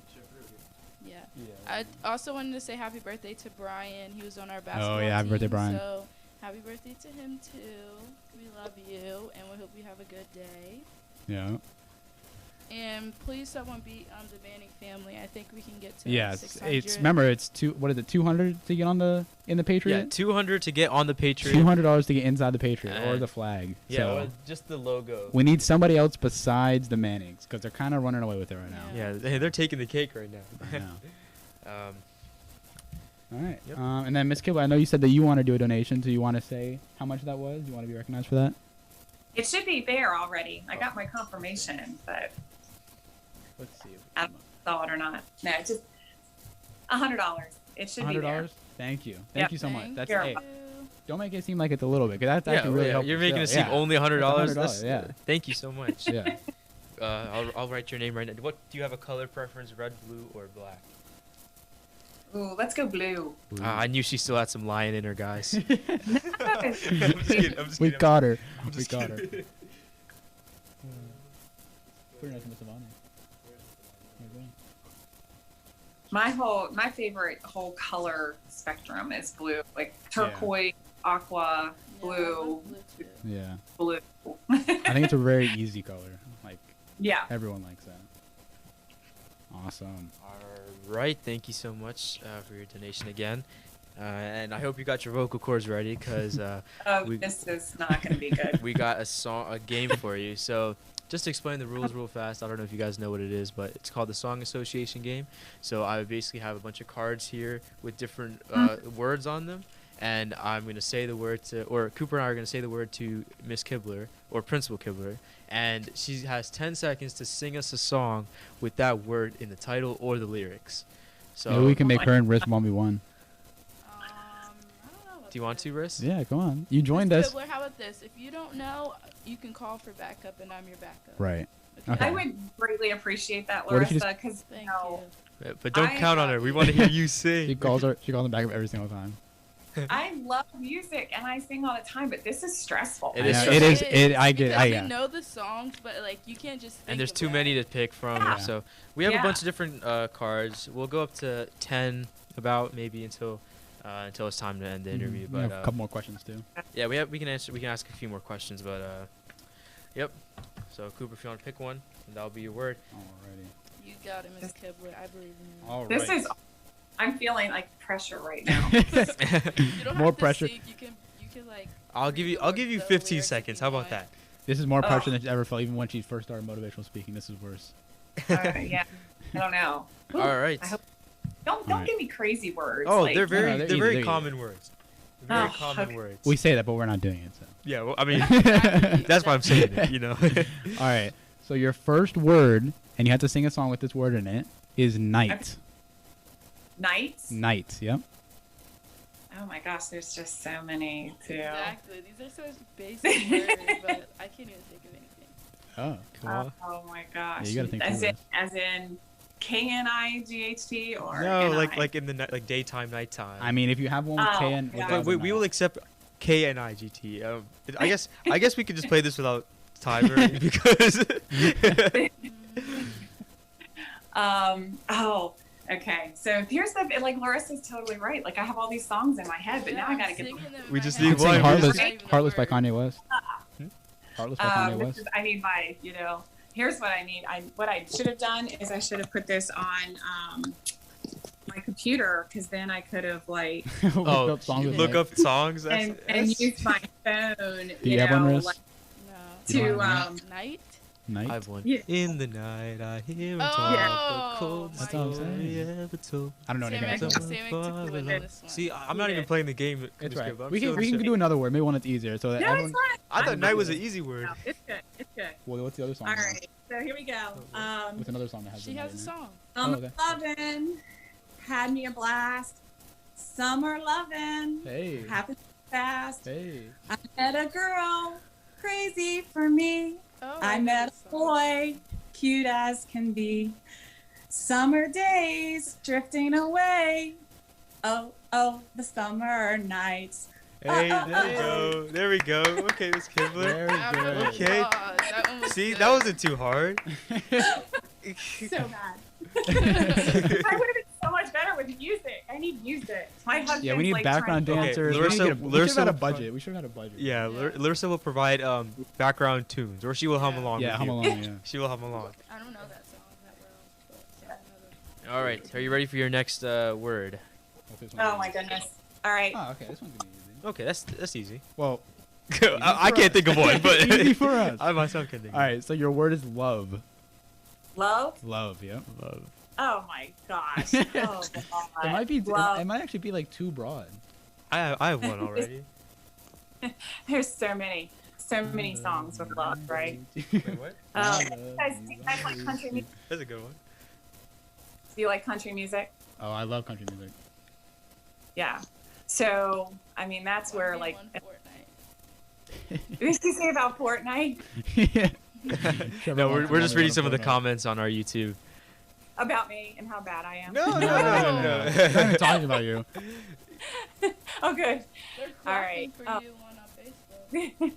Yeah. I also wanted to say happy birthday to Brian. He was on our basketball
yeah, happy
team,
birthday, Brian.
So happy birthday to him too. We love you, and we hope you have a good day.
Yeah.
And please, someone beat the Manning family. I think we can get to
Yeah,
600.
it's remember it's 200 to get in the Patriot.
Yeah, 200 to get on the Patriot.
$200 to get inside the Patriot or the flag.
Yeah,
so
or just the logo.
we need somebody else besides the Mannings because they're kind of running away with it right now.
Yeah, they're taking the cake right now.
I know. All right.
Yep.
And then Miss Kibble, I know you said that you want to do a donation. Do you want to say how much that was? Do you want to be recognized for that?
It should be there already. I got my confirmation, but
Let's see.
I don't know if I saw it or not. No, it's just $100. It should be there.
$100. Thank you. Thank
Yep.
you so much. That's
You're
hey,
welcome.
don't make it seem like it's a little bit, 'cause that's actually really helpful.
You're making it seem
Yeah.
only $100.
It's $100, yeah.
Thank you so much.
Yeah.
I'll write your name right now. What do you have a color preference? Red, blue, or black?
Ooh, let's go blue.
I knew she still had some lion in her, guys.
We
kidding.
got her.
I'm
We
just
got her.
kidding.
Put her next to Miss Savannah.
My favorite whole color spectrum is blue, like turquoise, aqua, blue,
Yeah.
blue.
I think it's a very easy color. Like,
Yeah.
everyone likes that. Awesome.
All right. Thank you so much for your donation again. And I hope you got your vocal cords ready, because
This is not going to be good.
we got a game for you. So just to explain the rules real fast, I don't know if you guys know what it is, but it's called the Song Association game. So I would basically have a bunch of cards here with different words on them, and I'm going to say the word to, or Cooper and I are going to say the word to Miss Kibler, or Principal Kibler, and she has 10 seconds to sing us a song with that word in the title or the lyrics. So
Maybe we can make her and Riz 1v1.
Do you want to, Riz?
Yeah, come on. You joined us.
Quibbler, how about this? If you don't know, you can call for backup, and I'm your backup.
Right.
I
Okay.
would greatly appreciate that,
What if you
Larissa, because
But don't count on her. We want to hear you sing.
She calls her back up every single time.
I love music and I sing all the time, but this is stressful.
It is
I know,
stressful.
it is. I get.
Because
Yeah.
you know the songs, but like you can't just.
And there's too many to pick from.
Yeah.
So we have a
Yeah.
bunch of different cards. We'll go up to 10 about maybe until it's time to end the interview.
We
But
have a couple more questions too.
yeah, we can ask a few more questions. But yep. So Cooper, if you want to pick one, that'll be your word.
Alrighty.
You got it, Miss Kibler. I believe in you.
All
This
right.
is. I'm feeling like pressure right now.
You don't
More
have to
pressure.
sing, you can like.
I'll give you 15 seconds. How about that?
This is more pressure than she ever felt, even when she first started motivational speaking. This is worse.
Yeah. I don't know. Ooh,
All right.
I hope, don't give me crazy words.
Oh,
like,
they're very
No, they're
they're
easy,
very
they're
common
easy.
words. They're very
Oh,
common
okay.
words.
We say that, but we're not doing it. So.
Yeah, well, I mean, that's why I'm saying it. You know.
All right. So your first word, and you have to sing a song with this word in it, is night.
Nights.
Night. Yep.
Oh my gosh, there's just so many too.
Exactly. These are such basic words, but I can't even think of anything.
Oh.
Come on.
Oh my gosh.
Yeah, you gotta think
as
through
in, as in KNIGHT or
No,
NI?
like in the night, like daytime, nighttime.
I mean, if you have one with
Oh,
K and
yeah.
But we will accept KNIGT. I guess we could just play this without timer because.
Oh, okay. So here's the like Larissa's totally right. Like I have all these songs in my head, but now I gotta get them.
We just
You
need
can sing
one.
Heartless, Heartless by Kanye West. Heartless by Kanye
This
West.
is, I need my, here's what I need. What I should have done is I should have put this on my computer, because then I could have like
Oh,
up songs with
look
Night.
up songs.
and use my phone,
Do you have one, Riz?
like,
You don't
to
have
Night.
Night.
I have one.
Yeah.
In the night, I hear him
Oh,
talk the cold
That's what I'm
story
saying.
ever told.
I don't know anything about
Sam
that.
Sam took the win on this one.
See, I'm not even playing the game.
It's
Miss
right.
Kibble. I'm
We can
feeling
do another word. Maybe one that's easier. So that
No,
everyone.
it's fine.
I thought
I'm
night
not
was an
doing
easy word.
No, it's good. It's good.
Well, what's the other song?
All right. So here we go.
What's another song that has?
She
the
has
night
a
in it?
song.
Summer
okay.
lovin', had me a blast. Summer lovin',
Hey.
happened fast.
Hey.
I met a girl, crazy for me.
Oh,
I
know
met
this
a
song.
boy, cute as can be. Summer days drifting away. Oh, oh, the summer nights.
Hey, there we go. There we go. Okay, Miss Kibler.
Very
Round of
good.
Okay.
applause. That one was
See,
good.
that wasn't too hard.
So bad. I would have been so much better with music. I need music. My husband's
Yeah, we need
like
background
trying to-
dancers.
Larissa-
we should have
Larissa
had a
will
budget. We should have had a budget.
Yeah, Larissa will provide background tunes, or she will hum along.
Yeah,
with
hum
you.
along. Yeah.
She will hum along.
I don't know that song that well, but yeah,
All right, are you ready for your next word?
Oh my goodness. All right.
Oh, okay. This one's gonna be easy.
Okay, that's easy.
Well,
I can't think of one, but
easy for us.
I myself can think.
All right. So your word is love.
Love.
Love. Yep.
Love.
Oh my gosh. Oh God.
It might be.
Love.
It might actually be like too broad.
I have one already.
There's so many songs with love, right?
Wait, what?
Do you guys like country music?
That's a good one.
Do you like country music?
Oh, I love country music.
Yeah. So, I mean, that's where like. What did you say about Fortnite?
Yeah.
No, we're just reading some of the comments on our YouTube.
About me and how bad I am.
No.
I'm not even talking about you.
Oh, good.
They're
All right.
clapping for you on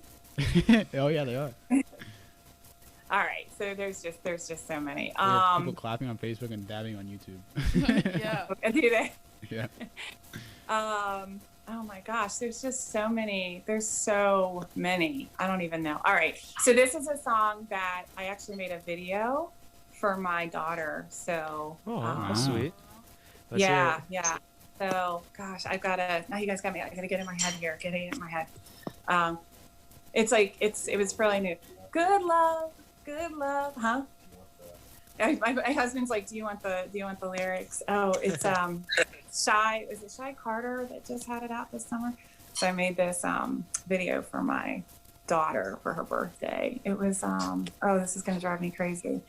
Facebook.
Oh yeah, they are.
All right. So there's just so many.
We have people clapping on Facebook and dabbing on YouTube.
Yeah.
Do they?
Yeah.
Oh my gosh, there's just so many. There's so many. I don't even know. All right. So this is a song that I actually made a video for my daughter. So
that's sweet. Let's hear
yeah,
it.
yeah. So gosh, now you guys got me. I gotta get in my head here. Get it in my head. It's like it was fairly new. Good love, huh? My husband's like, do you want the lyrics? Oh, it's Shy. Is it Shy Carter that just had it out this summer? So I made this video for my daughter for her birthday. It was this is gonna drive me crazy.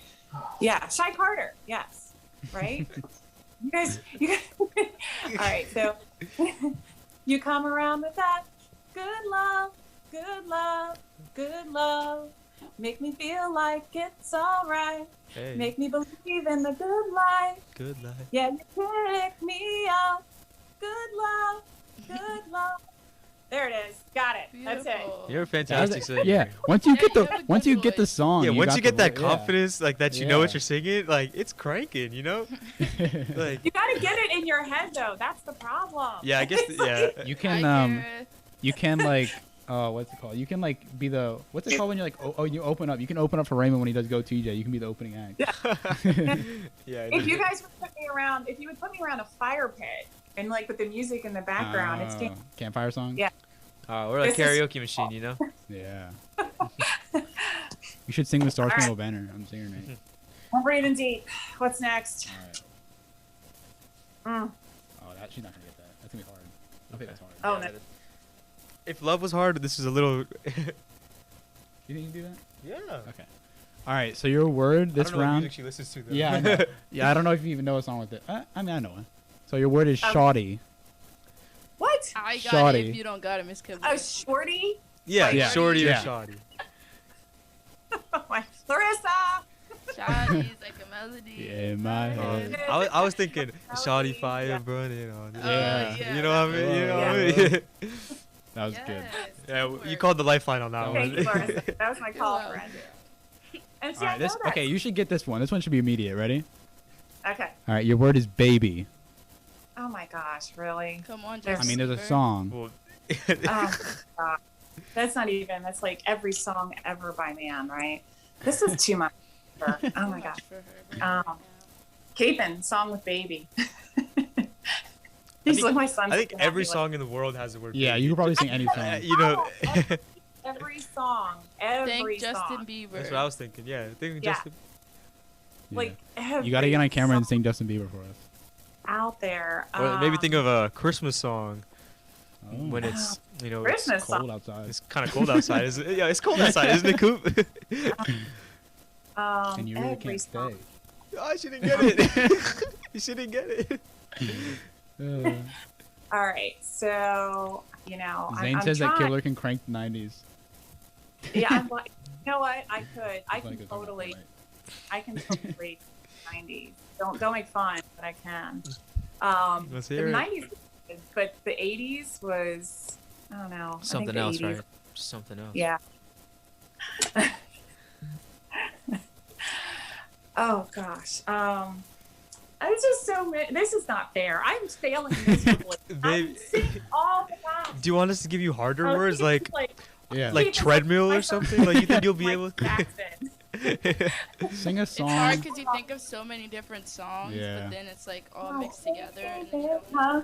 Yeah, Shy Carter. Yes, right. You guys. All right. So you come around with that good love, good love, good love. Make me feel like it's alright.
Hey.
Make me believe in the good life.
Good life.
Yeah, you pick me up. Good love, good love. There it is. Got it. That's it.
You're a fantastic singer.
Yeah. Once you get the song.
Yeah, once
got
you get
the
that
vo- yeah.
confidence, like that, you know what you're singing, like it's cranking, you know. Like
You gotta get it in your head though. That's the problem.
yeah, I guess
You can you can like what's it called? You can like be the what's it called when you're like you open up. You can open up for Raymond when he does Go TJ. You can be the opening act.
Yeah.
If you guys would put me around, a fire pit and like with the music in the background, it's
campfire song.
Yeah.
We're like karaoke machine, you know.
Yeah. You should sing the Star Spangled Banner. I'm singing right.
I'm breathing deep. What's next?
Oh, she's not gonna get that. That's gonna be hard. I think that's hard.
Oh no.
If love was hard, this is a little.
You think you can do that?
Yeah.
Okay. All right. So your word this
I don't know what
round.
music she listens to, though.
Yeah. I know. Yeah. I don't know if you even know a song with it. I mean, I know it. So your word is shoddy.
What?
I got
Shoddy.
it if you don't got it, Miss Kibble.
Oh, shorty.
Yeah, shorty or
Yeah.
shoddy.
Oh my, Larissa.
Shoddy's like a melody.
In my head.
I was thinking shoddy fire burning on.
Yeah.
You know what I mean? You know what I mean?
That was good.
Yeah, you called the lifeline on that one.
Thank you, Larissa. That was my call friend. And see,
All
I
right.
know
This
that.
okay. You should get this one. This one should be immediate. Ready?
Okay.
All right. Your word is baby.
Oh my gosh, really?
Come on,
I mean, there's a song.
Well,
Oh, God. That's not even. That's like every song ever by man, right? This is too much. Oh my gosh. Capin, song with baby. He's like my son.
I think every song in the world has the word.
Yeah,
baby.
you could probably sing any song.
You know.
Every song. Every
Thank
song.
Justin Bieber.
That's what I was thinking. Yeah, I think
Yeah.
Justin.
Like
You gotta get on camera and
song
sing Justin Bieber for us.
out there.
Or maybe think of a Christmas song
Oh.
when it's
Christmas
it's
song.
Cold outside.
It's kind of cold outside. Yeah, it's cold outside, isn't it, Coop?
And you really
every
can't
song.
stay.
Oh, she didn't get it. She didn't get it.
All right, so
Zane
I'm
says that
trying.
Killer can crank the 90s.
Yeah, I'm like, you know what? I could. I
Like
can
it's on
totally.
Fortnite.
I can totally 90s. Don't make fun, but I can.
Let's
The
hear it.
90s, was good, but the 80s was I don't know. I think
Something
the
else,
80s
right? Something else.
Yeah. Oh gosh. I was just so. This is not fair. I'm failing miserably. I'm sick all the time.
Do you want us to give you harder
Oh,
words
it's
like
Yeah.
like treadmill or something? Like you think you'll be able?
Sing a
It's
song.
hard because you think of so many different songs,
Yeah.
but then it's like all mixed together. And then you don't
Huh?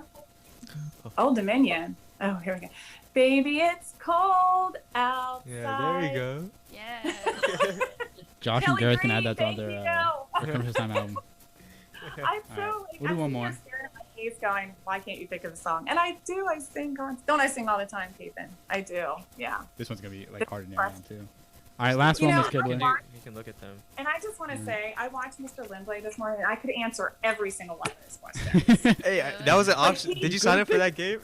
Old Dominion. Oh, here we go. Baby, it's cold outside.
Yeah, there you go.
Yeah.
Josh and
Kelly
Gareth can
Green,
add that to
thank
their
you.
their Christmas time album.
I'm so
All right,
like,
we'll do
I'm
one
sitting
more.
here staring at my face going, why can't you think of a song? And I do. I sing. Don't I sing all the time, Cathan? I do. Yeah.
This one's gonna be like harder to narrow down too. All right, last one, Miss Kibler.
You can look at them.
And I just want to say, I watched Mr. Limblade this morning, and I could answer every single one of his questions.
Hey, that was an option. Did you sign up for that game?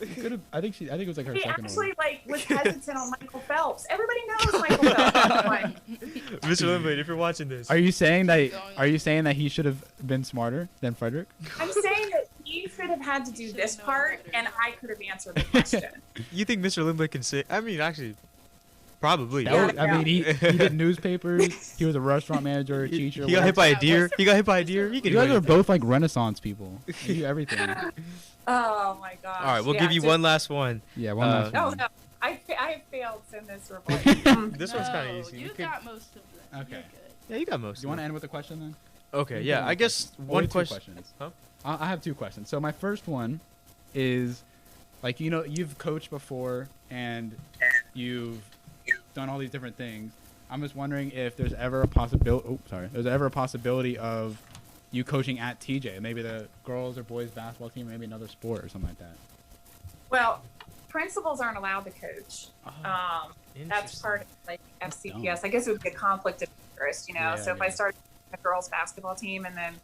I think it was like her
He
second
actually
one.
like was hesitant on Michael Phelps. Everybody knows Michael Phelps. I'm like,
Mr. Limblade, if you're watching this.
Are you saying that he should have been smarter than Frederick?
I'm saying that he should have had to do this part, and I could have answered the question.
You think Mr. Limblade can say? I mean, actually, probably.
I mean, he did newspapers. He was a restaurant manager, a teacher.
He got hit by a deer. He got hit by a deer.
You guys are both like Renaissance people. You do everything.
Oh my gosh.
All right, we'll give you one last one.
Yeah, one last
No,
one.
no. I have failed in this report.
This one's kind of easy.
You got most of them.
Okay.
Yeah, you got most.
You want to end with a question then?
Okay, yeah. I guess one question.
Huh? I have two questions. So my first one is, like, you've coached before and you've done all these different things. I'm just wondering if there's ever a possibility. There's ever a possibility of you coaching at TJ, maybe the girls or boys basketball team, maybe another sport or something like that.
Well, principals aren't allowed to coach. That's part of like FCPS. I guess it would be a conflict of interest,
Yeah,
so if I started a girls basketball team and then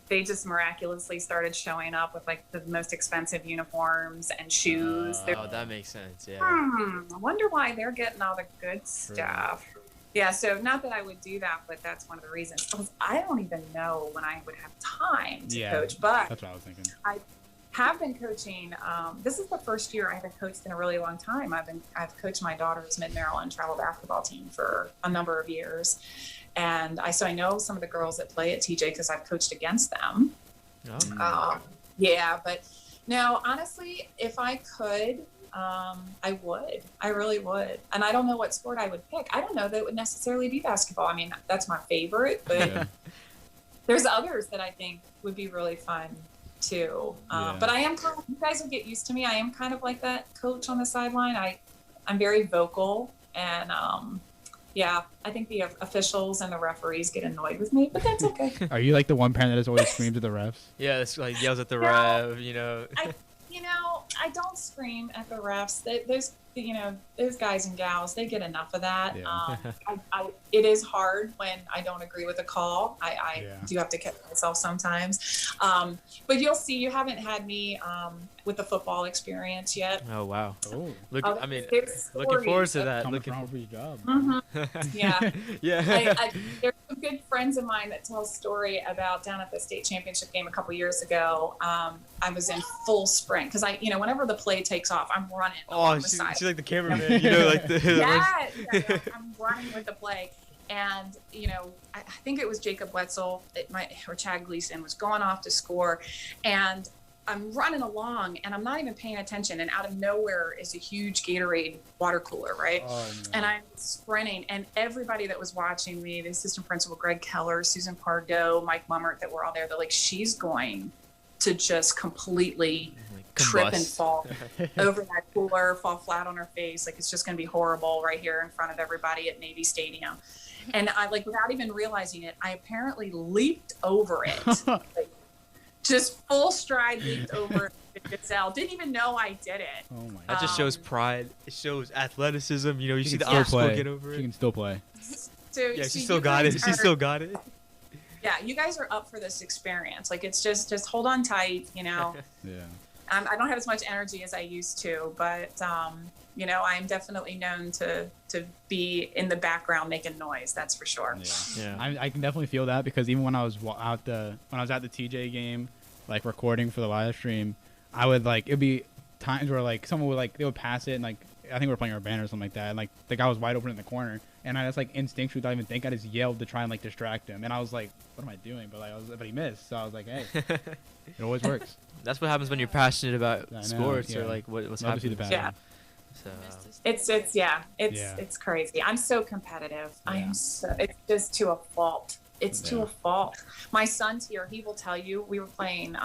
they just miraculously started showing up with like the most expensive uniforms and shoes.
Oh, that makes sense. Yeah.
I wonder why they're getting all the good stuff. Yeah, so not that I would do that, but that's one of the reasons. Because I don't even know when I would have time to coach. But
that's what I was thinking.
I have been coaching. This is the first year I haven't coached in a really long time. I've coached my daughter's Mid-Maryland travel basketball team for a number of years. And so I know some of the girls that play at TJ because I've coached against them. Yeah, but no, honestly, if I could, I would. I really would. And I don't know what sport I would pick. I don't know that it would necessarily be basketball. I mean, that's my favorite, but there's others that I think would be really fun too. But I am you guys will get used to me. I am kind of like that coach on the sideline. I'm very vocal and yeah, I think the officials and the referees get annoyed with me, but that's okay.
Are you like the one parent that just always screams at the refs?
Yeah, it's like yells at the ref,
I don't scream at the refs. Those guys and gals, they get enough of that.
Yeah.
It is hard when I don't agree with a call. I do have to catch myself sometimes. But you'll see, you haven't had me with the football experience yet.
Oh wow! Look,
Oh,
I mean,
there's
looking forward to
stories
that.
Coming
Looking
from for your job.
Yeah.
Yeah.
There's some good friends of mine that tell a story about down at the state championship game a couple years ago. I was in full sprint because whenever the play takes off, I'm running.
Oh, she's like the cameraman, like the.
Yeah, I'm running with the play. And, I think it was Jacob Wetzel or Chad Gleason was going off to score. And I'm running along and I'm not even paying attention. And out of nowhere is a huge Gatorade water cooler, right?
Oh, no.
And I'm sprinting. And everybody that was watching me, the assistant principal, Greg Keller, Susan Pardo, Mike Mummert, that were all there, they're like, she's going to just completely trip and fall over that cooler, fall flat on her face. Like, it's just going to be horrible right here in front of everybody at Navy Stadium. And I, without even realizing it, I apparently leaped over it. Just full stride leaped over the gazelle. Didn't even know I did it.
Oh my god.
That just shows pride. It shows athleticism. You see the
still
obstacle
play.
get over it.
She can still play.
So,
Yeah, she
so
still
you
got it.
guys
She
are-
still got it.
Yeah, you guys are up for this experience. Like, it's just hold on tight,
Yeah.
I don't have as much energy as I used to, but I'm definitely known to be in the background making noise. That's for sure.
Yeah.
I can definitely feel that because even when I was at the TJ game, like recording for the live stream, I would it'd be times where someone would they would pass it and I think we were playing our band or something like that, and the guy was wide open in the corner, and I just instinctually without even think I just yelled to try and distract him, and I was like, what am I doing? But he missed, so I was like, hey, it always works.
That's what happens when you're passionate about
I know,
sports
yeah.
or what's
Love to see
happening.
the passion.
Yeah.
So
It's crazy. I'm so competitive. It's just to a fault. It's to a fault. My son's here. He will tell you. We were playing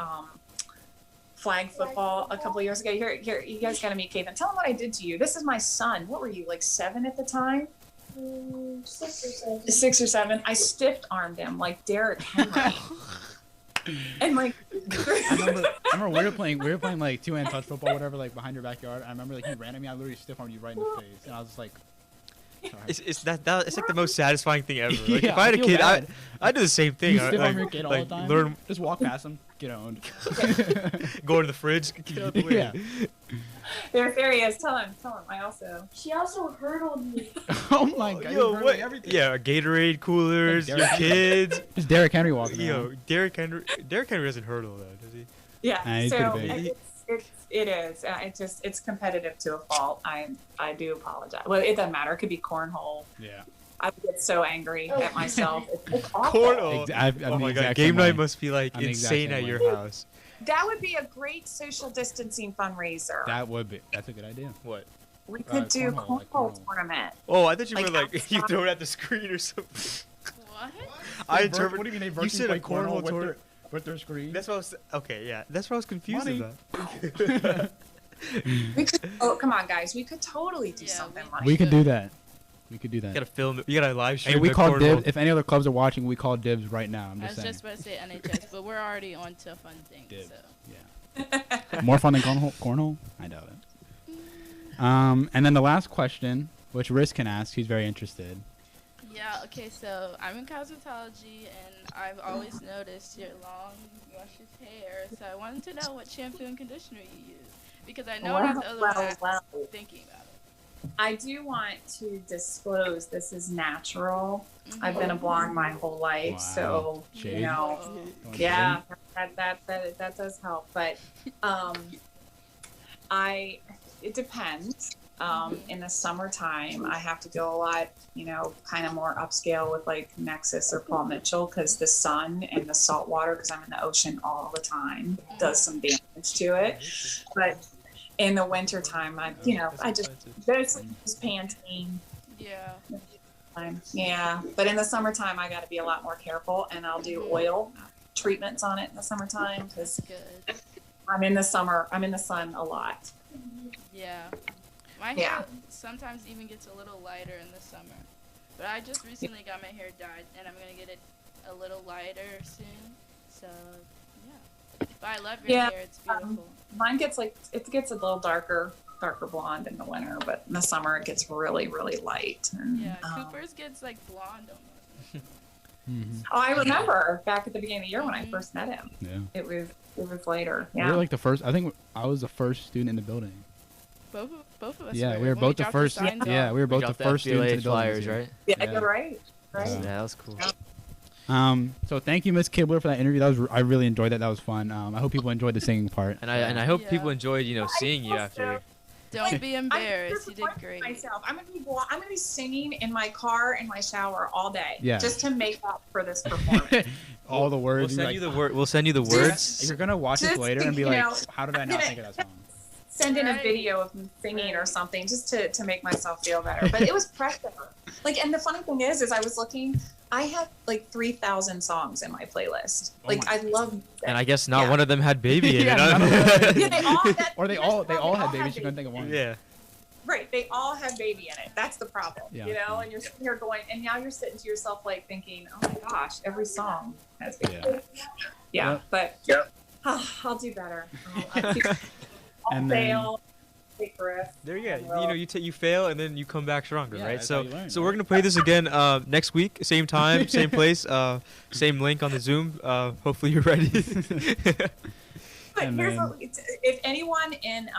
flag football a couple years ago. Here, you guys got to meet Cathan. Tell him what I did to you. This is my son. What were you, 7 at the time?
6 or 7.
6 or 7. I stiff armed him like Derrick Henry. And like,
I remember we were playing like two-hand touch football, whatever, like behind your backyard. I remember like he ran at me, I literally stiff armed you right in the face, and I was just like, sorry.
It's like the most satisfying thing ever. Like
Yeah,
if I had a
feel
kid,
bad.
I'd do the same thing.
You
I-
stiff
like,
arm your kid all
like
the time.
learn,
Just walk past him, get owned.
go to the fridge, get out the way.
Yeah.
there he is. Tell him. I also.
She also hurdled me.
Oh my god.
Yo,
you're
what?
everything.
Yeah, Gatorade coolers,
Like
your
Derrick
kids.
Just Derrick Henry walking
Yo,
around.
Derrick Henry doesn't hurdle though, does he?
Yeah.
Nah, he
so
could've been.
it is. It's competitive to a fault. I do apologize. Well, it doesn't matter. It could be cornhole.
Yeah.
I would get so angry at myself. It's awful.
Cornhole.
I'm
Oh
the
my god,
exact
game
same
night
way.
must be like
I'm the exact
insane
same
at
way.
your house.
That would be a great social distancing fundraiser.
That would be. That's a good idea.
What?
We could do
cornhole, like
cornhole
cornhole.
tournament.
Oh, I thought you
Like
were like you
outside.
throw it at the screen or something.
What?
I
What
interpret.
do you mean they
You
virtually
said a
play cornhole
cornhole tournament.
with their screen?
That's what I was. Okay, yeah, that's what I was confused
Money.
about.
We could, oh, come on, guys. We could totally do something like
We could do that. We could do
You
that.
gotta film it. You gotta live stream.
Hey, we
the
call
cornhole.
dibs. If any other clubs are watching, we call dibs right now. I'm
I
just
was
saying.
just about to say NHS, but we're already on to fun things.
Dibs.
So.
More fun than cornhole? I doubt it. And then the last question, which Riz can ask, he's very interested.
Yeah, okay, so I'm in cosmetology, and I've always noticed your long, luscious hair, so I wanted to know what shampoo and conditioner you use, because I know
Well,
there's other
well,
ways
well.
thinking about it.
I do want to disclose this is natural. I've been a blonde my whole life, so
Shade.
you know,
Going
yeah, that does help. But it depends. In the summertime, I have to go a lot, kind of more upscale with like Nexus or Paul Mitchell, because the sun and the salt water, because I'm in the ocean all the time, does some damage to it. But in the wintertime, I just basically use Pantene.
Yeah.
Yeah, but in the summertime, I got to be a lot more careful, and I'll do oil treatments on it in the summertime because
Good.
I'm in the sun a lot.
Yeah. My hair sometimes even gets a little lighter in the summer. But I just recently got my hair dyed, and I'm going to get it a little lighter soon. So, yeah. But I love your hair. It's beautiful.
Mine gets it gets a little darker blonde in the winter, but in the summer it gets really, really light. And,
Yeah, Cooper's gets like blonde almost.
Oh, I remember back at the beginning of the year when I first met him.
Yeah.
It was later.
We
Yeah.
were like the first. I think I was the first student in the building.
Both of us.
Yeah,
were.
we were
When
both the
dropped
first.
signs off.
Yeah, we were both the
dropped the
first students in
FBLA
the building.
flyers,
this year.
right?
Yeah, you're right. Right.
Yeah, that was cool.
So thank you, Miss Kibler, for that interview. That was I really enjoyed that. That was fun. I hope people enjoyed the singing part.
And I hope people enjoyed seeing you after.
Don't be embarrassed. You did great.
Myself, I'm gonna be singing in my car in my shower all day,
Yeah.
just to make up for this performance.
All the
We'll
words.
send
like,
you the word. We'll send you the words.
You're gonna watch this
just,
later and be
you
like,
know,
"How did I not think of that song?"
Send in a
Right.
video of me singing or something just to make myself feel better. But it was pressure. And the funny thing is I was looking. I have like 3,000 songs in my playlist. I love music.
And I guess not one of them had baby in
Yeah,
it.
none of
huh?
them.
Yeah, they all.
Or they all had babies. You couldn't think of one.
Yeah.
Right, they all have baby in it. That's the problem,
Yeah.
And you're sitting here going, and now you're sitting to yourself thinking, oh my gosh, every song has baby.
Yeah.
But I'll do better. I'll
And then-
fail, take risks.
There you go. You fail and then you come back stronger,
Yeah,
right?
that's
So
how you learn,
we're gonna play this again next week, same time, same place, same link on the Zoom. Hopefully you're ready.
But
And
here's
then-
what if anyone in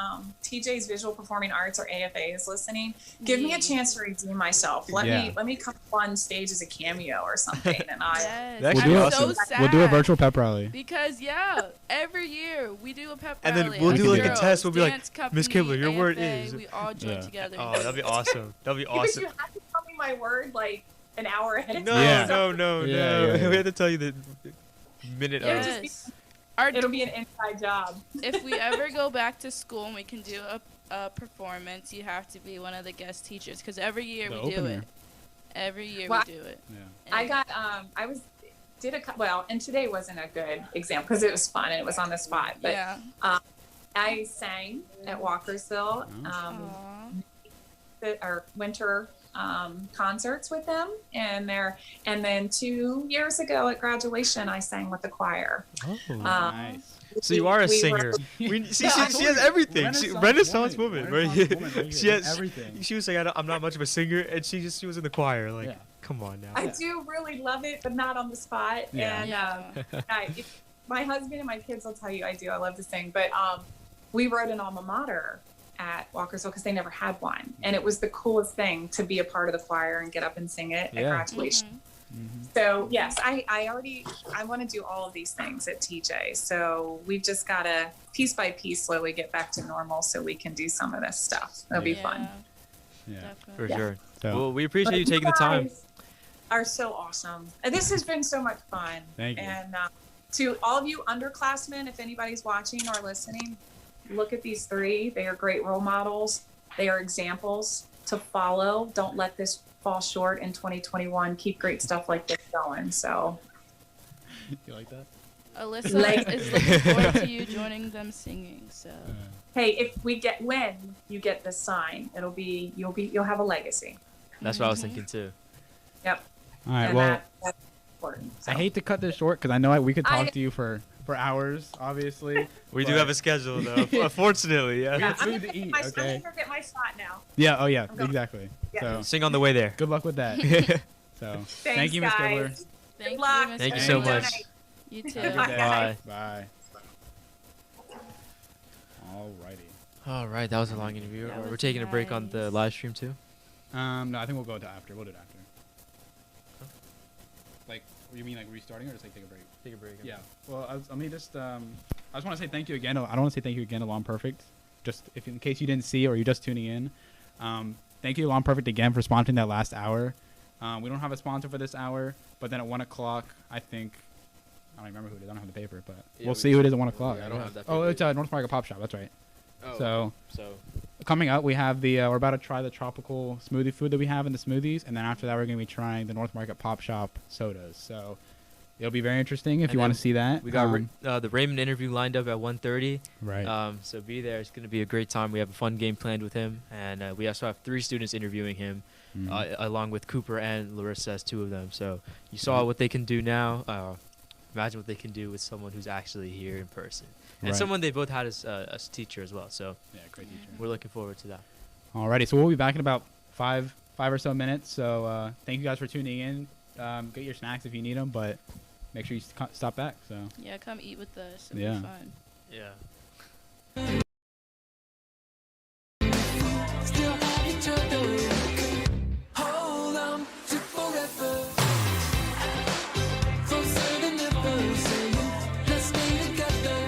TJ's Visual Performing Arts or AFA is listening, give me a chance to redeem myself. Let me come on stage as a cameo or something, and
Yes.
That
We'll
could be
do,
awesome.
So sad.
we'll do a virtual pep rally.
Because every year we do a pep
And
rally.
then we'll
do,
as
like, a
girls,
test. We'll be like,
dance
"Miss
company,
Kibler, your word
AFA,
is."
We all join
Yeah.
together.
Oh, that'd be awesome. That'd be
Because
awesome.
you have to tell me my word like an hour ahead of
No,
time.
Yeah.
no.
Yeah.
We have to tell you the minute of.
Yes.
It'll be an inside job.
If we ever go back to school and we can do a performance, you have to be one of the guest teachers because every year
The
we do
opener.
it. Every year
Well,
we do it.
Yeah.
I got and today wasn't a good example because it was fun and it was on the spot. But
Yeah.
I sang at Walkersville,
Aw.
our winter concerts with them, and then 2 years ago at graduation, I sang with the choir.
Oh,
nice.
So you are a
we
singer.
were-
She has everything. Renaissance woman, right? She has
everything.
She was like, I'm not much of a singer, and she was in the choir. Like, come on now.
I do really love it, but not on the spot.
Yeah.
And my husband and my kids will tell you I do. I love to sing, but we wrote an alma mater at Walkersville because they never had one, and it was the coolest thing to be a part of the choir and get up and sing it at graduation. So yes, I want to do all of these things at TJ. So we've just got to piece by piece slowly get back to normal so we can do some of this stuff. It'll be fun.
Yeah,
for sure.
So-
Well, we appreciate you taking the time.
guys are so awesome. And this has been so much fun.
Thank you.
And to all of you underclassmen, if anybody's watching or listening, look at these three. They are great role models. They are examples to follow. Don't let this fall short in 2021. Keep great stuff like this going. So,
You like that?
Alyssa is looking forward to you joining them singing. So,
hey, when you get this sign, you'll have a legacy.
That's what I was thinking too.
Yep.
All right.
And
Well,
that's important.
I hate to cut this short because I know we could talk to you for hours. Obviously,
We do have a schedule though. Unfortunately, yeah.
Yeah,
food
I'm
to
gonna
eat,
I'm
okay?
gonna get my shot now.
Yeah. Oh yeah.
I'm going.
Exactly.
Yeah.
So
Sing on the way there.
good luck with that. So thank you, Miss
guys.
Gibbler.
thank you,
luck.
Miss
Thank you
Thank
so
you.
much.
You too.
Have a good day.
Bye.
Bye. Alrighty.
All right, that was a long interview.
That
We're
was
taking a break on the
nice.
live stream too.
No, I think we'll go to after. We'll do it after. Like, you mean like restarting or just like take a break?
Take a break.
Yeah. Well, let me just. I just want to say thank you again. I don't want to say thank you again to Lawn Perfect. Just if in case you didn't see or you're just tuning in, thank you to Lawn Perfect again for sponsoring that last hour. We don't have a sponsor for this hour, but then at 1 o'clock, I think. I don't remember who it is. I don't have the paper, but
Yeah,
we'll
we
see who it is at 1 o'clock.
I don't have that
Oh,
paper.
it's North America Pop Shop. That's right.
Oh,
So coming up, we have we're about to try the tropical smoothie food that we have in the smoothies, and then after that, we're going to be trying the North Market Pop Shop sodas. So it'll be very interesting if
And
you want
then
to see that.
We got the Raymond interview lined up at 1:30.
Right.
So be there. It's going to be a great time. We have a fun game planned with him, and we also have 3 students interviewing him, along with Cooper and Larissa as 2 of them. So you saw what they can do now. Imagine what they can do with someone who's actually here in person, and
Right.
someone they both had as teacher as well. So
yeah, great teacher.
we're looking forward to that.
Alrighty, so we'll be back in about five or so minutes. So thank you guys for tuning in. Get your snacks if you need them, but make sure you stop back. So
Yeah, come eat with us. It'll
Yeah.
be fun.
Yeah.
Still have each other. Hold on to forever. Closer than ever. Saying, let's stay together.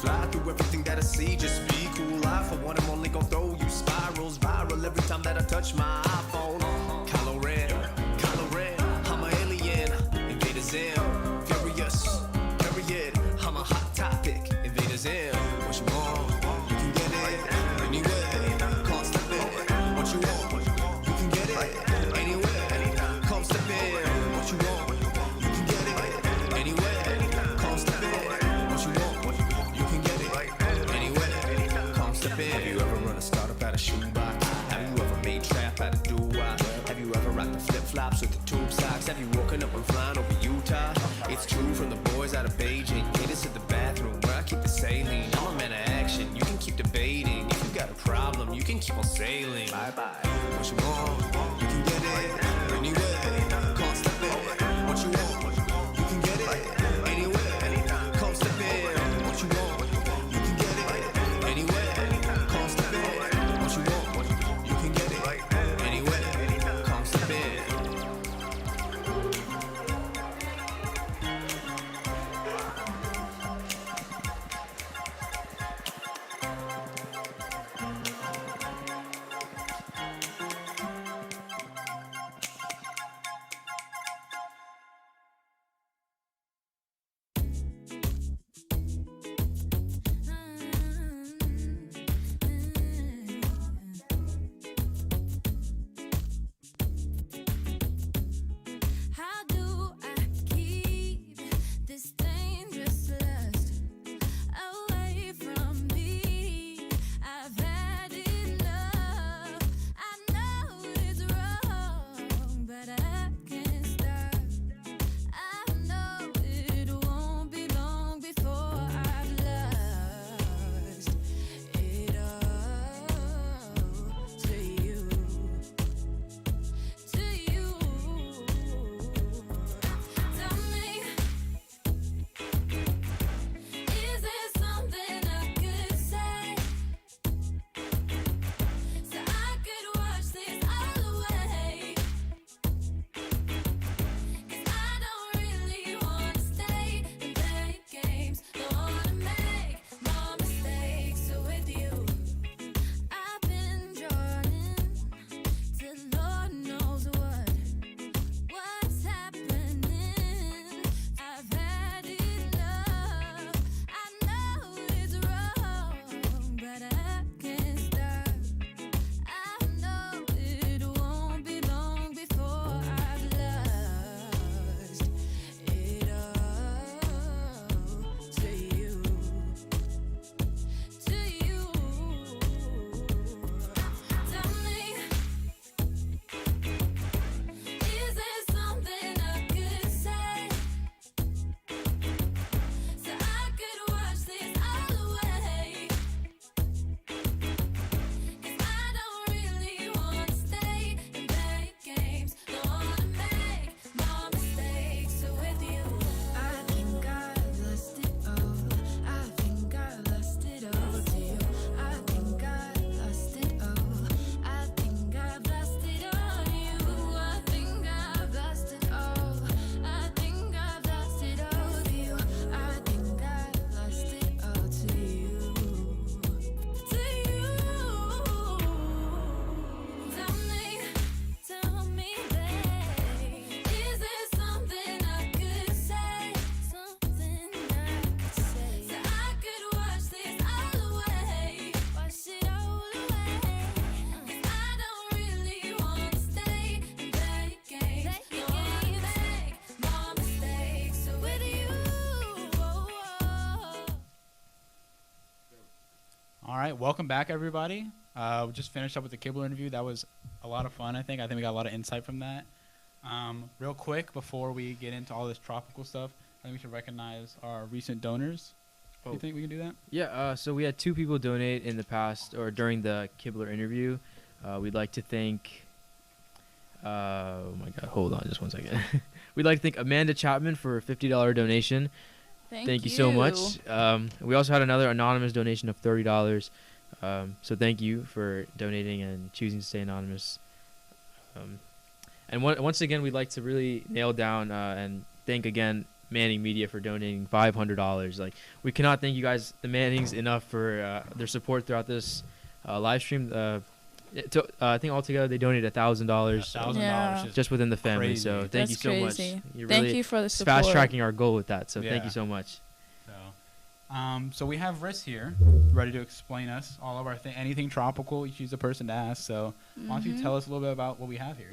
fly through everything that I see. Just be cool. I, for one, I'm only gonna throw you spirals viral every time that I touch my iPhone. Kylo Ren, I'm an alien. Invaders in, furious, period. I'm a hot topic. Invaders in. What you want, you can get it anywhere. Come step in. What you want, you can get it anywhere. Come step in. What you want, you can get it anywhere. Come step in. What you want, you can get it anywhere. Come step in. Have you ever run a startup out of shoebox? Have you ever made trap out of doo-wop? Have you ever rocked the flip-flops with the tube socks? Have you woken up and flying over Utah? It's true from the boys out of Beijing. Hit us at the bathroom where I keep the saline. I'm a man of action, you can keep debating. If you got a problem, you can keep on sailing. Bye-bye. What you want, you can get it anywhere. Come step in. What you want, you can get it anywhere. Come step in. What you want, you can get it anywhere. Come step in. What you want, you can get it anywhere. Come step in.
How do I keep this dangerous lust away from me? I've had enough. I know it's wrong, but I can't stop. I know it won't be long before I've lost it all to you. To you. Tell me, is there something I could say so I could wash this all away? 'Cause I don't really wanna stay and play games. Don't wanna make more mistakes with you. I've been drawn in to Lord knows what's happening. I've had enough. I know it's wrong, but I can't stop. I know it won't be long before I've lost it all to you. To you. Tell me, is there something I could say so I could wash this all away? 'Cause I don't really wanna stay and play games. Don't wanna make more mistakes with you. I think I've lost it all. I think I've lost it all to you. I think I've lost it all. I think I've lost it on you. I think I've lost it all. I think I've lost it all to you. I think I've lost it all to you. To you. Tell me, babe, is there something I could say? Something I could say so I could wash this all away. Wash it all away. 'Cause I don't really wanna stay and play games. Don't wanna make more mistakes with you.
All right, welcome back, everybody. We just finished up with the Kibble interview. That was a lot of fun, I think. I think we got a lot of insight from that. Real quick, before we get into all this tropical stuff, I think we should recognize our recent donors. Do you think we can do that?
Yeah, so we had 2 people donate in the past or during the Kibler interview. We'd like to thank, oh my God, hold on just one second. We'd like to thank Amanda Chapman for a $50 donation. Thank you so much. We also had another anonymous donation of $30. So thank you for donating and choosing to stay anonymous. And once again, we'd like to really nail down and thank again Manning Media for donating $500. Like, we cannot thank you guys, the Mannings, enough for their support throughout this live stream. I think altogether they donated $1,000.
$1,000
just within the family.
crazy.
So thank
That's
you so
crazy.
much. You're
Thank
really
you for the support.
fast tracking our goal with that. So thank
Yeah.
you so much.
So we have Riss here, ready to explain us all of our anything tropical. She's the person to ask. So why don't you tell us a little bit about what we have here?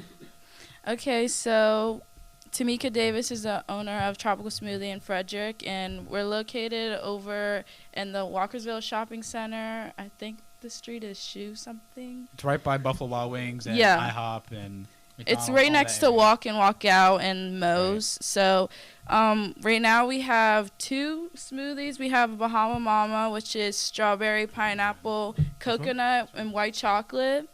Okay, so Tamika Davis is the owner of Tropical Smoothie in Frederick, and we're located over in the Walkersville Shopping Center. I think the street is Shoe something.
It's right by Buffalo Wild Wings and
Yeah.
IHOP and
It's
McDonald's,
right
all
next
that
to
area.
Walk In, Walk Out and Moe's. So right now we have 2 smoothies. We have Bahama Mama, which is strawberry, pineapple, coconut, and white chocolate.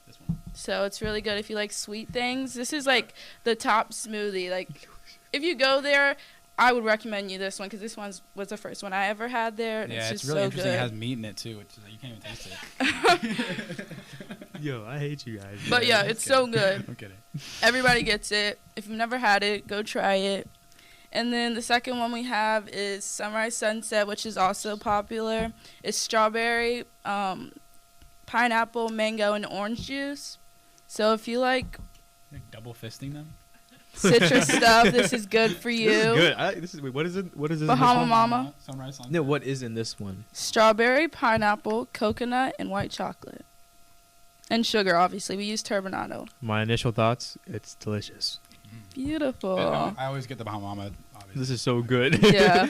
So it's really good if you like sweet things. This is like the top smoothie. Like, if you go there, I would recommend you this one because this one was the first one I ever had there. And
Yeah,
it's
it's
just
really
so
interesting.
good.
It has meat in it too, which is, you can't even taste it.
Yo, I hate you guys.
But yeah, it's so good.
I'm kidding.
Everybody gets it. If you've never had it, go try it. And then the second one we have is Sunrise Sunset, which is also popular. It's strawberry, pineapple, mango, and orange juice. So if you like
You're double fisting them.
citrus stuff, this is good for you.
This is good. Wait, what is it? What is this?
Bahama Mama.
Sunrise Sunset.
No, what is in this one?
Strawberry, pineapple, coconut, and white chocolate. And sugar, obviously. We use turbinado.
My initial thoughts, it's delicious.
Beautiful.
I always get the Bahama Mama. Obviously.
This is so good.
Yeah.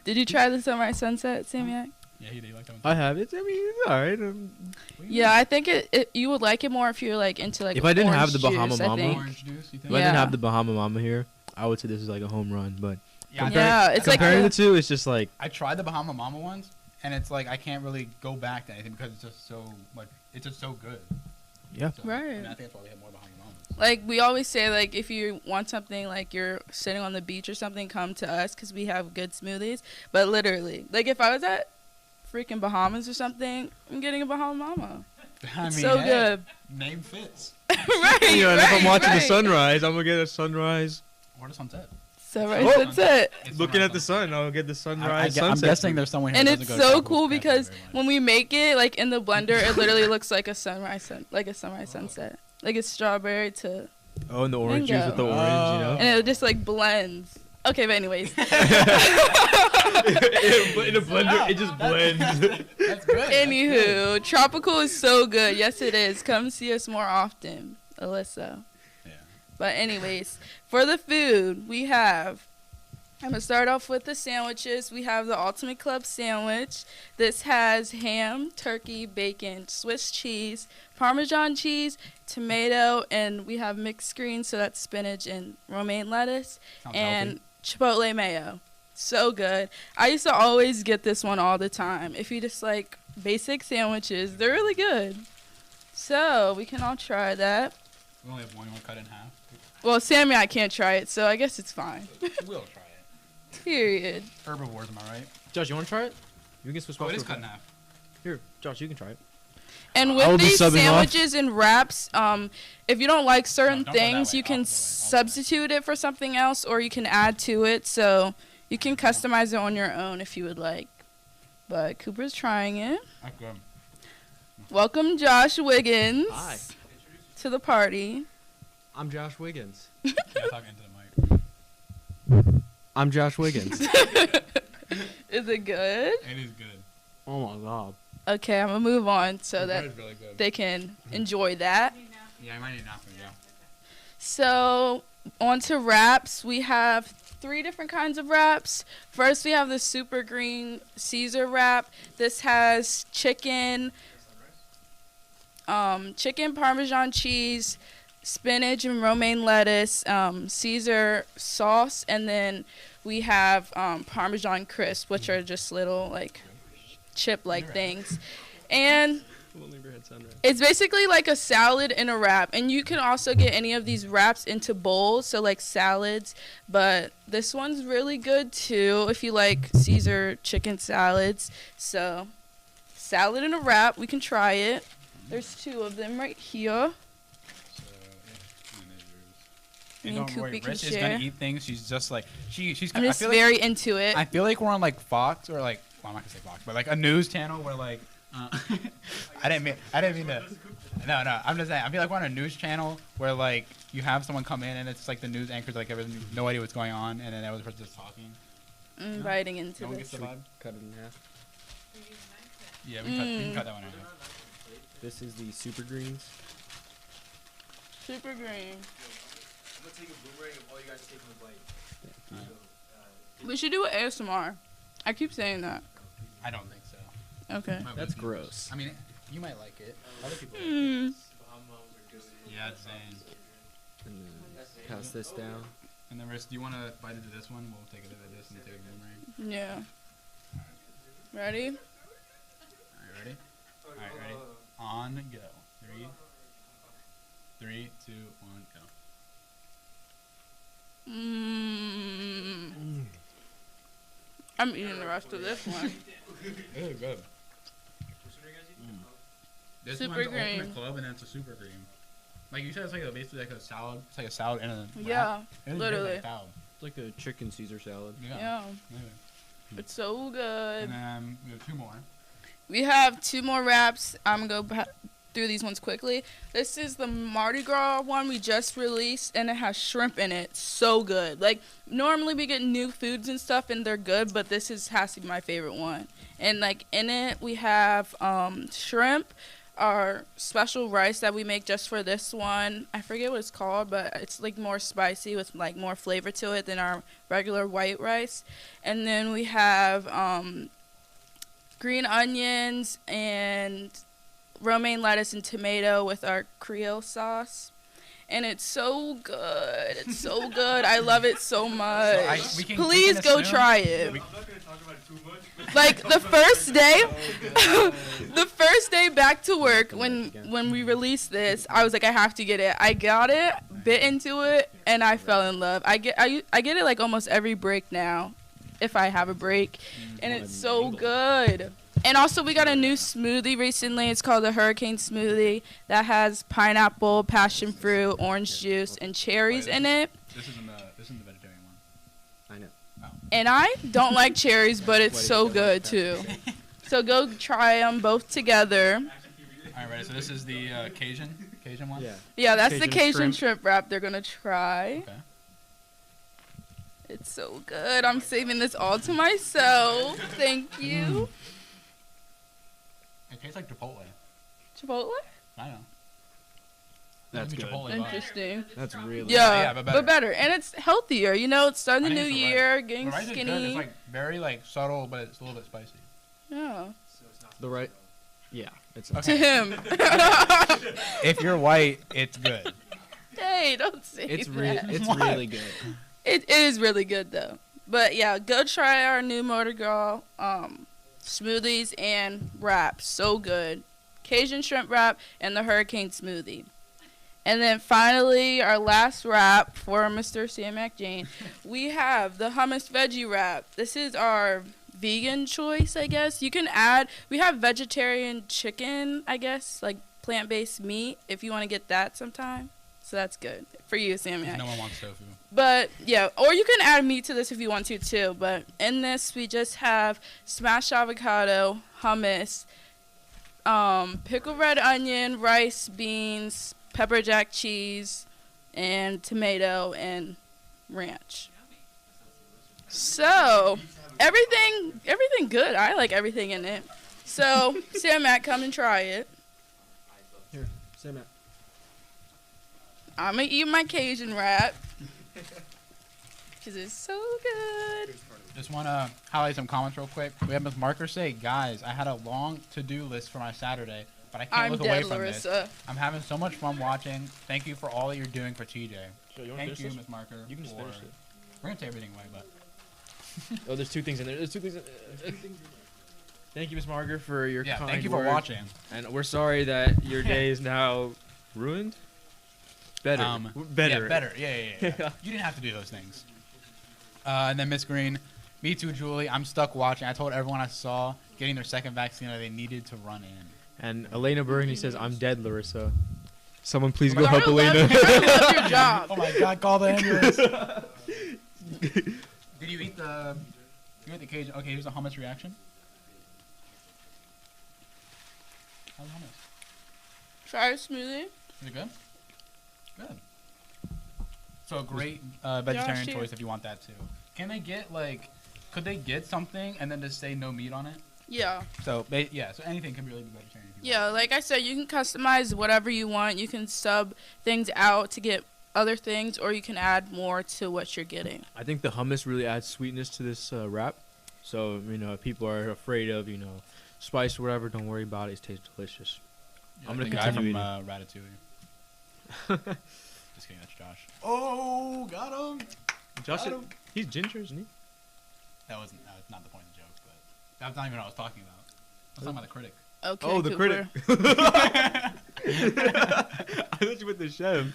Did you try the Sunrise Sunset, Samiak?
Yeah, he did. You like that one?
I have it. I mean, it's all right.
Yeah, I think you would like it more if you're like into like.
If I didn't have the
orange
Bahama
juice, I
Mama,
think.
Orange juice, you think?
if I didn't have the Bahama Mama here, I would say this is like a home run. But
Yeah, it's like
comparing the two, it's just like
I tried the Bahama Mama ones, and it's like I can't really go back to anything because it's just so good.
Yeah.
So,
Right.
I mean, I think that's why we have more Bahama Mamas.
Like we always say, like if you want something, like you're sitting on the beach or something, come to us because we have good smoothies. But literally, like if I was at freaking Bahamas or something, I'm getting a Bahama Mama.
I
It's
mean,
so
hey,
good.
Name fits.
Right.
you know, and if I'm watching the
right.
sunrise, I'm gonna get a sunrise.
Or the sunset.
Sunrise, sunset.
Looking at the sun, I'll get the sunrise.
I'm
sunset.
guessing there's someone here.
And
that
it's
doesn't go to
so
tropical
cool
cafe
because
very much.
when we make it like in the blender, it literally looks like a sunrise, like a sunrise sunset. Like it's strawberry to
Oh, and the orange juice
mango.
with the orange, you know.
And it just like blends. Okay, but anyways.
In a blender, it just blends.
That's good.
Anywho, tropical is so good. Yes, it is. Come see us more often, Alyssa.
Yeah.
But anyways, for the food, we have. I'm gonna start off with the sandwiches. We have the Ultimate Club sandwich. This has ham, turkey, bacon, Swiss cheese, Parmesan cheese, tomato, and we have mixed greens, so that's spinach and romaine lettuce,
Sounds
and chipotle mayo. So good. I used to always get this one all the time. If you just like basic sandwiches, they're really good. So we can all try that.
We only have one cut in half.
Well, Sammy, I can't try it, so I guess it's fine.
We'll try it.
Period.
Herbivores, am I right?
Josh, you want to try it? You can switch.
Oh, it is cut in half.
Here, Josh, you can try it.
And
I will
with
be
these
subbing off.
sandwiches and wraps, if you don't like certain
don't go that
things,
way.
you can
Opposite way.
substitute it for something else, or you can add to it. So you can customize it on your own if you would like. But Cooper's trying it.
That's good.
Welcome, Josh Wiggins,
Hi.
to the party.
I'm Josh Wiggins.
Yeah, talk into the mic.
I'm Josh Wiggins.
Is it good?
It is good.
Oh my god.
Okay, I'm gonna move on so
The
that
bread is really good.
they can enjoy that.
Yeah, I might need napkin, yeah.
So, on to wraps. We have 3 different kinds of wraps. First, we have the super green Caesar wrap. This has chicken, Parmesan cheese, spinach and romaine lettuce, Caesar sauce, and then we have Parmesan crisp, which are just little like chip-like things. And it's basically like a salad in a wrap, and you can also get any of these wraps into bowls, so like salads, but this one's really good too if you like Caesar chicken salads. So salad in a wrap, we can try it. There's 2 of them right here. Me and Koopy can
Rich is
share.
gonna eat things. She's just like she's.
I'm
I
just
feel
very
like,
into it.
I feel like we're on like Fox or like well, I'm not gonna say Fox, but like a news channel where like I didn't mean to. No. I'm just saying. I feel like we're on a news channel where like you have someone come in and it's like the news anchors like everything, no idea what's going on, and then the other person just talking.
Inviting into
No one
this.
gets the vibe?
Cut it in half.
Yeah, we can cut that one in half.
This is the super greens.
Super green.
I'm gonna take a boomerang if all you guys take a bite.
We should do an ASMR. I keep saying that.
I don't think so.
Okay.
That's gross.
I mean, you might like it. Other people.
Mm.
Yeah, it's Zane.
And then pass this down.
And then, Riz, do you want to bite into this one? We'll take a bit of this and take a boomerang.
Yeah. Ready?
Alright, ready? Alright, ready? On, go. 3, 2, 1, go.
I'm eating the rest of this one.
Really good. This
Super
one's
green.
Ultimate Club, and then it's a super cream. Like you said, it's like basically like a salad. It's like a salad and a wrap.
Yeah,
It is
literally.
Like a salad.
It's like a chicken Caesar salad.
Yeah. It's so good.
And then we have 2 more.
We have 2 more wraps. I'm going to go through these ones quickly. This is the Mardi Gras one we just released, and it has shrimp in it. So good. Like, normally we get new foods and stuff, and they're good, but this has to be my favorite one. And, like, in it, we have shrimp, our special rice that we make just for this one. I forget what it's called, but it's, like, more spicy with, like, more flavor to it than our regular white rice. And then we have green onions and romaine lettuce and tomato with our Creole sauce. And it's so good. It's so good. I love it so much. Please go try it.
I'm not gonna talk about it too much.
Like the first day, the first day back to work when we released this, I was like, I have to get it. I got it, bit into it, and I fell in love. I get it like almost every break now, if I have a break, and it's so good. And also, we got a new smoothie recently. It's called the Hurricane Smoothie that has pineapple, passion fruit, orange juice, and cherries in it.
This isn't the vegetarian one.
I know.
Oh.
And I don't like cherries, but it's so good too. So go try them both together.
All right, ready? So this is the Cajun one.
Yeah.
Yeah, that's the
Cajun
Cajun
shrimp.
shrimp wrap they're gonna try.
Okay.
It's so good. I'm saving this all to myself. Thank you.
It tastes like Chipotle.
Chipotle?
I know.
That's
Gives me
good.
Chipotle vibes.
Interesting.
That's really
Yeah,
but
but better. And it's healthier. You know, it's starting the
I
new
think it's the
year,
rice.
getting
The rice is good.
skinny.
It's like very like subtle, but it's a little bit spicy.
Yeah.
The right. Yeah, it's
To him.
If you're white, it's good.
Hey, don't say
It's
that.
it's
What?
really good.
It is really good though. But yeah, go try our new Mardi Gras smoothies and wraps. So good. Cajun shrimp wrap and the hurricane smoothie. And then finally, our last wrap for Mr. Sam McJane, we have the hummus veggie wrap. This is our vegan choice, I guess. You can add, we have vegetarian chicken, I guess, like plant-based meat, if you want to get that sometime. So that's good for you, Sam.
No one wants tofu.
But yeah, or you can add meat to this if you want to too. But in this, we just have smashed avocado, hummus, pickled red onion, rice, beans, pepper jack cheese, and tomato and ranch. So everything good. I like everything in it. So Sam Matt, come and try it.
Here, say Matt.
I'm gonna eat my Cajun wrap. Cause it's so good.
Just want to highlight some comments real quick. We have Ms. Marker say, guys, I had a long to-do list for my Saturday, but I can't
I'm
look
dead,
away from this.
Larissa.
I'm having so much fun watching. Thank you for all that you're doing for TJ.
Sure, you wanna
Thank
finish
you,
this?
Ms. Marker.
You can just
for-
finish it.
We're going to take everything away, but...
Oh, there's 2 things in there. There's 2 things. Thank you, Miss Margaret, for your
Yeah,
kind
thank you for
words.
watching.
And we're sorry that your day is now ruined. Better. Better.
Yeah, better. Yeah. You didn't have to do those things. And then Miss Green, me too, Julie. I'm stuck watching. I told everyone I saw getting their second vaccine that they needed to run in.
And Elena Burgundy says, I'm dead, Larissa. Someone please
Oh
go
my
help
God,
Elena.
I love your job.
Oh my God! Call the ambulance. Did you eat the? You ate the Cajun. Okay, here's the hummus reaction. How's the hummus?
Try a smoothie.
Is it good? Good. So a great vegetarian
Josh,
choice if you want that too. Can they get like? Could they get something and then just say no meat on it?
Yeah.
So yeah. So anything can really be vegetarian. If you
Yeah, like I said, you can customize whatever you want. You can sub things out to get other things, or you can add more to what you're getting.
I think the hummus really adds sweetness to this wrap. So, if people are afraid of, spice or whatever, don't worry about it. It tastes delicious.
Yeah,
I'm going
the
to
guy
continue
from
eating.
Ratatouille. Just kidding, that's Josh. Oh, got him.
Josh,
Got him.
he's ginger, isn't he?
That wasn't not the point of the joke, but that's not even what I was talking about. I was talking about the critic.
Okay.
Oh, the
Cooper.
critic. I thought you meant the chef.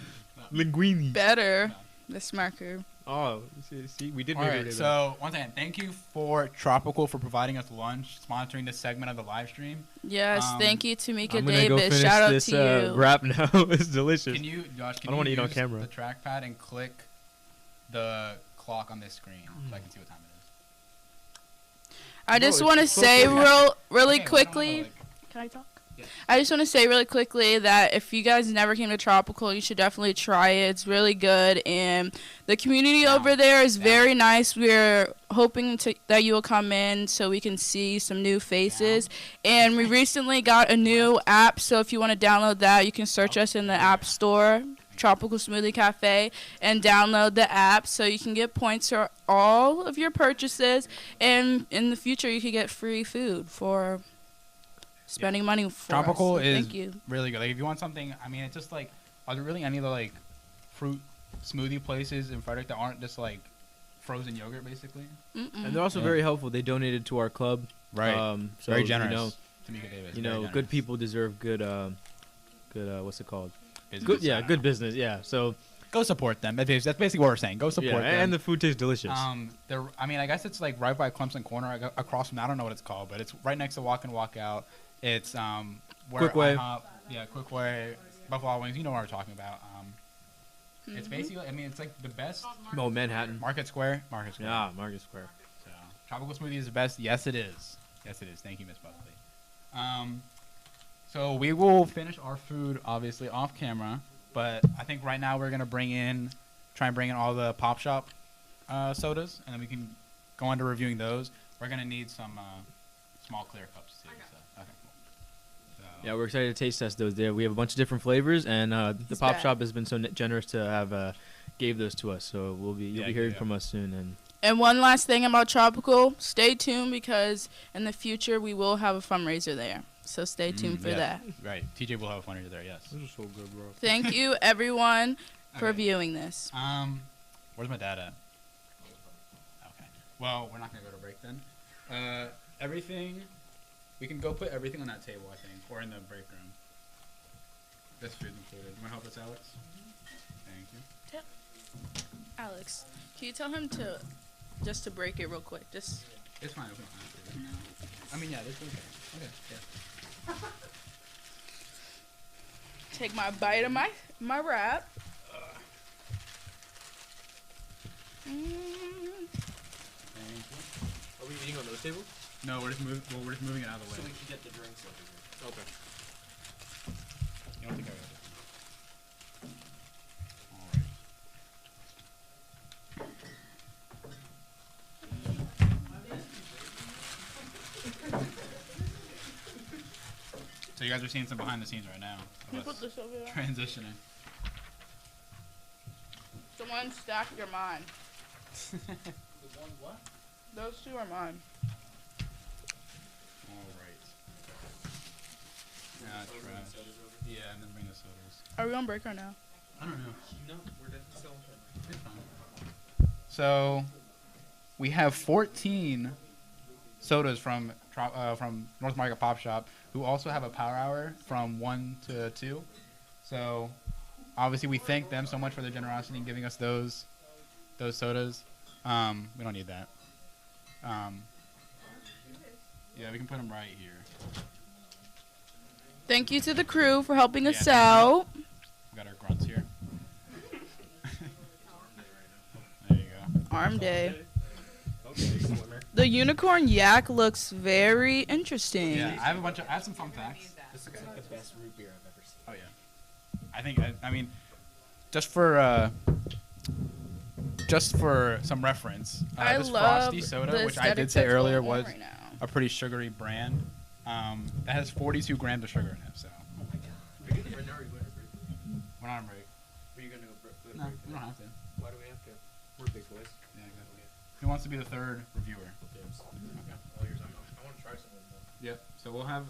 Linguini.
Better. This marker.
Oh, see, we did
All
make
right,
it.
so once again, thank you for Tropical for providing us lunch, sponsoring this segment of the live stream.
Yes, thank you, Tamika
I'm gonna go
Davis.
finish
Shout out
this
to you.
wrap now. It's delicious.
Can you, Josh?
I don't want to eat on
use
camera.
the trackpad and click the clock on this screen so I can see what time it is.
I
No,
just
it's
want to
supposed
say
to be-
really
Okay,
quickly. Can I talk? I just want to say really quickly that if you guys never came to Tropical, you should definitely try it. It's really good, and the community over there is very nice. We're hoping that you will come in so we can see some new faces. And we recently got a new app, so if you want to download that, you can search us in the App Store, Tropical Smoothie Cafe, and download the app so you can get points for all of your purchases. And in the future, you could get free food for spending money for
Tropical
us. So
is
thank you.
really good. Like if you want something, I mean, it's just like, are there really any other like fruit smoothie places in Frederick that aren't just like frozen yogurt basically?
And they're also very helpful. They donated to our club.
Right.
So,
Very generous. Tamika Davis,
You
very
know,
generous.
good people deserve good, what's it called?
Business,
Good, yeah,
I don't
good business. Yeah. So
go support them. That's basically what we're saying. Go support them.
and the food tastes delicious.
I mean, I guess it's like right by Clemson Corner, across from. I don't know what it's called, but it's right next to Walk In Walk Out. It's where
Quick Way.
Quick Way, Buffalo Wings. You know what we're talking about. It's basically, I mean, it's like the best.
Oh, Manhattan.
Market Square. Market Square.
Yeah, Market Square.
So, Tropical Smoothie is the best. Yes, it is. Yes, it is. Thank you, Miss Buckley. So we will finish our food obviously off camera, but I think right now we're gonna try and bring in all the Pop Shop sodas, and then we can go on to reviewing those. We're gonna need some small clear cups too. So, okay, cool. So,
Yeah, we're excited to taste test those. There, we have a bunch of different flavors, and the
He's
Pop
back.
Shop has been so generous to have gave those to us. So you'll
Yeah,
be hearing
yeah.
from us soon.
And one last thing about Tropical, stay tuned because in the future we will have a fundraiser there. So stay tuned for
yes.
that.
Right. TJ will have a fundraiser there. Yes.
This is so good, bro.
Thank you everyone for
Okay.
viewing this.
Where's my dad at? Okay. Well, we're not gonna go to break then. Everything. We can go put everything on that table, I think, or in the break room. This food's included. Want to help us, Alex? Thank you.
Alex, can you tell him to just to break it real quick? Just
It's fine. We don't have to right now. I mean, yeah, this is okay. Okay. Yeah.
take my bite of my wrap.
Thank you.
Are we eating on those tables?
No, we're just moving it out of the way.
So we can get the drinks over here. Okay.
You don't think I got it? So you guys are seeing some behind the scenes right now.
Can you
Of us
put this over there?
transitioning.
Someone stack your mine.
One what?
Those two are mine.
Alright. Trash. Yeah, and then bring the sodas.
Are we on break right now?
I don't know.
No, we're definitely selling
It's fine. So, we have 14 sodas from North Market Pop Shop, who also have a power hour from 1 to 2. So, obviously, we thank them so much for their generosity in giving us those sodas. We don't need that. Yeah, we can put them right here.
Thank you to the crew for helping us
Yeah,
out. Arm day.
Okay, swimmer.
The unicorn yak looks very interesting.
Yeah, I have some fun facts.
This looks like the best root beer I've ever seen.
Oh yeah. I think I mean, just for some reference,
I
this
love
Frosty soda,
the
which I did
aesthetic
say
that's
earlier
going on
was
right now.
a pretty sugary brand, that has 42 grams of sugar in it. So.
Oh my god. Are you right now or are you going to break?
We're not on break.
Are you going to go break?
No, we don't have to.
Why do we have to? We're big boys.
Yeah, exactly. Who wants to be the third reviewer?
Dibs.
Okay.
All yours. I want to try some of them.
Yep. So we'll have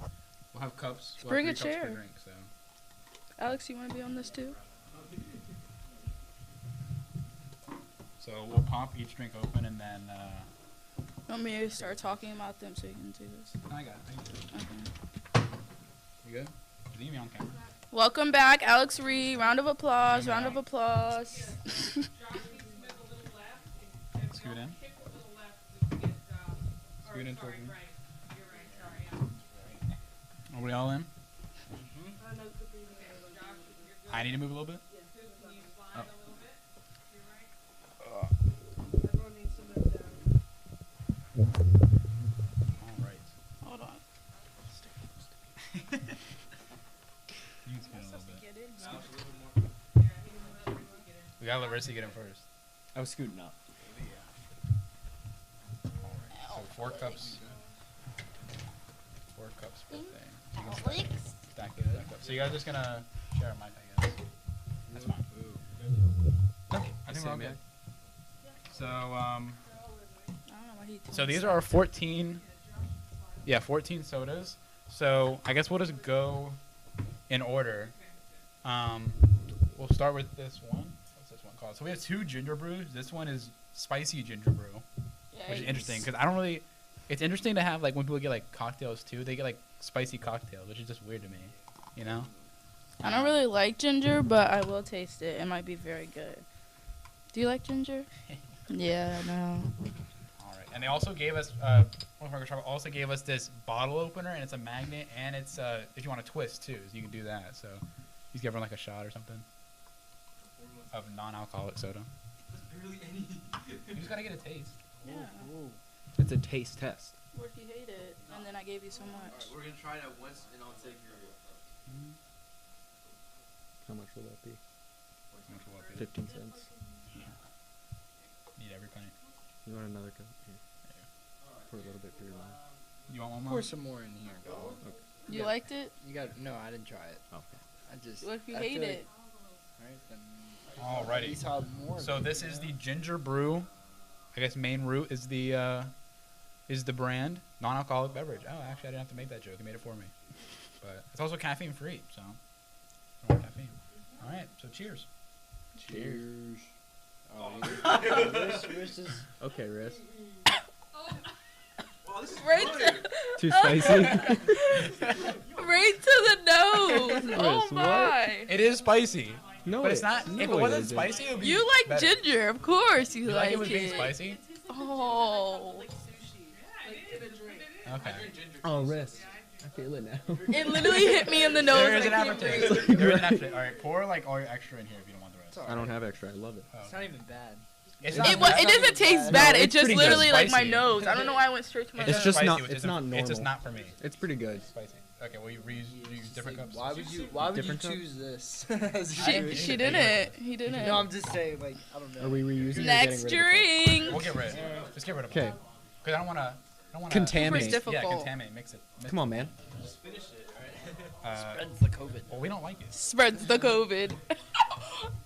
cups. We'll
Bring
have
a
3 cups per
chair.
drink, so.
Alex, you want to be on this too?
So we'll pop each drink open and then.
Want me to start talking about them so you can do this?
No, I got it. I can do it.
Okay.
You good? Is he on camera?
Welcome back, Alex Reed. Round of applause. Round of applause.
Scoot in. Scoot in towards me. Are we all in? I need to move a little bit? Oh. Alright.
Hold on.
You can scoot in a little bit. We gotta let Rissy get in first.
I was scooting up.
So 4 cups. 4 cups per thing. You can stack it up. So you guys are just gonna share a mic, I guess. That's fine. No, I think we're all good. So so these are our 14 sodas. So I guess we'll just go in order. We'll start with this one. What's this one called? So we have 2 ginger brews. This one is spicy ginger brew, which is interesting because I don't really. It's interesting to have like when people get like cocktails too. They get like spicy cocktails, which is just weird to me. You know.
I don't really like ginger, but I will taste it. It might be very good. Do you like ginger? Yeah, no.
All right, and they also gave us also gave us this bottle opener, and it's a magnet, and it's if you want to twist too, so you can do that. So he's giving like a shot or something of non-alcoholic soda. You just gotta get a taste.
Yeah.
It's a taste test.
What if you hate it? And then I gave you so much.
Alright, we're going to try it at once and I'll take your.
How much will that be? 15 cents.
Need every penny.
You want another cup? Here. Pour a little bit for your mom.
You want one more?
Pour some more in here, dog. Okay.
You liked it?
You got no, I didn't try it. Okay. I just.
What if you
I
hate
feel
it?
Alright, then.
Alrighty. So this is the ginger brew. I guess main root is the brand non-alcoholic beverage. Oh, actually, I didn't have to make that joke. He made it for me. But it's also caffeine free, so no more caffeine. All right, so cheers.
Cheers. Riss is okay, Riss.
Right
Too spicy.
Right to the nose. Oh
Riss,
my.
It is spicy.
No,
but it's not.
no,
if it
it
wasn't
isn't.
spicy, it would be.
You like
better.
ginger, of course. You
like
like
it was being spicy.
Oh.
Okay.
Oh, Riss. I feel it now.
It literally hit me in the nose.
There is an
I can't
aftertaste.
breathe.
There is an aftertaste. All right, pour like all your extra in here if you don't want the rest.
I don't have extra. I love it.
Oh.
It's not even bad.
It's
It doesn't taste bad. It just literally like my
spicy.
nose. I don't know why I went straight to my
It's
nose.
just
spicy,
not.
which
It's
isn't-
not normal.
It's just not for me.
It's pretty good.
Spicy. Okay, well you use different cups.
Why would you
Different cups?
choose this?
She didn't. He didn't.
No, I'm just saying. Like, I don't know. Are we reusing?
Next drink.
We'll get rid of it. Just get rid of it.
Okay.
Because I don't want to.
Contaminate.
Super
Yeah,
difficult.
contaminate. Mix it.
Come on, man.
Just finish it, alright?
Spreads the COVID.
Well, we don't like it.
Spreads the COVID.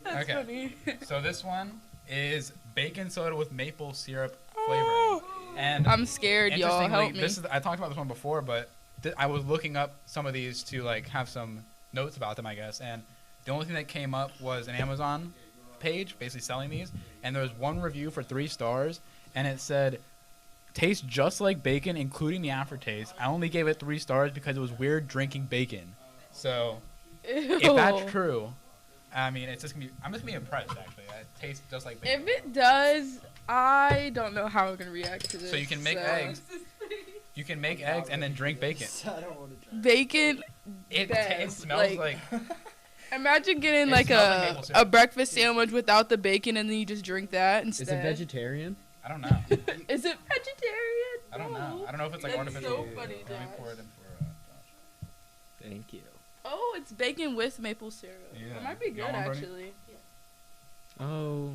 That's
Okay.
funny.
So this one is bacon soda with maple syrup flavoring. And
I'm scared, y'all.
interestingly,
Help me.
This is I talked about this one before, but I was looking up some of these to like have some notes about them, I guess. And the only thing that came up was an Amazon page basically selling these, and there was one review for 3 stars, and it said tastes just like bacon, including the aftertaste. I only gave it 3 stars because it was weird drinking bacon. So if that's
Ew.
true, I mean, it's just gonna be. I'm just gonna be impressed actually. It tastes just like bacon.
If it does, I don't know how I'm gonna react to this.
So you can make eggs. You can make eggs and then drink bacon.
I don't want to try.
Bacon.
It
best,
smells like
Imagine getting
It
like
smells like maple
a
syrup.
breakfast sandwich without the bacon and then you just drink that
Is
instead.
it vegetarian?
I don't know.
Is it vegetarian?
I don't know. I don't know if it's like
That's
artificial.
so funny,
Let me
Josh.
pour it in for Josh.
Thank you.
Oh, it's bacon with maple syrup.
Yeah.
It might be
You
good
want one, Brody?
actually.
Oh.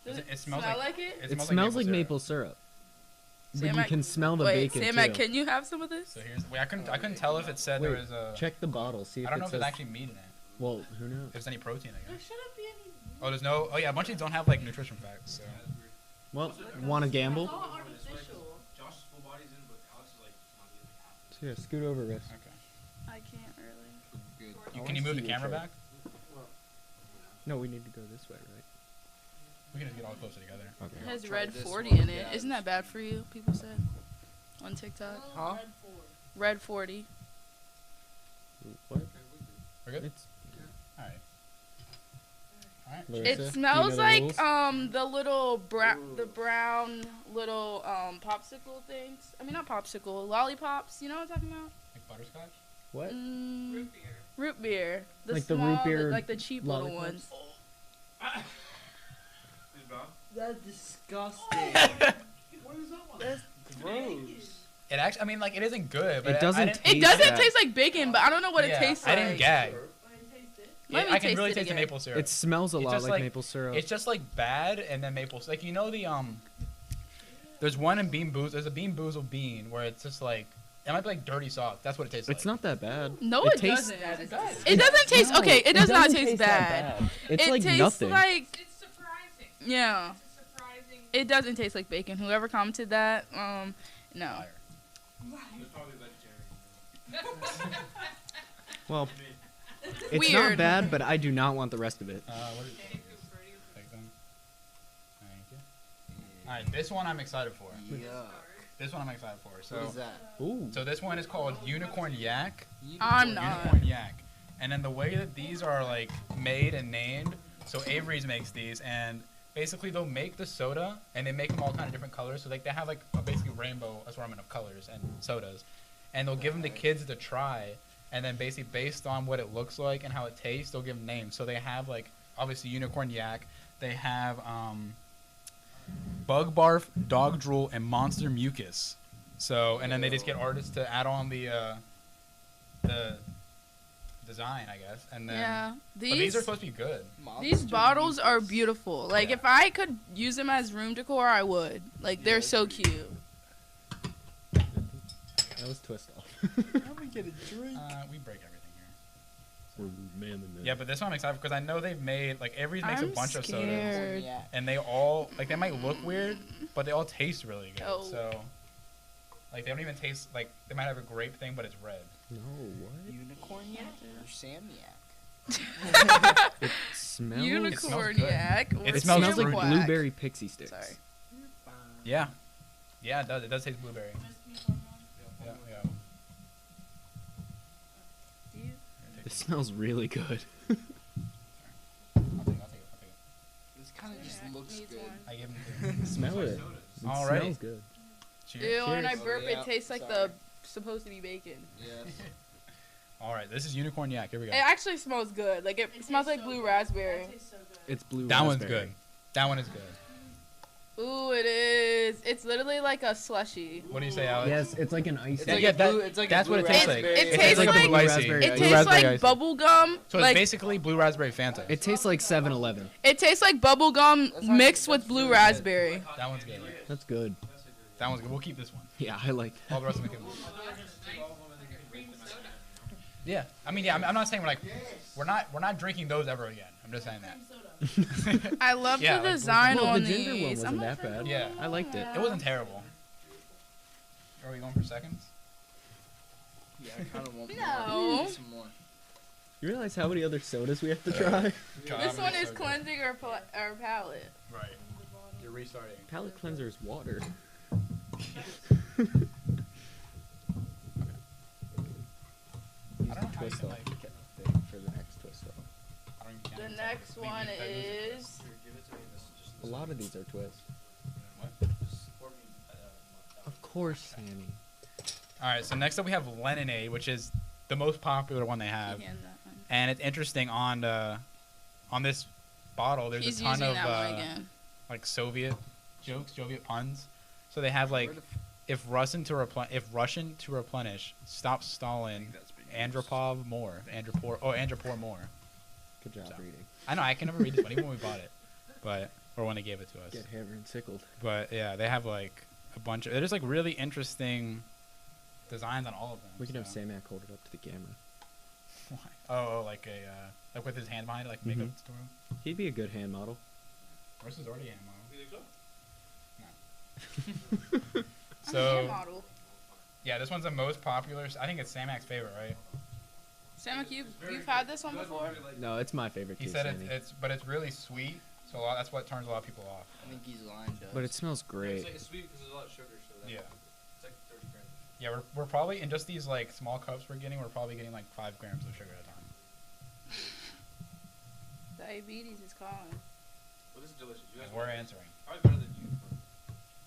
Does
It
it
smells
smell
like-
like it?
It smells like maple syrup. But you
Sam-Mac-
can smell the
Wait,
bacon
Sam-Mac,
too.
can you have some of this?
So here's wait. I couldn't tell if it said
Wait,
there was a.
check the bottle. See if
I don't know
it
if there's
says-
actually meat in it.
Well, who knows?
If there's any protein, I guess.
shouldn't be any.
Oh, there's no. Oh yeah, a bunch of these don't have like nutrition facts. So.
Well, want to gamble?
Artificial.
Josh's full body's in, but Alex is like not even half.
So yeah, scoot over, Riss.
Okay.
I can't really.
Can you move the camera back?
No, we need to go this way, right?
We can just get all closer together.
Okay.
It has
Try
red
this
40
one.
in it.
Yeah.
Isn't that bad for you? People said on TikTok.
Huh?
Red 40.
What?
We're good.
It's
All right. All right.
Larissa,
It
do you
smells
know the
like
rules?
the little brown little popsicle things. I mean not popsicle, lollipops. You know what I'm talking about?
Like butterscotch.
What?
Root beer. The
Like the
small,
root beer
like the cheap little
lollipops?
ones.
That's disgusting. That's gross.
It actually, I mean, like it isn't good, but
It doesn't
I didn't,
It
taste
doesn't
bad.
taste like bacon, but I don't know what it
yeah,
tastes
I
like.
didn't gag.
Let me
I can
taste
really
it
taste the
again.
maple syrup.
It smells a
It's
lot
just
like maple syrup.
It's just like bad, and then maple. Like you know the there's one in Bean Booze. There's a Bean Boozled bean where it's just like it might be like dirty sauce. That's what it tastes like.
It's not that bad.
No,
it
it
tastes,
doesn't. It doesn't taste okay. It does not
doesn't
taste
that
bad.
It's
it
like
tastes
nothing.
like
It's surprising.
yeah.
It's a surprising.
It doesn't taste like bacon. Whoever commented that, no.
Liar.
It's probably vegetarian.
Well, it's
Weird.
not bad, but I do not want the rest of it.
What is Take them. Thank you. All right, this one I'm excited for.
Yuck.
This one I'm excited for. So,
What is that?
Ooh.
so this one is called Unicorn Yak.
I'm not.
Unicorn Yak. And then the way that these are like made and named, so Avery's makes these, and basically they'll make the soda, and they make them all kind of different colors. So like they have like a basically rainbow assortment of colors and sodas, and they'll give them to kids to try, and then basically based on what it looks like and how it tastes, they'll give them names. So they have like obviously Unicorn Yak. They have Bug Barf, Dog Drool, and Monster Mucus. So and then they just get artists to add on the design, I guess. And then
Yeah.
but these are supposed to be good.
These bottles are beautiful. Like if I could use them as room decor, I would. Like they're so cute.
That was twist off.
How do we get a drink?
We break everything here.
We're manning it.
Yeah, but this one I'm excited because I know they've made like Avery's makes a
I'm
bunch of sodas,
scared.
and they all like they might look weird, but they all taste really good.
Oh.
So like they don't even taste like they might have a grape thing, but it's red.
No, what?
Unicorn yak or Sam yak?
It smells.
Unicorn
good.
yak.
It
It
smells
smells like
fruity.
blueberry pixie sticks.
Sorry.
Yeah, yeah, it does. It does taste blueberry. Yeah, yeah.
It smells really good.
I'll take it.
This kind of just looks good.
I give them
Smell it. It
Alrighty.
smells good.
Ew, when I
Cheers.
burp,
Yeah,
it tastes like
sorry.
the supposed to be bacon.
Yes.
All right, this is Unicorn Yak. Here we go.
It actually smells good. Like it smells like blue raspberry.
It's blue
That one's
raspberry.
good. That one is good.
Ooh, it is. It's literally like a slushy.
What do you say, Alex?
Yes, it's like an ice.
It's like
yeah,
a blue.
that-
It's like
that's
a blue
what it tastes like.
raspberry.
It tastes
like
like
blue icy.
raspberry
It
ice.
Blue
tastes
raspberry
like
ice.
bubble gum.
So it's
Like
basically blue raspberry Fanta.
It tastes like 7-Eleven.
it tastes like bubble gum mixed with blue raspberry.
That one's good.
That's good.
That one's good. We'll keep this one.
Yeah, I like that.
All the rest of them we can. Yeah, I mean, yeah, I'm not saying we're not drinking those ever again. I'm just saying that.
I love
Yeah,
the
like
design
Well,
on
the ginger one
these.
wasn't that bad.
Yeah.
I liked it.
It wasn't terrible. Are we going for seconds?
Yeah, I kind of want more.
No.
Need some more.
You realize how many other sodas we have to try?
This one is cleansing our palate.
Right. You're restarting.
Palate cleanser is water.
I don't know how you
Twist
can,
off.
like,
Get the thing for the next twist off.
I don't even
The
count.
next one is
A lot of these are twists.
What?
Of course, Sammy.
All right. So next up we have Lemonade, which is the most popular one they have.
Hand that one.
And it's interesting on this bottle. There's
He's
a ton
using
of
that one again.
like Soviet jokes, Soviet puns. So they have like, if Russian to replenish, stop Stalin, Andropov more, Andropov more.
Good job reading.
I know I can never read this one, even when we bought it, or when they gave it to us.
Get hammered and sickled.
But yeah, they have like a bunch of. There's like really interesting designs on all of them.
We can have Samac hold it up to the camera.
Why? Oh, like like with his hand behind it, like make a tutorial.
He'd be a good hand model.
Yours is already a hand model.
You think so?
No. So, yeah, this one's the most popular. I think it's Samac's favorite, right?
Samick, you've had this one before?
No, it's my favorite too.
He said
Sammy.
but it's really sweet, so that's what turns a lot of people off.
I think he's lying.
But it smells great.
It's sweet because there's a lot of sugar, so that's
Yeah.
It's like 30 grams.
Yeah, we're probably in just these like small cups we're probably getting like 5 grams of sugar at a time.
Diabetes is calling.
Well, this is delicious. You guys
We're
want this?
answering.
Probably better than you.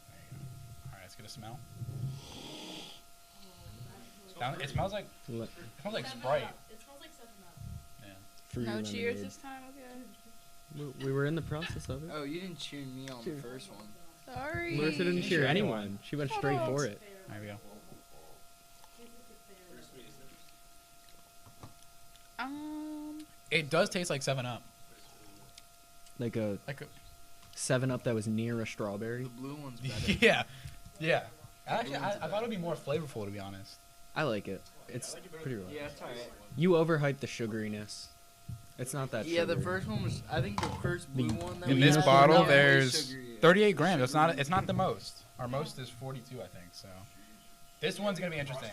There you go. All right, let's get a smell. It smells like Sprite.
It smells like 7-Up.
Yeah.
Fruity
No
lemonade.
cheers this time, okay?
We were in the process of it.
Oh, you didn't cheer me on the first one.
Sorry.
Marissa didn't cheer anyone. She went straight
Shut up.
for it.
There we go. It does taste like 7-Up.
Like a
Like a
7-Up that was near a strawberry.
The blue one's better.
yeah, yeah. Actually, I thought it would be more flavorful, to be honest.
I like it. It's pretty rough.
Yeah, it's alright.
You overhyped the sugariness. It's not that
Yeah, the
sugary.
first one was. I think the first blue one. That
In
we
this
had
bottle,
was way
there's
sugary.
38 grams. It's not the most. Our most is 42, I think. So this one's gonna be interesting.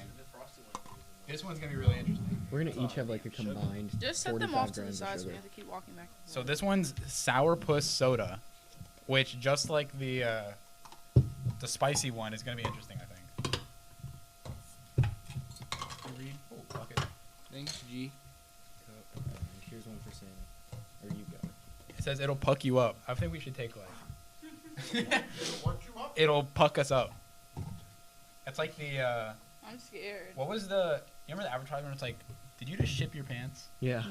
This one's gonna be really interesting.
We're gonna each have like a combined.
Just set
45
them off to the
grams of
side so we
sugar.
have to keep walking back.
So this one's Sourpuss Soda, which just like the spicy one is gonna be interesting, I think. Oh, fuck it.
Thanks, G.
Here's one for Sammy. Or you go.
It says it'll puck you up. I think we should take like. It'll puck us up. It's like the.
I'm scared.
What was the? You remember the advertisement? It's like, did you just ship your pants?
Yeah.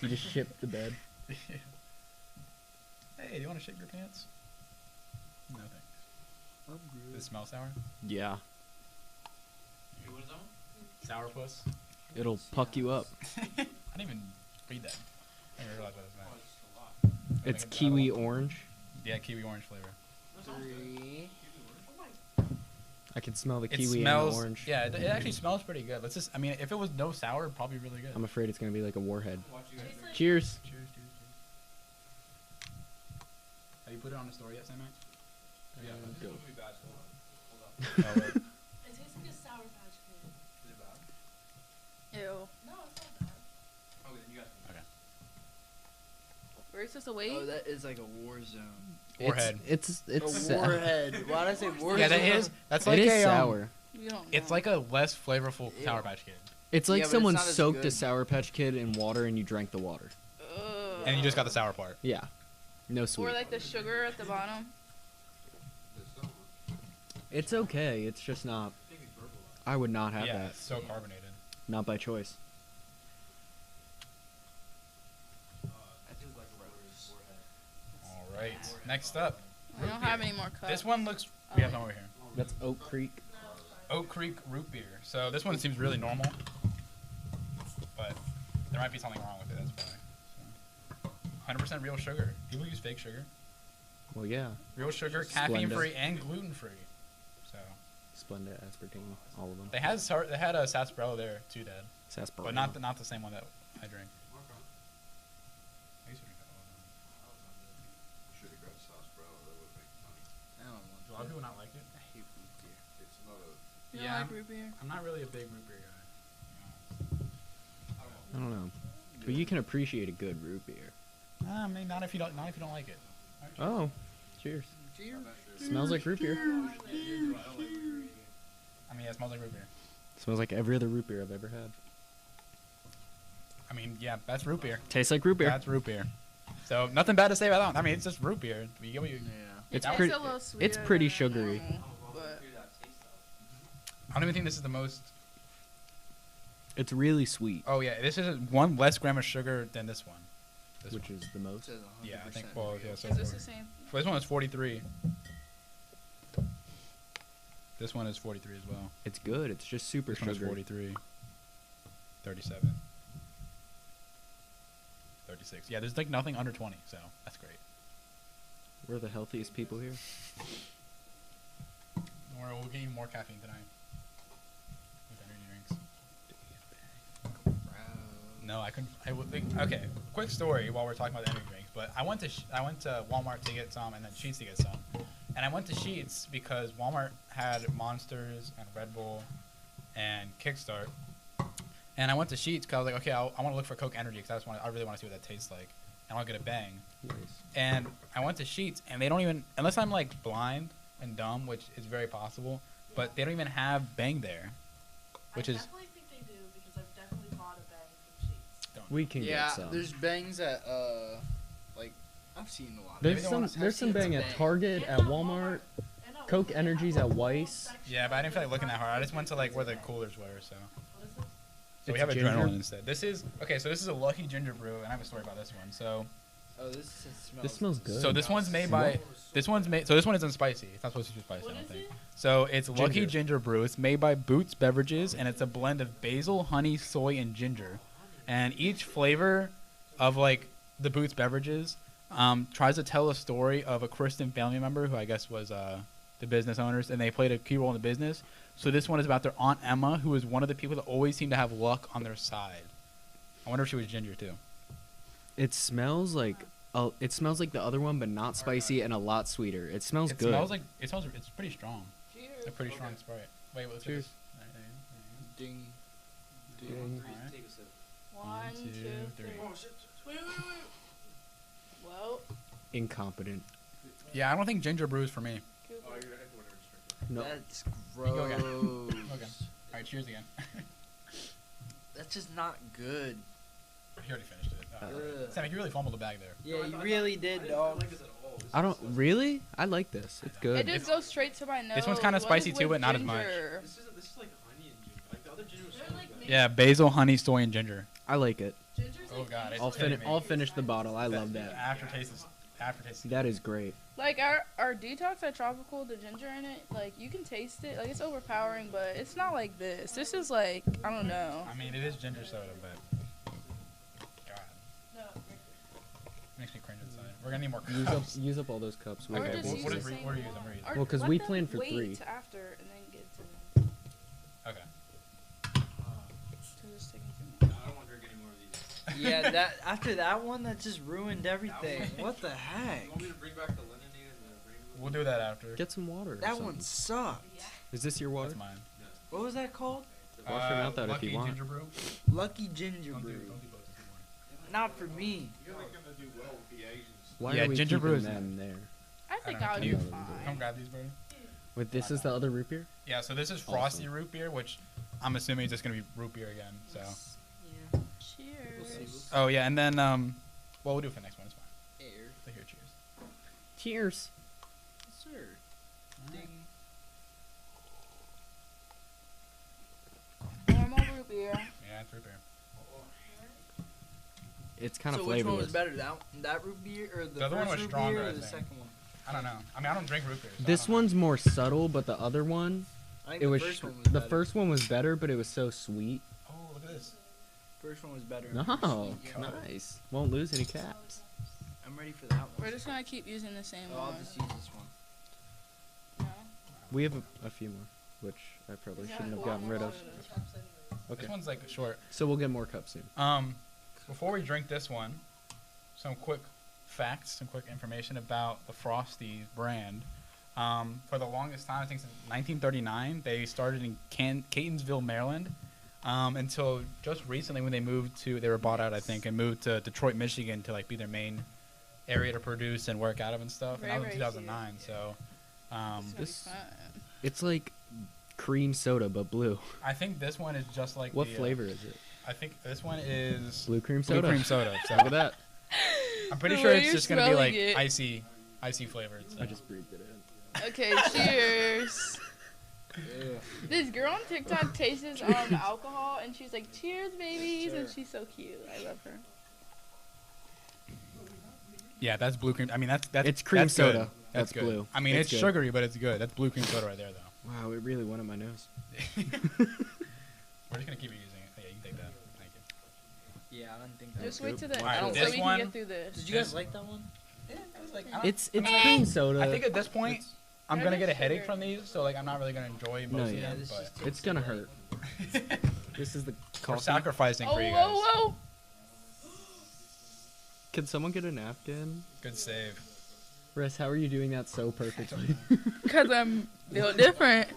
You just shipped the bed.
Hey, do you want to ship your pants? No thanks. Does it smell sour?
Yeah.
What is that one?
Sourpuss.
It'll puck you up.
I didn't even read that. I didn't realize what it meant.
It's kiwi orange.
Yeah, kiwi orange flavor.
3.
I can smell the
It
kiwi
smells.
and the orange.
Yeah, it actually smells pretty good. Let's just. I mean, if it was no sour, it'd probably be really good.
I'm afraid it's gonna be like a warhead.
Cheers.
Cheers.
Cheers. Have you put it on the story yet, Sam?
Yeah,
go.
this would be bad. Hold on.
Oh, wait.
It tastes like a Sour Patch Kid.
Is it bad?
Ew.
No, it's not bad.
Okay, then you guys.
Okay.
Where's this away?
Oh, that is like a war zone.
Warhead.
It's
A warhead. Why did I say war
Yeah,
zone?
that is. That's
It
like
is
a
sour.
You don't know.
It's like a less flavorful Sour Patch Kid,
It's like
Yeah, but it's
someone
not as
soaked a
good.
Sour Patch Kid in water and you drank the water.
Ugh.
and you just got the sour part.
Yeah. No sweet.
Or like the sugar at the bottom.
It's okay. It's just not. I would not have
Yeah,
that.
it's so carbonated.
Not by choice.
All right. Next up.
I don't have any more cups.
This one looks.
Oh,
We have
wait.
one over here.
That's Oak Creek.
Oak Creek root beer. So this one seems really normal, but there might be something wrong with it. That's why. 100% real sugar. People use fake sugar.
Well, yeah.
Real sugar,
Splenda.
caffeine-free, and gluten-free. So
Splenda, aspartame, all of them.
they had a sarsaparilla there too, Dad.
Sarsaparilla.
But not the same one that I drink. I used to drink that all the time.
Should have got sarsaparilla. That would make money.
I don't want
Do a lot of people not like it?
I hate root beer.
It's not a.
You don't like root beer?
I'm not really a big root beer guy.
I don't know. But you can appreciate a good root beer.
I mean, not if you don't like it.
Oh, cheers.
Cheers.
Smells like root beer.
I mean, yeah, it smells like root beer.
Smells like every other root beer I've ever had.
I mean, yeah, that's root beer.
Tastes like root beer.
That's root beer. So nothing bad to say about that. I mean, it's just root beer. You get what you.
It's
tastes
pretty.
a little
It's
sweeter
pretty
than
sugary.
normal, but
I don't even think this is the most.
It's really sweet.
Oh yeah, this is 1 less gram of sugar than this one.
Which is the most?
Yeah, I think. Well, yeah. So
Is this the same?
this one is 43. This one is 43 as well.
It's good. It's just super
This one is
sugary.
43. 37. 36. Yeah, there's like nothing under 20, so that's great.
We're the healthiest people here.
We'll get even more caffeine tonight with energy drinks. No, I couldn't. Okay, quick story while we're talking about the energy drinks. But I went to Walmart to get some, and then Sheetz to get some. And I went to Sheetz because Walmart had Monsters and Red Bull and Kickstart. And I went to Sheetz because I was like, okay, I want to look for Coke Energy because I really want to see what that tastes like. And I'll get a Bang.
Nice.
And I went to Sheetz, and they don't even, unless I'm like blind and dumb, which is very possible, but they don't even have Bang there, which is.
I definitely think they do because I've definitely bought a Bang from Sheetz.
We can
Yeah,
get some.
there's bangs at like I've seen a lot.
There's some Bang at Target, at Walmart, Coke Energies at Weiss.
Yeah, but I didn't feel like looking that hard. I just went to like where the coolers were, so. So we
It's
have
ginger?
adrenaline instead. This is okay. So this is a Lucky Ginger Brew, and I have a story about this one. So.
Oh,
This smells good.
So this one's made by. This one isn't spicy. It's not supposed to be spicy. I don't think. So it's Lucky Ginger Brew. It's made by Boots Beverages, and it's a blend of basil, honey, soy, and ginger. And each flavor of like the Boots Beverages tries to tell a story of a Kristen family member who I guess was the business owners, and they played a key role in the business. So this one is about their Aunt Emma, who is one of the people that always seem to have luck on their side. I wonder if she was ginger too.
It smells like the other one, but not spicy and a lot sweeter. It smells good.
It's pretty strong.
Cheers.
It's a pretty strong Sprite. Wait, let's
Cheers.
Ding.
Ding.
Take a sip.
1, 2, 3.
Oh shit.
Wait. Well.
Incompetent.
Yeah, I don't think ginger brew is for me.
Oh, you're everyone restricted.
No.
That's
You go again.
gross.
Okay. All right, cheers again.
That's just not good.
He already finished it.
Ugh.
Sam, you really fumbled the bag there.
Yeah, you really did, dog.
I don't really. I like this. It's good.
It just goes straight to my nose.
This one's kind of
What
spicy
is
too,
with
but not as much.
ginger?
This is like honey and ginger. Like the other ginger was so good.
Yeah, basil, honey, soy, and ginger.
I like it.
Oh god,
I'll finish the bottle. I love that.
Aftertaste is.
That is great.
Like our detox at Tropical, the ginger in it, like you can taste it. Like it's overpowering, but it's not like this. This is like I don't know.
I mean, it is ginger soda, but God, makes me cringe inside. We're gonna need more cups.
Use up all those cups.
Or
Okay,
just
what
use
are
the
you
same
using?
one.
What are you
Or
using?
Well, 'cause
let
we
them
planned for
wait
3.
to after and then get to them.
Okay.
So just taking too
No,
much.
I don't want to drink any more of these.
Yeah, that after that one, that just ruined everything. What the heck?
You want me to bring back the lemonade and the rainbow?
We'll do that after.
Get some water. or
That
something.
one sucked.
Is this your water?
That's mine.
What was that called?
Wash your mouth out if
Lucky
you want.
Ginger Brew.
Lucky Ginger Brew. Not for me.
You're not gonna do well with the Asians.
Why
Yeah,
are we
ginger brew
keeping
is-
them there?
I think
don't
I would
know.
do
Come
fine.
Come grab these, bro.
Wait, this is the other root beer?
Yeah, so this is Frosty root beer, which I'm assuming is just gonna be root beer again. So.
Yeah.
Cheers.
Oh yeah, and then well, we'll do it for the next one. It's fine.
Air.
So here, cheers.
Cheers.
Sir. Ding.
Normal root beer.
Yeah, it's root beer.
It's kind of
So
flavorless.
which one was better, that root beer or the
The other one
first
was
root
stronger,
beer
I
or the
think.
second one?
I don't know. I mean, I don't drink root beer. So
This one's more subtle, but the other one,
I think
it
the
was
first one was
the
better.
first one was better, but it was so sweet.
Oh, look at this.
First one was better.
No,
Sweet.
nice. Won't lose any caps.
I'm ready for that one.
We're just gonna keep using the same
Oh, I'll
one.
just use this one.
No?
We have a few more, which I probably shouldn't have gotten rid of. Okay.
This one's like short.
So we'll get more cups soon.
Before we drink this one, some quick facts, some quick information about the Frosty brand. For the longest time, I think since 1939, they started in Catonsville, Maryland, until just recently when they were bought out, I think, and moved to Detroit, Michigan to like be their main area to produce and work out of and stuff. And that was in 2009. So,
it's like cream soda but blue.
I think this one is just like
What flavor is it?
I think this one is
Blue cream soda.
Blue cream soda. So
Look at that.
I'm pretty
The
sure
way
it's
you're
just gonna be like
smelling it.
icy flavored. So.
I just breathed it in.
Okay, cheers. This girl on TikTok tastes alcohol, and she's like, "Cheers, babies," and she's so cute. I love her.
Yeah, that's blue cream. I mean, that's
It's cream
that's good.
soda.
That's
That's
good.
blue.
I mean,
It's
it's
good.
sugary, but it's good. That's blue cream soda right there, though.
Wow, it really went on my nose.
We're just gonna keep using it. Yeah, you can take that. Thank you.
Yeah, I don't think that
Just
was
wait till
good.
the
Alright,
end
this
so we
one-
can get through this.
Did you guys like that one?
Yeah, it was like
It's cream soda.
I think at this point, I'm
They're
gonna get a
just
headache
sugar.
from these, so like I'm not really gonna enjoy most
No,
of
yeah,
them.
this
But
just
It's gonna hurt. This is the
we're
coffee.
sacrificing
Oh,
for you guys.
whoa, whoa!
Can someone get a napkin?
Good save.
Riss, how are you doing that so perfectly?
Because I'm built different.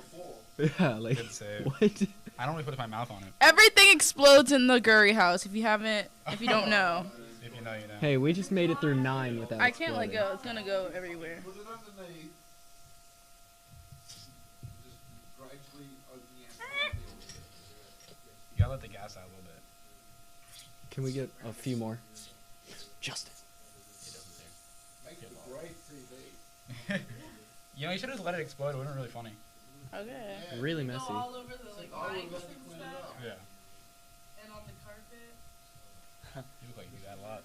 Yeah, like
Good save.
what?
I don't really put my mouth on it.
Everything explodes in the Gurry house. If you don't know,
If you know, you know.
Hey, we just made it through 9 without.
I can't let
exploding.
go. It's gonna go everywhere.
You gotta let the gas out a little bit.
Can we get a few more? Justin.
You know, you should have just let it explode. It wasn't really funny.
Okay.
Really messy.
All over the mics and stuff,
Yeah.
and on the carpet.
You look like you do that a lot.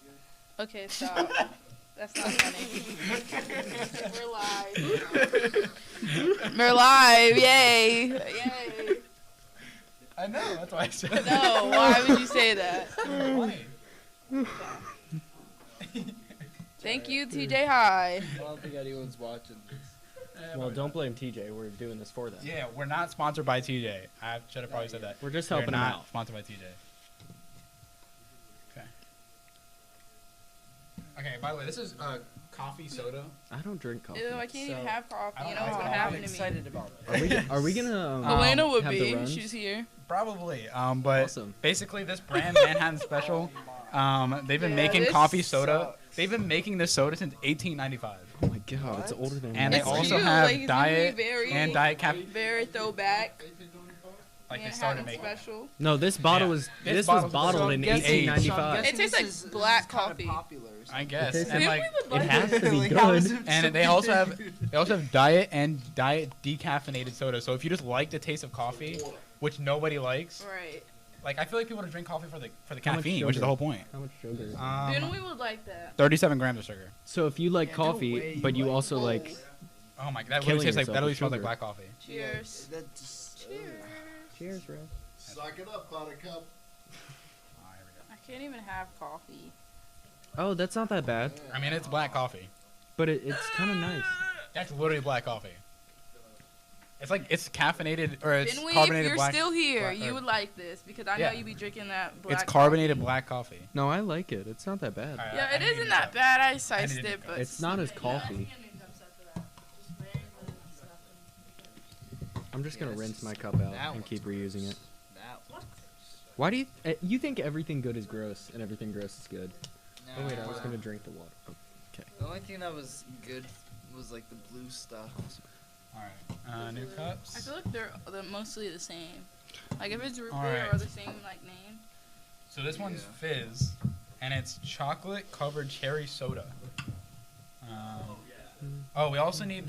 Okay, stop. That's not funny. We're live. We're live. Yay. Yay.
I know. That's why I said that.
No, why would you say that?
Funny.
Thank you, TJ High.
I don't think anyone's watching this.
Well, don't blame TJ. We're doing this for them.
Yeah, we're not sponsored by TJ. I should have probably said that.
We're just
We're
helping them
not
out.
sponsored by TJ. Okay. Okay. By the way, this is coffee soda.
I don't drink coffee.
Ew, I can't even have coffee.
I
You
don't
know
like
what's gonna
coffee.
happen
I'm
to me.
excited about
Are we gonna?
Elena would
have the
be.
runs?
She's here.
Probably. But
Awesome.
basically, this brand Manhattan Special, they've been
Yeah,
making
this
coffee soda. They've been making this soda since 1895.
Oh my god, it's older than.
And
me.
they
It's
also
cute,
have
like, it's
diet
really very-
and diet caffeine.
Very throwback.
Like they started
Manhattan
making.
special.
No, this bottle
Yeah.
was.
This
This
bottle
was
was
bottled in
guessing-
1895.
It tastes like black coffee.
I guess.
tastes
And
like-
like,
It has to be good.
and they also have diet and diet decaffeinated soda. So if you just like the taste of coffee, which nobody likes,
Right.
like I feel like people drink coffee for the
How much
caffeine, which is
sugar?
the whole point.
How much sugar?
Then we would like that.
37 grams of sugar.
So if you like coffee, but you also like.
Oh my god, that
Killing
literally tastes like
yourself
that. Literally
with
smells like
sugar.
black coffee.
Cheers.
That just,
Cheers, Red.
Suck it up, buttercup.
I can't even have coffee.
Oh, that's not that bad.
I mean, it's black coffee.
But it's kind of nice.
That's literally black coffee. It's like it's caffeinated or it's
Benway, if
carbonated
you're
black.
still here,
black-
you
or-
would like this because I
Yeah.
know you be drinking that black.
It's carbonated black coffee.
No, I like it. It's not that bad.
Alright,
Yeah,
I
it
didn't
isn't
even
that
try.
bad. I
I
sized
didn't
it,
even
but
It's not as coffee. I'm just gonna rinse my cup out
That
and keep reusing it.
that one.
Why do you think everything good is gross and everything gross is good? Oh wait, I was gonna drink the water. Oh, okay.
The only thing that was good was like the blue stuff.
Alright, new cups.
I feel like they're mostly the same. Like if it's root beer
Alright.
or the same like name.
So this one's fizz, and it's chocolate covered cherry soda. Oh, we also need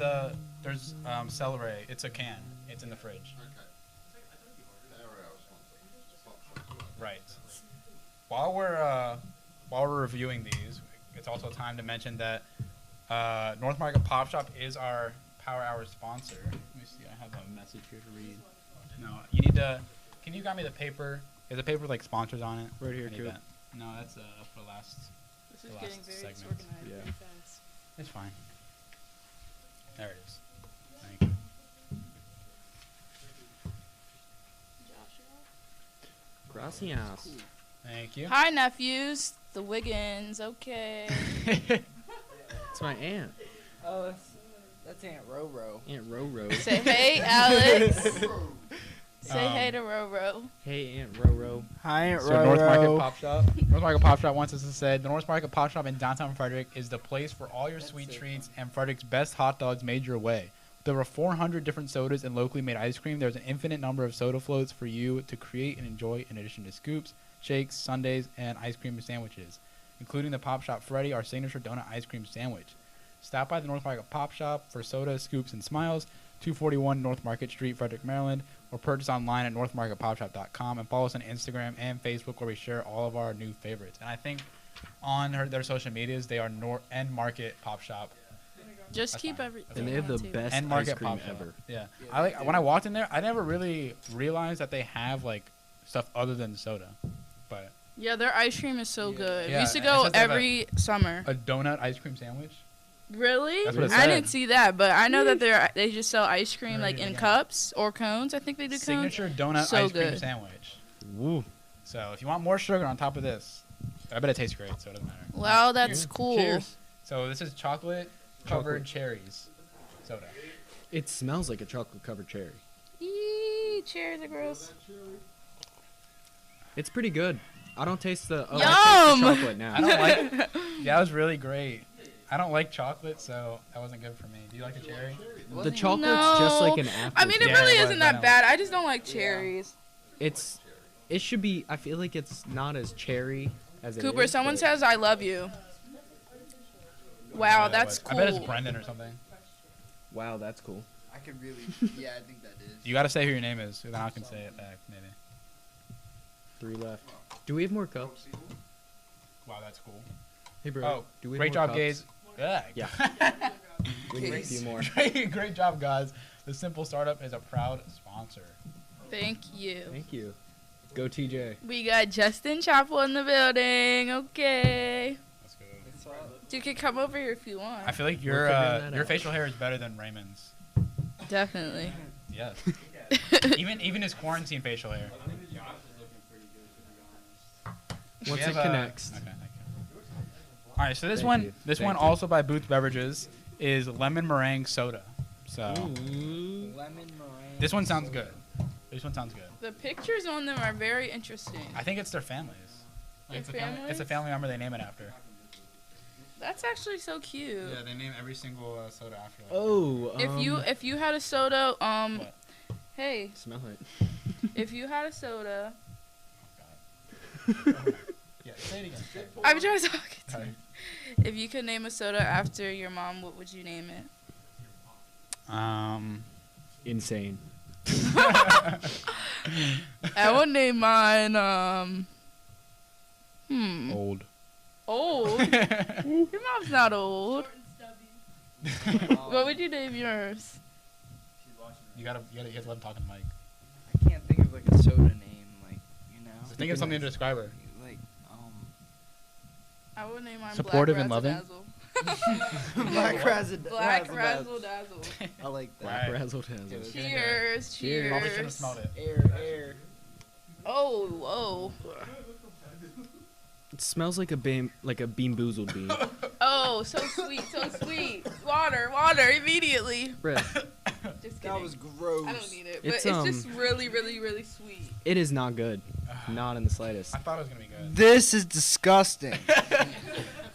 there's celery. It's a can. It's in the fridge. Right. While we're reviewing these, it's also time to mention that North Market Pop Shop is our Power Hour sponsor. Let me see. I have a message here to read. No, you need to. Can you grab me the paper? Is the paper with, like sponsors on it?
Right here,
I need
Coop.
that. No, that's for last.
This
the
is
last
getting very
segment.
disorganized
Yeah.
pretty fast.
It's fine. There it is. Thank you.
Gracias.
Thank you.
Hi nephews, the Wiggins. Okay.
It's my aunt.
Oh, that's Aunt Roro.
Aunt Roro.
Say hey, Alex. Say hey
Um,
to Roro.
Hey, Aunt Roro.
Hi, Aunt
So North Market Pop Shop. North Market Pop Shop wants us to say the North Market Pop Shop in downtown Frederick is the place for all your sweet treats and Frederick's best hot dogs made your way. With over 400 different sodas and locally made ice cream, there's an infinite number of soda floats for you to create and enjoy in addition to scoops, shakes, sundaes, and ice cream sandwiches, including the Pop Shop Freddy, our signature donut ice cream sandwich. Stop by the North Market Pop Shop for soda, scoops, and smiles. 241 North Market Street, Frederick, Maryland, or purchase online at northmarketpopshop.com, and follow us on Instagram and Facebook where we share all of our new favorites. And I think on their social medias, they are End Market Pop Shop.
Just keep everything.
And they have the best
End Market
ice cream
Pop Shop.
ever.
Yeah. When I walked in there, I never really realized that they have like stuff other than soda. But
Yeah, their ice cream is so good.
Yeah,
We used to
and it
go
says they have
every summer.
a donut ice cream sandwich.
Really?
That's what it
I
said.
didn't see that, but I know that they just sell ice cream like in cups or cones. I think they do cones.
Signature donut
So
ice cream
good.
sandwich.
Woo.
So if you want more sugar on top of this, I bet it tastes great, so it doesn't matter.
Wow, that's cool.
Cheers.
So this is chocolate covered cherries soda.
It smells like a chocolate covered cherry.
Eee, cherries are gross.
It's pretty good. I don't taste the
Yum!
I taste the chocolate now.
I don't like. Yeah, it was really great. I don't like chocolate, so that wasn't good for me. Do you like the cherry?
The chocolate's just like an apple.
I mean, it
Yeah,
really
it was,
isn't
I
that
know.
bad. I just don't like cherries.
It should be. I feel like it's not as cherry as it
Cooper,
is,
someone
but-
says I love you. Wow, that's cool.
I bet it's Brendan or something.
Wow, that's cool.
I could really. Yeah, I think that is.
You gotta say who your name is, so then I can say it back, maybe.
3 left. Do we have more cups?
Wow, that's cool.
Hey, bro.
Oh,
do we have
great
more
job,
cups?
Gaze. Yeah.
Yeah. We need a few more.
Great job, guys. The Simple Startup is a proud sponsor.
Thank you.
Thank you. Go TJ.
We got Justin Chapel in the building. Okay.
Let's go.
You can come over here if you want.
I feel like
We're figuring that
your
out.
facial hair is better than Raymond's.
Definitely.
Yes. even his quarantine facial hair.
Once
We
it
have,
connects.
Okay, thank you. All right, so this
Thank
one,
you.
this
Thank
one
you.
also by Booth Beverages is lemon meringue soda. So
Lemon meringue.
this one sounds good. This one sounds good.
The pictures on them are very interesting.
I think it's their families. Like,
It's
it's a family
families?
member they name it after.
That's actually so cute.
Yeah, they name every single soda after. Like,
Oh.
If you had a soda,
What?
hey,
Smell it.
if you had a soda,
Yeah, say it again. Say it.
I'm trying to talk.
Sorry.
If you could name a soda after your mom, what would you name it?
Insane.
I would name mine.
Old.
Old. Your mom's not old. What would you name yours?
You have to let him talk in the mic.
I can't think of like a soda name, like
Just think of something to describe her.
like
I would name mine
Supportive
Black
and loving?
Razzle
Black Razzle.
Black Razzle Dazzle.
I like that.
Black
Right.
Razzle Dazzle.
Cheers, cheers.
Probably should have smelled it.
Air.
Oh, whoa.
It smells like a bean boozled bean.
Oh, so sweet, so sweet. Water, immediately.
Bruh,
Just kidding.
That was gross.
I don't need it, but
It's,
it's just really, really, really sweet.
it is not good. Not in the slightest.
I thought it was gonna be good.
This is disgusting.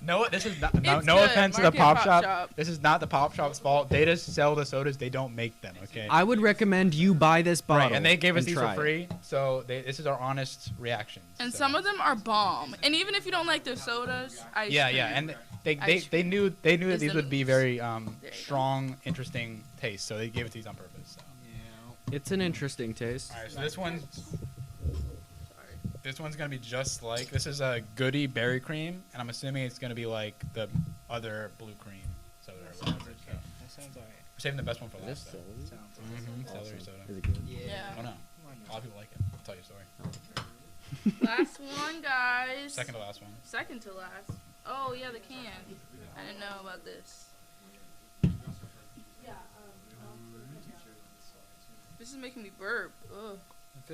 No, this is not. No,
It's
no
good.
offense to the
Market
pop
Pop
shop.
Shop.
This is not the pop shop's fault. They just sell the sodas. They don't make them. Okay.
I would recommend you buy this bottle.
Right, and they gave us these for
try it.
free, so this is our honest reaction.
And
so.
some of them are bomb. And even if you don't like their sodas, ice
Yeah,
cream.
yeah, and
Ice
they knew that
is
these
the
would be
move.
very
you go.
strong, interesting taste, so they gave it to these on purpose. So.
It's an interesting taste.
All right, so this one's gonna be just like this is a Goody berry cream, and I'm assuming it's gonna be like the other blue cream soda or whatever. So.
That sounds alright.
We're saving the best one for
This
last. Though.
celery?
Celery soda.
Is it good?
I don't know. A lot of people like it. I'll tell you a story.
Last one, guys.
Second to last one.
Second to last. Oh, yeah, the can. I didn't know about this. This is making me burp. Ugh.
I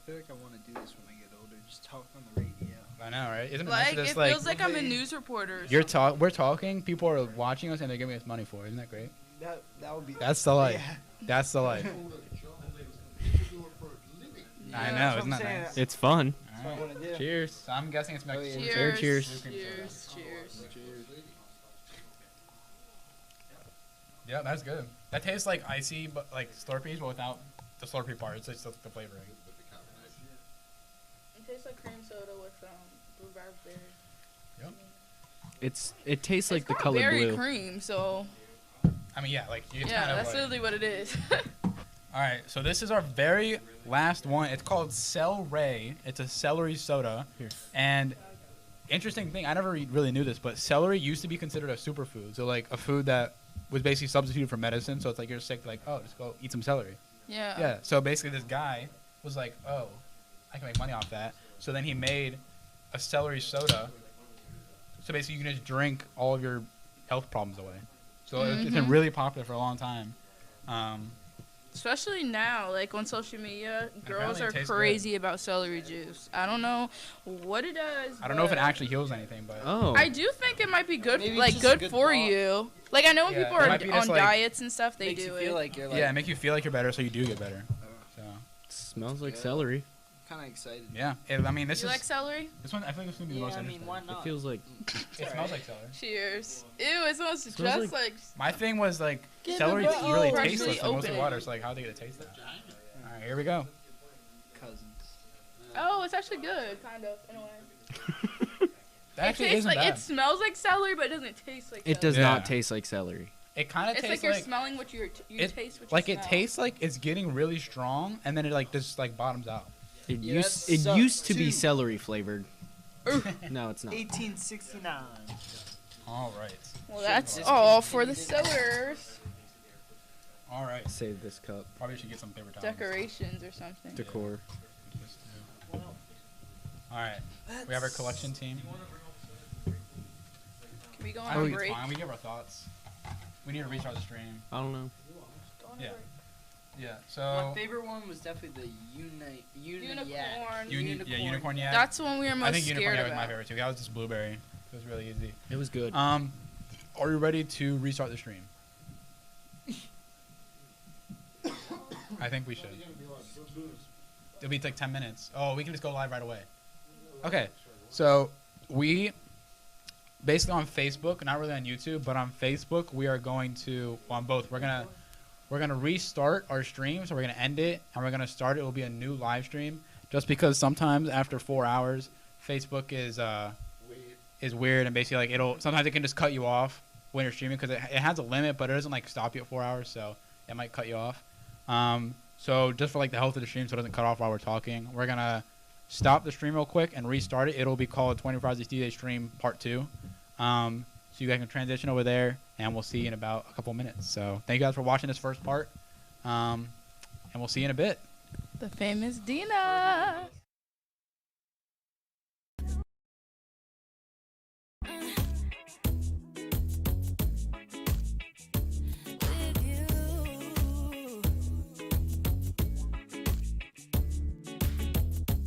feel like I want to do this when I get older. Just talk on the radio.
I know, right? Isn't it nice
Like,
to just
it
like
feels like I'm a news reporter. or
we're
something.
talking, people are watching us, and they're giving us money for it. Isn't that great?
That would be.
That's the life.
Yeah.
That's the life. I know, isn't that
saying.
nice?
It's fun.
That's what I want to do.
Cheers.
So I'm guessing it's Mexican.
Cheers.
Cheers.
Cheers. Cheers.
Yeah, that's good. That tastes like icy, but like Slurpees, but without the Slurpee part. It's just the flavoring.
It tastes like cream soda with blue raspberry.
Yep.
It tastes like
It's
the
got
color
berry
blue.
cream, so
I mean, yeah, like it's
Yeah,
kind of
that's
like,
literally what it is.
All right, so this is our very last one. It's called Celery. It's a celery soda.
Here.
And interesting thing, I never really knew this, but celery used to be considered a superfood. So like a food that was basically substituted for medicine. So it's like you're sick, like, oh, just go eat some celery.
Yeah.
Yeah. So basically this guy was like, oh, I can make money off that. So then he made a celery soda. So basically you can just drink all of your health problems away. So it's been really popular for a long time.
Especially now, like on social media, girls
apparently it
are
tastes
crazy about celery juice. I don't know what it does.
I don't know if it
but
actually heals anything, but
I do think it might be good,
Maybe
like
it's just a
good
good
for
thought.
you. Like I know when
Yeah,
people
it
are
might be
on
just, like,
diets and stuff, they
Makes
do
you feel
it.
like you're like
yeah, it makes you feel like you're better, so you do get better. So
Smells like
Yeah.
celery.
kind of excited.
yeah, I mean this
You
is
like celery?
this one. I think this is gonna be the most
I mean,
interesting.
why not?
It feels like
It smells like celery.
Cheers. Ew, it smells just
Smells
like.
My thing was like
Give
celery
it
is
a
really
freshly
tasteless, like mostly
opened.
water. So like, how do they get a taste that? All right, here we go.
Cousins.
Oh, it's actually good, kind of in a way.
That actually
it tastes
isn't
like
bad.
it smells like celery, but it doesn't taste like.
it does
Yeah.
not taste like celery.
It kind of
It's
tastes
like you're smelling what you
it,
taste. What
like
you
it
smell.
tastes like it's getting really strong, and then it like just like bottoms out.
It
Yeah,
used
that
it
sucks,
used to be
too.
celery flavored. No, it's not.
1869.
All right.
Well, that's all for the sodas.
All right.
Save this cup.
Probably should get some paper towels.
Decorations or something.
Decor.
All right. We have our collection team.
Can we go
I
on a
think it's
break?
fine. We give our thoughts. We need to restart the stream.
I don't know.
Yeah. Yeah.
My
So.
favorite one was definitely the
Unicorn.
Yeah, unicorn. Yeah.
That's the one we were
I
most
think unicorn
scared
yeah, was my
about.
favorite too. That was just blueberry. It was really easy.
It was good.
Are you ready to restart the stream? I think we should. It'll be like 10 minutes. Oh, we can just go live right away. Okay, so we basically on Facebook, not really on YouTube, but on Facebook, we are going to on both. We're gonna restart our stream, so we're gonna end it and we're gonna start it. It will be a new live stream, just because sometimes after 4 hours, Facebook is weird and basically like sometimes it can just cut you off when you're streaming because it has a limit, but it doesn't like stop you at 4 hours, so it might cut you off. So just for like the health of the stream, so it doesn't cut off while we're talking, we're gonna stop the stream real quick and restart it. It'll be called 24 Hours of DJ Stream Part 2. So you guys can transition over there, and we'll see you in about a couple minutes. So thank you guys for watching this first part, and we'll see you in a bit.
The famous Dina.